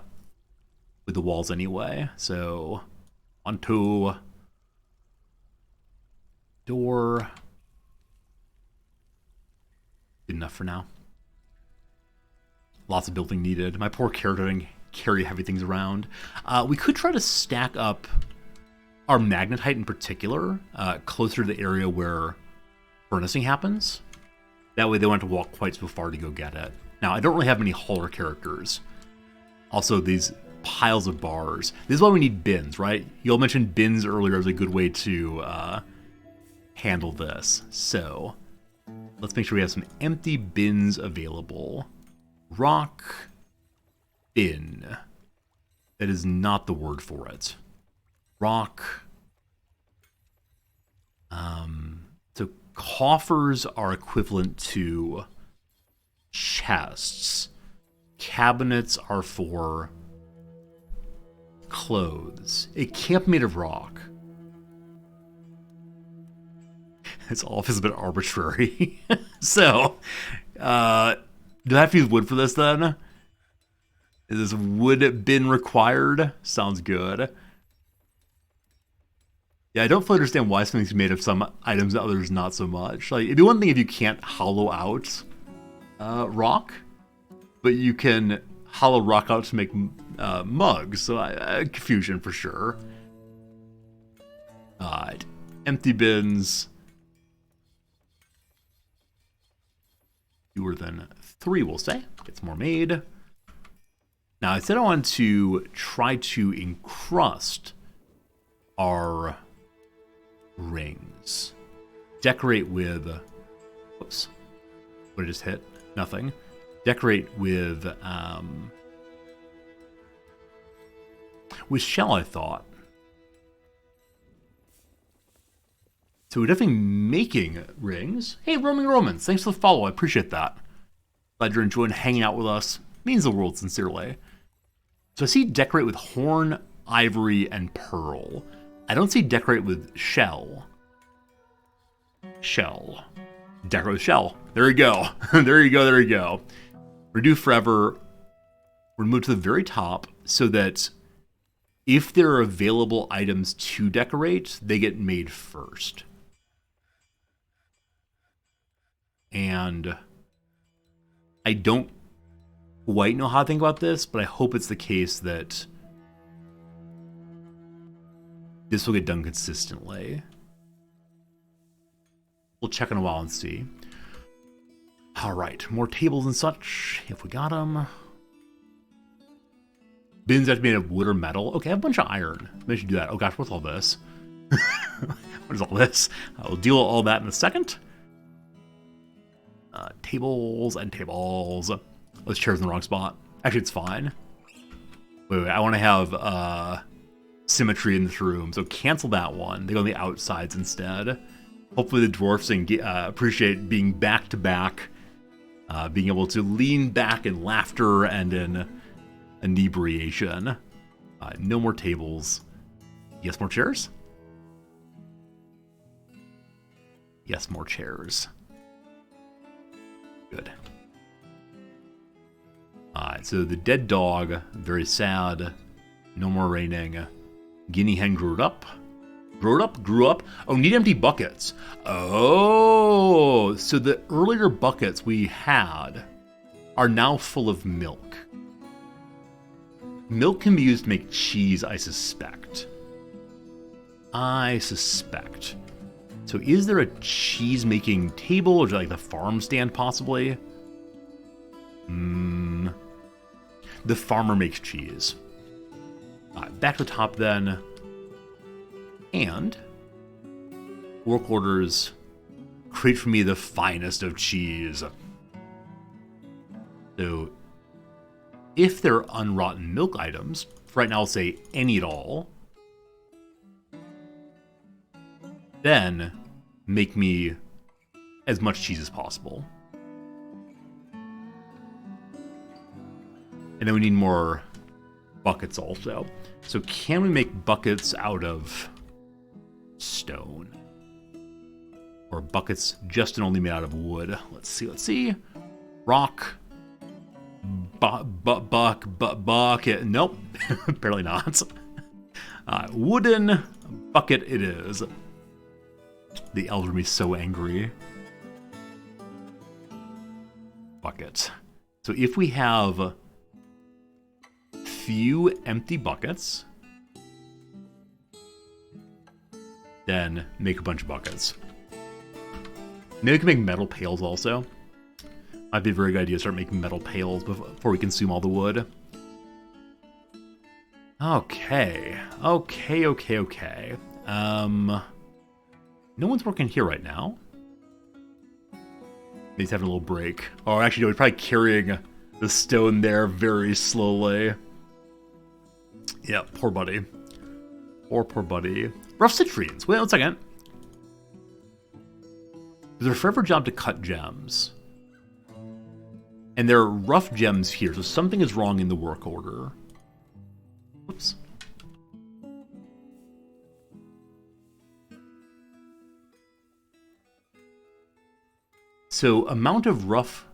walls anyway. So, onto door. Good enough for now. Lots of building needed. My poor character didn't carry heavy things around. We could try to stack up our magnetite in particular closer to the area where furnacing happens. That way they won't have to walk quite so far to go get it. Now, I don't really have many hauler characters. Also, these piles of bars. This is why we need bins, right? You all mentioned bins earlier as a good way to handle this. So, let's make sure we have some empty bins available. Rock bin. That is not the word for it. Rock. So coffers are equivalent to chests. Cabinets are for clothes. A camp made of rock. It's all feels a bit arbitrary. So, do I have to use wood for this then? Is this wood bin required? Sounds good. Yeah, I don't fully understand why something's made of some items and others not so much. Like, it'd be one thing if you can't hollow out rock, but you can hollow rock out to make mugs. So confusion for sure. Alright, empty bins. Fewer than 3, we'll say. Get some more made. Now, I said I wanted to try to encrust our rings. Decorate with... Whoops. What did I just hit? Nothing. Decorate with shell, I thought. So we're definitely making rings. Hey, Roaming Romans, thanks for the follow. I appreciate that. Glad you're enjoying hanging out with us. Means the world, sincerely. So I see decorate with horn, ivory, and pearl. I don't see decorate with shell. Shell. Decorate with shell. There you go. There you go, there you go. Redo forever. We're going to move to the very top so that if there are available items to decorate, they get made first. And I don't quite know how to think about this, but I hope it's the case that this will get done consistently. We'll check in a while and see. All right, more tables and such, if we got them. Bins have to be made of wood or metal. Okay, I have a bunch of iron. Maybe I should do that. Oh gosh, what's all this? What is all this? I'll deal with all that in a second. Tables and tables. Oh, this chair's in the wrong spot. Actually, it's fine. Wait, I want to have symmetry in this room, so cancel that one. They go on the outsides instead. Hopefully the dwarfs appreciate being back to back, being able to lean back in laughter and in inebriation. No more tables. Yes, more chairs? Yes, more chairs. Good. Alright, so the dead dog, very sad. No more raining. Guinea hen grew up. Grew up. Oh, need empty buckets. Oh, so the earlier buckets we had are now full of milk. Milk can be used to make cheese, I suspect. So is there a cheese-making table, or like the farm stand, possibly? The farmer makes cheese. Back to the top, then. And work orders Create for me the finest of cheese. So, if they're unrotten milk items, for right now I'll say any at all, then make me as much cheese as possible. And then we need more buckets also. So can we make buckets out of stone? Or buckets just and only made out of wood? Let's see. Rock. Bucket. Nope. Apparently not. Wooden bucket it is. The elves would be so angry. Bucket. So if we have few empty buckets, then make a bunch of buckets. Maybe we can make metal pails also. Might be a very good idea to start making metal pails before we consume all the wood. Okay. No one's working here right now. He's having a little break. Oh, actually, no, he's probably carrying the stone there very slowly. Yeah, poor buddy. Poor buddy. Rough citrines. Wait 1 second. There's a forever job to cut gems. And there are rough gems here, so something is wrong in the work order. Whoops. So amount of rough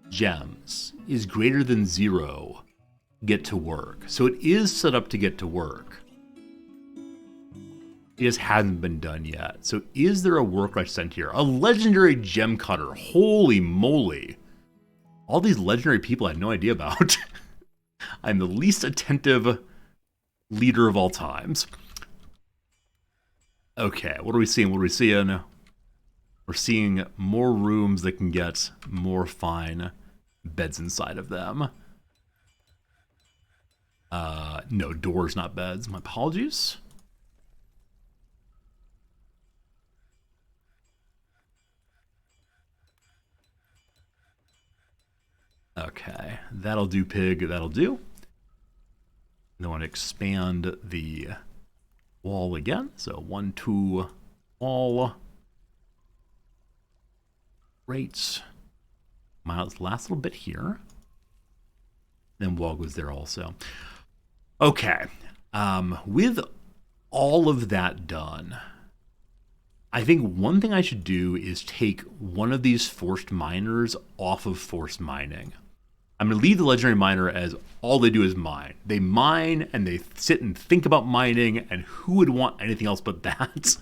gems is greater than 0. Get to work. So it is set up to get to work. It just hasn't been done yet. So is there a work I sent here? A legendary gem cutter. Holy moly. All these legendary people I had no idea about. I'm the least attentive leader of all times. Okay, what are we seeing? We're seeing more rooms that can get more fine beds inside of them. No, doors, not beds. My apologies. Okay, that'll do, pig. That'll do. And I want to expand the wall again. So 1, 2, wall. Great. My last little bit here. Then wall goes there also. Okay. With all of that done, I think one thing I should do is take one of these forced miners off of forced mining. I'm going to leave the legendary miner as all they do is mine. They mine and they sit and think about mining, and who would want anything else but that?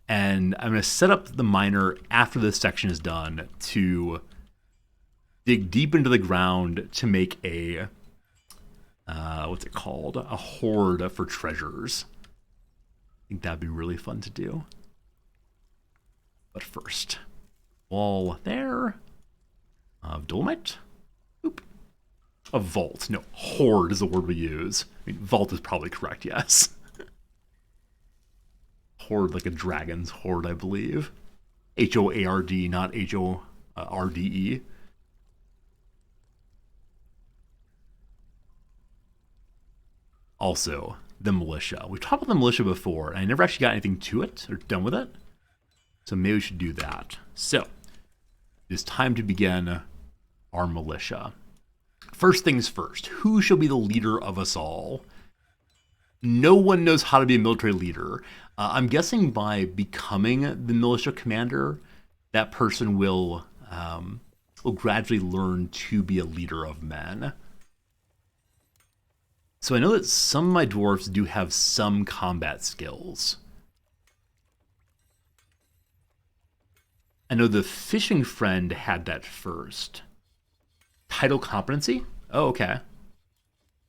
And I'm going to set up the miner after this section is done to dig deep into the ground to make a, what's it called? A hoard for treasures. I think that'd be really fun to do. But first, wall there. Of dolomite. Oop. A vault. No, hoard is the word we use. I mean, vault is probably correct, yes. Hoard, like a dragon's hoard, I believe. H-O-A-R-D, not H-O-R-D-E. Also, the militia. We've talked about the militia before, and I never actually got anything to it, or done with it. So maybe we should do that. So, it's time to begin our militia. First things first, who shall be the leader of us all? No one knows how to be a military leader. I'm guessing by becoming the militia commander, that person will gradually learn to be a leader of men. So I know that some of my dwarves do have some combat skills. I know the fishing friend had that first. Title competency? Oh, okay.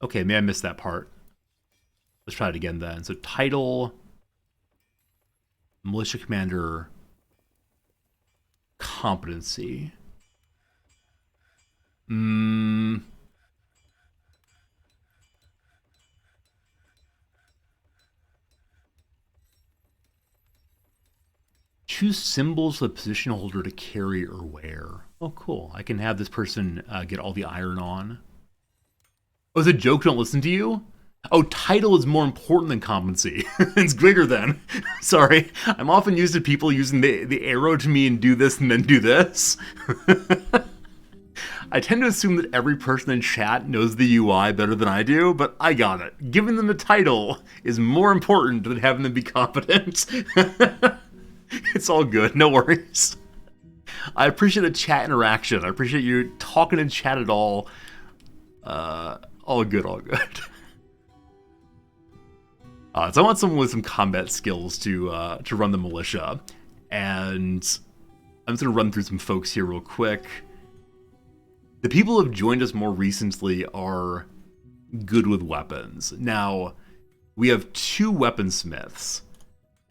Okay, maybe I missed that part. Let's try it again then. So title, militia commander, competency. choose symbols for the position holder to carry or wear. Oh, cool. I can have this person get all the iron on. Oh, it's a joke, don't listen to you? Oh, title is more important than competency. It's greater than. Sorry. I'm often used to people using the arrow to me and do this and then do this. I tend to assume that every person in chat knows the UI better than I do, but I got it. Giving them a title is more important than having them be competent. It's all good. No worries. I appreciate the chat interaction. I appreciate you talking in chat at all. All good, all good. So I want someone with some combat skills to run the militia. And I'm just going to run through some folks here real quick. The people who have joined us more recently are good with weapons. Now, we have 2 weaponsmiths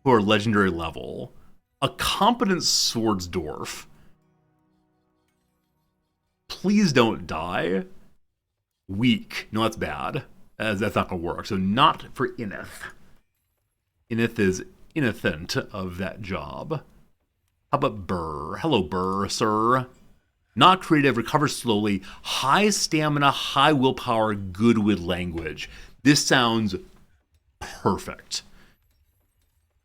who are legendary level. A competent swords dwarf. Please don't die. Weak. No, that's bad. That's not going to work. So not for Ineth. Ineth is innocent of that job. How about Burr? Hello, Burr, sir. Not creative, recovers slowly, high stamina, high willpower, good with language. This sounds perfect.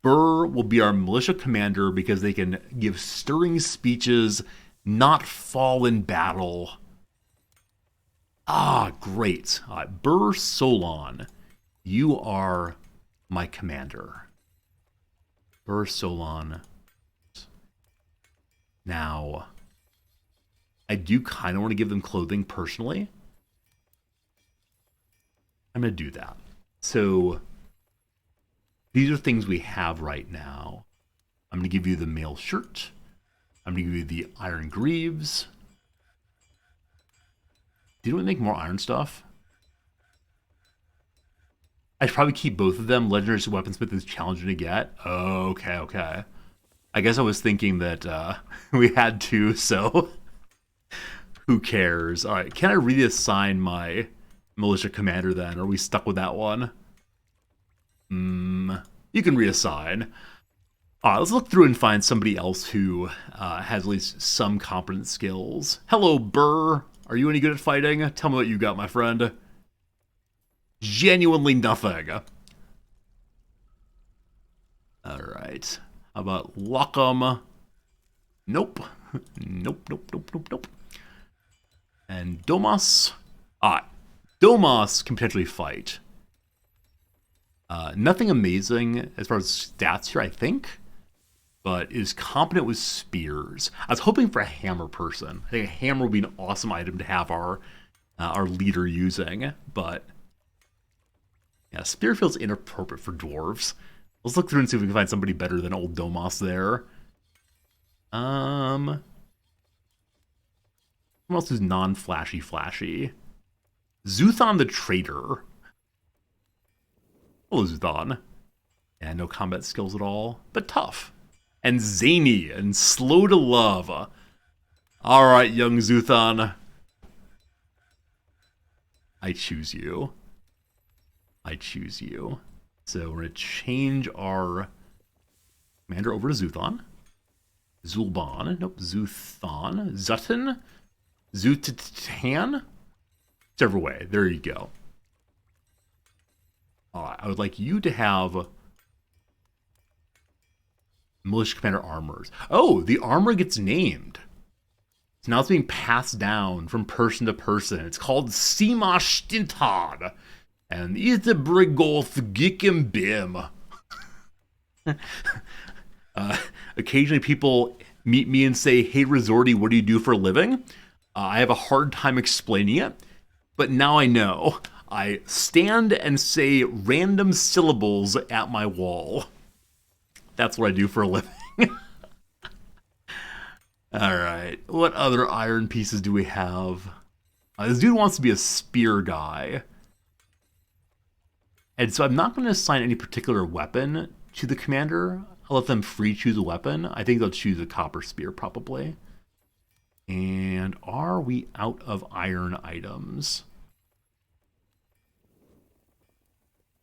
Burr will be our militia commander because they can give stirring speeches, not fall in battle. Ah, great. Burr Solon, you are my commander. Burr Solon. Now, I do kind of want to give them clothing personally. I'm going to do that. So, these are things we have right now. I'm going to give you the mail shirt. I'm going to give you the iron greaves. Didn't we make more iron stuff? I should probably keep both of them. Legendary Weaponsmith is challenging to get. Okay. I guess I was thinking that we had to, so who cares? All right, can I reassign my militia commander then? Are we stuck with that one? You can reassign. All right, let's look through and find somebody else who has at least some competent skills. Hello, Burr. Are you any good at fighting? Tell me what you got, my friend. Genuinely nothing. All right. How about Lockham? Nope. Nope. And Domas. Domas can potentially fight. Nothing amazing as far as stats here, I think, but is competent with spears. I was hoping for a hammer person. I think a hammer would be an awesome item to have our leader using, but yeah, spear feels inappropriate for dwarves. Let's look through and see if we can find somebody better than old Domas there. Someone else who's flashy. Zuthon the Traitor. Hello, Zuthon. Yeah, no combat skills at all, but tough. And zany and slow to love. Alright, young Zuthon. I choose you. So we're going to change our commander over to Zuthon. Zulban. Nope, Zuthon. Zutton? Zutan? Whichever way. There you go. I would like you to have militia commander armors. Oh, the armor gets named. So now it's being passed down from person to person. It's called Sima Stintad. And it's a Brigolth Gikim Bim. Occasionally people meet me and say, hey, Resorty, what do you do for a living? I have a hard time explaining it, but now I know. I stand and say random syllables at my wall. That's what I do for a living. Alright, what other iron pieces do we have? This dude wants to be a spear guy. And so I'm not going to assign any particular weapon to the commander. I'll let them free choose a weapon. I think they'll choose a copper spear probably. And are we out of iron items?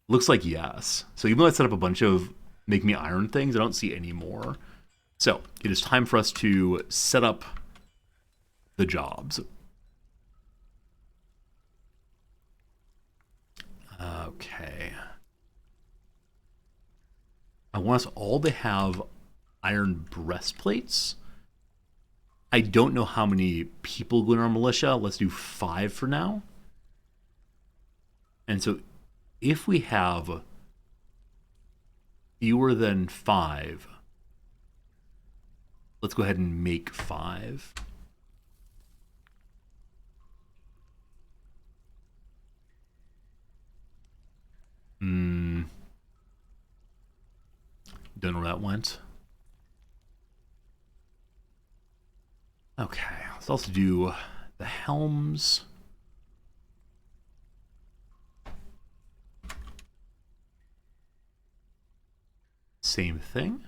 Looks like yes. So even though I set up a bunch of make me iron things, I don't see any more. So it is time for us to set up the jobs. Okay. I want us all to have iron breastplates. I don't know how many people go in our militia. Let's do 5 for now. And so if we have fewer than 5, let's go ahead and make 5. Don't know where that went. Okay, let's also do the helms. Same thing.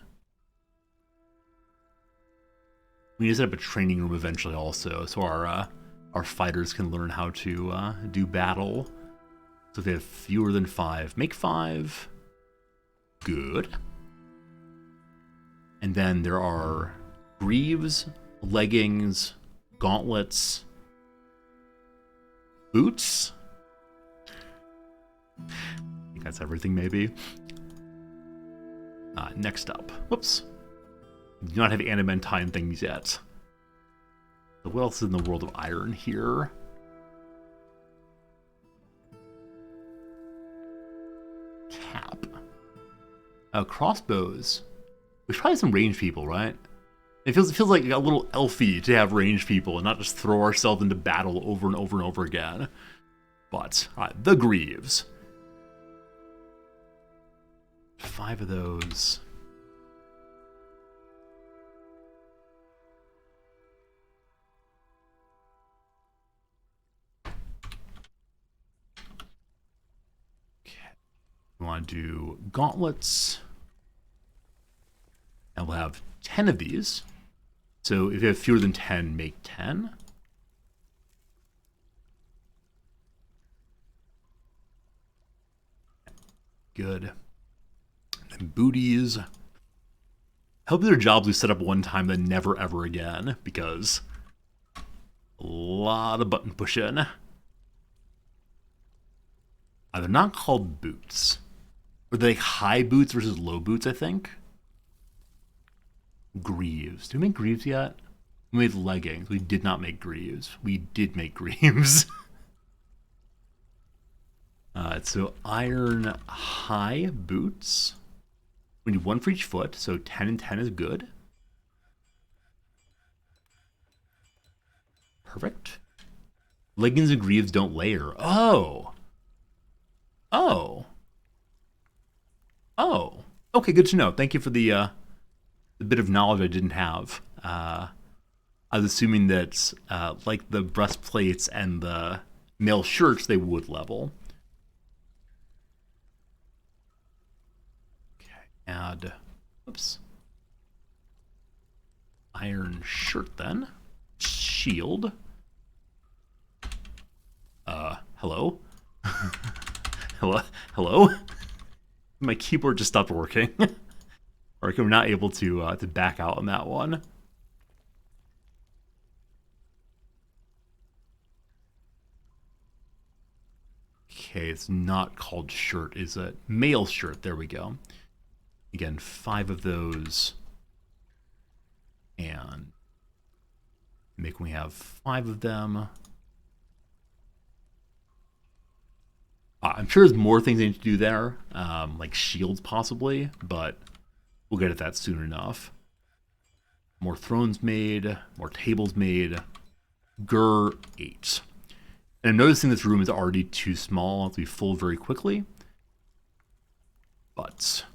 We need to set up a training room eventually also, so our fighters can learn how to do battle. So if they have fewer than 5, make 5. Good. And then there are greaves, leggings, gauntlets, boots. I think that's everything, maybe. Next up. Whoops. We do not have adamantine things yet. So what else is in the world of iron here? Cap. Crossbows. We should probably have some ranged people, right? It feels like a little elfy to have ranged people and not just throw ourselves into battle over and over and over again. But, the greaves. 5 of those. Okay. We want to do gauntlets. And we'll have 10 of these. So if you have fewer than 10, make 10. Good. And booties. I hope there are jobs we set up one time then never ever again, because a lot of button pushing. They're not called boots. Or they're like high boots versus low boots, I think. Greaves. Did we make greaves yet? We made leggings. We did not make greaves. We did make greaves. So iron high boots. We need 1 for each foot, so 10 and 10 is good. Perfect. Leggings and greaves don't layer. Oh. Oh. Oh. Okay, good to know. Thank you for the bit of knowledge I didn't have. I was assuming that, like the breastplates and the male shirts, they would level. Okay, add, oops, iron shirt then. Shield. Hello? Hello? My keyboard just stopped working. Or we're not able to back out on that one. Okay, it's not called shirt, is it? Male shirt, there we go. Again, 5 of those. And we have 5 of them. I'm sure there's more things I need to do there, like shields possibly, but we'll get at that soon enough. More thrones made, more tables made. 8. And I'm noticing this room is already too small to be full very quickly. But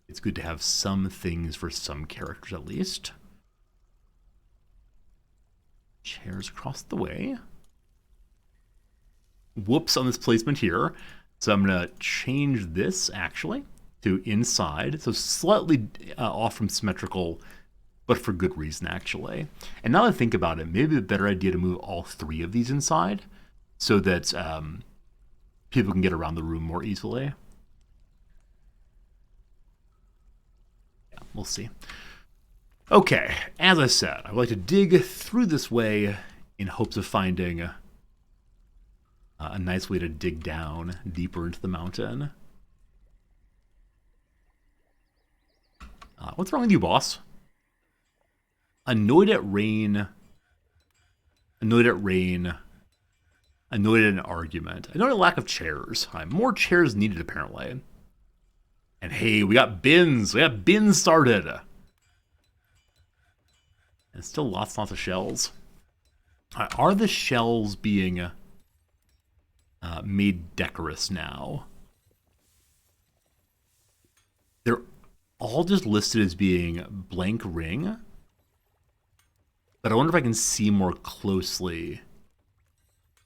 it's good to have some things for some characters at least. Chairs across the way. Whoops on this placement here. So I'm going to change this actually to inside. So slightly off from symmetrical, but for good reason actually. And now that I think about it, maybe a better idea to move all 3 of these inside so that people can get around the room more easily. Yeah, we'll see. Okay, as I said, I would like to dig through this way in hopes of finding a nice way to dig down deeper into the mountain. What's wrong with you, boss? Annoyed at rain. Annoyed at rain. Annoyed at an argument. Annoyed at lack of chairs. More chairs needed, apparently. And hey, we got bins. We got bins started. And still lots and lots of shells. Are the shells being made decorous now? They're all just listed as being blank ring. But I wonder if I can see more closely.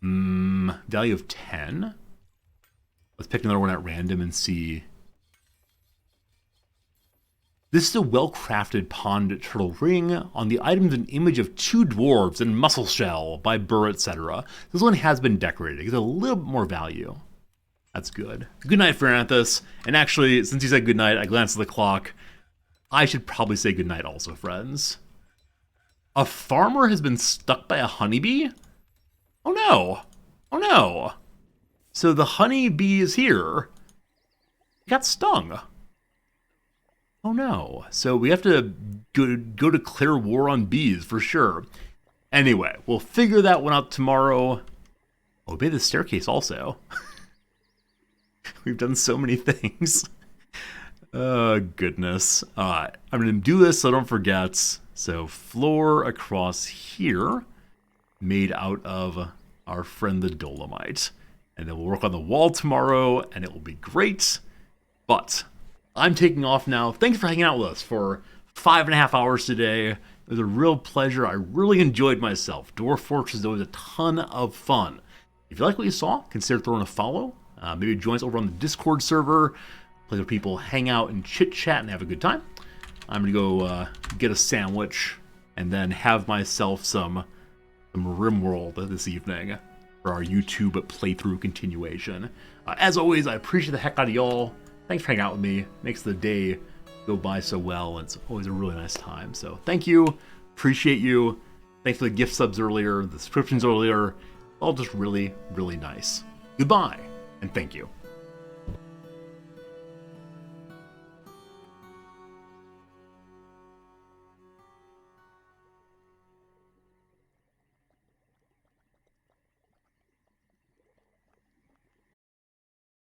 Value of 10. Let's pick another one at random and see. This is a well-crafted pond turtle ring. On the item is an image of 2 dwarves and mussel shell by Burr, etc. This one has been decorated. It gives a little bit more value. That's good. Good night, Feranthus. And actually, since you said good night, I glanced at the clock. I should probably say good night also, friends. A farmer has been stuck by a honeybee? Oh no. Oh no. So the honeybee is here. He got stung. Oh no. So we have to go declare war on bees for sure. Anyway, we'll figure that one out tomorrow. Obey the staircase also. We've done so many things. Oh, goodness. I'm going to do this so I don't forget. So floor across here, made out of our friend the Dolomite. And then we'll work on the wall tomorrow, and it will be great. But I'm taking off now. Thanks for hanging out with us for 5.5 hours today. It was a real pleasure. I really enjoyed myself. Dwarf Fortress is always a ton of fun. If you like what you saw, consider throwing a follow. Maybe join us over on the Discord server. Play with people, hang out, and chit-chat, and have a good time. I'm going to go get a sandwich and then have myself some RimWorld this evening for our YouTube playthrough continuation. As always, I appreciate the heck out of y'all. Thanks for hanging out with me. Makes the day go by so well, and it's always a really nice time. So thank you. Appreciate you. Thanks for the gift subs earlier, the subscriptions earlier. All just really, really nice. Goodbye, and thank you.